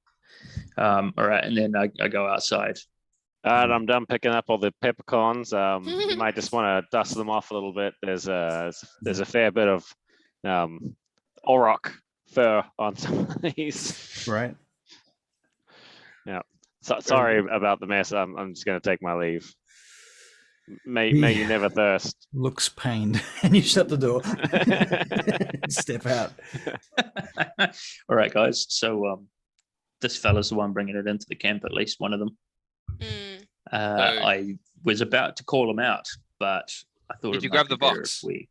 Speaker 6: All right, and then I go outside.
Speaker 4: And I'm done picking up all the peppercorns. You might just want to dust them off a little bit. There's a fair bit of auroch fur on some of these.
Speaker 1: Right?
Speaker 4: So, sorry about the mess. I'm just going to take my leave. May you never thirst.
Speaker 1: Looks pained, and you shut the door. Step out.
Speaker 6: All right, guys. So this fella's the one bringing it into the camp. At least one of them.
Speaker 5: Mm.
Speaker 6: I was about to call him out, but I thought.
Speaker 3: Did
Speaker 6: it
Speaker 3: you
Speaker 6: might
Speaker 3: grab
Speaker 6: be
Speaker 3: the
Speaker 6: better
Speaker 3: box?
Speaker 6: if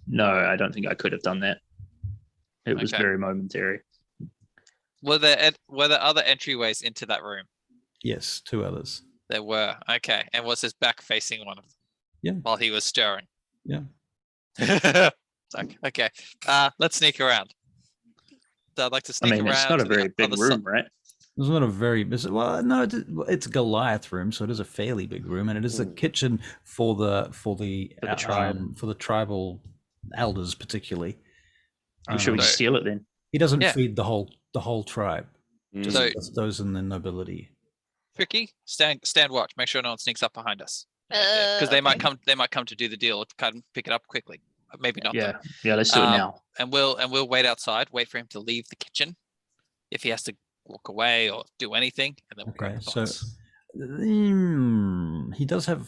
Speaker 6: No, I don't think I could have done that. It was
Speaker 3: Okay.
Speaker 6: very momentary.
Speaker 3: Were there other entryways into that room?
Speaker 1: Yes, two others.
Speaker 3: There were. Okay. And was his back facing one of them?
Speaker 1: Yeah.
Speaker 3: While he was stirring.
Speaker 1: Yeah.
Speaker 3: Okay. Let's sneak around. So I'd like to
Speaker 6: I
Speaker 3: sneak
Speaker 6: mean,
Speaker 3: around.
Speaker 6: it's not a
Speaker 3: to the
Speaker 6: very big
Speaker 3: other
Speaker 6: room,
Speaker 3: si-
Speaker 6: right?
Speaker 1: It's not a very well. No, it's a Goliath room, so it is a fairly big room, and it is the kitchen for the
Speaker 6: tribe.
Speaker 1: for the tribal elders, particularly.
Speaker 6: Should we
Speaker 3: So-
Speaker 6: steal it then?
Speaker 1: He doesn't
Speaker 3: Yeah.
Speaker 1: feed the whole tribe, just
Speaker 3: So-
Speaker 1: those in the nobility.
Speaker 3: Tricky. Stand watch. Make sure no one sneaks up behind us. Because they might come. They might come to do the deal. Kind of pick it up quickly. But maybe not.
Speaker 6: Yeah,
Speaker 3: Though.
Speaker 6: yeah. Let's do it now.
Speaker 3: And we'll wait outside. Wait for him to leave the kitchen. If he has to walk away or do anything, and then we'll grab
Speaker 1: Okay,
Speaker 3: the
Speaker 1: so
Speaker 3: box.
Speaker 1: he does have.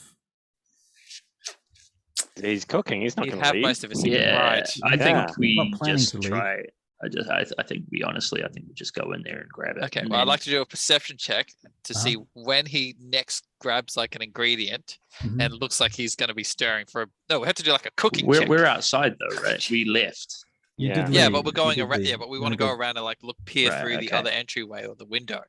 Speaker 4: He's cooking. He's not
Speaker 3: He'd
Speaker 4: going to
Speaker 3: have
Speaker 4: leave.
Speaker 3: most of his
Speaker 6: Yeah,
Speaker 3: right.
Speaker 6: I
Speaker 4: Yeah.
Speaker 6: think we
Speaker 1: Not planning
Speaker 6: just
Speaker 1: to leave.
Speaker 6: try. I think we just go in there and grab it.
Speaker 3: Okay,
Speaker 6: and
Speaker 3: well, I'd
Speaker 6: then-
Speaker 3: like to do a perception check to
Speaker 1: Uh-huh.
Speaker 3: see when he next grabs like an ingredient
Speaker 1: Mhm.
Speaker 3: and looks like he's going to be stirring for. No, we have to do like a cooking
Speaker 6: We're
Speaker 3: check.
Speaker 6: we're outside though, right? We left.
Speaker 1: You
Speaker 4: Yeah.
Speaker 1: did
Speaker 3: Yeah,
Speaker 1: leave.
Speaker 3: but we're
Speaker 1: You
Speaker 3: going
Speaker 1: did
Speaker 3: around.
Speaker 1: leave.
Speaker 3: Yeah, but we
Speaker 1: You
Speaker 3: want to
Speaker 1: wanna
Speaker 3: go around and like peer
Speaker 6: Right,
Speaker 3: through the
Speaker 6: okay.
Speaker 3: other entryway or the window,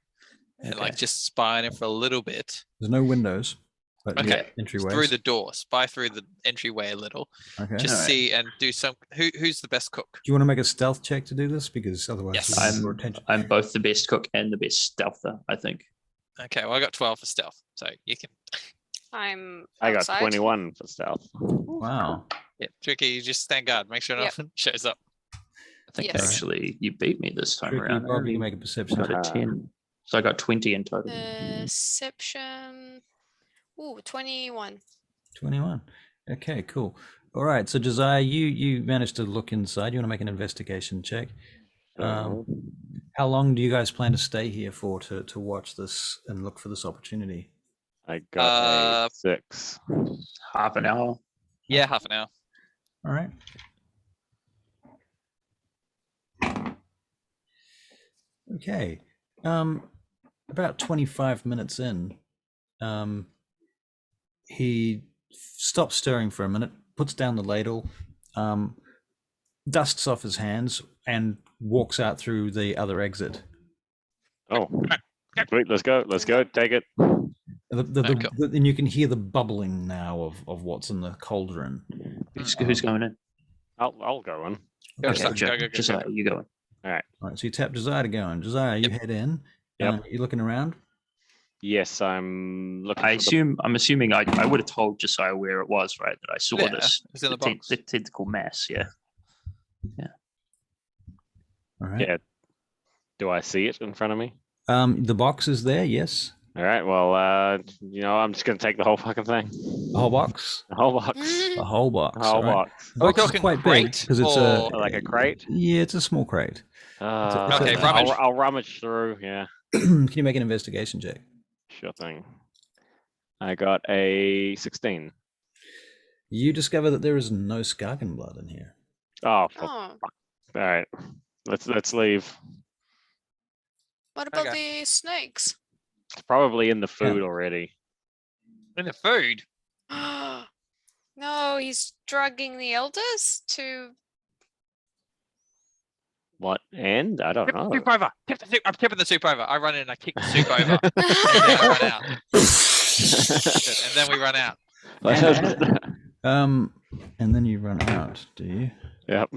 Speaker 3: and like
Speaker 6: Okay.
Speaker 3: just spy on him for a little bit
Speaker 1: There's no windows, but
Speaker 3: Okay.
Speaker 1: entryways.
Speaker 3: through the door, spy through the entryway a little,
Speaker 1: Okay.
Speaker 3: just
Speaker 6: Alright.
Speaker 3: see and do some. Who's the best cook?
Speaker 1: Do you want to make a stealth check to do this? Because otherwise,
Speaker 3: Yes.
Speaker 1: we'll get more attention.
Speaker 6: I'm both the best cook and the best stealther, I think.
Speaker 3: Okay, well I got 12 for stealth, so you can.
Speaker 5: I'm
Speaker 4: I got
Speaker 5: outside.
Speaker 4: 21 for stealth.
Speaker 1: Wow.
Speaker 3: Yeah, tricky. You just stand guard. Make sure
Speaker 5: Yep.
Speaker 3: nothing shows up.
Speaker 6: I think
Speaker 5: Yes.
Speaker 6: actually you beat me this time
Speaker 1: Tricky,
Speaker 6: around. I
Speaker 1: Bob, you
Speaker 6: only
Speaker 1: can make a perception
Speaker 6: got
Speaker 1: check.
Speaker 6: a 10. So I got 20 in total.
Speaker 5: Perception. Ooh, 21.
Speaker 1: 21. Okay, cool. All right, so Josiah, you managed to look inside. You want to make an investigation check. How long do you guys plan to stay here for to watch this and look for this opportunity?
Speaker 4: I got a 6.
Speaker 6: Half an hour.
Speaker 3: Yeah, half an hour.
Speaker 1: All right. Okay. About 25 minutes in, he stops stirring for a minute, puts down the ladle, dusts off his hands, and walks out through the other exit.
Speaker 4: Oh, sweet. Let's go. Let's go. Take it.
Speaker 1: And you can hear the bubbling now of what's in the cauldron.
Speaker 2: Who's going in?
Speaker 4: I'll go on.
Speaker 3: Go,
Speaker 2: Okay,
Speaker 3: Josiah, go.
Speaker 2: Josiah, you go in.
Speaker 4: All right.
Speaker 1: All right, so you tap Josiah to go in. Josiah, you head in.
Speaker 4: Yep.
Speaker 1: You looking around?
Speaker 4: Yes, I'm looking.
Speaker 2: I'm assuming I would have told Josiah where it was, right? That I saw this.
Speaker 3: It's in the box.
Speaker 2: The tentacle mass. Yeah.
Speaker 1: All right.
Speaker 4: Yeah. Do I see it in front of me?
Speaker 1: The box is there. Yes.
Speaker 4: All right. Well, I'm just gonna take the whole fucking thing.
Speaker 1: The whole box.
Speaker 4: The whole box.
Speaker 1: The whole box.
Speaker 4: The whole
Speaker 1: all right.
Speaker 4: box.
Speaker 1: The
Speaker 3: Are we
Speaker 1: box is
Speaker 3: talking
Speaker 1: quite big
Speaker 3: crate
Speaker 1: because it's
Speaker 4: Like a crate.
Speaker 1: Yeah, it's a small crate.
Speaker 3: Okay,
Speaker 1: a-
Speaker 3: rummage.
Speaker 4: I'll rummage through. Yeah.
Speaker 1: Can you make an investigation check?
Speaker 4: Sure thing. I got a 16.
Speaker 1: You discover that there is no Skargenblud in here.
Speaker 4: Oh,
Speaker 5: Oh,
Speaker 4: all right. Let's leave.
Speaker 5: what about
Speaker 3: Okay.
Speaker 5: the snakes?
Speaker 4: It's probably in the food already.
Speaker 3: In the food.
Speaker 5: No, he's drugging the elders to.
Speaker 4: What end? I don't
Speaker 3: Tip the
Speaker 4: know.
Speaker 3: soup over. I'm tipping the soup over. I run in and I kick the soup over. And then I run out. And then we run out.
Speaker 1: And then you run out, do you?
Speaker 4: Yep.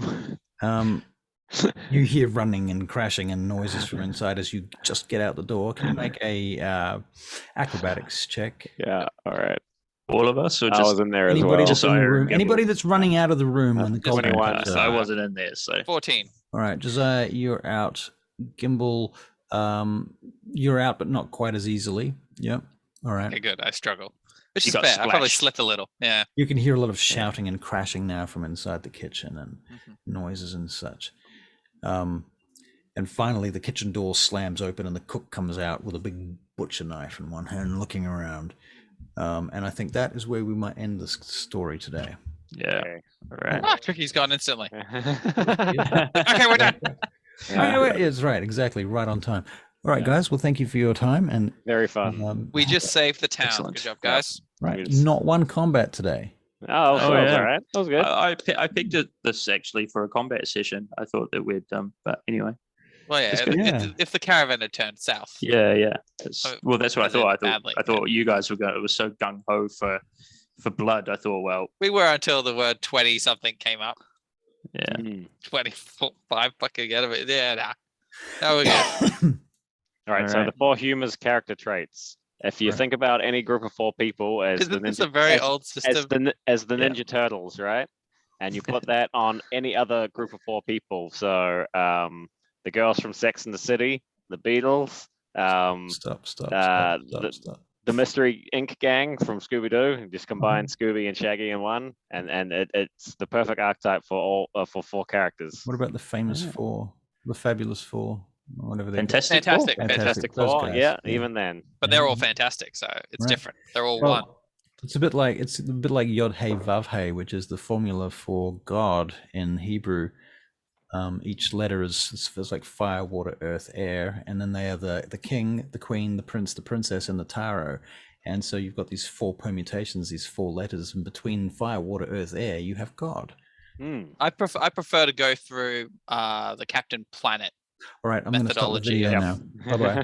Speaker 1: You hear running and crashing and noises from inside as you just get out the door. Can you make a acrobatics check?
Speaker 4: Yeah. All right.
Speaker 2: All of us, or
Speaker 4: I
Speaker 2: just
Speaker 4: was in there as
Speaker 1: Anybody
Speaker 4: well.
Speaker 1: that's in the
Speaker 2: Josiah
Speaker 1: room,
Speaker 2: and
Speaker 1: anybody
Speaker 2: Gimbal.
Speaker 1: that's running out of the room when the
Speaker 4: Just
Speaker 1: cauldron
Speaker 4: 21.
Speaker 1: comes
Speaker 2: So I
Speaker 1: out.
Speaker 2: wasn't in there. So
Speaker 3: 14.
Speaker 1: All right, Josiah, you're out. Gimbal, you're out, but not quite as easily. Yep. All right.
Speaker 3: Okay, good. I struggle. Which
Speaker 2: You
Speaker 3: is
Speaker 2: got
Speaker 3: fair. I probably
Speaker 2: splashed.
Speaker 3: slipped a little. Yeah.
Speaker 1: You can hear a lot of shouting and crashing now from inside the kitchen and
Speaker 3: Mhm.
Speaker 1: noises and such. And finally, the kitchen door slams open and the cook comes out with a big butcher knife in one hand, looking around. And I think that is where we might end this story today.
Speaker 2: yeah,
Speaker 4: Okay.
Speaker 2: all right.
Speaker 3: Ah, Tricky's gone instantly.
Speaker 4: Yeah.
Speaker 3: Okay, we're done.
Speaker 1: Oh, it's right, exactly, right on time. All right,
Speaker 4: Yeah.
Speaker 1: guys. Well, thank you for your time. And
Speaker 4: Very fun.
Speaker 3: We just saved the town.
Speaker 2: Excellent.
Speaker 3: Good job, guys.
Speaker 1: right,
Speaker 4: Yes.
Speaker 1: not one combat today.
Speaker 4: Oh, that was
Speaker 2: yeah.
Speaker 4: all right. That was good.
Speaker 2: I picked this actually for a combat session. I thought that we'd but anyway.
Speaker 3: Well, yeah.
Speaker 2: It's
Speaker 3: If,
Speaker 2: good.
Speaker 1: Yeah.
Speaker 3: if the caravan had turned south.
Speaker 2: Yeah.
Speaker 3: Oh,
Speaker 2: Well, that's what I
Speaker 3: as in
Speaker 2: thought.
Speaker 3: badly,
Speaker 2: I thought you guys were going. It was so gung ho for blood. I thought, well,
Speaker 3: We were until the word 20 something came up.
Speaker 2: yeah.
Speaker 4: Mm.
Speaker 3: 25 fucking out of it. Yeah, nah. No, we're good.
Speaker 4: All right. So
Speaker 2: Alright.
Speaker 4: the 4 humans character traits. If you
Speaker 1: Right.
Speaker 4: think about any group of 4 people as the
Speaker 3: Isn't this
Speaker 4: ninja,
Speaker 3: a very
Speaker 4: as,
Speaker 3: old system?
Speaker 4: as the
Speaker 2: Yeah.
Speaker 4: Ninja Turtles, right? And you put that on any other group of 4 people. So the girls from Sex and the City, the Beatles,
Speaker 1: Stop.
Speaker 4: the Mystery Inc. gang from Scooby Doo. Just combine Scooby and Shaggy in one, and it's the perfect archetype for all for 4 characters.
Speaker 1: What about the famous
Speaker 2: Yeah.
Speaker 1: four, the fabulous four, or whatever they
Speaker 2: Fantastic.
Speaker 3: Fantastic.
Speaker 4: Fantastic
Speaker 1: those
Speaker 4: Four,
Speaker 1: guys,
Speaker 4: yeah,
Speaker 1: yeah.
Speaker 4: even then.
Speaker 3: But they're all fantastic, so it's
Speaker 1: Right.
Speaker 3: different. They're all
Speaker 1: Well,
Speaker 3: one.
Speaker 1: it's a bit like Yod Hey Vav Hey, which is the formula for God in Hebrew. Each letter is like fire, water, earth, air, and then they are the king, the queen, the prince, the princess, and the taro. And so you've got these 4 permutations, these 4 letters, and between fire, water, earth, air, you have God.
Speaker 4: Mm.
Speaker 3: I prefer to go through the Captain Planet.
Speaker 1: All right, I'm going to stop the
Speaker 3: Methodology.
Speaker 1: video
Speaker 3: Yep.
Speaker 1: now. Bye bye.